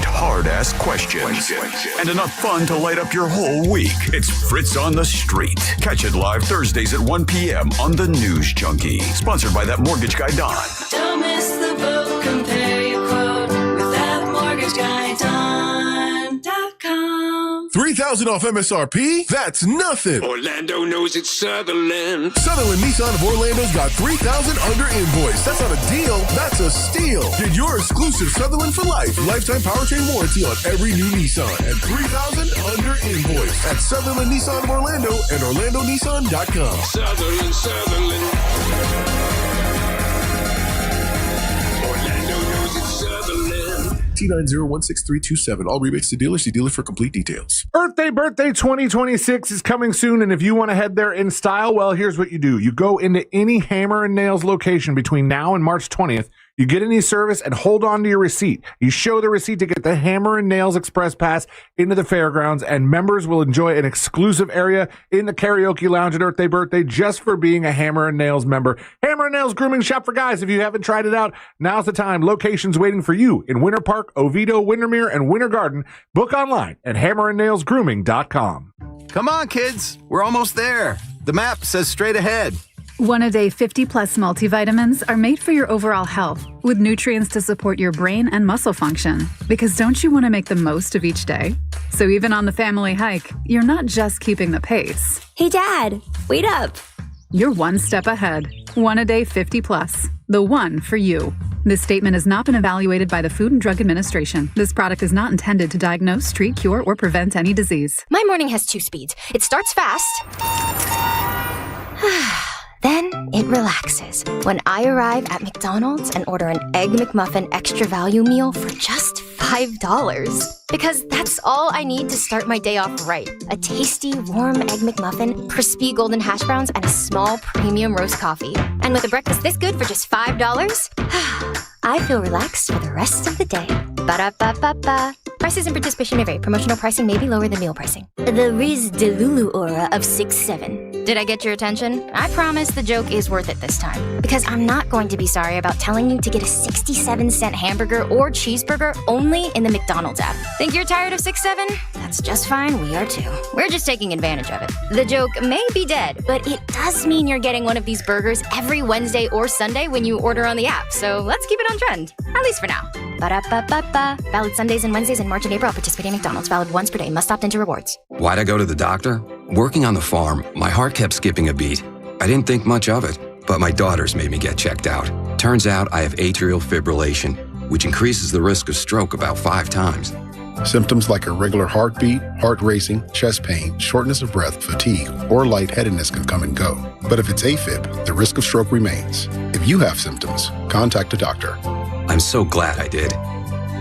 Speaker 7: hard-ass questions, and enough fun to light up your whole week. It's Fritz on the Street. Catch it live Thursdays at 1 p.m. on The News Junkie. Sponsored by that mortgage guy, Don.
Speaker 14: Don't miss the boat, compare your quote with that mortgage guy, Don.com.
Speaker 17: $3,000 off MSRP? That's nothing.
Speaker 19: Orlando knows it's Sutherland.
Speaker 17: Sutherland Nissan of Orlando's got $3,000 under invoice. That's not a deal, that's a steal. Get your exclusive Sutherland for life. Lifetime powertrain warranty on every new Nissan. And $3,000 under invoice at Sutherland Nissan of Orlando and OrlandoNissan.com.
Speaker 19: Sutherland. Orlando knows it's Sutherland.
Speaker 17: T90163327. All rebates to dealers. See dealer for complete details.
Speaker 20: Earth Day Birthday 2026 is coming soon, and if you want to head there in style, well, here's what you do. You go into any Hammer and Nails location between now and March 20th. You get any service and hold on to your receipt. You show the receipt to get the Hammer and Nails Express Pass into the fairgrounds, and members will enjoy an exclusive area in the karaoke lounge at Earth Day Birthday just for being a Hammer and Nails member. Hammer and Nails grooming shop for guys. If you haven't tried it out, now's the time. Locations waiting for you in Winter Park, Oviedo, Windermere, and Winter Garden. Book online at hammerandnailsgrooming.com.
Speaker 23: Come on, kids. We're almost there. The map says straight ahead.
Speaker 32: One-a-day 50-plus multivitamins are made for your overall health, with nutrients to support your brain and muscle function. Because don't you want to make the most of each day? So even on the family hike, you're not just keeping the pace.
Speaker 31: Hey, Dad, wait up.
Speaker 32: You're one step ahead. One-a-day 50-plus. The one for you. This statement has not been evaluated by the Food and Drug Administration. This product is not intended to diagnose, treat, cure, or prevent any disease.
Speaker 31: My morning has 2 speeds. It starts fast. Then it relaxes when I arrive at McDonald's and order an Egg McMuffin extra value meal for just $5. Because that's all I need to start my day off right. A tasty, warm Egg McMuffin, crispy golden hash browns, and a small premium roast coffee. And with a breakfast this good for just $5, I feel relaxed for the rest of the day. Ba-da-ba-ba-ba. Prices and participation may vary. Promotional pricing may be lower than meal pricing. The Riz Delulu aura of 6'7". Did I get your attention? I promise the joke is worth it this time. Because I'm not going to be sorry about telling you to get a 67-cent hamburger or cheeseburger only in the McDonald's app. Think you're tired of 6'7"? That's just fine, we are too. We're just taking advantage of it. The joke may be dead, but it does mean you're getting one of these burgers every Wednesday or Sunday when you order on the app. So let's keep it on trend, at least for now. Ba-da-ba-ba-ba. Valid Sundays and Wednesdays in March and April. Participating McDonald's. Valid once per day. Must opt into rewards.
Speaker 24: Why'd I go to the doctor? Working on the farm, my heart kept skipping a beat. I didn't think much of it, but my daughters made me get checked out. Turns out I have atrial fibrillation, which increases the risk of stroke about 5 times.
Speaker 25: Symptoms like irregular heartbeat, heart racing, chest pain, shortness of breath, fatigue, or lightheadedness can come and go. But if it's AFib, the risk of stroke remains. If you have symptoms, contact a doctor.
Speaker 24: I'm so glad I did.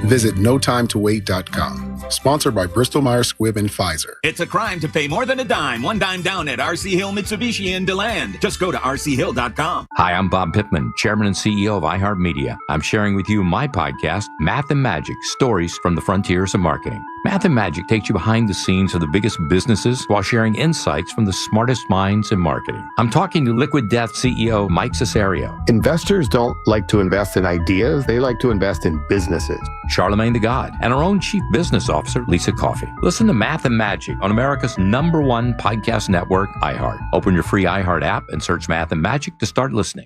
Speaker 25: Visit notimetowait.com. Sponsored by Bristol-Myers Squibb and Pfizer.
Speaker 26: It's a crime to pay more than a dime, one dime down at RC Hill Mitsubishi in DeLand. Just go to rchill.com.
Speaker 28: Hi, I'm Bob Pittman, Chairman and CEO of iHeartMedia. I'm sharing with you my podcast, Math and Magic, Stories from the Frontiers of Marketing. Math and Magic takes you behind the scenes of the biggest businesses while sharing insights from the smartest minds in marketing. I'm talking to Liquid Death CEO Mike Cesario.
Speaker 2: Investors don't like to invest in ideas, they like to invest in businesses.
Speaker 28: Charlemagne the God, and our own Chief Business Officer, Lisa Coffey. Listen to Math and Magic on America's #1 podcast network, iHeart. Open your free iHeart app and search Math and Magic to start listening.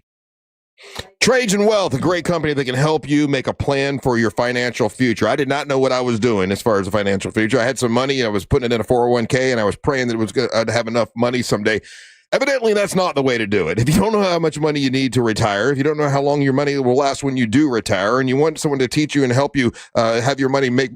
Speaker 1: Trajan Wealth, a great company that can help you make a plan for your financial future. I did not know what I was doing as far as the financial future. I had some money, and I was putting it in a 401k, and I was praying that I'd have enough money someday. Evidently, that's not the way to do it. If you don't know how much money you need to retire, if you don't know how long your money will last when you do retire, and you want someone to teach you and help you have your money make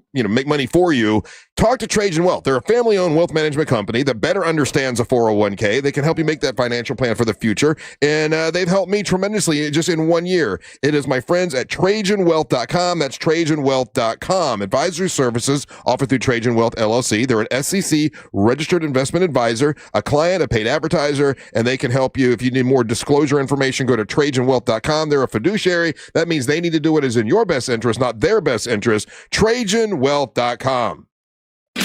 Speaker 1: money for you, talk to Trajan Wealth. They're a family-owned wealth management company that better understands a 401k. They can help you make that financial plan for the future, and they've helped me tremendously just in 1 year. It is my friends at TrajanWealth.com. That's TrajanWealth.com. Advisory services offered through Trajan Wealth LLC. They're an SEC registered investment advisor, a client, a paid advertiser, and they can help you. If you need more disclosure information, go to TrajanWealth.com. They're a fiduciary. That means they need to do what is in your best interest, not their best interest. TrajanWealth.com.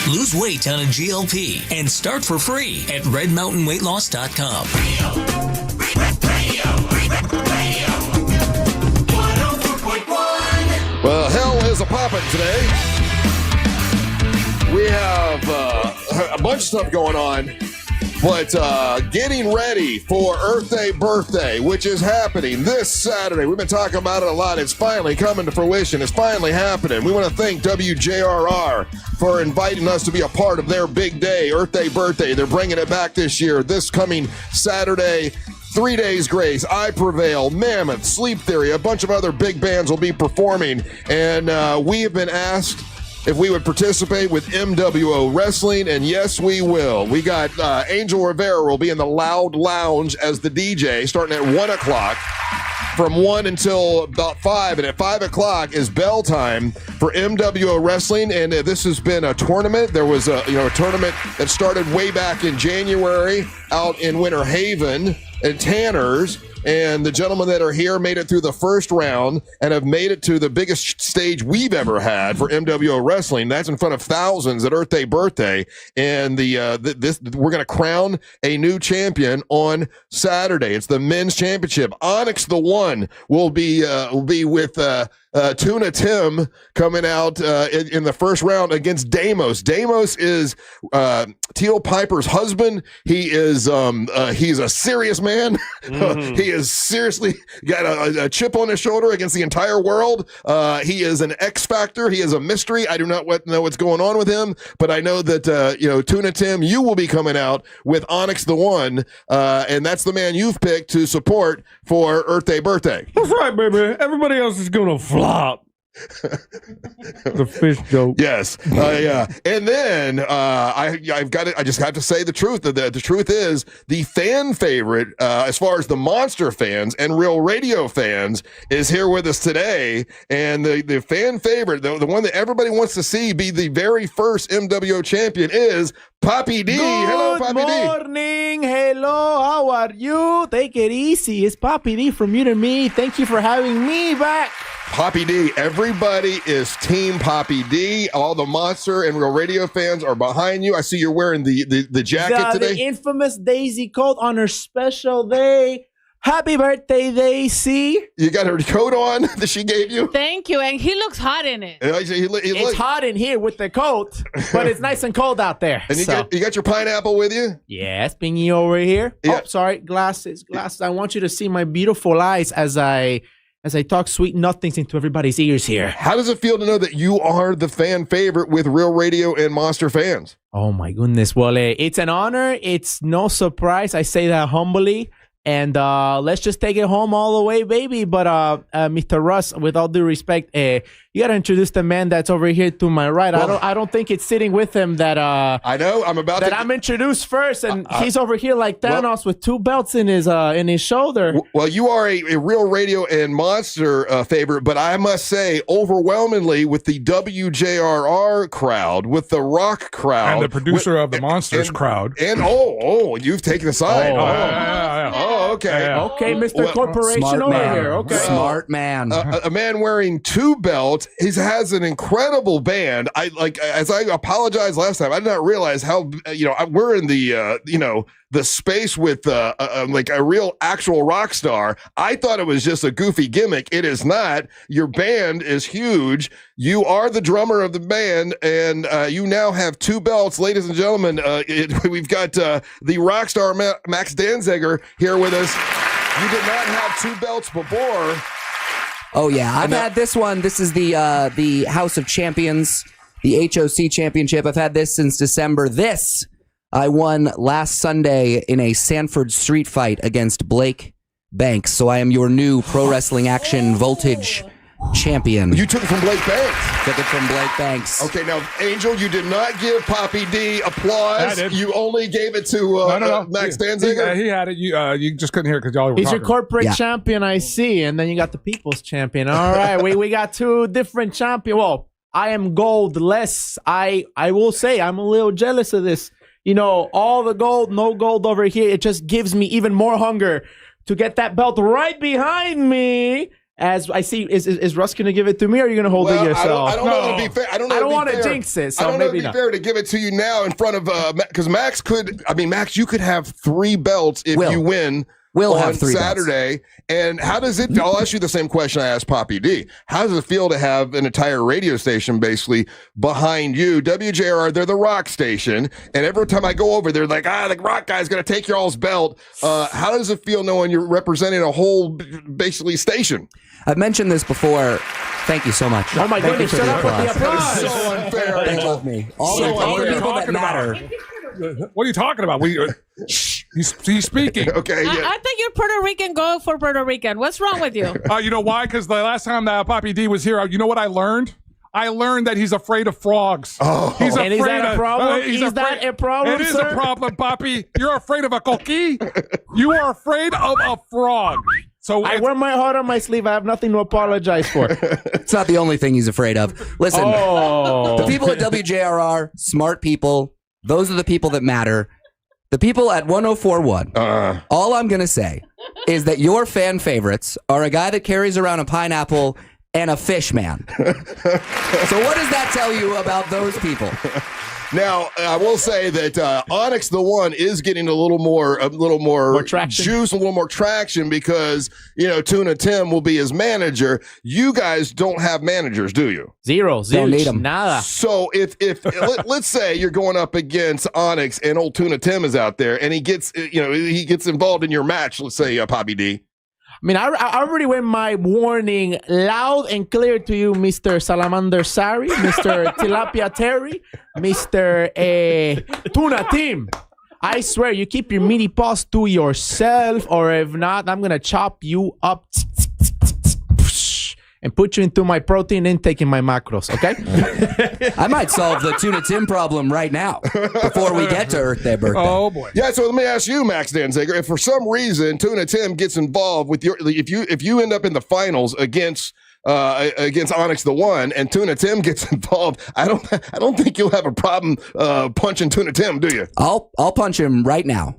Speaker 3: Lose weight on a GLP and start for free at RedMountainWeightLoss.com.
Speaker 1: Well, hell is a poppin' today. We have a bunch of stuff going on, but getting ready for Earth Day birthday, which is happening this Saturday. We've been talking about it a lot. It's finally coming to fruition. It's finally happening. We want to thank WJRR for inviting us to be a part of their big day, Earth Day birthday. They're bringing it back this year, this coming Saturday. 3 Days Grace, I Prevail, Mammoth, Sleep Theory, a bunch of other big bands will be performing, and we have been asked if we would participate with MWO Wrestling, and yes, we will. We got Angel Rivera will be in the Loud Lounge as the DJ starting at 1 o'clock. From 1 until about 5, and at 5 o'clock is bell time for MWO Wrestling, and this has been a tournament. There was a tournament that started way back in January out in Winter Haven and Tanner's, and the gentlemen that are here made it through the first round and have made it to the biggest stage we've ever had for MWO Wrestling. That's in front of thousands at Earth Day birthday, and we're going to crown a new champion on Saturday. It's the men's championship. Onyx the One will be with Tuna Tim coming out in the first round against Deimos. Deimos is Teal Piper's husband. He is he's a serious man. He is seriously got a chip on his shoulder against the entire world. He is an X factor. He is a mystery. I do not know what's going on with him, but I know that Tuna Tim, you will be coming out with Onyx the One, and that's the man you've picked to support for Earth Day birthday.
Speaker 5: That's right, baby. Everybody else is gonna flop. The fish joke.
Speaker 1: Yes. Yeah. And then I've got it. I just have to say the truth. The truth is the fan favorite, as far as the Monster fans and Real Radio fans, is here with us today. And the fan favorite, the one that everybody wants to see be the very first MWO champion, is Poppy D. Hello, Poppy D.
Speaker 6: Good morning. Hello. How are you? Take it easy. It's Poppy D from You to Me. Thank you for having me back.
Speaker 1: Poppy D. Everybody is Team Poppy D. All the Monster and Real Radio fans are behind you. I see you're wearing the jacket today.
Speaker 6: The infamous Daisy coat on her special day. Happy birthday, Daisy.
Speaker 1: You got her coat on that she gave you?
Speaker 8: Thank you. And he looks hot in it.
Speaker 6: It's hot in here with the coat, but it's nice and cold out there.
Speaker 1: And you got your pineapple with you?
Speaker 6: Yes, Bingy over here. Yeah. Oh, sorry. Glasses. I want you to see my beautiful eyes as I talk sweet nothings into everybody's ears here.
Speaker 1: How does it feel to know that you are the fan favorite with Real Radio and Monster fans?
Speaker 6: Oh, my goodness. Well, it's an honor. It's no surprise. I say that humbly. And let's just take it home all the way, baby. But Mr. Russ, with all due respect, you got to introduce the man that's over here to my right. Well, I don't think it's sitting with him that
Speaker 1: I know I'm
Speaker 6: introduced first, and he's over here like Thanos with two belts in his shoulder.
Speaker 1: Well, you are a Real Radio and Monster favorite, but I must say, overwhelmingly with the WJRR crowd, with the rock crowd,
Speaker 5: and the producer of the Monsters crowd,
Speaker 1: and you've taken a side. Okay.
Speaker 6: Okay, Mr. Corporation
Speaker 4: Smart
Speaker 6: over
Speaker 4: man.
Speaker 6: here. Okay.
Speaker 4: Smart man.
Speaker 1: A man wearing 2 belts. He has an incredible band. As I apologized last time, I did not realize how we're in the the space with like a real actual rock star. I thought it was just a goofy gimmick. It is not. Your band is huge. You are the drummer of the band, and you now have 2 belts, ladies and gentlemen. We've got the rock star Max Danziger here with us. You did not have 2 belts before.
Speaker 4: Oh yeah, I've had this one. This is the House of Champions, the HOC Championship. I've had this since December. This I won last Sunday in a Sanford street fight against Blake Banks. So I am your new Pro Wrestling Action Voltage champion.
Speaker 1: You took it from Blake Banks.
Speaker 4: Took it from Blake Banks.
Speaker 1: Okay, now Angel, you did not give Poppy D applause.
Speaker 20: I did.
Speaker 1: You only gave it to
Speaker 20: No.
Speaker 1: Max Danziger.
Speaker 20: He had it. You just couldn't hear it because y'all were
Speaker 6: He's
Speaker 20: talking.
Speaker 6: your corporate champion, I see, and then you got the people's champion. All right, we got 2 different champions. Well, I am gold-less. I will say I'm a little jealous of this. All the gold, no gold over here. It just gives me even more hunger to get that belt right behind me. As I see, is Russ going to give it to me, or are you going to hold it yourself?
Speaker 1: I don't know to be fair. I don't
Speaker 6: want to jinx it, so
Speaker 1: I don't know
Speaker 6: maybe
Speaker 1: to be
Speaker 6: not.
Speaker 1: fair to give it to you now in front of because Max could. I mean, Max, you could have 3 belts if you win.
Speaker 4: We'll
Speaker 1: on
Speaker 4: have 3
Speaker 1: Saturday. And how does it? I'll ask you the same question I asked Poppy D. How does it feel to have an entire radio station basically behind you? WJR, they're the rock station, and every time I go over, they're like, the rock guy's going to take y'all's belt. How does it feel knowing you're representing a whole basically station?
Speaker 4: I've mentioned this before. Thank you so much.
Speaker 6: Oh my goodness! Shut up with the applause.
Speaker 1: So unfair.
Speaker 4: They love me. All
Speaker 20: So
Speaker 4: the people that matter.
Speaker 20: What are you talking about? He's speaking.
Speaker 1: Okay.
Speaker 8: I think you're Puerto Rican. Go for Puerto Rican. What's wrong with you?
Speaker 20: You know why? Because the last time that Poppy D was here, you know what I learned? I learned that he's afraid of frogs.
Speaker 1: Oh.
Speaker 20: He's
Speaker 6: And is that a problem?
Speaker 20: he's
Speaker 6: Is that a problem,
Speaker 20: It is
Speaker 6: sir?
Speaker 20: a problem, Poppy. You're afraid of a coqui. You are afraid of a frog. So
Speaker 6: I wear my heart on my sleeve. I have nothing to apologize for.
Speaker 4: It's not the only thing he's afraid of. Listen, the people at WJRR, smart people. Those are the people that matter. The people at 104.1. All I'm going to say is that your fan favorites are a guy that carries around a pineapple and a fish man. So what does that tell you about those people?
Speaker 1: Now, I will say that Onyx the One is getting a little more
Speaker 6: traction.
Speaker 1: juice, a little more traction because, Tuna Tim will be his manager. You guys don't have managers, do you?
Speaker 6: Zero.
Speaker 4: Don't need 'em.
Speaker 6: Nada.
Speaker 1: So if let's say you're going up against Onyx and old Tuna Tim is out there and he gets involved in your match, let's say Poppy D.
Speaker 6: I mean, I already went my warning loud and clear to you, Mr. Salamander Sari, Mr. Tilapia Terry, Mr. Tuna Tim. I swear, you keep your meaty paws to yourself, or if not, I'm going to chop you up and put you into my protein intake in my macros, okay?
Speaker 4: I might solve the Tuna Tim problem right now before we get to Earth Day birthday.
Speaker 20: Oh boy.
Speaker 1: Yeah, so let me ask you, Max Danziger, if for some reason Tuna Tim gets involved with if you end up in the finals against Onyx the One and Tuna Tim gets involved, I don't think you'll have a problem punching Tuna Tim, do you?
Speaker 4: I'll punch him right now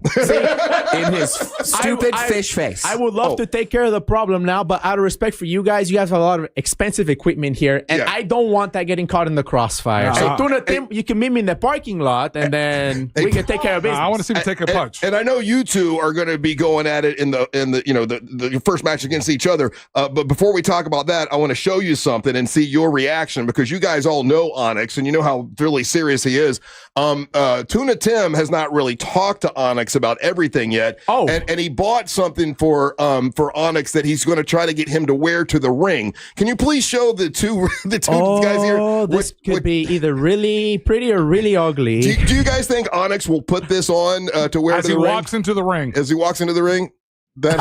Speaker 4: in his stupid fish face.
Speaker 6: I would love to take care of the problem now, but out of respect for you guys have a lot of expensive equipment here, and I don't want that getting caught in the crossfire. So Tuna Tim, you can meet me in the parking lot, and then we can take care of business.
Speaker 20: I want to see him take a punch.
Speaker 1: And I know you two are going to be going at it in the first match against each other. But before we talk about that, I want to show you something and see your reaction because you guys all know Onyx and you know how really serious he is. Tuna Tim has not really talked to Onyx about everything yet. Oh, and he bought something for Onyx that he's going to try to get him to wear to the ring. Can you please show the two guys here?
Speaker 6: Oh, this could be either really pretty or really ugly.
Speaker 1: Do you guys think Onyx will put this on to wear
Speaker 20: as
Speaker 1: to the ring?
Speaker 20: As he walks into the ring.
Speaker 1: As he walks into the ring? That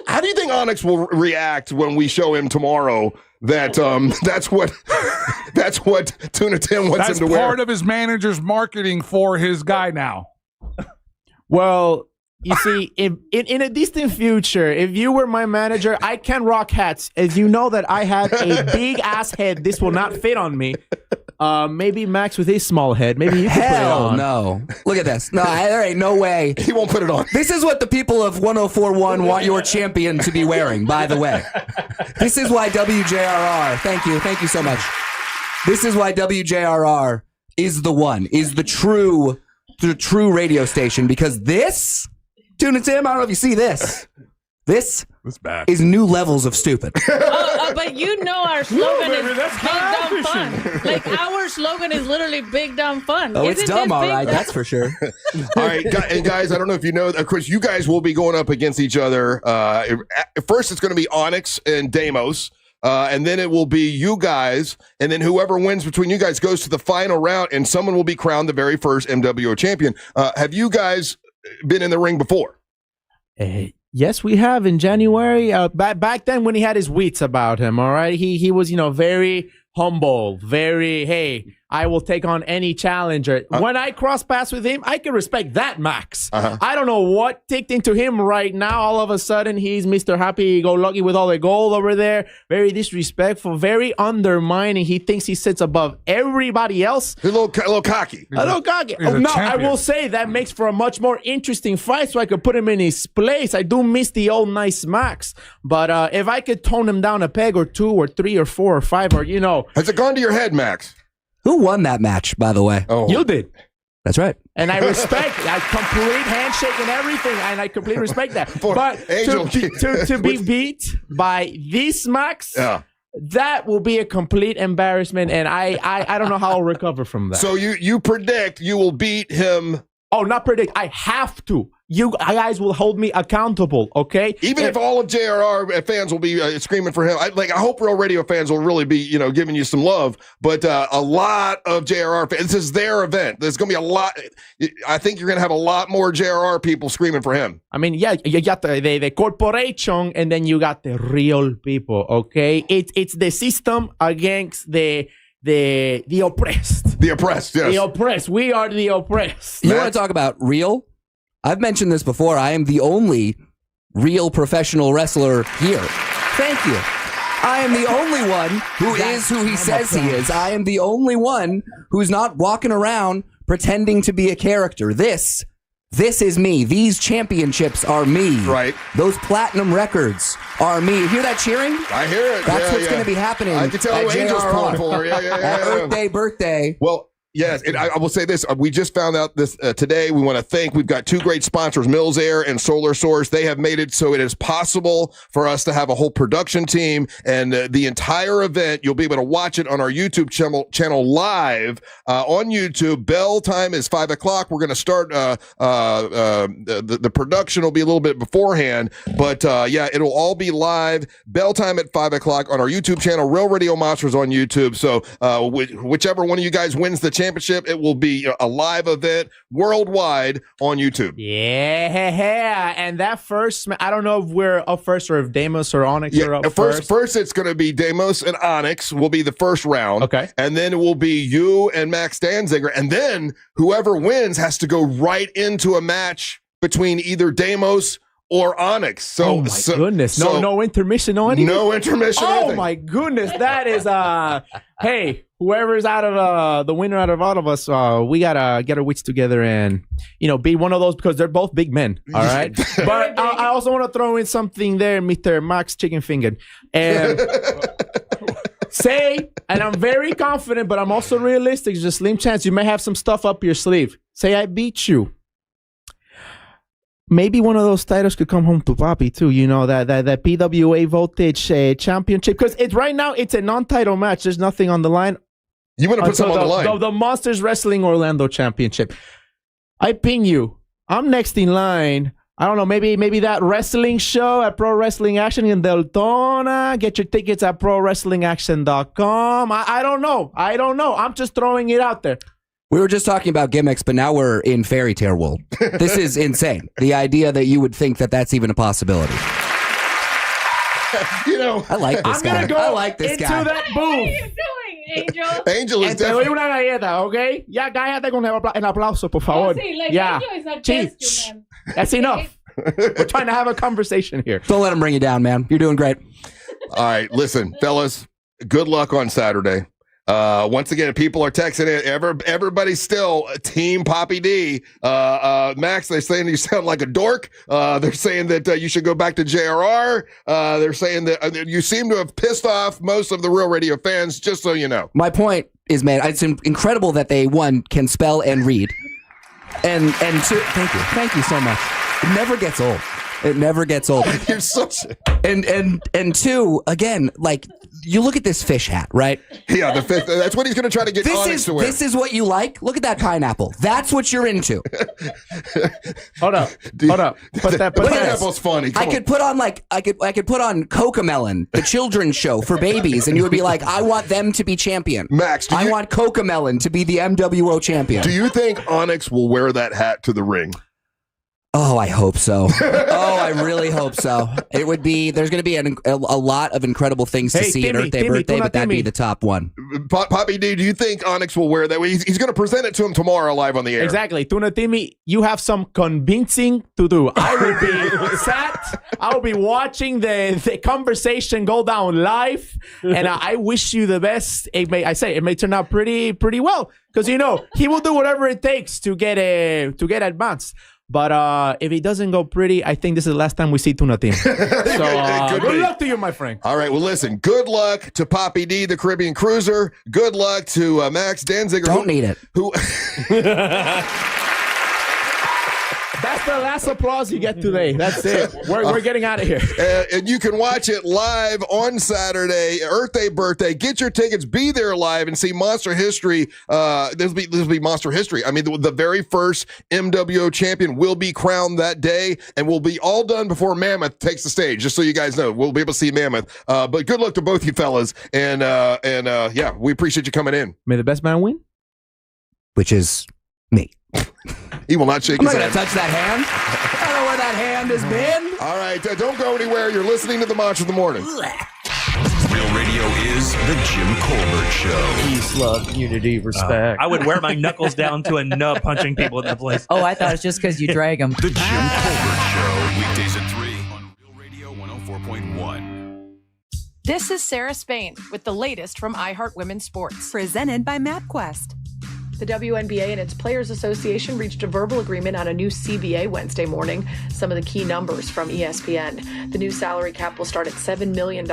Speaker 1: how do you think Onyx will react when we show him tomorrow that that's what Tuna Tim wants him to wear?
Speaker 20: That's part of his manager's marketing for his guy now.
Speaker 6: Well, you see, in a distant future, if you were my manager, I can rock hats. As you know that I have a big ass head, this will not fit on me. maybe Max with his small head. Maybe you can put it
Speaker 4: Hell
Speaker 6: on.
Speaker 4: no. Look at this. No, there ain't no way.
Speaker 1: He won't put it on.
Speaker 4: This is what the people of 1041 want your champion to be wearing, by the way. This is why WJRR, thank you so much. This is why WJRR is the one, is the true radio station, because this, Tune and Tim, I don't know if you see this. This is new levels of stupid.
Speaker 8: But you know our slogan
Speaker 5: baby,
Speaker 8: is
Speaker 5: that's
Speaker 8: big, dumb,
Speaker 5: high
Speaker 8: fun. Like, our slogan is literally big, dumb, fun.
Speaker 4: Oh, it's
Speaker 8: Isn't
Speaker 4: dumb,
Speaker 8: this
Speaker 4: all
Speaker 8: big,
Speaker 4: right,
Speaker 8: dumb?
Speaker 4: that's for sure.
Speaker 1: All right, and guys, I don't know if you know, of course, you guys will be going up against each other. First, it's going to be Onyx and Deimos. And then it will be you guys, and then whoever wins between you guys goes to the final round, and someone will be crowned the very first MWO champion. Have you guys been in the ring before?
Speaker 6: Yes, we have in January. Back then when he had his tweets about him, all right? He was, very humble, very, hey, I will take on any challenger. When I cross paths with him, I can respect that, Max. I don't know what ticked into him right now. All of a sudden, he's Mr. Happy-Go-Lucky with all the gold over there. Very disrespectful, very undermining. He thinks he sits above everybody else.
Speaker 1: He's a little cocky.
Speaker 6: A little cocky.
Speaker 5: He's a
Speaker 6: No, I
Speaker 5: champion.
Speaker 6: will say that makes for a much more interesting fight, so I could put him in his place. I do miss the old nice Max. But if I could tone him down a peg or 2 or 3 or 4 or 5 or,
Speaker 1: Has it gone to your head, Max?
Speaker 4: Who won that match, by the way?
Speaker 1: Oh,
Speaker 6: you did.
Speaker 4: That's right.
Speaker 6: And I respect that complete handshake and everything, and I completely respect that. But
Speaker 1: Angel,
Speaker 6: to be beat by this Max, that will be a complete embarrassment, and I don't know how I'll recover from that.
Speaker 1: So you predict you will beat him?
Speaker 6: Oh, not predict. I have to. You guys will hold me accountable, okay?
Speaker 1: Even if all of JRR fans will be screaming for him. I hope Real Radio fans will really be, giving you some love. But a lot of JRR fans, this is their event. There's going to be a lot. I think you're going to have a lot more JRR people screaming for him.
Speaker 6: I mean, yeah, you got the corporation, and then you got the real people, okay? It's the system against the oppressed.
Speaker 1: The oppressed, yes.
Speaker 6: The oppressed. We are the oppressed.
Speaker 4: You want to talk about real? I've mentioned this before. I am the only real professional wrestler here. Thank you. I am the only one who is who he says he is. I am the only one who's not walking around pretending to be a character. This is me. These championships are me.
Speaker 1: Right.
Speaker 4: Those platinum records are me. You hear that cheering?
Speaker 1: I hear it.
Speaker 4: That's what's going to be happening.
Speaker 1: I can tell who Angel's pulling for. Yeah.
Speaker 4: At birthday.
Speaker 1: Well, yes, and I will say this. We just found out this today. We want to thank, we've got 2 great sponsors, Mills Air and Solar Source. They have made it so it is possible for us to have a whole production team, and the entire event, you'll be able to watch it on our YouTube channel live on YouTube. Bell time is 5 o'clock. We're going to start, the production will be a little bit beforehand, but it'll all be live. Bell time at 5 o'clock on our YouTube channel, Real Radio Monsters on YouTube. So whichever one of you guys wins the championship, it will be a live event worldwide on YouTube.
Speaker 6: Yeah, and that first, I don't know if we're up first or if Deimos or Onyx are up first.
Speaker 1: First, it's going to be Deimos and Onyx will be the first round.
Speaker 6: Okay.
Speaker 1: And then it will be you and Max Danziger. And then whoever wins has to go right into a match between either Deimos or Onyx. So,
Speaker 6: goodness. No intermission, no anything?
Speaker 1: No intermission.
Speaker 6: Oh,
Speaker 1: anything.
Speaker 6: my goodness. That is, hey, whoever's out of the winner out of all of us, we got to get our wits together and, be one of those, because they're both big men. All right. But I also want to throw in something there, Mr. Max Chicken Finger. And say, and I'm very confident, but I'm also realistic. There's a slim chance you may have some stuff up your sleeve. Say I beat you. Maybe one of those titles could come home to Papi too. That PWA Voltage championship, because right now it's a non-title match. There's nothing on the line.
Speaker 1: You want to put something on the line?
Speaker 6: The Monsters Wrestling Orlando Championship. I ping you. I'm next in line. I don't know. Maybe that wrestling show at Pro Wrestling Action in Deltona. Get your tickets at ProWrestlingAction.com. I don't know. I'm just throwing it out there.
Speaker 4: We were just talking about gimmicks, but now we're in fairy tale world. This is insane. The idea that you would think that that's even a possibility. I like this guy.
Speaker 6: I'm going to go into that booth.
Speaker 8: What are you doing, Angel?
Speaker 1: Angel is
Speaker 6: Te doy una galleta, ¿ok? Ya cállate con el aplauso, por favor.
Speaker 8: Sí, like
Speaker 6: Yeah.
Speaker 8: Angel is not
Speaker 6: Jeez.
Speaker 8: just you, man.
Speaker 6: That's enough. We're trying to have a conversation here.
Speaker 4: Don't let him bring you down, man. You're doing great.
Speaker 1: All right, listen, fellas, good luck on Saturday. Once again, people are texting in. Everybody's still Team Poppy D. Max, they're saying you sound like a dork. They're saying that you should go back to JRR. They're saying that you seem to have pissed off most of the Real Radio fans, just so you know.
Speaker 4: My point is, man, it's incredible that they, one, can spell and read. And two, thank you so much. It never gets old. It never gets old.
Speaker 1: You're such
Speaker 4: and two, again, like, you look at this fish hat, right?
Speaker 1: Yeah, the fish. That's what he's going to try to get Onyx to wear.
Speaker 4: This is what you like? Look at that pineapple. That's what you're into.
Speaker 6: Hold up. Put that.
Speaker 1: Pineapple's funny.
Speaker 4: I could put on I could put on Cocomelon, the children's show for babies, and you would be like, I want them to be champion.
Speaker 1: Max,
Speaker 4: I want Cocomelon to be the MWO champion.
Speaker 1: Do you think Onyx will wear that hat to the ring?
Speaker 4: Oh, I hope so. I really hope so. It would be. There's going to be a lot of incredible things to see at Earth Day birthday, but that'd be the top one.
Speaker 1: Poppy D, do you think Onyx will wear that? He's going to present it to him tomorrow live on the air.
Speaker 6: Exactly. Tuna Timmy, you have some convincing to do. I will be sat. I will be watching the conversation go down live, and I wish you the best. It may turn out pretty well, because he will do whatever it takes to get advanced. But if it doesn't go pretty, I think this is the last time we see Tuna Team. So good luck to you, my friend.
Speaker 1: All right, well, listen, good luck to Poppy D, the Caribbean Cruiser. Good luck to Max Danziger.
Speaker 4: Don't need it.
Speaker 6: That's the last applause you get today. That's it. We're getting out of here.
Speaker 1: And you can watch it live on Saturday, Earth Day birthday. Get your tickets, be there live, and see Monster History. This will be Monster History. I mean, the very first MWO champion will be crowned that day, and we'll be all done before Mammoth takes the stage. Just so you guys know, we'll be able to see Mammoth. But good luck to both you fellas, and yeah, we appreciate you coming in.
Speaker 6: May the best man win.
Speaker 4: Which is me.
Speaker 1: He will not shake his hand.
Speaker 4: I'm not going to touch that hand. I don't know where that hand has been.
Speaker 1: All right, don't go anywhere. You're listening to the Monster of the Morning.
Speaker 7: Real Radio is the Jim Colbert Show.
Speaker 5: Peace, love, unity, respect.
Speaker 22: I would wear my knuckles down to a nub punching people in the place.
Speaker 9: Oh, I thought it's just because you drag them.
Speaker 7: The Jim Colbert Show, weekdays at 3 on Real Radio 104.1.
Speaker 10: This is Sarah Spain with the latest from iHeart Women's Sports.
Speaker 11: Presented by MapQuest.
Speaker 10: The WNBA and its Players Association reached a verbal agreement on a new CBA Wednesday morning. Some of the key numbers from ESPN. The new salary cap will start at $7 million,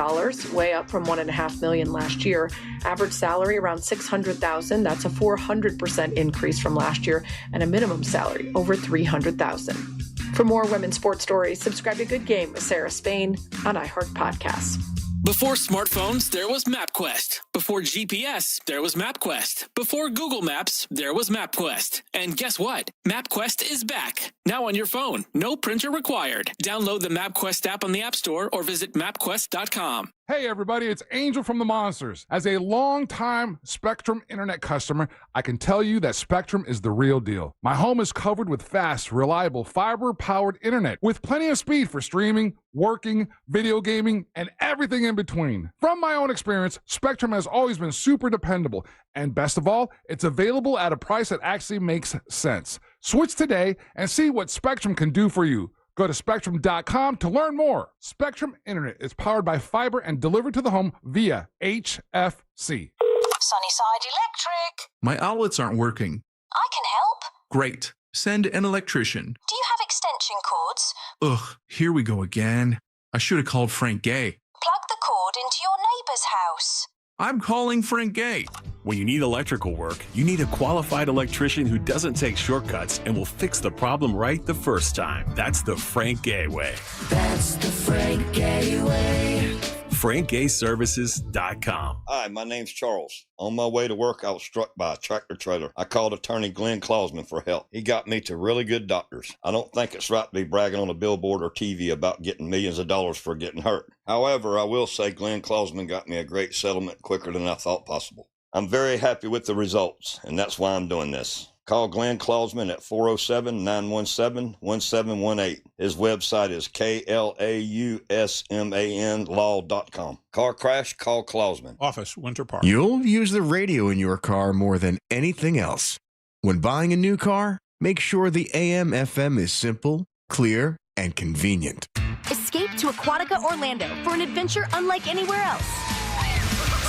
Speaker 10: way up from $1.5 million last year. Average salary around $600,000. That's a 400% increase from last year, and a minimum salary over $300,000. For more women's sports stories, subscribe to Good Game with Sarah Spain on iHeart Podcasts.
Speaker 3: Before smartphones, there was MapQuest. Before GPS, there was MapQuest. Before Google Maps, there was MapQuest. And guess what? MapQuest is back. Now on your phone. No printer required. Download the MapQuest app on the App Store or visit mapquest.com.
Speaker 20: Hey everybody, it's Angel from the Monsters. As a longtime Spectrum internet customer, I can tell you that Spectrum is the real deal. My home is covered with fast, reliable, fiber-powered internet with plenty of speed for streaming, working, video gaming, and everything in between. From my own experience, Spectrum has always been super dependable, and best of all, it's available at a price that actually makes sense. Switch today and see what Spectrum can do for you. Go to Spectrum.com to learn more. Spectrum Internet is powered by fiber and delivered to the home via HFC.
Speaker 12: Sunnyside Electric.
Speaker 13: My outlets aren't working.
Speaker 12: I can help.
Speaker 13: Great. Send an electrician.
Speaker 12: Do you have extension cords?
Speaker 13: Ugh, here we go again. I should have called Frank Gay.
Speaker 12: Plug the cord into your neighbor's house.
Speaker 13: I'm calling Frank Gay.
Speaker 15: When you need electrical work, you need a qualified electrician who doesn't take shortcuts and will fix the problem right the first time. That's the Frank Gay way.
Speaker 14: That's the Frank Gay way.
Speaker 15: FrankGayServices.com.
Speaker 16: Hi, my name's Charles. On my way to work, I was struck by a tractor trailer. I called attorney Glenn Klausman for help. He got me to really good doctors. I don't think it's right to be bragging on a billboard or TV about getting millions of dollars for getting hurt. However, I will say Glenn Klausman got me a great settlement quicker than I thought possible. I'm very happy with the results, and that's why I'm doing this. Call Glenn Klausman at 407-917-1718. His website is KLAUSMANlaw.com. Car crash, call Klausman.
Speaker 18: Office, Winter Park.
Speaker 21: You'll use the radio in your car more than anything else. When buying a new car, make sure the AM/FM is simple, clear, and convenient.
Speaker 31: Escape to Aquatica Orlando for an adventure unlike anywhere else.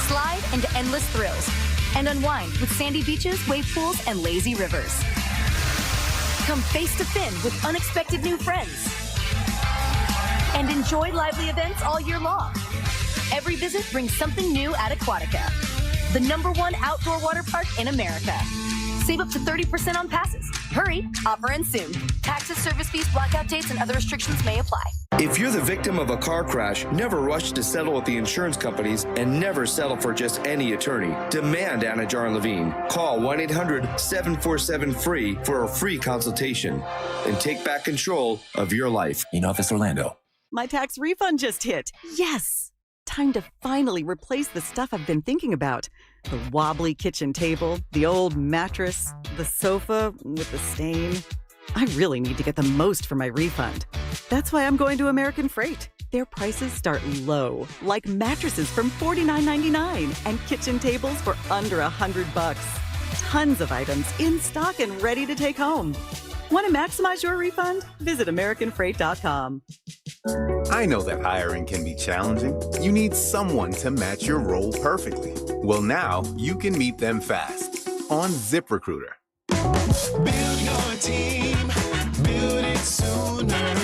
Speaker 31: Slide into endless thrills.
Speaker 11: and unwind with sandy beaches, wave pools, and lazy rivers. Come face to fin with unexpected new friends. And enjoy lively events all year long. Every visit brings something new at Aquatica, the #1 outdoor water park in America. Save up to 30% on passes. Hurry, offer ends soon. Taxes, service fees, blackout dates, and other restrictions may apply.
Speaker 17: If you're the victim of a car crash, never rush to settle with the insurance companies and never settle for just any attorney. Demand Anajar and Levine. Call 1-800-747-FREE for a free consultation and take back control of your life.
Speaker 18: In Office Orlando.
Speaker 19: My tax refund just hit. Yes! Time to finally replace the stuff I've been thinking about. The wobbly kitchen table, the old mattress, the sofa with the stain. I really need to get the most for my refund. That's why I'm going to American Freight. Their prices start low, like mattresses from $49.99 and kitchen tables for under $100. Tons of items in stock and ready to take home. Want to maximize your refund? Visit AmericanFreight.com.
Speaker 23: I know that hiring can be challenging. You need someone to match your role perfectly. Well, now you can meet them fast on ZipRecruiter.
Speaker 14: Build your team, build it sooner.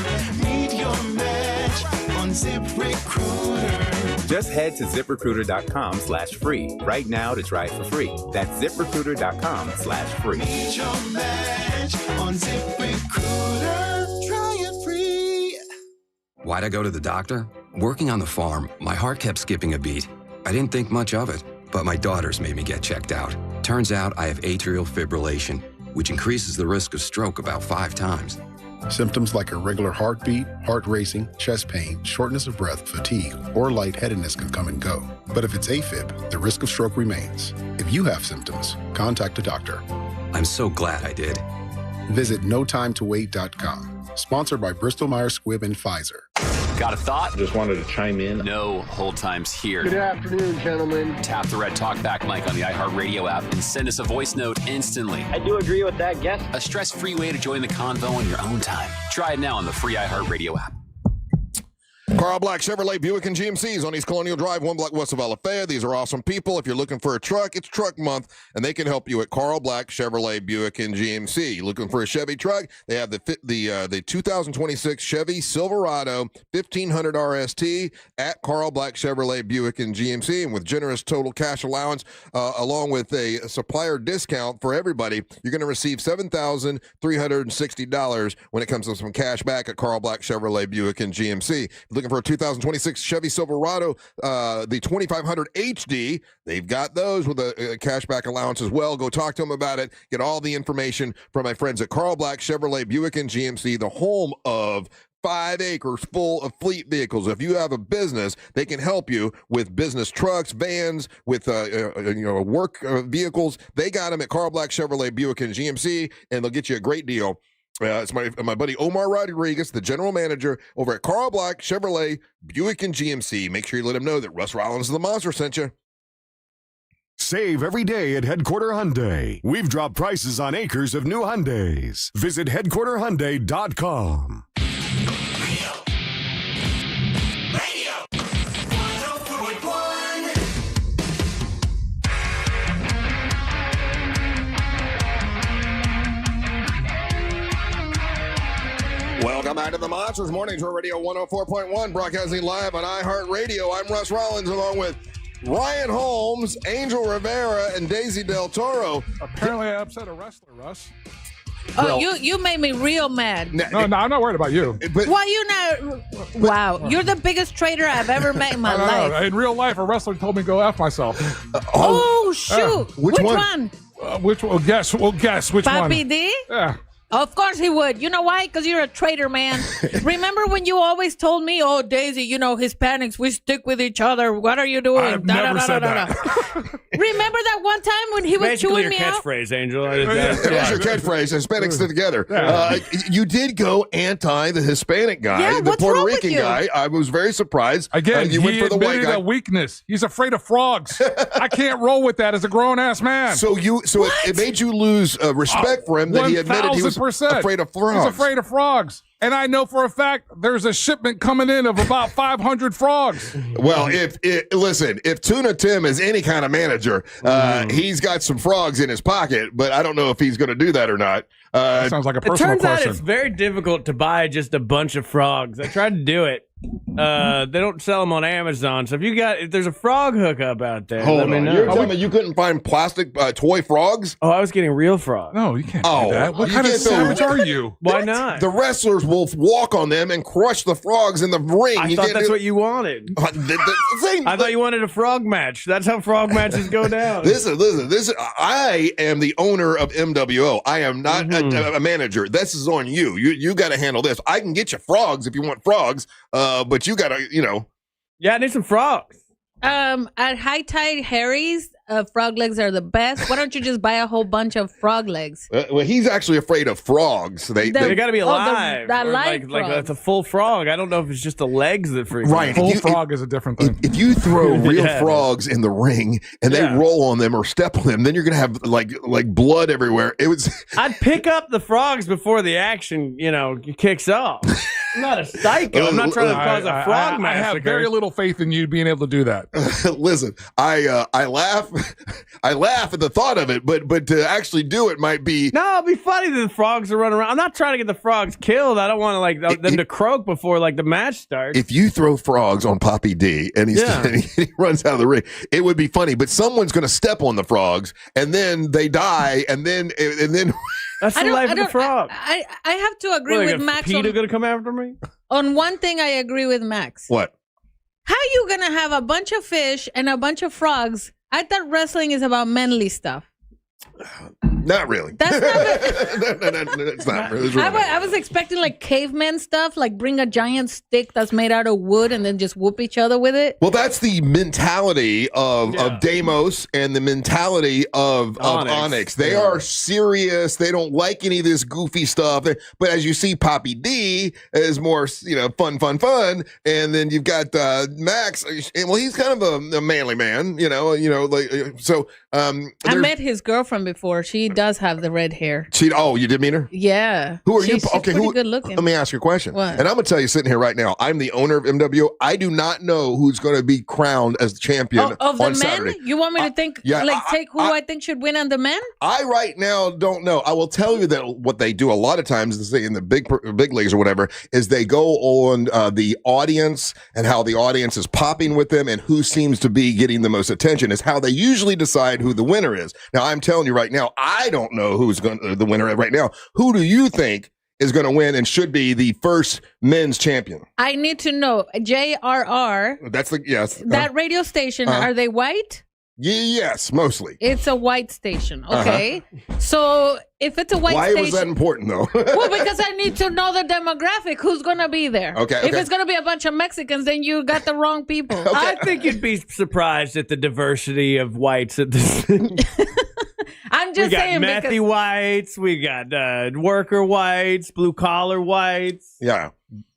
Speaker 14: Meet your match on ZipRecruiter.
Speaker 23: Just head to ZipRecruiter.com/free right now to try it for free. That's ZipRecruiter.com/free.
Speaker 14: Meet your match on ZipRecruiter. Try it free.
Speaker 24: Why'd I go to the doctor? Working on the farm, my heart kept skipping a beat. I didn't think much of it, but my daughters made me get checked out. Turns out I have atrial fibrillation, which increases the risk of stroke about 5 times.
Speaker 25: Symptoms like irregular heartbeat, heart racing, chest pain, shortness of breath, fatigue, or lightheadedness can come and go. But if it's AFib, the risk of stroke remains. If you have symptoms, contact a doctor.
Speaker 24: I'm so glad I did.
Speaker 25: Visit notimetowait.com. Sponsored by Bristol Myers Squibb and Pfizer.
Speaker 26: Got a thought?
Speaker 27: Just wanted to chime in.
Speaker 26: No hold times here.
Speaker 27: Good afternoon, gentlemen.
Speaker 26: Tap the red talkback mic on the iHeartRadio app and send us a voice note instantly.
Speaker 27: I do agree with that guess.
Speaker 26: A stress-free way to join the convo in your own time. Try it now on the free iHeartRadio app.
Speaker 1: Carl Black Chevrolet Buick and GMC's on East Colonial Drive, 1 block west of Alafaya. These are awesome people. If you're looking for a truck, it's truck month, and they can help you at Carl Black Chevrolet Buick and GMC. Looking for a Chevy truck? They have the 2026 Chevy Silverado 1500 RST at Carl Black Chevrolet Buick and GMC, and with generous total cash allowance, along with a supplier discount for everybody, you're going to receive $7,360 when it comes to some cash back at Carl Black Chevrolet Buick and GMC. Looking for a 2026 Chevy Silverado, the 2500 HD. They've got those with a cashback allowance as well. Go talk to them about it. Get all the information from my friends at Carl Black Chevrolet Buick and GMC, the home of 5 acres full of fleet vehicles. If you have a business, they can help you with business trucks, vans, with work vehicles. They got them at Carl Black Chevrolet Buick and GMC, and they'll get you a great deal. It's my buddy Omar Rodriguez, the general manager over at Carl Black Chevrolet Buick and GMC. Make sure you let him know that Russ Rollins of the Monster sent you.
Speaker 29: Save every day at Headquarter Hyundai. We've dropped prices on acres of new Hyundais. Visit headquarterhyundai.com.
Speaker 1: Welcome back to the Monsters Morning Show Radio 104.1, broadcasting live on iHeartRadio. I'm Russ Rollins along with Ryan Holmes, Angel Rivera, and Daisy Del Toro.
Speaker 20: Apparently I upset a wrestler, Russ.
Speaker 8: Oh, you made me real mad.
Speaker 20: No, I'm not worried about you.
Speaker 8: Why you not? Wow, you're the biggest traitor I've ever met in my life.
Speaker 20: In real life, a wrestler told me to go F myself.
Speaker 8: Oh, shoot. Which one?
Speaker 20: Which one? Guess which one?
Speaker 8: Papi D?
Speaker 20: Yeah.
Speaker 8: Of course he would. You know why? Because you're a traitor, man. Remember when you always told me, oh, Daisy, Hispanics, we stick with each other. What are you doing?
Speaker 20: I've never said that.
Speaker 8: Remember that one time when he was
Speaker 5: Basically
Speaker 8: chewing
Speaker 5: your
Speaker 8: me out?
Speaker 5: catchphrase, Angel.
Speaker 1: It is your catchphrase. Hispanics stick together. Yeah. You did go anti the Hispanic guy, the Puerto Rican guy. I was very surprised.
Speaker 20: Again,
Speaker 1: you went for the white
Speaker 20: admitted
Speaker 1: guy.
Speaker 20: a weakness. He's afraid of frogs. I can't roll with that as a grown-ass man.
Speaker 1: So it made you lose respect for him that he admitted he was
Speaker 20: 100%.
Speaker 1: Afraid of frogs.
Speaker 20: He's afraid of frogs. And I know for a fact there's a shipment coming in of about 500 frogs.
Speaker 1: Well, if Tuna Tim is any kind of manager, he's got some frogs in his pocket, but I don't know if he's going to do that or not.
Speaker 20: Sounds like a personal
Speaker 5: question. It turns out
Speaker 20: question.
Speaker 5: it's very difficult to buy just a bunch of frogs. I tried to do it. They don't sell them on Amazon. So if there's a frog hookup out there, let me know.
Speaker 1: You're telling me you couldn't find plastic toy frogs?
Speaker 5: Oh, I was getting real frogs.
Speaker 20: No, you can't do that. What
Speaker 1: you
Speaker 20: kind of
Speaker 1: can't
Speaker 20: savage are you?
Speaker 5: Why not?
Speaker 1: The wrestlers will walk on them and crush the frogs in the ring.
Speaker 5: I thought that's what you wanted. I thought you wanted a frog match. That's how frog matches go down.
Speaker 1: Listen. I am the owner of MWO. I am not a manager. This is on you. You got to handle this. I can get you frogs if you want frogs, but you got to,
Speaker 5: Yeah, I need some frogs.
Speaker 8: At High Tide Harry's, frog legs are the best. Why don't you just buy a whole bunch of frog legs?
Speaker 1: Well, he's actually afraid of frogs. They
Speaker 5: got to be alive.
Speaker 8: That
Speaker 5: Or
Speaker 8: live
Speaker 5: like that's a full frog. I don't know if it's just the legs that freak.
Speaker 1: Right.
Speaker 20: Full frog is a different thing.
Speaker 1: If you throw real frogs in the ring and they roll on them or step on them, then you're gonna have like blood everywhere.
Speaker 5: I'd pick up the frogs before the action, kicks off. I'm not a psycho. I'm not trying to cause a frog massacre.
Speaker 20: I have very little faith in you being able to do that.
Speaker 1: Listen, I laugh at the thought of it, but to actually do it might be.
Speaker 5: No, it'd be funny that the frogs are running around. I'm not trying to get the frogs killed. I don't want to them to croak before the match starts.
Speaker 1: If you throw frogs on Poppy D and he runs out of the ring, it would be funny. But someone's going to step on the frogs and then they die and then.
Speaker 5: That's the life of the frog.
Speaker 8: I have to agree with Max.
Speaker 5: PETA going to come after me?
Speaker 8: On one thing, I agree with Max.
Speaker 1: What?
Speaker 8: How you going to have a bunch of fish and a bunch of frogs? I thought wrestling is about manly stuff.
Speaker 1: Not really.
Speaker 8: That's not.
Speaker 1: It's not really.
Speaker 8: I was expecting caveman stuff, like bring a giant stick that's made out of wood and then just whoop each other with it.
Speaker 1: Well, that's the mentality of Deimos and the mentality of Onyx. They are serious. They don't like any of this goofy stuff. But as you see, Poppy D is more, fun. And then you've got Max. Well, he's kind of a manly man, so.
Speaker 8: I met his girlfriend before. She does have the red hair.
Speaker 1: You did meet her?
Speaker 8: Yeah.
Speaker 1: Who are you?
Speaker 8: She's pretty good looking.
Speaker 1: Let me ask you a question.
Speaker 8: What?
Speaker 1: And I'm going to tell you sitting here right now, I'm the owner of MWO. I do not know who's going to be crowned as the champion
Speaker 8: of the
Speaker 1: on
Speaker 8: men?
Speaker 1: Saturday.
Speaker 8: You want me to think, take who I think should win on the men?
Speaker 1: I right now don't know. I will tell you that what they do a lot of times in the big leagues or whatever is they go on the audience and how the audience is popping with them and who seems to be getting the most attention is how they usually decide who the winner is. Now, I'm telling you right now, I don't know who's the winner right now. Who do you think is going to win and should be the first men's champion?
Speaker 8: I need to know. JRR.
Speaker 1: That's yes.
Speaker 8: That radio station, are they white?
Speaker 1: Yes, mostly.
Speaker 8: It's a white station. Okay. So if it's a white station.
Speaker 1: Why was that important, though?
Speaker 8: Well, because I need to know the demographic. Who's going to be there?
Speaker 1: Okay.
Speaker 8: If it's going to be a bunch of Mexicans, then you got the wrong people.
Speaker 1: Okay.
Speaker 5: I think you'd be surprised at the diversity of whites at this.
Speaker 8: I'm just saying.
Speaker 5: We got methy whites. We got worker whites, blue collar whites.
Speaker 1: Yeah.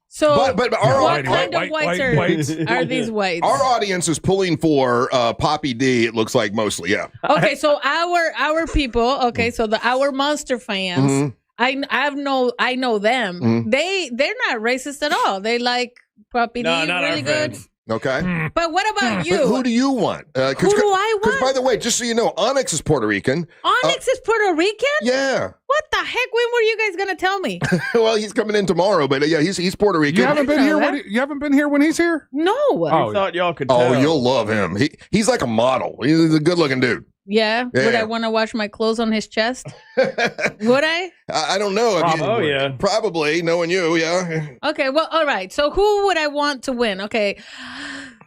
Speaker 8: So,
Speaker 1: but
Speaker 8: what kind of whites are these whites?
Speaker 1: Our audience is pulling for Poppy D. It looks like mostly, yeah.
Speaker 8: Okay, so our people. Okay, so our Monster fans.
Speaker 1: Mm-hmm.
Speaker 8: I know them.
Speaker 1: Mm-hmm.
Speaker 8: They're not racist at all. They like Poppy D.
Speaker 5: No, not
Speaker 8: really
Speaker 5: our
Speaker 8: good.
Speaker 5: friends.
Speaker 1: Okay.
Speaker 8: But what about you?
Speaker 1: But who do you want?
Speaker 8: Who do I want?
Speaker 1: Because, by the way, just so you know, Onyx is Puerto Rican.
Speaker 8: Onyx is Puerto Rican?
Speaker 1: Yeah.
Speaker 8: What the heck? When were you guys going to tell me?
Speaker 1: Well, he's coming in tomorrow, but yeah, he's Puerto Rican.
Speaker 20: You haven't been here. You haven't been here when he's here?
Speaker 8: No.
Speaker 5: I thought y'all could tell.
Speaker 1: Oh, you'll love him. He's like a model. He's a good-looking dude.
Speaker 8: Yeah. Would I want to wash my clothes on his chest? Would I?
Speaker 1: I don't know.
Speaker 5: Probably, yeah.
Speaker 1: Probably, knowing you, yeah.
Speaker 8: Okay, well, all right. So who would I want to win? Okay.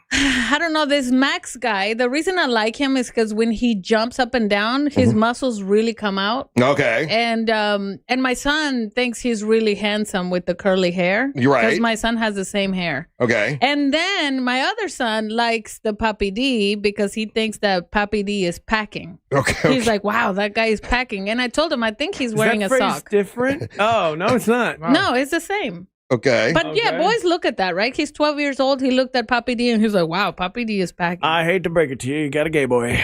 Speaker 8: I don't know, this Max guy, the reason I like him is because when he jumps up and down, his muscles really come out.
Speaker 1: Okay.
Speaker 8: And my son thinks he's really handsome with the curly hair.
Speaker 1: You're right.
Speaker 8: Because my son has the same hair.
Speaker 1: Okay.
Speaker 8: And then my other son likes the Papi D because he thinks that Papi D is packing.
Speaker 1: Okay.
Speaker 8: He's like, wow, that guy is packing. And I told him, I think he's wearing a
Speaker 5: Is that phrase
Speaker 8: sock.
Speaker 5: different? Oh, no, it's not.
Speaker 8: No, it's the same.
Speaker 1: Okay.
Speaker 8: But yeah, boys look at that, right? He's 12 years old. He looked at Papi D and he's like, wow, Papi D is packing.
Speaker 5: I hate to break it to you. You got a gay boy.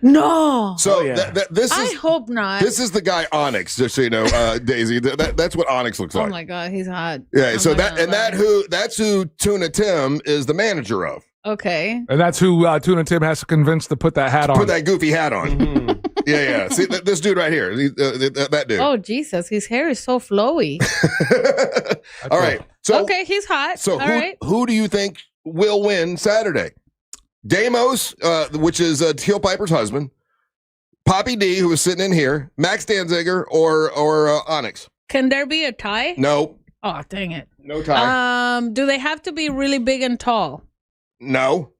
Speaker 8: No.
Speaker 1: So this is.
Speaker 8: I hope not.
Speaker 1: This is the guy Onyx, just so you know, Daisy. That's what Onyx looks like.
Speaker 8: Oh my God, he's hot.
Speaker 1: Yeah.
Speaker 8: I'm
Speaker 1: So
Speaker 8: not gonna lie.
Speaker 1: that's who Tuna Tim is the manager of.
Speaker 8: Okay.
Speaker 20: And that's who Tuna Tim has to convince to put that hat on.
Speaker 1: Put that goofy hat on. Yeah. See this dude right here. That dude.
Speaker 8: Oh Jesus, his hair is so flowy.
Speaker 1: All right. So
Speaker 8: okay, he's hot.
Speaker 1: So
Speaker 8: All right.
Speaker 1: who do you think will win Saturday? Damos, which is Teal Piper's husband, Papi D, who is sitting in here, Max Danziger, or Onyx.
Speaker 8: Can there be a tie?
Speaker 1: No.
Speaker 8: Oh, dang it.
Speaker 1: No tie.
Speaker 8: Do they have to be really big and tall?
Speaker 1: No.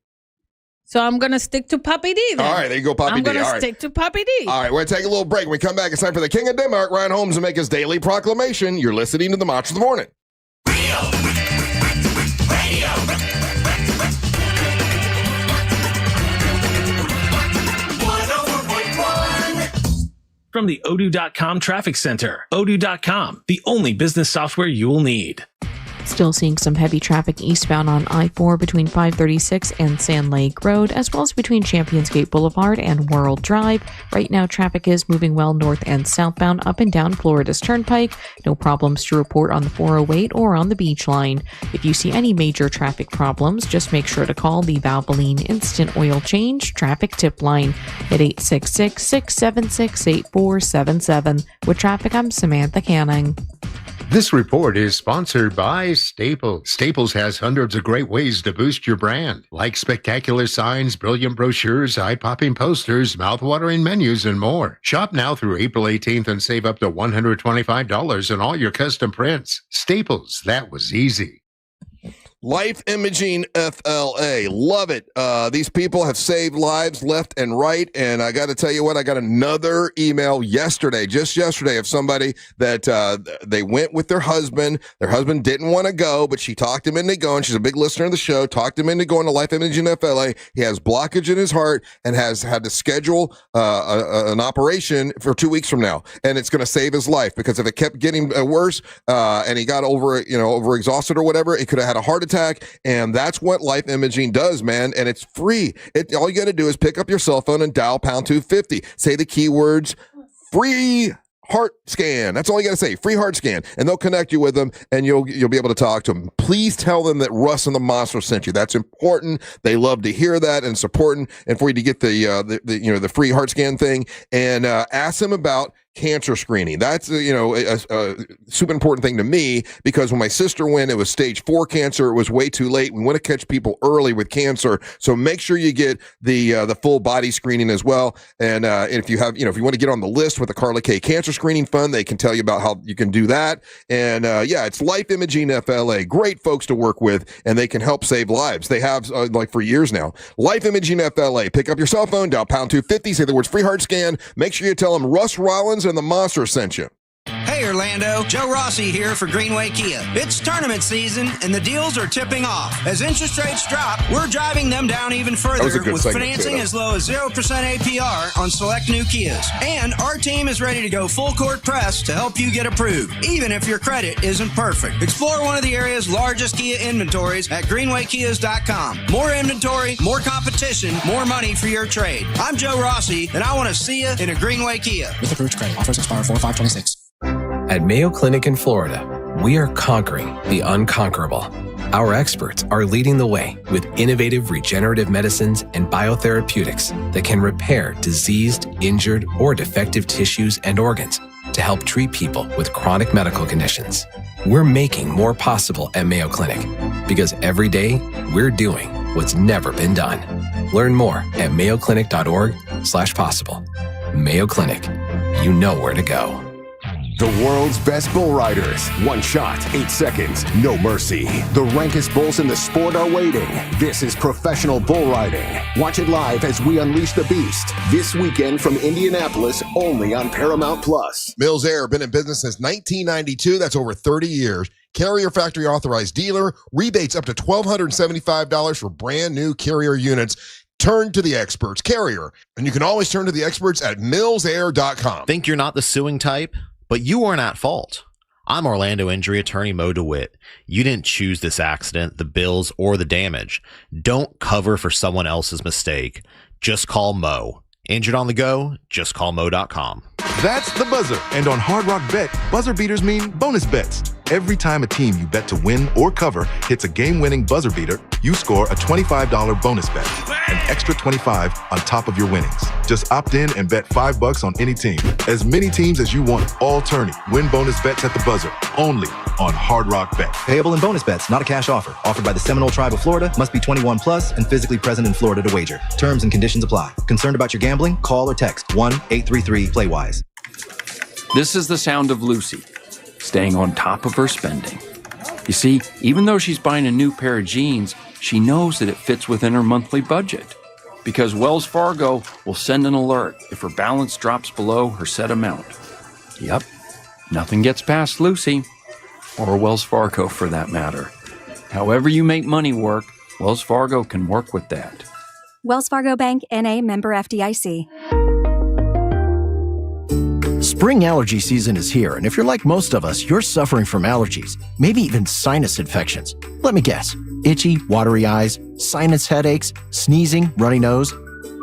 Speaker 8: So I'm gonna stick to Papi D then.
Speaker 1: All right, there you go, Papi
Speaker 8: I'm
Speaker 1: D.
Speaker 8: gonna
Speaker 1: All right.
Speaker 8: stick to Papi D.
Speaker 1: All right, we're going to take a little break. When we come back, it's time for the King of Denmark, Ryan Holmes, to make his daily proclamation. You're listening to the Match of the Morning.
Speaker 2: From the Odoo.com Traffic Center. Odoo.com, the only business software you will need.
Speaker 3: Still seeing some heavy traffic eastbound on I-4 between 536 and Sand Lake Road, as well as between Champions Gate Boulevard and World Drive. Right now, traffic is moving well north and southbound up and down Florida's Turnpike. No problems to report on the 408 or on the Beach Line. If you see any major traffic problems, just make sure to call the Valvoline Instant Oil Change Traffic Tip Line at 866-676-8477. With traffic, I'm Samantha Canning.
Speaker 4: This report is sponsored by Staples. Staples has hundreds of great ways to boost your brand, like spectacular signs, brilliant brochures, eye-popping posters, mouth-watering menus, and more. Shop now through April 18th and save up to $125 on all your custom prints. Staples, that was easy.
Speaker 1: Life Imaging FLA. Love it. These people have saved lives left and right. And I got to tell you what, I got another email just yesterday, of somebody that they went with their husband. Their husband didn't want to go, but she talked him into going. She's a big listener of the show, talked him into going to Life Imaging FLA. He has blockage in his heart and has had to schedule an operation for 2 weeks from now. And it's going to save his life, because if it kept getting worse and he got overexhausted or whatever, it could have had a heart attack. And that's what Life Imaging does, man. And it's free. All you got to do is pick up your cell phone and dial pound 250. Say the keywords free heart scan. That's all you got to say. Free heart scan. And they'll connect you with them, and you'll be able to talk to them. Please tell them that Russ and the Monster sent you. That's important. They love to hear that, and it's important. And for you to get the free heart scan thing, and ask them about cancer screening. That's a super important thing to me, because when my sister went, it was stage 4 cancer. It was way too late. We want to catch people early with cancer, so make sure you get the full body screening as well. And if you have, if you want to get on the list with the Carla K Cancer Screening Fund, they can tell you about how you can do that. And it's Life Imaging FLA. Great folks to work with, and they can help save lives. They have for years now. Life Imaging FLA. Pick up your cell phone, dial pound 250, say the words free heart scan. Make sure you tell them Russ Rollins and the Monster sent you.
Speaker 6: Hey Orlando, Joe Rossi here for Greenway Kia. It's tournament season and the deals are tipping off. As interest rates drop, we're driving them down even further with financing as low as 0% APR on select new Kias. And our team is ready to go full court press to help you get approved, even if your credit isn't perfect. Explore one of the area's largest Kia inventories at greenwaykias.com. More inventory, more competition, more money for your trade. I'm Joe Rossi, and I want to see you in a Greenway Kia.
Speaker 7: With approved credit. Offers expire 4/5/26. At Mayo Clinic in Florida, we are conquering the unconquerable. Our experts are leading the way with innovative regenerative medicines and biotherapeutics that can repair diseased, injured, or defective tissues and organs to help treat people with chronic medical conditions. We're making more possible at Mayo Clinic, because every day we're doing what's never been done. Learn more at mayoclinic.org/possible. Mayo Clinic, you know where to go.
Speaker 29: The world's best bull riders. 1 shot, 8 seconds, no mercy. The rankest bulls in the sport are waiting. This is professional bull riding. Watch it live as we unleash the beast. This weekend from Indianapolis, only on Paramount Plus.
Speaker 1: Mills Air, been in business since 1992. That's over 30 years. Carrier factory authorized dealer. Rebates up to $1,275 for brand new Carrier units. Turn to the experts. Carrier. And you can always turn to the experts at millsair.com.
Speaker 9: Think you're not the suing type? But you weren't at fault. I'm Orlando injury attorney Mo DeWitt. You didn't choose this accident, the bills, or the damage. Don't cover for someone else's mistake. Just call Mo. Injured on the go? Just call Mo.com.
Speaker 10: That's the buzzer. And on Hard Rock Bet, buzzer beaters mean bonus bets. Every time a team you bet to win or cover hits a game-winning buzzer beater, you score a $25 bonus bet. An extra $25 on top of your winnings. Just opt in and bet $5 on any team. As many teams as you want, all tourney. Win bonus bets at the buzzer. Only on Hard Rock Bet.
Speaker 12: Payable in bonus bets, not a cash offer. Offered by the Seminole Tribe of Florida. Must be 21 plus and physically present in Florida to wager. Terms and conditions apply. Concerned about your gambling? Call or text 1-833-PLAY-WISE.
Speaker 13: This is the sound of Lucy, staying on top of her spending. You see, even though she's buying a new pair of jeans, she knows that it fits within her monthly budget. Because Wells Fargo will send an alert if her balance drops below her set amount. Yep, nothing gets past Lucy, or Wells Fargo for that matter. However you make money work, Wells Fargo can work with that.
Speaker 15: Wells Fargo Bank, N.A., member FDIC.
Speaker 16: Spring allergy season is here, and if you're like most of us, you're suffering from allergies, maybe even sinus infections. Let me guess. Itchy, watery eyes, sinus headaches, sneezing, runny nose.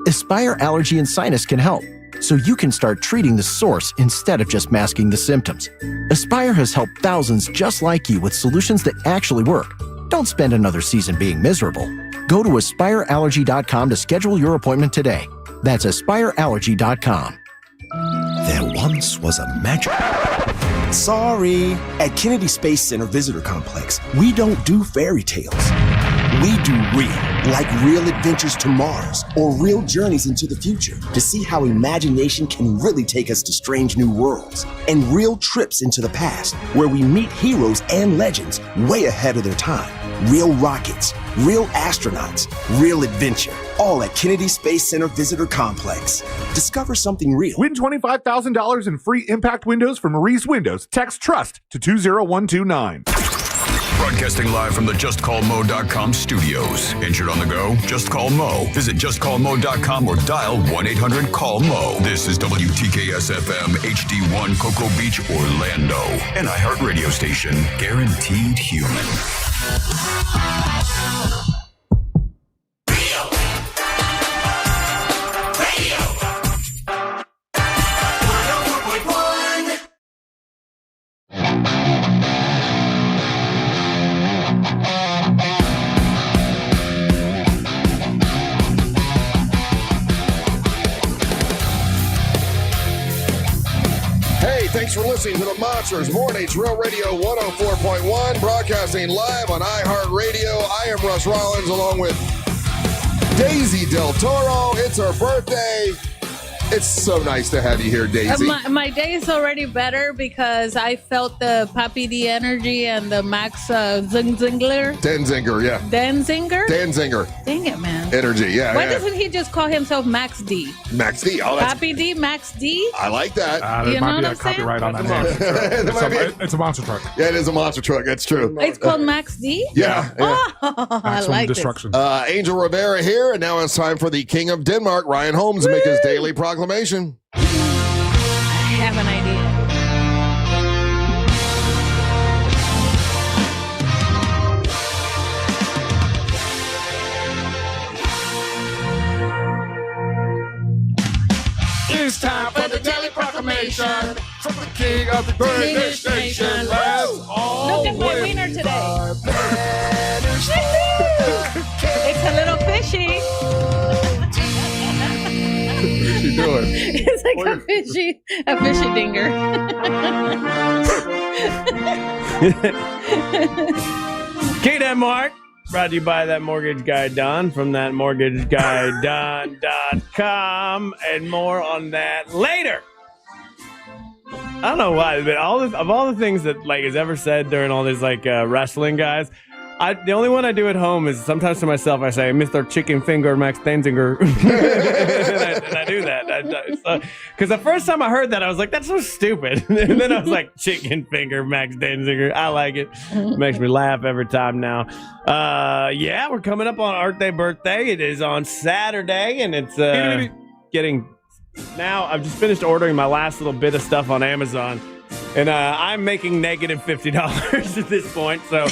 Speaker 16: Aspire Allergy and Sinus can help, so you can start treating the source instead of just masking the symptoms. Aspire has helped thousands just like you with solutions that actually work. Don't spend another season being miserable. Go to AspireAllergy.com to schedule your appointment today. That's AspireAllergy.com.
Speaker 18: There once was a magic. Sorry. At Kennedy Space Center Visitor Complex, we don't do fairy tales. We do real, like real adventures to Mars or real journeys into the future to see how imagination can really take us to strange new worlds, and real trips into the past where we meet heroes and legends way ahead of their time. Real rockets, real astronauts, real adventure, all at Kennedy Space Center Visitor Complex. Discover something real.
Speaker 20: Win $25,000 in free impact windows from Maurice Windows. Text TRUST to 20129.
Speaker 21: Broadcasting live from the JustCallMo.com studios. Injured on the go? Just call Mo. Visit JustCallMo.com or dial 1-800-CALL-MO. This is WTKS-FM HD1 Cocoa Beach, Orlando. An iHeartRadio station. Guaranteed human.
Speaker 1: Thanks for listening to the Monsters Mornings Real Radio 104.1, broadcasting live on iHeartRadio. I am Russ Rollins along with Daisy Del Toro. It's her birthday. It's so nice to have you here, Daisy.
Speaker 8: My day is already better because I felt the Papi D energy and the Max Zingler.
Speaker 1: Denzinger, yeah.
Speaker 8: Denzinger?
Speaker 1: Danzinger.
Speaker 8: Dang it, man.
Speaker 1: Energy, yeah.
Speaker 8: Why doesn't he just call himself Max D?
Speaker 1: Max D. Oh, that's...
Speaker 8: Papi D, Max D?
Speaker 1: I like that.
Speaker 20: There might be a copyright on that name. It's a monster truck.
Speaker 1: Yeah, it is a monster truck. That's true.
Speaker 8: It's called Max D?
Speaker 1: Yeah.
Speaker 8: Oh, I like
Speaker 20: destruction.
Speaker 8: it.
Speaker 1: Angel Rivera here, and now it's time for the King of Denmark, Ryan Holmes, to make his daily proclamation.
Speaker 8: I have an idea.
Speaker 20: It's time for the daily proclamation from the King of the British Nation. Let's all
Speaker 8: Look at my wiener today. It's a little fishy.
Speaker 1: What's she doing?
Speaker 8: It's like a fishy dinger.
Speaker 5: K-Denmark, brought to you by That Mortgage Guy Don from thatmortgageguyDon.com, and more on that later. I don't know why, but of all the things that is ever said during all these wrestling guys, the only one I do at home is sometimes to myself I say, Mr. Chicken Finger Max Denzinger. and I do that. Because the first time I heard that, I was like, that's so stupid. And then I was like, Chicken Finger Max Denzinger. I like it. It makes me laugh every time now. Yeah, we're coming up on Earth Day birthday. It is on Saturday, and it's getting... Now, I've just finished ordering my last little bit of stuff on Amazon. And I'm making negative $50 at this point, so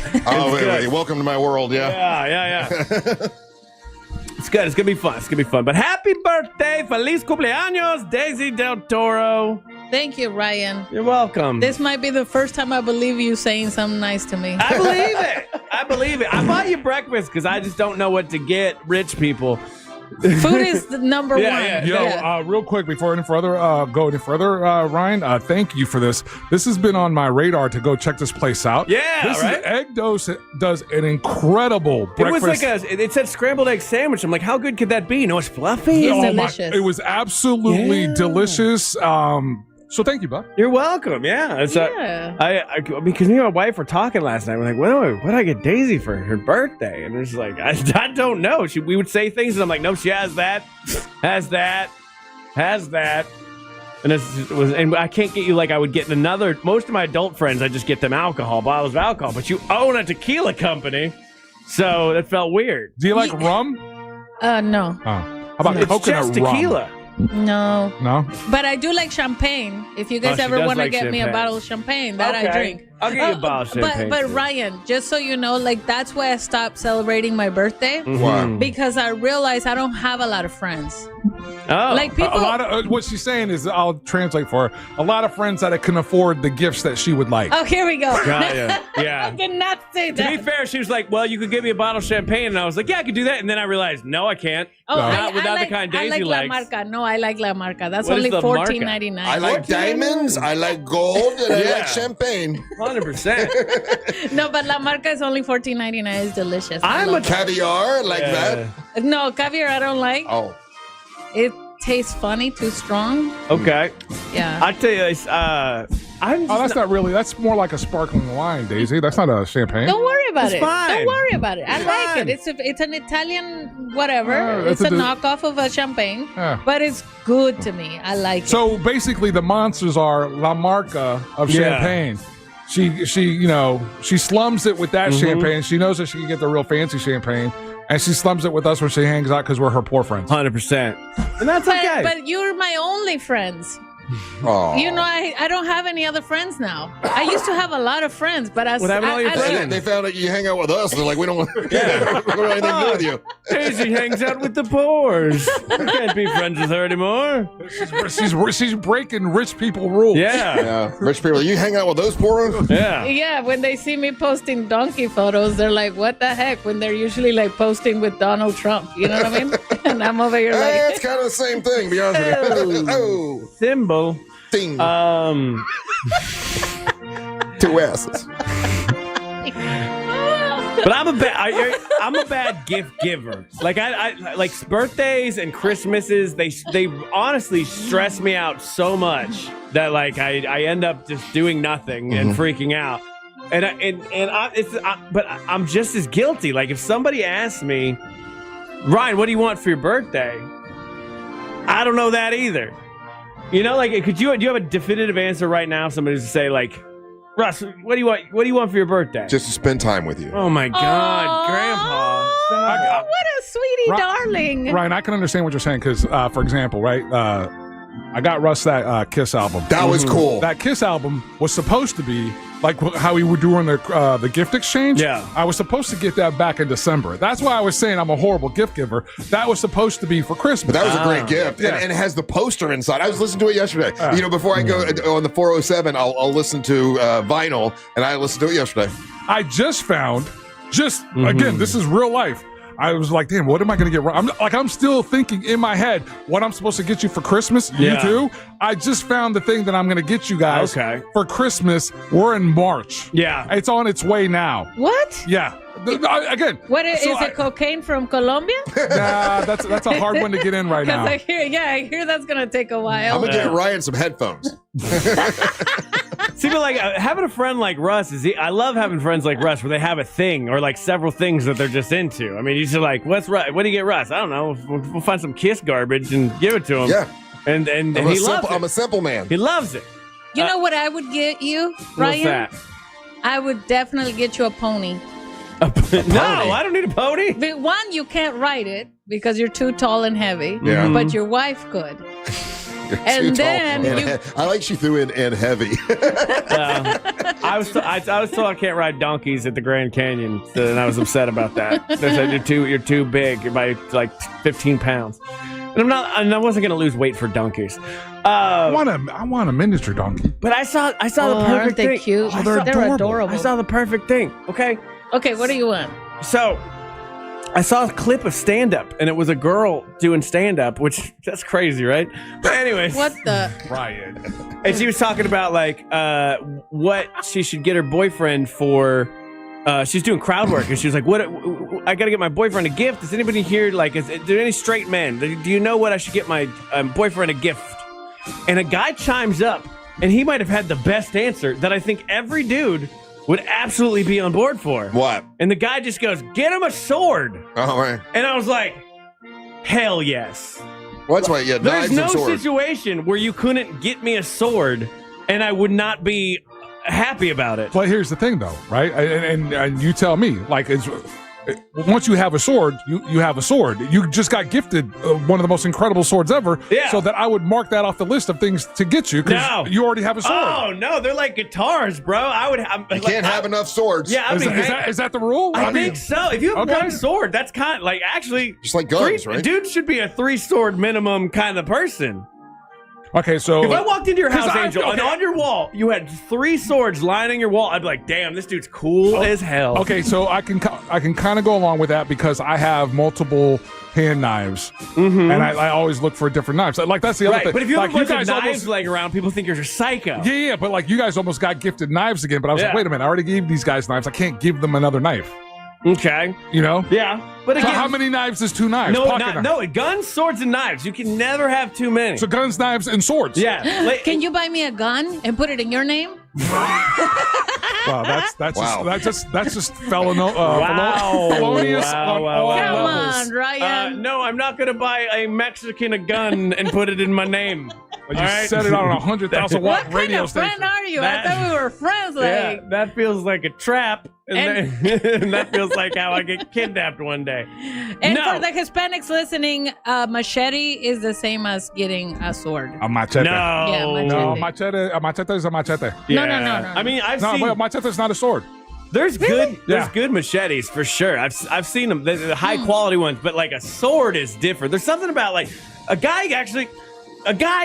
Speaker 1: welcome to my world,
Speaker 5: Yeah. It's good. It's going to be fun. It's going to be fun. But happy birthday. Feliz cumpleaños, Daisy Del Toro.
Speaker 8: Thank you, Ryan.
Speaker 5: You're welcome.
Speaker 8: This might be the first time I believe you saying something nice to me.
Speaker 5: I believe it. I bought you breakfast because I just don't know what to get rich people.
Speaker 8: Food is the number one.
Speaker 20: Real quick before go any further, Ryan, thank you for this. This has been on my radar to go check this place out. Egg Dose does an incredible breakfast.
Speaker 5: It was like it said scrambled egg sandwich. I'm like, how good could that be? It's fluffy.
Speaker 8: It's delicious.
Speaker 20: It was absolutely delicious. So thank you, bud.
Speaker 5: You're welcome. Yeah. It's because me and my wife were talking last night. We're like, what do I get Daisy for her birthday? And it's like, I don't know. We would say things, and I'm like, no, she has that, has that. And and I can't get you like I would get another. Most of my adult friends, I just get them bottles of alcohol. But you own a tequila company, so that felt weird.
Speaker 20: Do you like rum?
Speaker 8: No.
Speaker 20: Oh. How about
Speaker 5: it's
Speaker 20: coconut
Speaker 5: just tequila?
Speaker 20: rum?
Speaker 8: No.
Speaker 20: But
Speaker 8: I do like champagne. If you guys ever want to get me a bottle of champagne, I drink.
Speaker 5: I'll get you a bottle of champagne.
Speaker 8: But Ryan, just so you know, like that's why I stopped celebrating my birthday.
Speaker 1: Why?
Speaker 8: Because I realized I don't have a lot of friends.
Speaker 5: Oh,
Speaker 8: like people.
Speaker 20: A lot of what she's saying is, I'll translate for her. A lot of friends that can afford the gifts that she would like.
Speaker 8: Oh, here we go.
Speaker 5: Yeah.
Speaker 8: I did not say that.
Speaker 5: To be fair, she was like, "Well, you could give me a bottle of champagne," and I was like, "Yeah, I could do that." And then I realized, no, I can't.
Speaker 8: Oh,
Speaker 5: not without the kind Daisy
Speaker 8: I like
Speaker 5: likes.
Speaker 8: La Marca. No, I like La Marca. That's
Speaker 5: What is
Speaker 8: only
Speaker 5: the Marca?
Speaker 8: $14.99.
Speaker 1: I like diamonds, I like gold, and I like champagne.
Speaker 5: 100%.
Speaker 8: No, but La Marca is only $14.99. It's delicious.
Speaker 1: I'm a caviar like that.
Speaker 8: No, caviar I don't like.
Speaker 1: Oh.
Speaker 8: It tastes funny, too strong.
Speaker 5: Okay.
Speaker 8: Yeah.
Speaker 5: I tell you,
Speaker 20: that's not really. That's more like a sparkling wine, Daisy. That's not a champagne.
Speaker 8: Don't worry about
Speaker 5: It's
Speaker 8: it.
Speaker 5: fine.
Speaker 8: Don't worry about it. I
Speaker 5: It's
Speaker 8: like
Speaker 5: fine.
Speaker 8: it. It's an Italian whatever.
Speaker 20: It's
Speaker 8: It's a
Speaker 20: a
Speaker 8: knockoff of a champagne,
Speaker 20: Yeah.
Speaker 8: but it's good to me. I like it.
Speaker 20: So basically, the monsters are La Marca of
Speaker 5: Yeah.
Speaker 20: champagne. She slums it with that champagne. She knows that she can get the real fancy champagne, and she slums it with us when she hangs out because we're her poor friends.
Speaker 5: 100%. And that's okay.
Speaker 8: But you're my only friends.
Speaker 1: Oh.
Speaker 8: You know, I don't have any other friends now. I used to have a lot of friends, but
Speaker 5: What happened to all your friends?
Speaker 1: They found out you hang out with us. They're like, we don't want anything to do with you.
Speaker 5: Daisy hangs out with the poors. You can't be friends with her anymore.
Speaker 20: She's breaking rich people rules.
Speaker 5: Yeah.
Speaker 1: Rich people, you hang out with those poor ones?
Speaker 5: Yeah.
Speaker 8: Yeah, when they see me posting donkey photos, they're like, what the heck? When they're usually like posting with Donald Trump. You know what I mean? And I'm over here like...
Speaker 1: It's kind of the same thing, to be honest with you. Oh.
Speaker 5: Symbol.
Speaker 1: Ding.
Speaker 5: 2
Speaker 1: S's.
Speaker 5: But I'm a bad gift giver. Like I like birthdays and Christmases. They honestly stress me out so much that like I end up just doing nothing and freaking out. But I'm just as guilty. Like if somebody asks me, Ryan, what do you want for your birthday? I don't know that either. You know, like do you have a definitive answer right now? Somebody's to say like, Russ, what do you want? What do you want for your birthday?
Speaker 1: Just to spend time with you.
Speaker 5: Oh my God,
Speaker 8: Aww.
Speaker 5: Grandpa!
Speaker 8: What a sweetie darling.
Speaker 20: Ryan, I can understand what you're saying because, for example, right, I got Russ that Kiss album.
Speaker 1: That was cool.
Speaker 20: That Kiss album was supposed to be like how we were doing the gift exchange.
Speaker 5: Yeah.
Speaker 20: I was supposed to get that back in December. That's why I was saying I'm a horrible gift giver. That was supposed to be for Christmas.
Speaker 1: But that was a great gift.
Speaker 20: Yeah.
Speaker 1: And it has the poster inside. I was listening to it yesterday. Before I go on the 407, I'll listen to vinyl, and I listened to it yesterday.
Speaker 20: I just found, again, this is real life. I was like, damn, what am I going to get wrong? I'm still thinking in my head what I'm supposed to get you for Christmas.
Speaker 5: Yeah.
Speaker 20: You too? I just found the thing that I'm going to get you guys for Christmas. We're in March.
Speaker 5: Yeah.
Speaker 20: It's on its way now.
Speaker 8: What?
Speaker 20: Yeah. Again.
Speaker 8: What is it? Cocaine from Colombia?
Speaker 20: Nah, that's a hard one to get in right now.
Speaker 8: I hear that's gonna take a while.
Speaker 1: I'm going to get Ryan some headphones.
Speaker 5: See, but like having a friend like Russ I love having friends like Russ where they have a thing or like several things that they're just into. I mean, you just like, what do you get Russ? I don't know. We'll find some Kiss garbage and give it to him.
Speaker 1: Yeah.
Speaker 5: And he loves it.
Speaker 1: I'm a simple man.
Speaker 5: He loves it.
Speaker 8: You know what I would get you, Ryan?
Speaker 5: What's that?
Speaker 8: I would definitely get you a pony.
Speaker 5: No, I don't need a pony.
Speaker 8: But one, you can't ride it because you're too tall and heavy.
Speaker 1: Yeah.
Speaker 8: But your wife could. And then
Speaker 1: I like she threw in and heavy.
Speaker 5: I was told I can't ride donkeys at the Grand Canyon, and I was upset about that. They said you're too big. You're by like 15 pounds. And I wasn't gonna lose weight for donkeys.
Speaker 20: I want a miniature donkey.
Speaker 5: But I saw the perfect
Speaker 8: aren't they
Speaker 5: thing.
Speaker 8: cute?
Speaker 20: Oh, they're adorable.
Speaker 5: I saw the perfect thing. Okay,
Speaker 8: what do you want?
Speaker 5: So I saw a clip of stand-up, and it was a girl doing stand-up, which that's crazy, right? But anyways,
Speaker 8: What the?
Speaker 20: Ryan.
Speaker 5: and she was talking about like what she should get her boyfriend for. She's doing crowd work, and she was like, "What? I got to get my boyfriend a gift. Is anybody here? Like, is there any straight men? Do you know what I should get my boyfriend a gift?" And a guy chimes up, and he might have had the best answer that I think every dude would absolutely be on board for.
Speaker 1: What?
Speaker 5: And the guy just goes, "Get him a sword."
Speaker 1: Oh, right.
Speaker 5: And I was like, "Hell yes."
Speaker 1: Well, that's right. Yeah,
Speaker 5: There's
Speaker 1: knives
Speaker 5: no
Speaker 1: and swords.
Speaker 5: situation where you couldn't get me a sword, and I would not be happy about it.
Speaker 20: But here's the thing, though, right? And you tell me, like, once you have a sword, you have a sword. You just got gifted one of the most incredible swords ever.
Speaker 5: Yeah.
Speaker 20: So that I would mark that off the list of things to get you because you already have a sword.
Speaker 5: Oh no, they're like guitars, bro.
Speaker 1: You can't have enough swords.
Speaker 5: Yeah,
Speaker 20: is that the rule?
Speaker 5: I think so. If you have one sword, that's kind of like actually
Speaker 1: just like guns, right?
Speaker 5: Dude should be a 3-sword minimum kind of person.
Speaker 20: Okay, so
Speaker 5: if I walked into your house, Angel, and on your wall you had 3 swords lining your wall, I'd be like, "Damn, this dude's cool as hell."
Speaker 20: Okay, so I can kind of go along with that because I have multiple hand knives, and I always look for different knives. Like that's the other thing.
Speaker 5: But if you have
Speaker 20: like,
Speaker 5: a bunch of knives laying around, people think you're a psycho.
Speaker 20: Yeah, but like you guys almost got gifted knives again. But I was like, wait a minute, I already gave these guys knives. I can't give them another knife.
Speaker 5: Okay.
Speaker 20: You know?
Speaker 5: Yeah. But again,
Speaker 20: so how many knives is 2 knives?
Speaker 5: No, guns, swords, and knives. You can never have too many.
Speaker 20: So guns, knives, and swords.
Speaker 5: Yeah.
Speaker 8: Can you buy me a gun and put it in your name?
Speaker 20: Wow, that's just felonious on all
Speaker 8: Come
Speaker 20: levels.
Speaker 8: on, Ryan.
Speaker 5: No, I'm not going to buy a Mexican a gun and put it in my name.
Speaker 20: But you set it on a 100,000 watt radio station.
Speaker 8: What kind of friend are you? I thought we were friends.
Speaker 5: Yeah, that feels like a trap. And that feels like how I get kidnapped one day.
Speaker 8: And for the Hispanics listening, machete is the same as getting a sword.
Speaker 20: A machete.
Speaker 5: No.
Speaker 8: Yeah, machete.
Speaker 20: No, machete is a machete.
Speaker 8: No.
Speaker 5: I mean, I've seen.
Speaker 20: No, machete is not a sword.
Speaker 5: There's good machetes for sure. I've seen them, the high quality ones, but like a sword is different. There's something about like a guy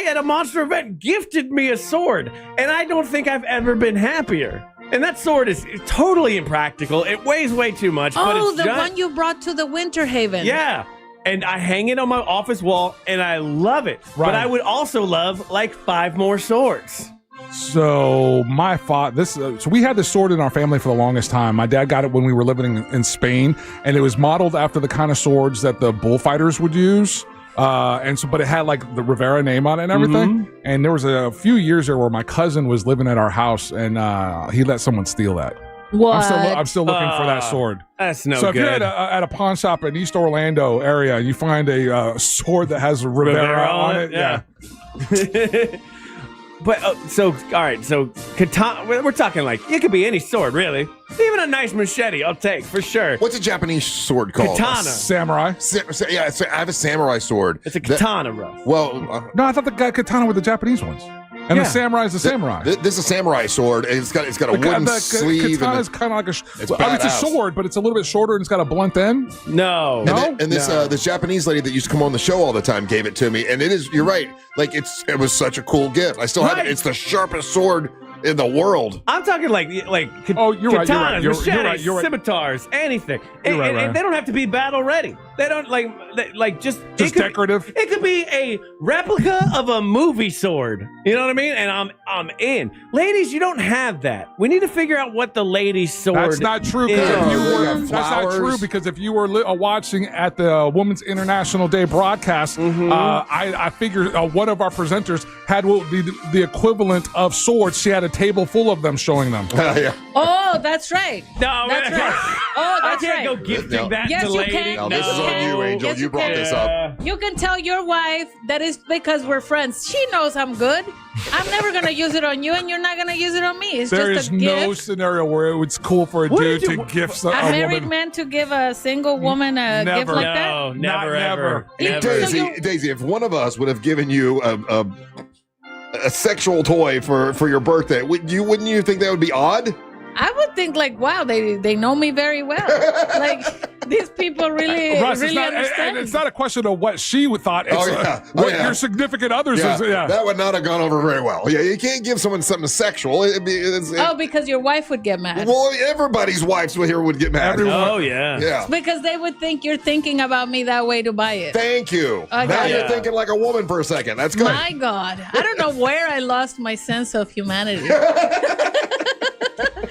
Speaker 5: at a monster event gifted me a sword, and I don't think I've ever been happier. And that sword is totally impractical. It weighs way too much. But it's
Speaker 8: one you brought to the Winter Haven.
Speaker 5: Yeah. And I hang it on my office wall, and I love it.
Speaker 20: Right.
Speaker 5: But I would also love like 5 more swords.
Speaker 20: So so we had this sword in our family for the longest time. My dad got it when we were living in Spain, and it was modeled after the kind of swords that the bullfighters would use. But it had like the Rivera name on it and everything.
Speaker 5: Mm-hmm.
Speaker 20: And there was a few years there where my cousin was living at our house, and he let someone steal that.
Speaker 8: What?
Speaker 20: I'm still looking for that sword.
Speaker 5: That's no
Speaker 20: So if
Speaker 5: good.
Speaker 20: you're at a pawn shop in East Orlando area, you find a sword that has Rivera on it. Yeah.
Speaker 5: But all right, so katana. We're talking like it could be any sword, really. Even a nice machete, I'll take for sure.
Speaker 1: What's a Japanese sword called?
Speaker 5: Katana.
Speaker 20: Samurai.
Speaker 1: Yeah, I have a samurai sword.
Speaker 5: It's a katana, bro.
Speaker 1: Well,
Speaker 20: no, I thought the katana were the Japanese ones. And the samurai is a samurai.
Speaker 1: This is a samurai sword, and it's got a wooden sleeve.
Speaker 20: Katana is kind of like
Speaker 1: it's
Speaker 20: a sword, but it's a little bit shorter and it's got a blunt end.
Speaker 5: No,
Speaker 1: and this Japanese lady that used to come on the show all the time gave it to me, and it is. You're right. Like it was such a cool gift. I still have it. It's the sharpest sword in the world.
Speaker 5: I'm talking like
Speaker 20: you're
Speaker 5: katanas,
Speaker 20: right.
Speaker 5: machetes,
Speaker 20: You're right.
Speaker 5: scimitars, anything.
Speaker 20: You're right,
Speaker 5: and they don't have to be battle ready. They don't just
Speaker 20: decorative.
Speaker 5: It could be a replica of a movie sword. You know what I mean? And I'm in. Ladies, you don't have that. We need to figure out what the ladies' sword.
Speaker 20: That's not true.
Speaker 5: is.
Speaker 20: That's not true because if you were watching at the Women's International Day broadcast, I figured one of our presenters had what would be the equivalent of swords. She had a table full of them showing them.
Speaker 8: Oh, that's right.
Speaker 5: No,
Speaker 8: that's right. Oh, that's
Speaker 5: I can't
Speaker 8: right.
Speaker 5: go gifting that
Speaker 8: Yes,
Speaker 5: to
Speaker 8: you
Speaker 5: lady.
Speaker 8: can.
Speaker 1: No, this is on you, Angel.
Speaker 8: Yes,
Speaker 1: you brought this up.
Speaker 8: You can tell your wife that it's because we're friends. She knows I'm good. I'm never going to use it on you, and you're not going to use it on me. It's
Speaker 11: There
Speaker 8: just
Speaker 11: is
Speaker 8: a gift.
Speaker 11: no scenario where it's cool for a dude to gift a
Speaker 8: married
Speaker 11: woman.
Speaker 8: man to give a single woman a gift like that?
Speaker 5: Never, ever.
Speaker 1: Daisy, if one of us would have given you a sexual toy for your birthday, wouldn't you think that would be odd?
Speaker 8: I would think like, wow, they know me very well. Like these people really
Speaker 11: Russ,
Speaker 8: really
Speaker 11: it's not,
Speaker 8: understand.
Speaker 11: and it's not a question of what she would thought. It's what your significant others is. Yeah.
Speaker 1: That would not have gone over very well. Yeah, you can't give someone something sexual.
Speaker 8: Because your wife would get mad.
Speaker 1: Well, everybody's wives here would get mad.
Speaker 5: Oh, yeah.
Speaker 1: Yeah.
Speaker 8: Because they would think you're thinking about me that way to buy it.
Speaker 1: Thank you.
Speaker 8: Okay.
Speaker 1: Now you're thinking like a woman for a second. That's good.
Speaker 8: My God. I don't know where I lost my sense of humanity.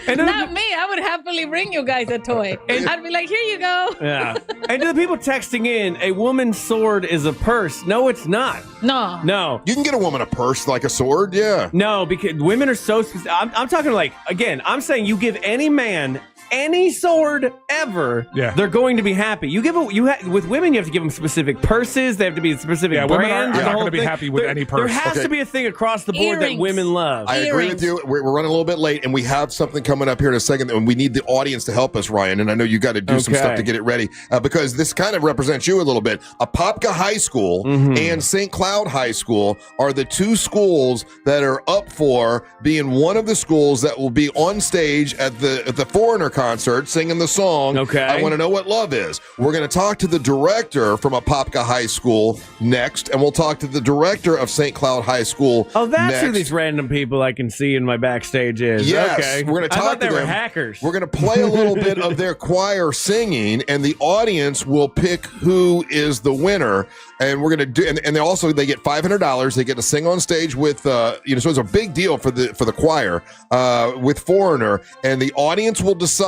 Speaker 8: Not me. I would happily bring you guys a toy. I'd be like, here you go.
Speaker 5: Yeah. And to the people texting in, a woman's sword is a purse. No, it's not.
Speaker 8: No.
Speaker 5: No.
Speaker 1: You can get a woman a purse like a sword, yeah.
Speaker 5: No, because women are so specific. I'm talking like, again, I'm saying you give any man any sword ever, they're going to be happy. With women, you have to give them specific purses. They have to be specific brands.
Speaker 11: Women are not going to be happy with any purse.
Speaker 5: There has to be a thing across the board that women love.
Speaker 1: I agree with you. We're running a little bit late, and we have something coming up here in a second, and we need the audience to help us, Ryan. And I know you got to do some stuff to get it ready because this kind of represents you a little bit. Apopka High School and St. Cloud High School are the two schools that are up for being one of the schools that will be on stage at the Foreigner concert singing the song, I Want to Know What Love Is. We're going to talk to the director from Apopka High School next, and we'll talk to the director of St. Cloud High School
Speaker 5: Oh, that's
Speaker 1: next.
Speaker 5: who these random people I can see in my backstage is.
Speaker 1: Yes,
Speaker 5: Okay.
Speaker 1: we're going to
Speaker 5: I
Speaker 1: talk
Speaker 5: thought
Speaker 1: to
Speaker 5: they
Speaker 1: them.
Speaker 5: were hackers.
Speaker 1: We're going to play a little bit of their choir singing, and the audience will pick who is the winner. And we're going to do, and they get $500. They get to sing on stage with, so it's a big deal for the choir with Foreigner, and the audience will decide.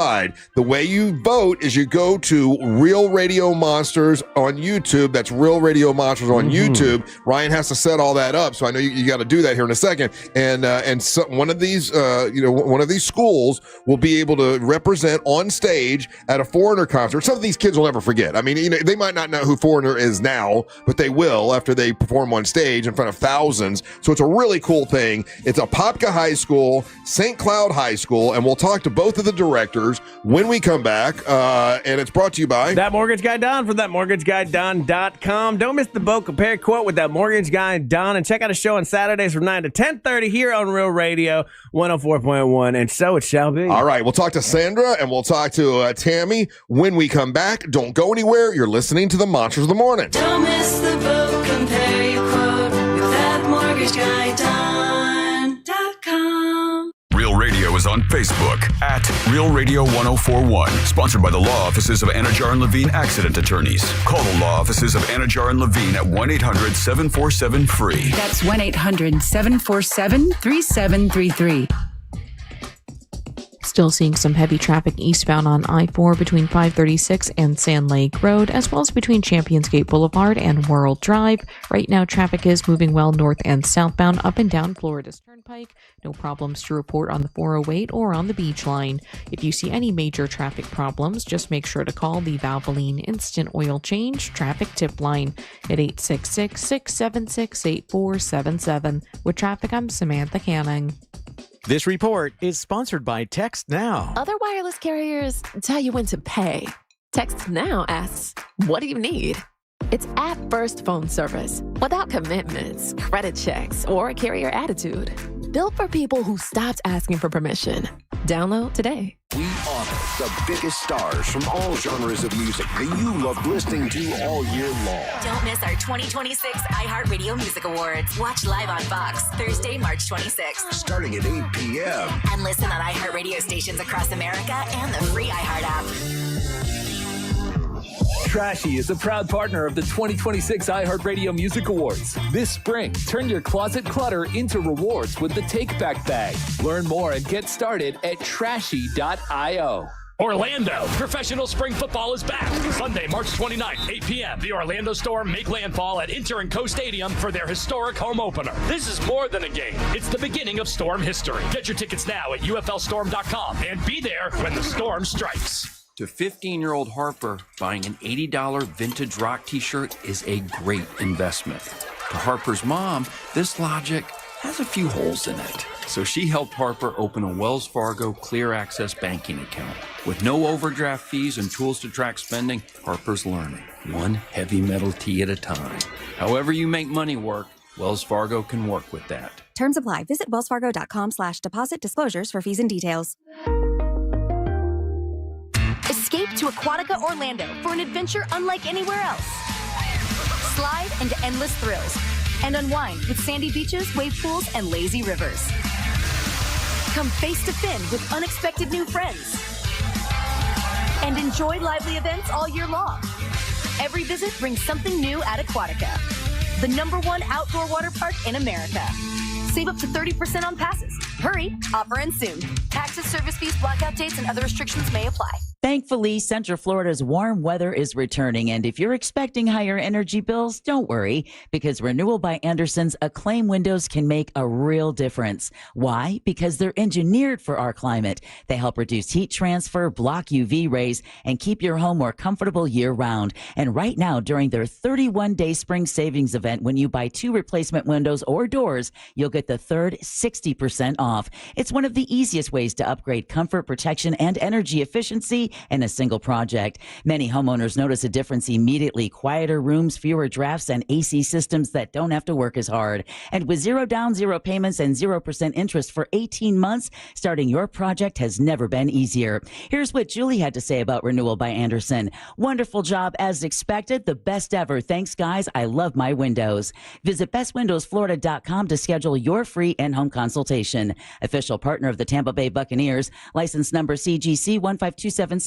Speaker 1: The way you vote is you go to Real Radio Monsters on YouTube. That's Real Radio Monsters on YouTube. Ryan has to set all that up, so I know you got to do that here in a second. And so one of these, one of these schools will be able to represent on stage at a Foreigner concert. Some of these kids will never forget. I mean, they might not know who Foreigner is now, but they will after they perform on stage in front of thousands. So it's a really cool thing. It's Apopka High School, St. Cloud High School, and we'll talk to both of the directors when we come back. And it's brought to you by
Speaker 5: That Mortgage Guy Don from thatmortgageguyDon.com. Don't miss the boat compare quote with That Mortgage Guy Don, and check out a show on Saturdays from 9 to 10:30 here on Real Radio 104.1, and so it shall be.
Speaker 1: All right, we'll talk to Sandra and we'll talk to Tammy when we come back. Don't go anywhere. You're listening to the Monsters of the Morning.
Speaker 14: Don't miss the boat, compare your quote with thatmortgageguyDon.com.
Speaker 21: Real Radio is on Facebook at Real Radio 1041. Sponsored by the law offices of Anajar and Levine Accident Attorneys. Call the law offices of Anajar and Levine at 1-800-747-FREE.
Speaker 29: That's 1-800-747-3733.
Speaker 3: Still seeing some heavy traffic eastbound on I-4 between 536 and Sand Lake Road, as well as between Champions Gate Boulevard and World Drive. Right now, traffic is moving well north and southbound up and down Florida's Turnpike. No problems to report on the 408 or on the Beach Line. If you see any major traffic problems, just make sure to call the Valvoline Instant Oil Change Traffic Tip Line at 866-676-8477. With traffic, I'm Samantha Canning.
Speaker 17: This report is sponsored by Text Now.
Speaker 19: Other wireless carriers tell you when to pay. Text Now asks, what do you need? It's app-first phone service without commitments, credit checks, or a carrier attitude. Built for people who stopped asking for permission. Download today.
Speaker 22: We honor the biggest stars from all genres of music that you love listening to all year long.
Speaker 23: Don't miss our 2026 iHeartRadio Music Awards. Watch live on Fox Thursday, March 26th.
Speaker 22: Starting at 8 p.m.
Speaker 23: And listen on iHeartRadio stations across America and the free iHeart app.
Speaker 24: Trashy is a proud partner of the 2026 iHeartRadio Music Awards. This spring, turn your closet clutter into rewards with the Take Back Bag. Learn more and get started at trashy.io.
Speaker 25: Orlando, professional spring football is back. Sunday, March 29th, 8 p.m. The Orlando Storm make landfall at Inter & Co Stadium for their historic home opener. This is more than a game. It's the beginning of Storm history. Get your tickets now at uflstorm.com and be there when the storm strikes.
Speaker 13: To 15-year-old Harper, buying an $80 vintage rock t-shirt is a great investment. To Harper's mom, this logic has a few holes in it. So she helped Harper open a Wells Fargo Clear Access banking account. With no overdraft fees and tools to track spending, Harper's learning, one heavy metal tea at a time. However you make money work, Wells Fargo can work with that.
Speaker 15: Terms apply. Visit wellsfargo.com/deposit disclosures for fees and details.
Speaker 2: Escape to Aquatica Orlando for an adventure unlike anywhere else. Slide into endless thrills and unwind with sandy beaches, wave pools, and lazy rivers. Come face to fin with unexpected new friends and enjoy lively events all year long. Every visit brings something new at Aquatica, the #1 outdoor water park in America. Save up to 30% on passes. Hurry, offer ends soon. Taxes, service fees, blackout dates, and other restrictions may apply.
Speaker 4: Thankfully, Central Florida's warm weather is returning, and if you're expecting higher energy bills, don't worry, because Renewal by Anderson's Acclaim windows can make a real difference. Why? Because they're engineered for our climate. They help reduce heat transfer, block UV rays, and keep your home more comfortable year-round. And right now, during their 31-day spring savings event, when you buy 2 replacement windows or doors, you'll get the third 60% off. It's one of the easiest ways to upgrade comfort, protection, and energy efficiency in a single project. Many homeowners notice a difference immediately. Quieter rooms, fewer drafts, and AC systems that don't have to work as hard. And with 0 down, 0 payments, and 0% interest for 18 months, starting your project has never been easier. Here's what Julie had to say about Renewal by Anderson. Wonderful job as expected. The best ever. Thanks, guys. I love my windows. Visit bestwindowsflorida.com to schedule your free in-home consultation. Official partner of the Tampa Bay Buccaneers. License number CGC 1527613.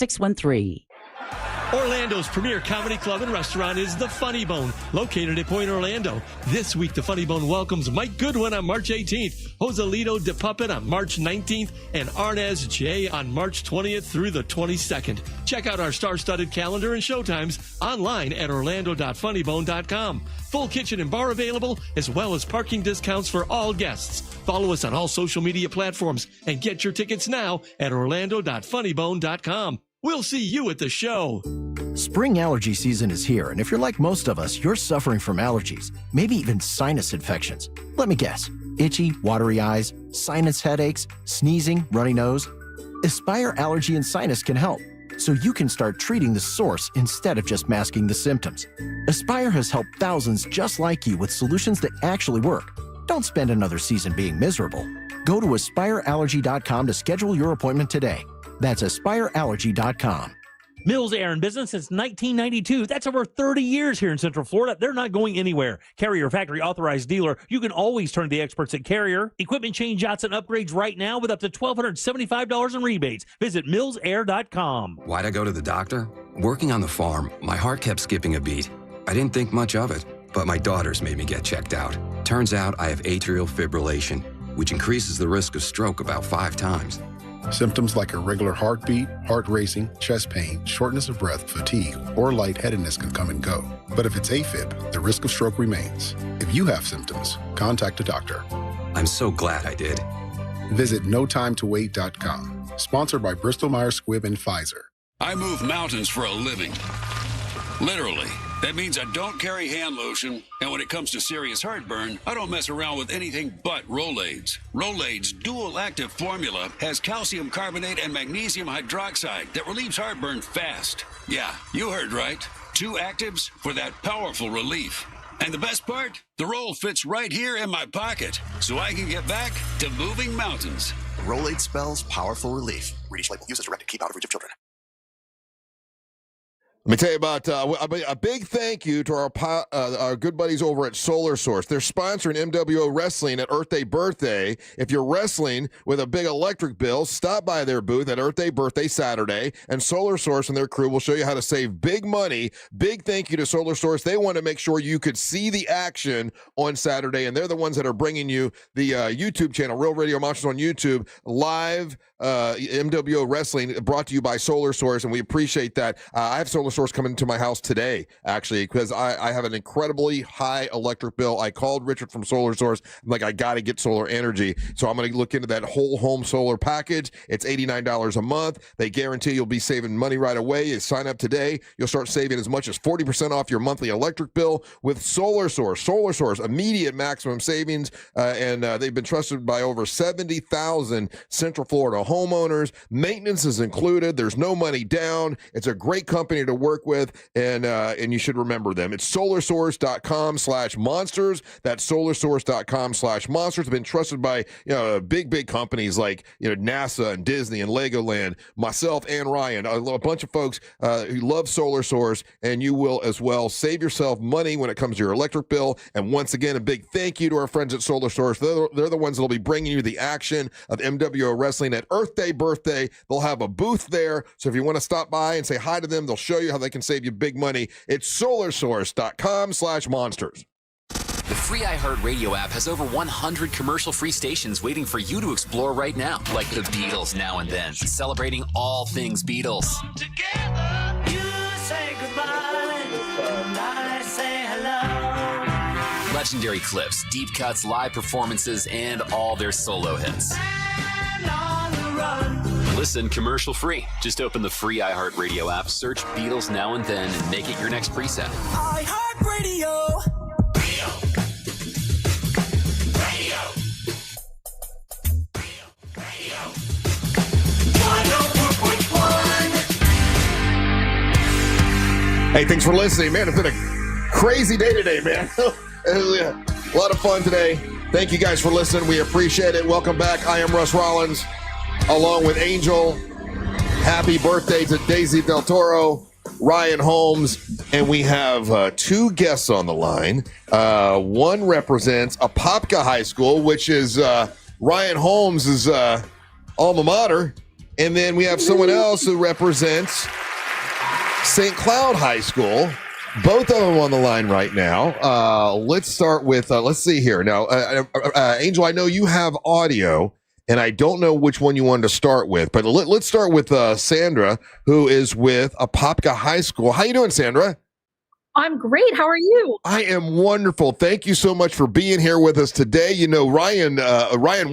Speaker 6: Orlando's premier comedy club and restaurant is The Funny Bone, located at Point Orlando. This week, The Funny Bone welcomes Mike Goodwin on March 18th, Joselito de Puppet on March 19th, and Arnaz J on March 20th through the 22nd. Check out our star-studded calendar and showtimes online at orlando.funnybone.com. Full kitchen and bar available, as well as parking discounts for all guests. Follow us on all social media platforms and get your tickets now at orlando.funnybone.com. We'll see you at the show.
Speaker 16: Spring allergy season is here, and if you're like most of us, you're suffering from allergies, maybe even sinus infections. Let me guess. Itchy, watery eyes, sinus headaches, sneezing, runny nose. Aspire Allergy and Sinus can help, so you can start treating the source instead of just masking the symptoms. Aspire has helped thousands just like you with solutions that actually work. Don't spend another season being miserable. Go to aspireallergy.com to schedule your appointment today. That's aspireallergy.com.
Speaker 7: Mills Air in business since 1992. That's over 30 years here in Central Florida. They're not going anywhere. Carrier factory authorized dealer. You can always turn to the experts at Carrier. Equipment change-outs and upgrades right now with up to $1,275 in rebates. Visit millsair.com.
Speaker 9: Why'd I go to the doctor? Working on the farm, my heart kept skipping a beat. I didn't think much of it, but my daughters made me get checked out. Turns out I have atrial fibrillation, which increases the risk of stroke about 5 times.
Speaker 10: Symptoms like irregular heartbeat, heart racing, chest pain, shortness of breath, fatigue, or lightheadedness can come and go. But if it's AFib, the risk of stroke remains. If you have symptoms, contact a doctor.
Speaker 9: I'm so glad I did.
Speaker 10: Visit notimetowait.com. Sponsored by Bristol-Myers Squibb and Pfizer.
Speaker 26: I move mountains for a living. Literally. That means I don't carry hand lotion, and when it comes to serious heartburn, I don't mess around with anything but Rolaids. Rolaids' dual-active formula has calcium carbonate and magnesium hydroxide that relieves heartburn fast. Yeah, you heard right. 2 actives for that powerful relief. And the best part? The roll fits right here in my pocket, so I can get back to moving mountains.
Speaker 27: Rolaid spells powerful relief. Read each label. Use as directed. Keep out of reach of children.
Speaker 1: Let me tell you about a big thank you to our good buddies over at Solar Source. They're sponsoring MWO Wrestling at Earth Day Birthday. If you're wrestling with a big electric bill, stop by their booth at Earth Day Birthday Saturday, and Solar Source and their crew will show you how to save big money. Big thank you to Solar Source. They want to make sure you could see the action on Saturday, and they're the ones that are bringing you the YouTube channel, Real Radio Monsters on YouTube, live MWO Wrestling, brought to you by Solar Source, and we appreciate that. I have Solar Solar Source coming to my house today, actually, because I have an incredibly high electric bill. I called Richard from Solar Source. I'm like, I got to get solar energy. So I'm going to look into that whole home solar package. It's $89 a month. They guarantee you'll be saving money right away. You sign up today, you'll start saving as much as 40% off your monthly electric bill with Solar Source. Solar Source, immediate maximum savings, and they've been trusted by over 70,000 Central Florida homeowners. Maintenance is included. There's no money down. It's a great company to work with, and you should remember them. It's solarsource.com/monsters. That's solarsource.com/monsters. Been trusted by big companies like NASA and Disney and Legoland. Myself and Ryan, a bunch of folks who love Solar Source, and you will as well. Save yourself money when it comes to your electric bill. And once again, a big thank you to our friends at Solar Source. They're the ones that'll be bringing you the action of MWO Wrestling at Earth Day birthday. They'll have a booth there, so if you want to stop by and say hi to them, they'll show you how they can save you big money. It's solarsource.com/monsters.
Speaker 5: The free iHeartRadio app has over 100 commercial-free stations waiting for you to explore right now, like the Beatles Now and Then, celebrating all things Beatles.
Speaker 8: Together, you say goodbye, and I say hello.
Speaker 5: Legendary clips, deep cuts, live performances, and all their solo hits.
Speaker 8: And on the run.
Speaker 5: Listen commercial-free. Just open the free iHeartRadio app, search Beatles Now and Then, and make it your next preset.
Speaker 8: iHeartRadio.
Speaker 1: Hey, thanks for listening, man. It's been a crazy day today, man. A lot of fun today. Thank you guys for listening. We appreciate it. Welcome back. I am Russ Rollins, along with Angel. Happy birthday to Daisy Del Toro, Ryan Holmes, and we have two guests on the line. One represents Apopka High School, which is Ryan Holmes' alma mater, and then we have someone else who represents St. Cloud High School. Both of them on the line right now. Let's start with, let's see here. Now, Angel, I know you have audio, and I don't know which one you wanted to start with, but let's start with Sandra, who is with Apopka High School. How you doing, Sandra?
Speaker 11: I'm great. How are you?
Speaker 1: I am wonderful. Thank you so much for being here with us today. You know, Ryan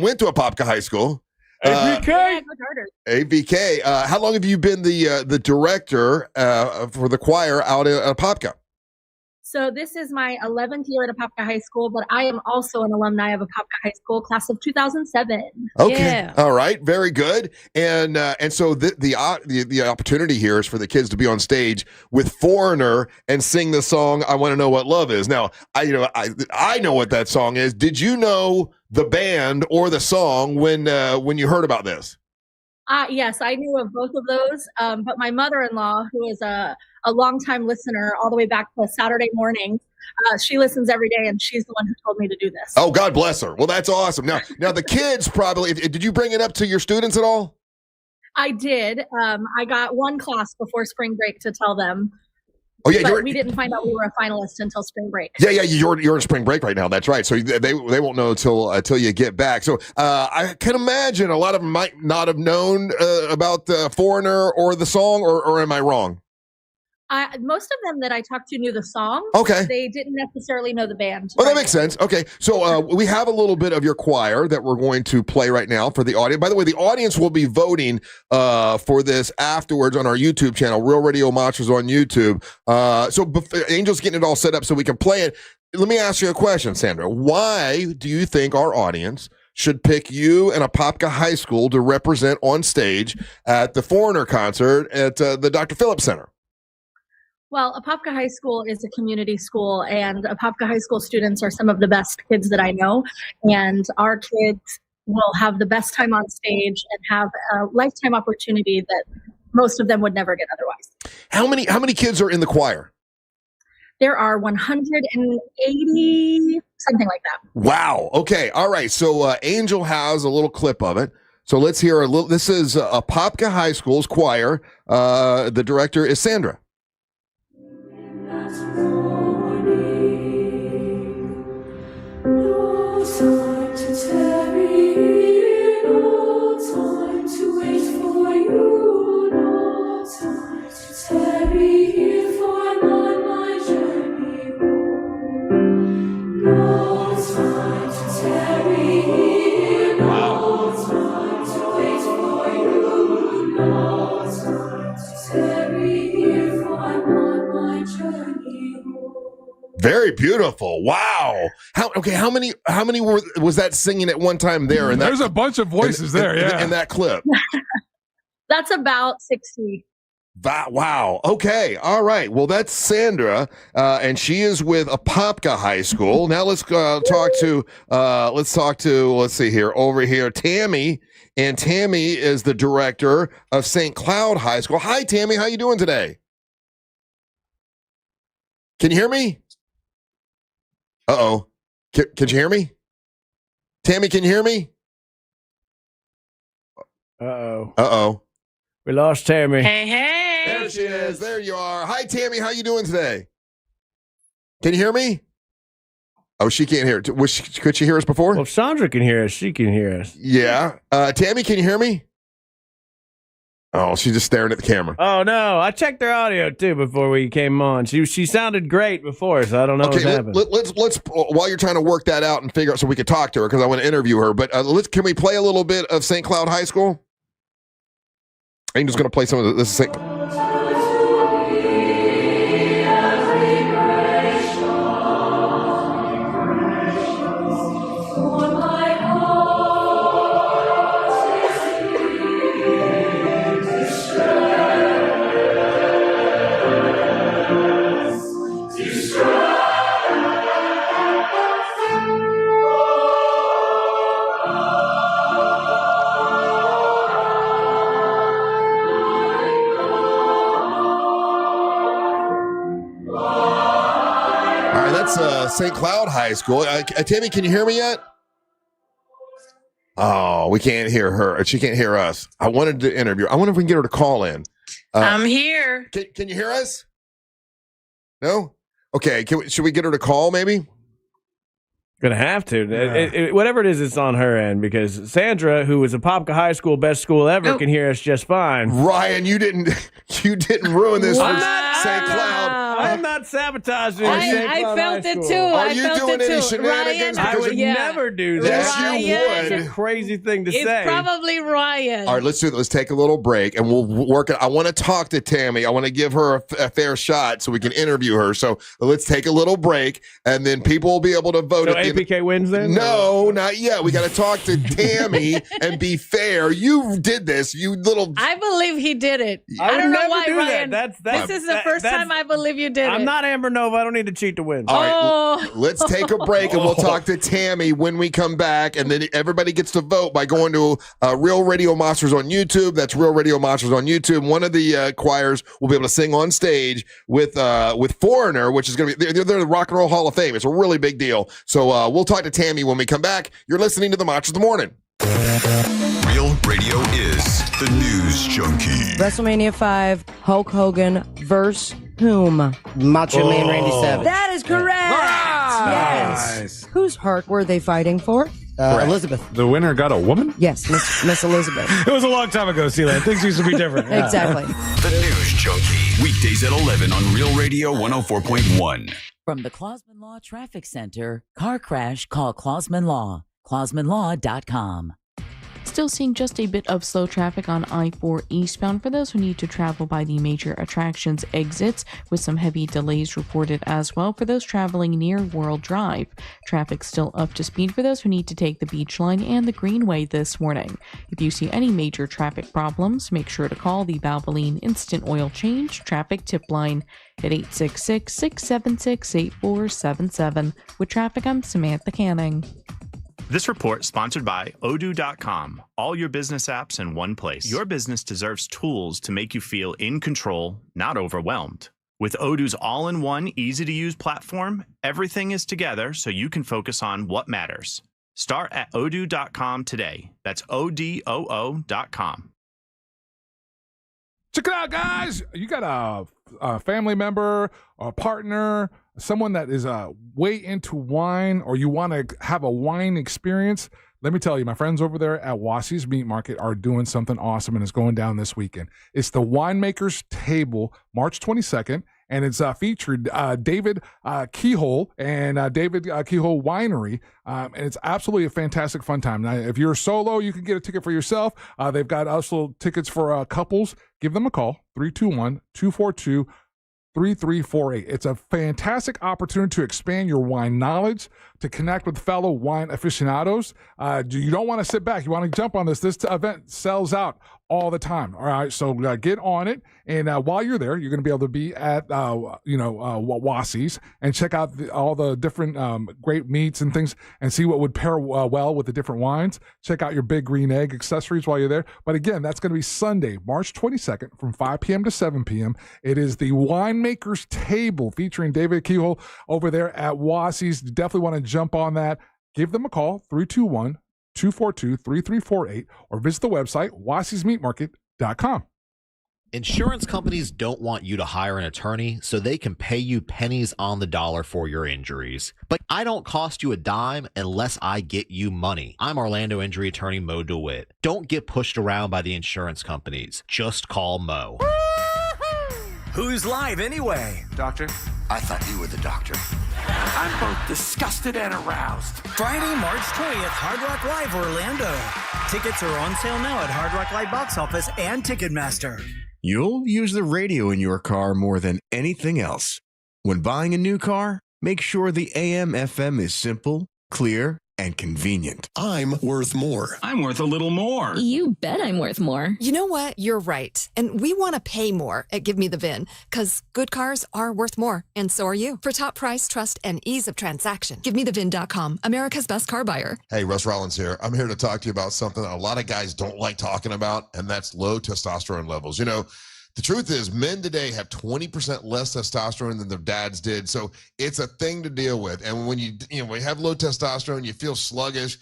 Speaker 1: went to Apopka High School.
Speaker 11: AVK.
Speaker 1: AVK. How long have you been the director for the choir out at Apopka?
Speaker 11: So this is my 11th year at Apopka High School, but I am also an alumni of Apopka High School, class of 2007.
Speaker 1: Okay.
Speaker 11: Yeah.
Speaker 1: All right. Very good. And so the opportunity here is for the kids to be on stage with Foreigner and sing the song "I Want to Know What Love Is." Now, I know what that song is. Did you know the band or the song when you heard about this?
Speaker 11: Yes, I knew of both of those, but my mother-in-law, who is a longtime listener all the way back to Saturday morning, she listens every day, and she's the one who told me to do this.
Speaker 1: Oh, God bless her. Well, that's awesome. Now the kids probably, did you bring it up to your students at all?
Speaker 11: I did. I got one class before spring break to tell them.
Speaker 1: Oh yeah,
Speaker 11: but we didn't find out we were a finalist until spring break.
Speaker 1: Yeah, you're in spring break right now. That's right. So they won't know until you get back. So I can imagine a lot of them might not have known about the Foreigner or the song, or am I wrong?
Speaker 11: Most of them that I talked to knew the song.
Speaker 1: Okay.
Speaker 11: They didn't necessarily know the band.
Speaker 1: Oh, that makes sense. Okay. So we have a little bit of your choir that we're going to play right now for the audience. By the way, the audience will be voting for this afterwards on our YouTube channel, Real Radio Monsters on YouTube. So Angel's getting it all set up so we can play it. Let me ask you a question, Sandra. Why do you think our audience should pick you and Apopka High School to represent on stage at the Foreigner concert at the Dr. Phillips Center?
Speaker 11: Well, Apopka High School is a community school, and Apopka High School students are some of the best kids that I know, and our kids will have the best time on stage and have a lifetime opportunity that most of them would never get otherwise.
Speaker 1: How many kids are in the choir?
Speaker 11: There are 180, something like that.
Speaker 1: Wow. Okay. All right. So Angel has a little clip of it. So let's hear a little. This is Apopka High School's choir. The director is Sandra.
Speaker 8: No time to tarry, no time to wait for you, no time to tarry.
Speaker 1: Very beautiful. Wow. How many was that singing at one time there? And
Speaker 3: there's a bunch of voices there. Yeah.
Speaker 1: In that clip.
Speaker 11: That's about 60.
Speaker 1: Wow. Okay. All right. Well, that's Sandra, and she is with Apopka High School. Now let's talk to let's see here over here, Tammy, and Tammy is the director of St. Cloud High School. Hi, Tammy. How you doing today? Can you hear me? Uh-oh. Can you hear me? Tammy, can you hear me? Uh-oh.
Speaker 12: We lost Tammy.
Speaker 14: Hey.
Speaker 1: There she is. There you are. Hi, Tammy. How you doing today? Can you hear me? Oh, she can't hear. Could she hear us before?
Speaker 12: Well, if Sandra can hear us, she can hear us.
Speaker 1: Yeah. Tammy, can you hear me? Oh, she's just staring at the camera.
Speaker 12: Oh, no. I checked her audio, too, before we came on. She sounded great before, so I don't know what happened.
Speaker 1: Let's while you're trying to work that out and figure out so we could talk to her, because I want to interview her, but can we play a little bit of St. Cloud High School? I'm just going to play some of this. St. Cloud High School. Tammy, can you hear me yet? Oh, we can't hear her. She can't hear us. I wanted to interview her. I wonder if we can get her to call in.
Speaker 14: I'm here.
Speaker 1: Can you hear us? No? Okay. Should we get her to call maybe?
Speaker 12: Gonna have to. Whatever it is, it's on her end, because Sandra, who was a Apopka High School best school ever, can hear us just fine.
Speaker 1: Ryan, you didn't ruin this for St. Cloud.
Speaker 12: I'm not sabotaging.
Speaker 14: I felt it too.
Speaker 1: Are you doing any shenanigans?
Speaker 14: Ryan,
Speaker 12: I would never do that.
Speaker 1: Yes, you would.
Speaker 12: It's a crazy thing to say.
Speaker 14: It's probably Ryan.
Speaker 1: All right, let's do that. Let's take a little break, and we'll work it. I want to talk to Tammy. I want to give her a fair shot so we can interview her. So let's take a little break, and then people will be able to vote.
Speaker 12: So APK wins then?
Speaker 1: No, not yet. We got to talk to Tammy and be fair. You did this, you little.
Speaker 14: I believe he did it.
Speaker 12: I
Speaker 14: don't know why,
Speaker 12: Ryan.
Speaker 14: This is the first time I believe you did it.
Speaker 12: I'm not Amber Nova. I don't need to cheat to win.
Speaker 1: All right, let's take a break, and we'll talk to Tammy when we come back, and then everybody gets to vote by going to Real Radio Monsters on YouTube. That's Real Radio Monsters on YouTube. One of the choirs will be able to sing on stage with Foreigner, which is going to be they're the Rock and Roll Hall of Fame. It's a really big deal. So we'll talk to Tammy when we come back. You're listening to the Monsters of the Morning.
Speaker 17: Real Radio is the News Junkie.
Speaker 18: WrestleMania 5, Hulk Hogan versus whom?
Speaker 20: Macho Man Randy Savage.
Speaker 18: That is correct. Yes.
Speaker 3: Nice.
Speaker 18: Whose heart were they fighting for?
Speaker 20: Elizabeth.
Speaker 3: The winner got a woman?
Speaker 18: Yes, Miss Elizabeth.
Speaker 3: It was a long time ago, Sealand. Things used to be different. Yeah.
Speaker 18: Exactly.
Speaker 17: The News Junkie. Weekdays at 11 on Real Radio 104.1.
Speaker 4: From the Clausman Law Traffic Center, car crash, call Clausman Law. ClausmanLaw.com.
Speaker 21: Still seeing just a bit of slow traffic on I-4 eastbound for those who need to travel by the major attractions exits, with some heavy delays reported as well for those traveling near World Drive. Traffic still up to speed for those who need to take the Beach Line and the Greenway this morning. If you see any major traffic problems, make sure to call the Valvoline Instant Oil Change Traffic Tip Line at 866-676-8477. With traffic, I'm Samantha Canning.
Speaker 28: This report sponsored by Odoo.com. All your business apps in one place. Your business deserves tools to make you feel in control, not overwhelmed. With Odoo's all-in-one, easy-to-use platform, everything is together so you can focus on what matters. Start at Odoo.com today. That's ODOO.com.
Speaker 3: Check it out, guys. You got a family member, a partner, someone that is way into wine, or you want to have a wine experience. Let me tell you, my friends over there at Wassey's Meat Market are doing something awesome, and it's going down this weekend. It's the Winemaker's Table, March 22nd, and it's featured David Keyhole and David Keyhole Winery, and it's absolutely a fantastic fun time. Now, if you're solo, you can get a ticket for yourself. They've got also tickets for couples. Give them a call, 321-242-3333. 3348. It's a fantastic opportunity to expand your wine knowledge, to connect with fellow wine aficionados. You don't want to sit back. You want to jump on this. This event sells out all the time. All right, so get on it. And while you're there, you're going to be able to be at Wassie's and check out all the different great meats and things and see what would pair well with the different wines. Check out your Big Green Egg accessories while you're there. But again, that's going to be Sunday, March 22nd from 5 p.m. to 7 p.m. It is the Winemaker's Table featuring David Keyhole over there at Wassie's. You definitely want to jump on that. Give them a call, 321-242-3348, or visit the website, wassiesmeatmarket.com.
Speaker 2: Insurance companies don't want you to hire an attorney so they can pay you pennies on the dollar for your injuries. But I don't cost you a dime unless I get you money. I'm Orlando injury attorney Mo DeWitt. Don't get pushed around by the insurance companies. Just call Mo.
Speaker 13: Who's live anyway?
Speaker 15: Doctor? I thought you were the doctor. I'm both disgusted and aroused.
Speaker 13: Friday, March 20th, Hard Rock Live Orlando. Tickets are on sale now at Hard Rock Live Box Office and Ticketmaster.
Speaker 19: You'll use the radio in your car more than anything else. When buying a new car, make sure the AM/FM is simple, clear, and convenient.
Speaker 22: I'm worth more.
Speaker 28: I'm worth a little more.
Speaker 23: You bet I'm worth more.
Speaker 24: You know what? You're right. And we want to pay more at Give Me the VIN because good cars are worth more. And so are you. For top price, trust, and ease of transaction, GiveMeTheVIN.com, America's best car buyer.
Speaker 1: Hey, Russ Rollins here. I'm here to talk to you about something that a lot of guys don't like talking about, and that's low testosterone levels. You know, the truth is men today have 20% less testosterone than their dads did. So it's a thing to deal with. And when you have low testosterone, you feel sluggish,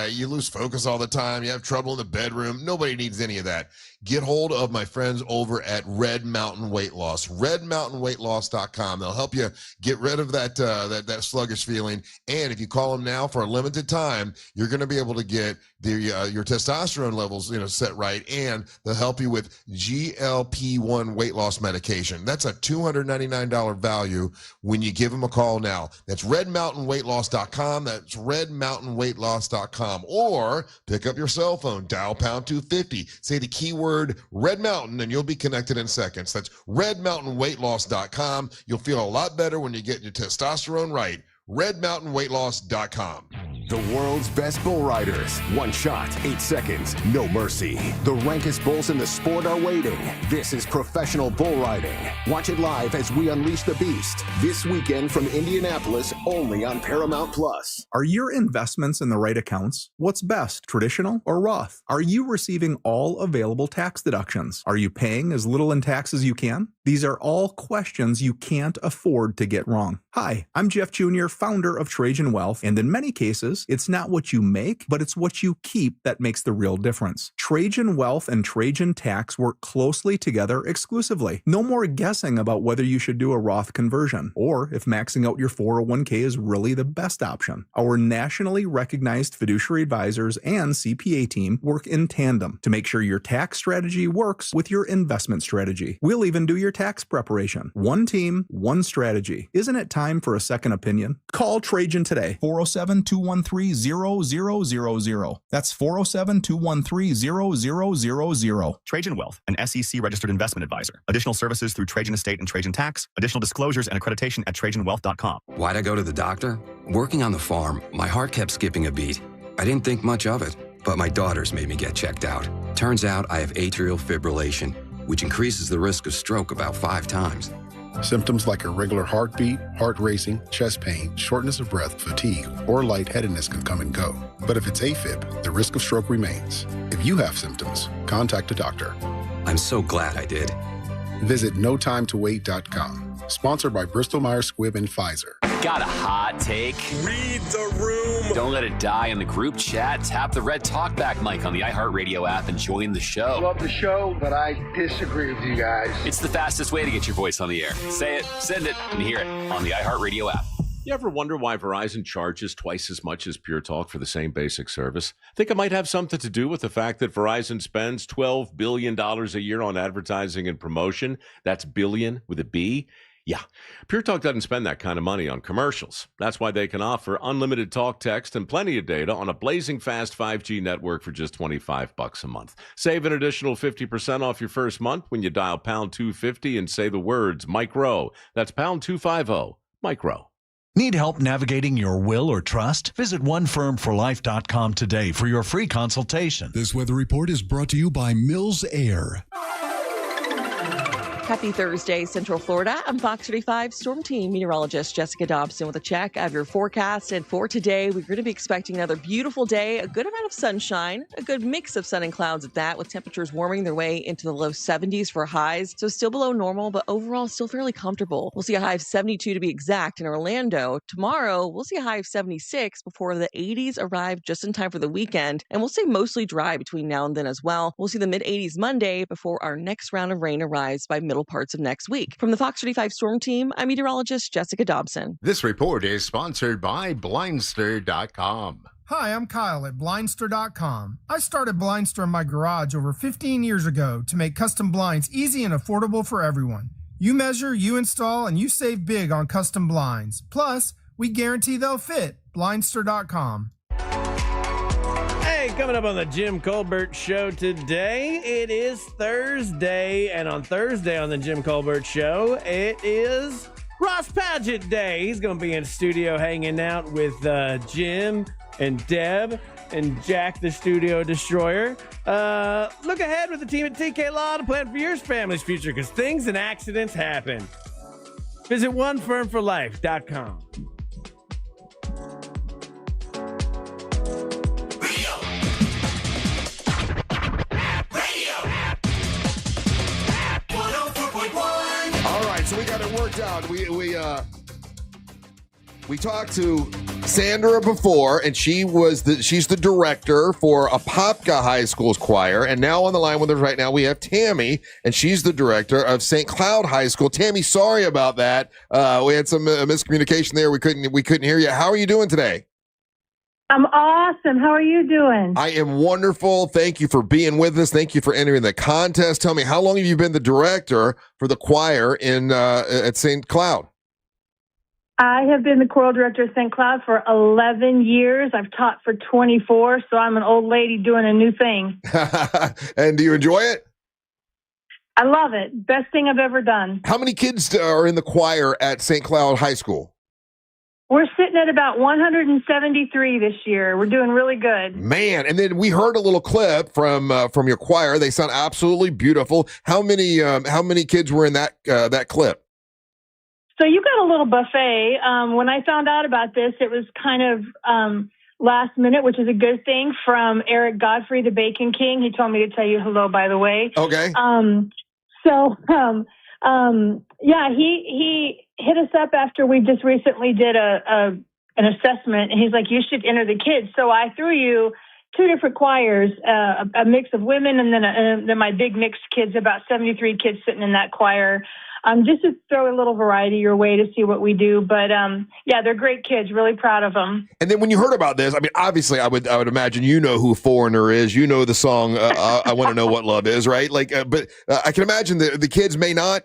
Speaker 1: you lose focus all the time, you have trouble in the bedroom. Nobody needs any of that. Get hold of my friends over at Red Mountain Weight Loss, redmountainweightloss.com. They'll help you get rid of that sluggish feeling. And if you call them now for a limited time, you're going to be able to get your testosterone levels, set right. And they'll help you with GLP-1 weight loss medication. That's a $299 value when you give them a call now. That's redmountainweightloss.com. That's redmountainweightloss.com. Or pick up your cell phone, dial pound 250, say the keyword Red Mountain, and you'll be connected in seconds. That's redmountainweightloss.com. You'll feel a lot better when you get your testosterone right. redmountainweightloss.com.
Speaker 25: The world's best bull riders. One shot, 8 seconds, no mercy. The rankest bulls in the sport are waiting. This is professional bull riding. Watch it live as we unleash the beast. This weekend from Indianapolis, only on Paramount Plus.
Speaker 29: Are your investments in the right accounts? What's best, traditional or Roth? Are you receiving all available tax deductions? Are you paying as little in tax as you can? These are all questions you can't afford to get wrong. Hi, I'm Jeff Jr., founder of Trajan Wealth, and in many cases, it's not what you make, but it's what you keep that makes the real difference. Trajan Wealth and Trajan Tax work closely together exclusively. No more guessing about whether you should do a Roth conversion, or if maxing out your 401k is really the best option. Our nationally recognized fiduciary advisors and CPA team work in tandem to make sure your tax strategy works with your investment strategy. We'll even do your tax preparation. One team, one strategy. Isn't it time for a second opinion? Call Trajan today, 407-213-0000. That's 407-213-0000.
Speaker 28: Trajan Wealth, an SEC registered investment advisor. Additional services through Trajan Estate and Trajan Tax. Additional disclosures and accreditation at TrajanWealth.com.
Speaker 9: Why'd I go to the doctor? Working on the farm, my heart kept skipping a beat. I didn't think much of it, but my daughters made me get checked out. Turns out I have atrial fibrillation, which increases the risk of stroke about 5 times.
Speaker 10: Symptoms like irregular heartbeat, heart racing, chest pain, shortness of breath, fatigue, or lightheadedness can come and go. But if it's AFib, the risk of stroke remains. If you have symptoms, contact a doctor.
Speaker 9: I'm so glad I did.
Speaker 10: Visit notimetowait.com. Sponsored by Bristol-Myers Squibb and Pfizer.
Speaker 5: Got a hot take?
Speaker 22: Read the room.
Speaker 5: Don't let it die in the group chat. Tap the red talkback mic on the iHeartRadio app and join the show.
Speaker 22: Love the show, but I disagree with you guys.
Speaker 5: It's the fastest way to get your voice on the air. Say it, send it, and hear it on the iHeartRadio app.
Speaker 30: You ever wonder why Verizon charges twice as much as Pure Talk for the same basic service? Think it might have something to do with the fact that Verizon spends $12 billion a year on advertising and promotion. That's billion with a B. Yeah, Pure Talk doesn't spend that kind of money on commercials. That's why they can offer unlimited talk, text, and plenty of data on a blazing fast 5G network for just $25 a month. Save an additional 50% off your first month when you dial pound 250 and say the words micro. That's pound 250, micro.
Speaker 6: Need help navigating your will or trust? Visit onefirmforlife.com today for your free consultation.
Speaker 7: This weather report is brought to you by Mills Air.
Speaker 8: Happy Thursday, Central Florida. I'm Fox 35 Storm Team meteorologist Jessica Dobson with a check of your forecast. And for today, we're going to be expecting another beautiful day, a good amount of sunshine, a good mix of sun and clouds at that, with temperatures warming their way into the low 70s for highs. So still below normal, but overall still fairly comfortable. We'll see a high of 72 to be exact in Orlando. Tomorrow, we'll see a high of 76 before the 80s arrive just in time for the weekend. And we'll stay mostly dry between now and then as well. We'll see the mid 80s Monday before our next round of rain arrives by middle parts of next week. From the Fox 35 Storm Team, I'm meteorologist Jessica Dobson.
Speaker 11: This report is sponsored by Blindster.com.
Speaker 12: Hi, I'm Kyle at Blindster.com. I started Blindster in my garage over 15 years ago to make custom blinds easy and affordable for everyone. You measure, you install, and you save big on custom blinds. Plus, we guarantee they'll fit. Blindster.com.
Speaker 14: Hey, coming up on the Jim Colbert Show today, it is Thursday, and on Thursday on the Jim Colbert Show, it is Ross Padgett Day. He's going to be in studio hanging out with Jim and Deb and Jack the Studio Destroyer. Look ahead with the team at TK Law to plan for your family's future, because things and accidents happen. Visit onefirmforlife.com.
Speaker 1: So we got it worked out. We talked to Sandra before, and she's the director for Apopka High School's choir. And now on the line with us right now, we have Tammy, and she's the director of St. Cloud High School. Tammy, sorry about that. We had some miscommunication there. We couldn't hear you. How are you doing today?
Speaker 16: I'm awesome. How are you doing?
Speaker 1: I am wonderful. Thank you for being with us. Thank you for entering the contest. Tell me, how long have you been the director for the choir at St. Cloud?
Speaker 16: I have been the choral director at St. Cloud for 11 years. I've taught for 24, so I'm an old lady doing a new thing.
Speaker 1: And do you enjoy it?
Speaker 16: I love it. Best thing I've ever done.
Speaker 1: How many kids are in the choir at St. Cloud High School?
Speaker 16: We're sitting at about 173 this year. We're doing really good.
Speaker 1: Man, and then we heard a little clip from your choir. They sound absolutely beautiful. How many kids were in that clip?
Speaker 16: So you got a little buffet. When I found out about this, it was kind of last minute, which is a good thing, from Eric Godfrey, the Bacon King. He told me to tell you hello, by the way.
Speaker 1: Okay.
Speaker 16: Yeah, he hit us up after we just recently did an assessment, and he's like, you should enter the kids. So I threw you two different choirs, a mix of women, and then my big mixed kids, about 73 kids sitting in that choir, just to throw a little variety your way to see what we do. But yeah, they're great kids. Really proud of them.
Speaker 1: And then when you heard about this, I mean, obviously, I would imagine you know who Foreigner is. You know the song "I Want to Know What Love Is," right? Like, but I can imagine the kids may not.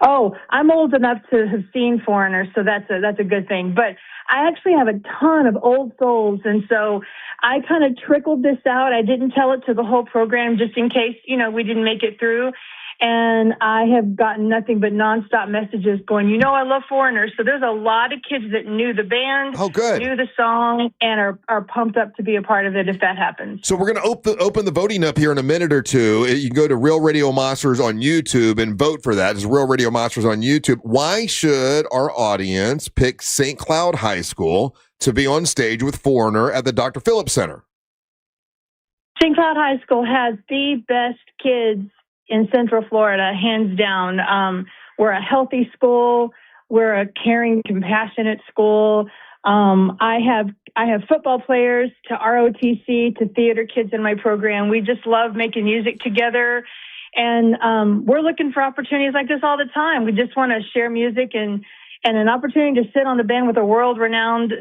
Speaker 16: Oh, I'm old enough to have seen Foreigner, so that's a good thing. But I actually have a ton of old souls, and so I kind of trickled this out. I didn't tell it to the whole program just in case, we didn't make it through. And I have gotten nothing but nonstop messages going, I love Foreigner. So there's a lot of kids that knew the band, knew the song, and are pumped up to be a part of it if that happens.
Speaker 1: So we're going to open the voting up here in a minute or two. You can go to Real Radio Monsters on YouTube and vote for that. It's Real Radio Monsters on YouTube. Why should our audience pick St. Cloud High School to be on stage with Foreigner at the Dr. Phillips Center?
Speaker 16: St. Cloud High School has the best kids in Central Florida, hands down. We're a healthy school. We're a caring, compassionate school. I have football players to ROTC to theater kids in my program. We just love making music together. And we're looking for opportunities like this all the time. We just want to share music, and an opportunity to sit on the band with a world-renowned,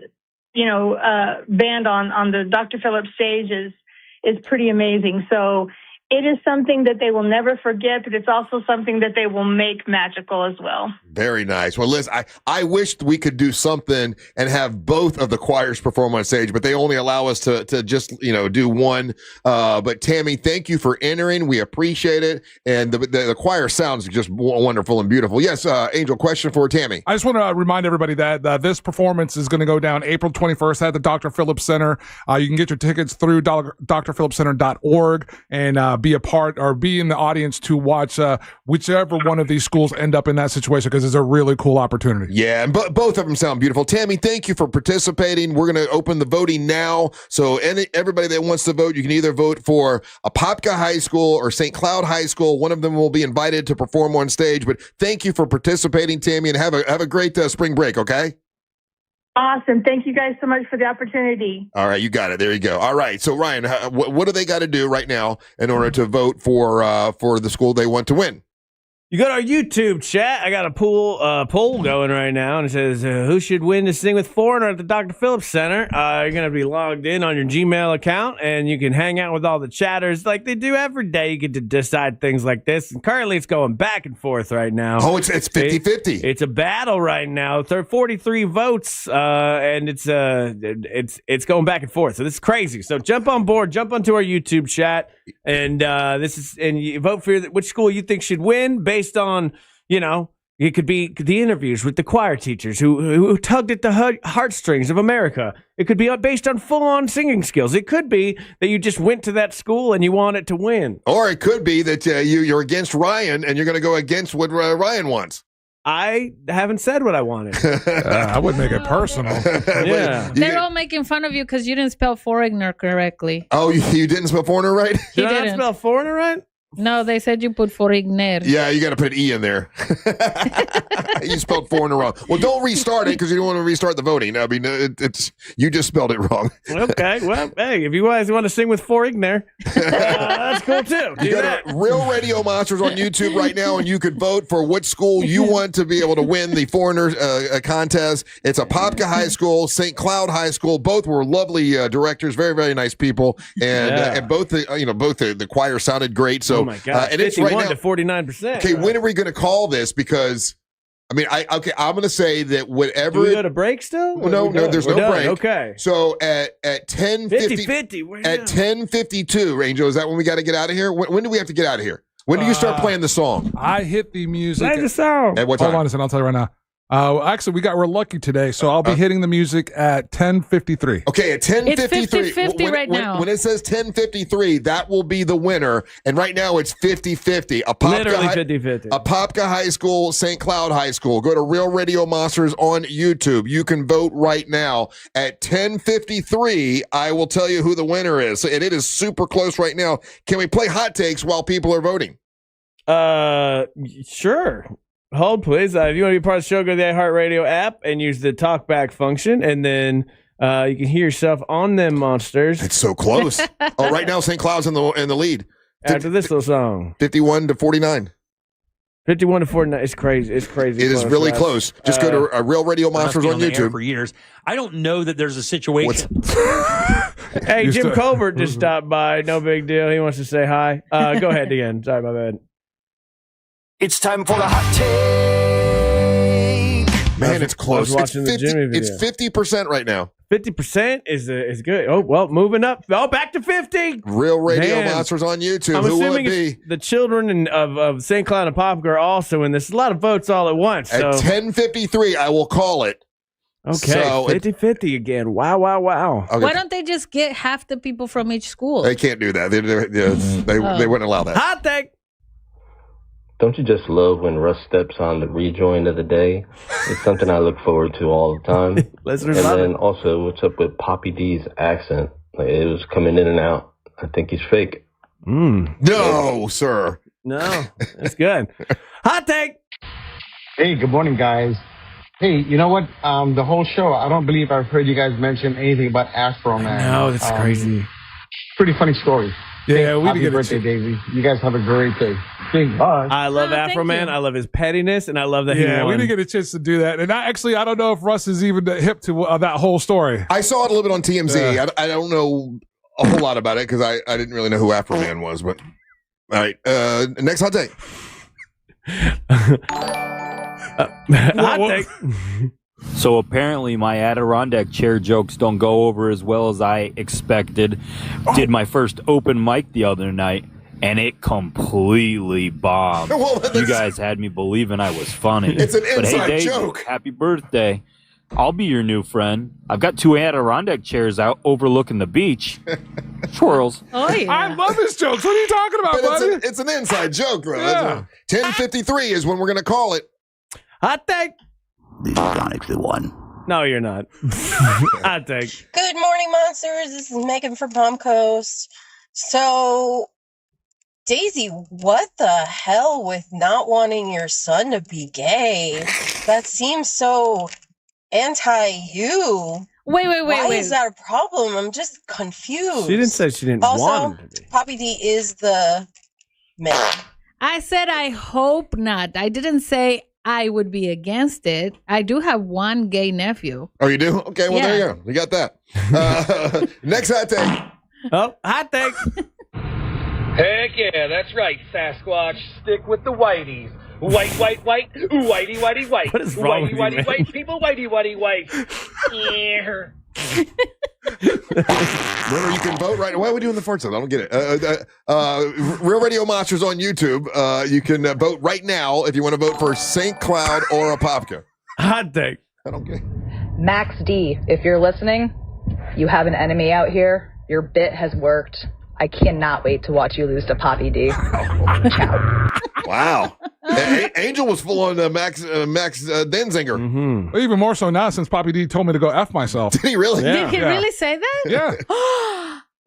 Speaker 16: band on the Dr. Phillips stage is pretty amazing. So It is something that they will never forget, but it's also something that they will make magical as well.
Speaker 1: Very nice. Well, Liz, I wished we could do something and have both of the choirs perform on stage, but they only allow us to just, do one. But Tammy, thank you for entering. We appreciate it. And the choir sounds just wonderful and beautiful. Yes, Angel, question for Tammy.
Speaker 2: I just want to remind everybody that this performance is going to go down April 21st at the Dr. Phillips Center. You can get your tickets through drphillipscenter.org and be a part or be in the audience to watch whichever one of these schools end up in that situation, because it's a really cool opportunity.
Speaker 1: Yeah, and both of them sound beautiful. Tammy, thank you for participating. We're going to open the voting now. So everybody that wants to vote, you can either vote for Apopka High School or St. Cloud High School. One of them will be invited to perform on stage. But thank you for participating, Tammy, and have a great spring break, okay?
Speaker 16: Awesome. Thank you guys so much for the opportunity.
Speaker 1: All right, you got it. There you go. All right. So, Ryan, what do they got to do right now in order to vote for the school they want to win?
Speaker 14: You go to our YouTube chat. I got a poll going right now, and it says, who should win to sing with Foreigner at the Dr. Phillips Center? You're going to be logged in on your Gmail account, and you can hang out with all the chatters like they do every day. You get to decide things like this. And currently, it's going back and forth right now.
Speaker 1: Oh, it's 50-50.
Speaker 14: It's a battle right now. 43 votes, and it's going back and forth. So this is crazy. So jump on board. Jump onto our YouTube chat, and you vote for which school you think should win based on, it could be the interviews with the choir teachers who tugged at the heartstrings of America. It could be based on full-on singing skills. It could be that you just went to that school and you want it to win.
Speaker 1: Or it could be that you're against Ryan and you're going to go against what Ryan wants.
Speaker 14: I haven't said what I wanted.
Speaker 2: I would make it personal.
Speaker 14: Yeah.
Speaker 3: They're all making fun of you because you didn't spell foreigner correctly.
Speaker 1: Oh, you didn't spell foreigner right?
Speaker 14: Did I not spell foreigner right?
Speaker 3: No, they said you put foreigner.
Speaker 1: Yeah, you got to put an E in there. You spelled foreigner wrong. Well, don't restart it because you don't want to restart the voting. I mean, it's you just spelled it wrong.
Speaker 14: Okay, well, hey, if you guys want to sing with foreigner, that's cool too.
Speaker 1: You got Real Radio Monsters on YouTube right now, and you could vote for which school you want to be able to win the foreigner contest. It's Apopka High School, St. Cloud High School. Both were lovely directors, very, very nice people, and both the choir sounded great. So.
Speaker 14: Oh my God!
Speaker 1: And it's right now
Speaker 14: to 49%.
Speaker 1: Okay, when are we going to call this? Because I'm going to say that whatever.
Speaker 14: Do we go to break still?
Speaker 1: No, there's no break.
Speaker 14: Okay.
Speaker 1: So at 10:50, at 10:52, Angel, is that when we got to get out of here? When do we have to get out of here? When do you start playing the song?
Speaker 2: I hit the music.
Speaker 14: Play the song.
Speaker 1: At what time?
Speaker 2: Hold on a second, I'll tell you right now. Actually, we're lucky today, so I'll be hitting the music at 10:53.
Speaker 1: Okay, at 10:53.
Speaker 3: It's 50-50 right now.
Speaker 1: When it says 10:53, that will be the winner. And right now it's 50-50.
Speaker 14: Literally 50-50.
Speaker 1: Apopka High School, St. Cloud High School. Go to Real Radio Monsters on YouTube. You can vote right now. At 10:53, I will tell you who the winner is. And it is super close right now. Can we play hot takes while people are voting?
Speaker 14: Sure. Hold, please. If you want to be part of the show, go to the iHeartRadio app and use the talkback function, and then you can hear yourself on them monsters.
Speaker 1: It's so close. Right now St. Cloud's in the lead.
Speaker 14: After this little song.
Speaker 1: 51-49.
Speaker 14: 51-49. It's crazy. It's crazy.
Speaker 1: It is really close. Just go to Real Radio Monsters on YouTube.
Speaker 4: For years. I don't know that there's a situation.
Speaker 14: Hey, Jim Colbert just stopped by. No big deal. He wants to say hi. Go ahead again. Sorry, my bad.
Speaker 15: It's time for the hot take.
Speaker 1: Man, it's close.
Speaker 14: It's
Speaker 1: 50% right now.
Speaker 14: 50% is good. Oh, well, moving up. Oh, back to 50.
Speaker 1: Real Radio Monsters on YouTube.
Speaker 14: I'm
Speaker 1: Who will
Speaker 14: assuming
Speaker 1: it be?
Speaker 14: The children of St. Cloud and Apopka are also in this. A lot of votes all at once.
Speaker 1: At 10:53, I will call it.
Speaker 14: Okay,
Speaker 1: So
Speaker 14: 50-50 again. Wow.
Speaker 1: Okay.
Speaker 3: Why don't they just get half the people from each school?
Speaker 1: They can't do that. They wouldn't allow that.
Speaker 14: Hot take.
Speaker 17: Don't you just love when Russ steps on the rejoin of the day? It's something I look forward to all the time.
Speaker 14: Listeners
Speaker 17: and
Speaker 14: love
Speaker 17: then
Speaker 14: it.
Speaker 17: also, what's up with Poppy D's accent? Like, it was coming in and out. I think he's fake.
Speaker 1: No, sir.
Speaker 14: No, that's good. Hot take.
Speaker 18: Hey, good morning, guys. Hey, you know what? The whole show, I don't believe I've heard you guys mention anything about Afro Man.
Speaker 14: No, that's crazy.
Speaker 18: Pretty funny story.
Speaker 2: Yeah, we
Speaker 18: Happy
Speaker 2: didn't get
Speaker 18: birthday, Daisy. You guys have a great day. Big bye.
Speaker 14: I love Afro Man. I love his pettiness, and I love that he
Speaker 2: Yeah, we
Speaker 14: won.
Speaker 2: didn't get a chance to do that. And I don't know if Russ is even hip to that whole story.
Speaker 1: I saw it a little bit on TMZ. I don't know a whole lot about it because I didn't really know who Afro Man was, but All right. Next hot take.
Speaker 14: Hot take.
Speaker 13: So apparently my Adirondack chair jokes don't go over as well as I expected. Did my first open mic the other night, and it completely bombed.
Speaker 1: Well,
Speaker 13: You guys had me believing I was funny.
Speaker 1: It's an
Speaker 13: But
Speaker 1: inside
Speaker 13: hey, Dave,
Speaker 1: joke.
Speaker 13: happy birthday. I'll be your new friend. I've got 2 Adirondack chairs out overlooking the beach. Twirls.
Speaker 3: Oh, yeah.
Speaker 2: I love his jokes. What are you talking about,
Speaker 1: But
Speaker 2: buddy?
Speaker 1: it's an inside joke, bro.
Speaker 2: Yeah.
Speaker 1: 10:53 is when we're going to call it.
Speaker 14: Hot take.
Speaker 15: This is Sonic's the one.
Speaker 14: No, you're not. Hot take.
Speaker 19: Good morning, monsters. This is Megan from Palm Coast. So, Daisy, what the hell with not wanting your son to be gay? That seems so anti-you.
Speaker 3: Wait.
Speaker 19: Why is that a problem? I'm just confused.
Speaker 14: She didn't say she didn't
Speaker 19: Also,
Speaker 14: want him to be.
Speaker 19: Poppy D is the man.
Speaker 3: I said I hope not. I didn't say I would be against it. I do have one gay nephew.
Speaker 1: Oh, you do? Okay, well,
Speaker 3: Yeah.
Speaker 1: there you go. You got that. Next hot take.
Speaker 14: Oh, hot take.
Speaker 20: Heck yeah, that's right, Sasquatch. Stick with the whiteys. White, whitey, whitey, white.
Speaker 14: What is wrong with you, man?
Speaker 20: White people, whitey, white. Yeah.
Speaker 1: Remember, you can vote right. Why are we doing the fart sound? I don't get it. Real Radio Monsters on YouTube. You can vote right now if you want to vote for St. Cloud or Apopka.
Speaker 14: Hot take.
Speaker 1: I don't get it.
Speaker 21: Max D, if you're listening, you have an enemy out here. Your bit has worked. I cannot wait to watch you lose to Poppy D. Ciao.
Speaker 1: Wow. Angel was full on Max Denzinger.
Speaker 14: Mm-hmm.
Speaker 2: Even more so now since Poppy D told me to go F myself.
Speaker 1: Did he really?
Speaker 3: Did he really say that?
Speaker 2: Yeah.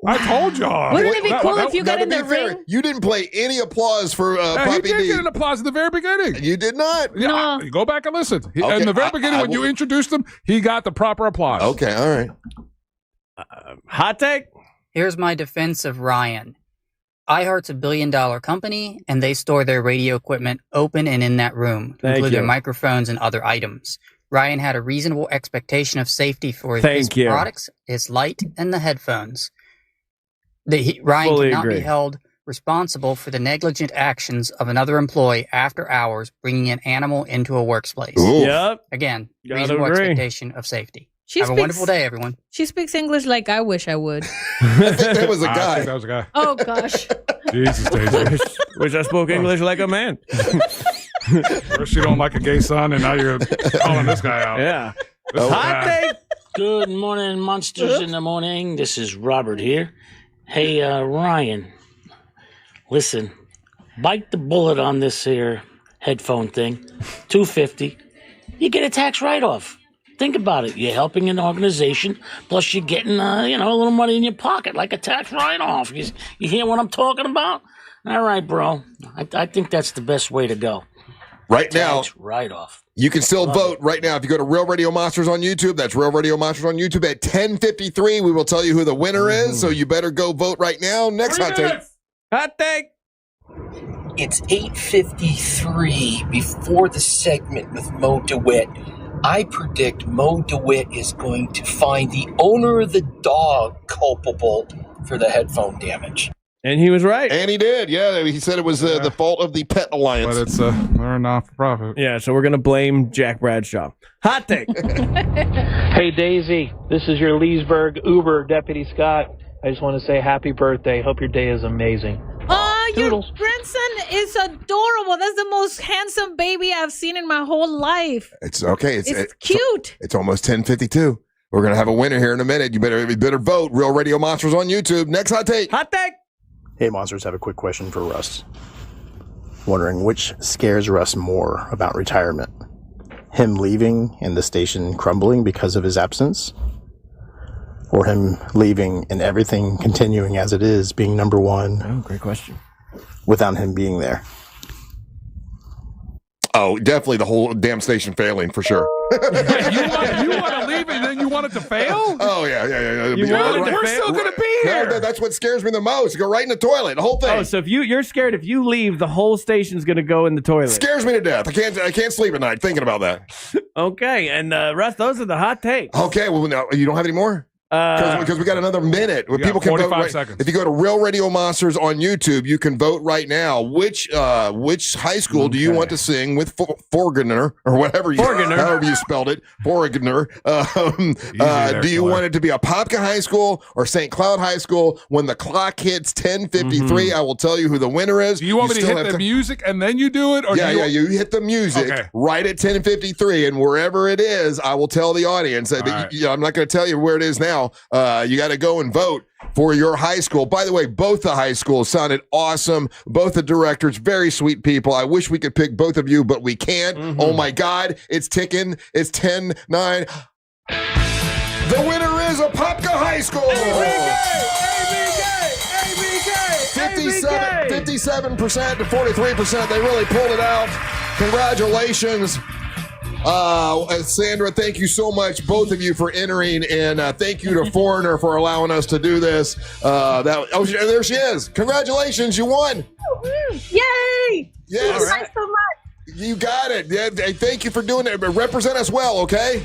Speaker 2: I told y'all.
Speaker 3: Wouldn't it be cool if you got in the ring?
Speaker 1: You didn't play any applause for
Speaker 2: He
Speaker 1: Poppy
Speaker 2: did
Speaker 1: D.
Speaker 2: get an applause at the very beginning.
Speaker 1: You did not?
Speaker 2: Yeah, go back and listen.
Speaker 1: Okay,
Speaker 2: In the very beginning, when you introduced him, he got the proper applause.
Speaker 1: Okay, all right.
Speaker 14: Hot take.
Speaker 23: Here's my defense of Ryan. iHeart's a $1 billion company, and they store their radio equipment open and in that room, to
Speaker 14: Thank
Speaker 23: include their
Speaker 14: you.
Speaker 23: microphones and other items. Ryan had a reasonable expectation of safety for his
Speaker 14: Thank you.
Speaker 23: products, his light, and the headphones. Ryan
Speaker 14: Fully
Speaker 23: cannot
Speaker 14: agree.
Speaker 23: be held responsible for the negligent actions of another employee after hours bringing an animal into a workplace.
Speaker 1: Ooh.
Speaker 14: Yep.
Speaker 23: Again,
Speaker 14: Gotta
Speaker 23: reasonable
Speaker 14: agree.
Speaker 23: expectation of safety.
Speaker 3: She
Speaker 23: Have a
Speaker 3: speaks-
Speaker 23: wonderful day, everyone.
Speaker 3: She speaks English like I wish I would.
Speaker 1: I think that was a
Speaker 2: I
Speaker 1: guy.
Speaker 2: think that was a guy.
Speaker 3: Oh, gosh.
Speaker 2: Jesus, Daisy.
Speaker 14: Wish I spoke English like a man.
Speaker 2: First you don't like a gay son, and now you're calling this guy out.
Speaker 14: Yeah.
Speaker 2: This is
Speaker 14: Hot
Speaker 2: bad.
Speaker 14: take.
Speaker 24: Good morning, monsters in the morning. This is Robert here. Hey, Ryan, listen, bite the bullet on this here headphone thing, $250. You get a tax write-off. Think about it. You're helping an organization, plus you're getting, a little money in your pocket, like a tax write-off. You hear what I'm talking about? All right, bro. I think that's the best way to go.
Speaker 1: Right now,
Speaker 24: Tax write-off.
Speaker 1: you can still vote right now. If you go to Real Radio Monsters on YouTube, that's Real Radio Monsters on YouTube at 10:53. We will tell you who the winner is, so you better go vote right now. Next hot take.
Speaker 14: Hot take.
Speaker 25: It's 8:53 before the segment with Mo DeWitt. I predict Mo DeWitt is going to find the owner of the dog culpable for the headphone damage.
Speaker 14: And he was right.
Speaker 1: And he did. Yeah, he said it was the fault of the Pet Alliance.
Speaker 2: But it's they're not for profit.
Speaker 14: Yeah, so we're going to blame Jack Bradshaw. Hot take.
Speaker 26: Hey, Daisy, this is your Leesburg Uber Deputy Scott. I just want to say happy birthday. Hope your day is amazing.
Speaker 3: Oh, your
Speaker 26: Toodles.
Speaker 3: grandson is adorable. That's the most handsome baby I've seen in my whole life.
Speaker 1: It's okay.
Speaker 3: It's cute.
Speaker 1: It's almost 10:52. We're gonna have a winner here in a minute. You better vote. Real Radio Monsters on YouTube. Next hot take.
Speaker 14: Hot take.
Speaker 27: Hey, Monsters, have a quick question for Russ. Wondering which scares Russ more about retirement? Him leaving and the station crumbling because of his absence? Or him leaving and everything continuing as it is, being number one?
Speaker 14: Oh, great question.
Speaker 27: Without him being there.
Speaker 1: Oh, definitely the whole damn station failing for sure.
Speaker 2: You want to leave and then you want it to fail?
Speaker 1: Oh yeah.
Speaker 2: We're still going to be here.
Speaker 1: No, that's what scares me the most. Go right in the toilet. The whole thing.
Speaker 14: Oh, so if you're scared if you leave, the whole station's going to go in the toilet.
Speaker 1: Scares me to death. I can't sleep at night thinking about that.
Speaker 14: Okay, and Russ, those are the hot takes.
Speaker 1: Okay, well, now you don't have any more. Because we got another minute. Where people can vote
Speaker 2: 45
Speaker 1: right.
Speaker 2: seconds.
Speaker 1: If you go to Real Radio Monsters on YouTube, you can vote right now. Which high school do you want to sing with Forgener or whatever however you spelled it, Forgener? Do you want it to be Apopka High School or St. Cloud High School? When the clock hits 10:53, I will tell you who the winner is.
Speaker 2: Do you want me to hit the music and then you do it? Or
Speaker 1: you hit the music right at 10:53, and wherever it is, I will tell the audience. I'm not going to tell you where it is now. You got to go and vote for your high school. By the way, both the high schools sounded awesome. Both the directors, very sweet people. I wish we could pick both of you, but we can't. Oh my God, it's ticking. It's 10-9. The winner is Apopka High School. 57% to 43%. They really pulled it out. Congratulations. Sandra, thank you so much, both of you, for entering, and thank you to Foreigner for allowing us to do this. There she is. Congratulations, you won.
Speaker 5: Yay!
Speaker 1: Yes.
Speaker 5: Thank you guys so much.
Speaker 1: You got it. Yeah, thank you for doing it. Represent us well, okay?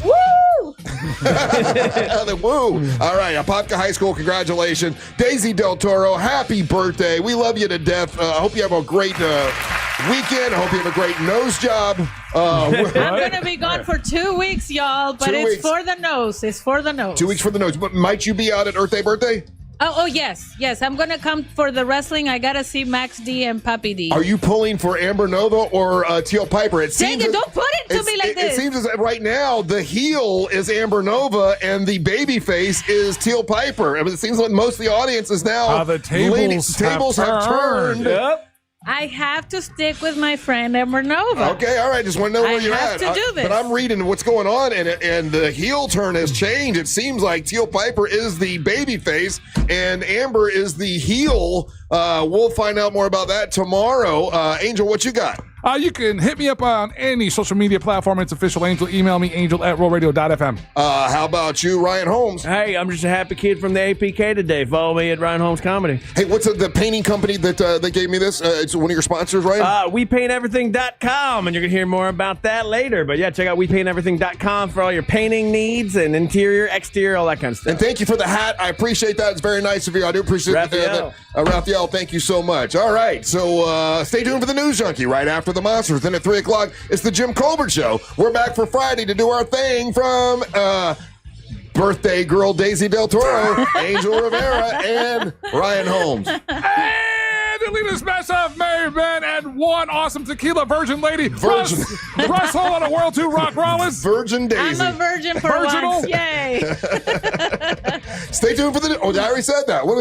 Speaker 5: Woo!
Speaker 1: The woo. All right, Apopka High School, congratulations. Daisy Del Toro, happy birthday. We love you to death. I hope you have a great weekend. I hope you have a great nose job.
Speaker 3: I'm going to be gone for 2 weeks, y'all, but it's for the nose. It's for the nose.
Speaker 1: 2 weeks for the nose. But might you be out at Earth Day birthday?
Speaker 3: Oh, yes. Yes, I'm going to come for the wrestling. I got to see Max D and Papi D.
Speaker 1: Are you pulling for Amber Nova or Teal Piper?
Speaker 3: Dang it, don't put it to me like this.
Speaker 1: It seems as right now the heel is Amber Nova and the baby face is Teal Piper. I mean, it seems like most of the audience is now
Speaker 2: the tables have turned.
Speaker 1: Yep.
Speaker 3: I have to stick with my friend Amber Nova.
Speaker 1: Okay, all right. Just want to know where you're at.
Speaker 3: I have to do this.
Speaker 1: But I'm reading what's going on, and the heel turn has changed. It seems like Teal Piper is the baby face, and Amber is the heel. We'll find out more about that tomorrow. Angel, what you got?
Speaker 2: You can hit me up on any social media platform. It's official Angel. Email me, angel@rollradio.fm.
Speaker 1: How about you, Ryan Holmes?
Speaker 14: Hey, I'm just a happy kid from the APK today. Follow me at Ryan Holmes Comedy.
Speaker 1: Hey, what's the painting company that gave me this? It's one of your sponsors, Ryan?
Speaker 14: WePaintEverything.com, and you're going to hear more about that later. But yeah, check out WePaintEverything.com for all your painting needs and interior, exterior, all that kind of stuff.
Speaker 1: And thank you for the hat. I appreciate that. It's very nice of you. I do appreciate
Speaker 14: Raphael.
Speaker 1: Raphael, thank you so much. All right, so stay tuned for the News Junkie right after the Monsters. Then at 3 o'clock, it's the Jim Colbert Show. We're back for Friday to do our thing from birthday girl Daisy Del Toro, Angel Rivera, and Ryan Holmes.
Speaker 2: And to lead us best of Mary Ben and one awesome tequila virgin lady, Russ Hole on a World 2 Rock Rollins.
Speaker 1: Virgin Daisy.
Speaker 3: I'm a virgin for once. Yay.
Speaker 1: Stay tuned for the... Oh, I already said that. What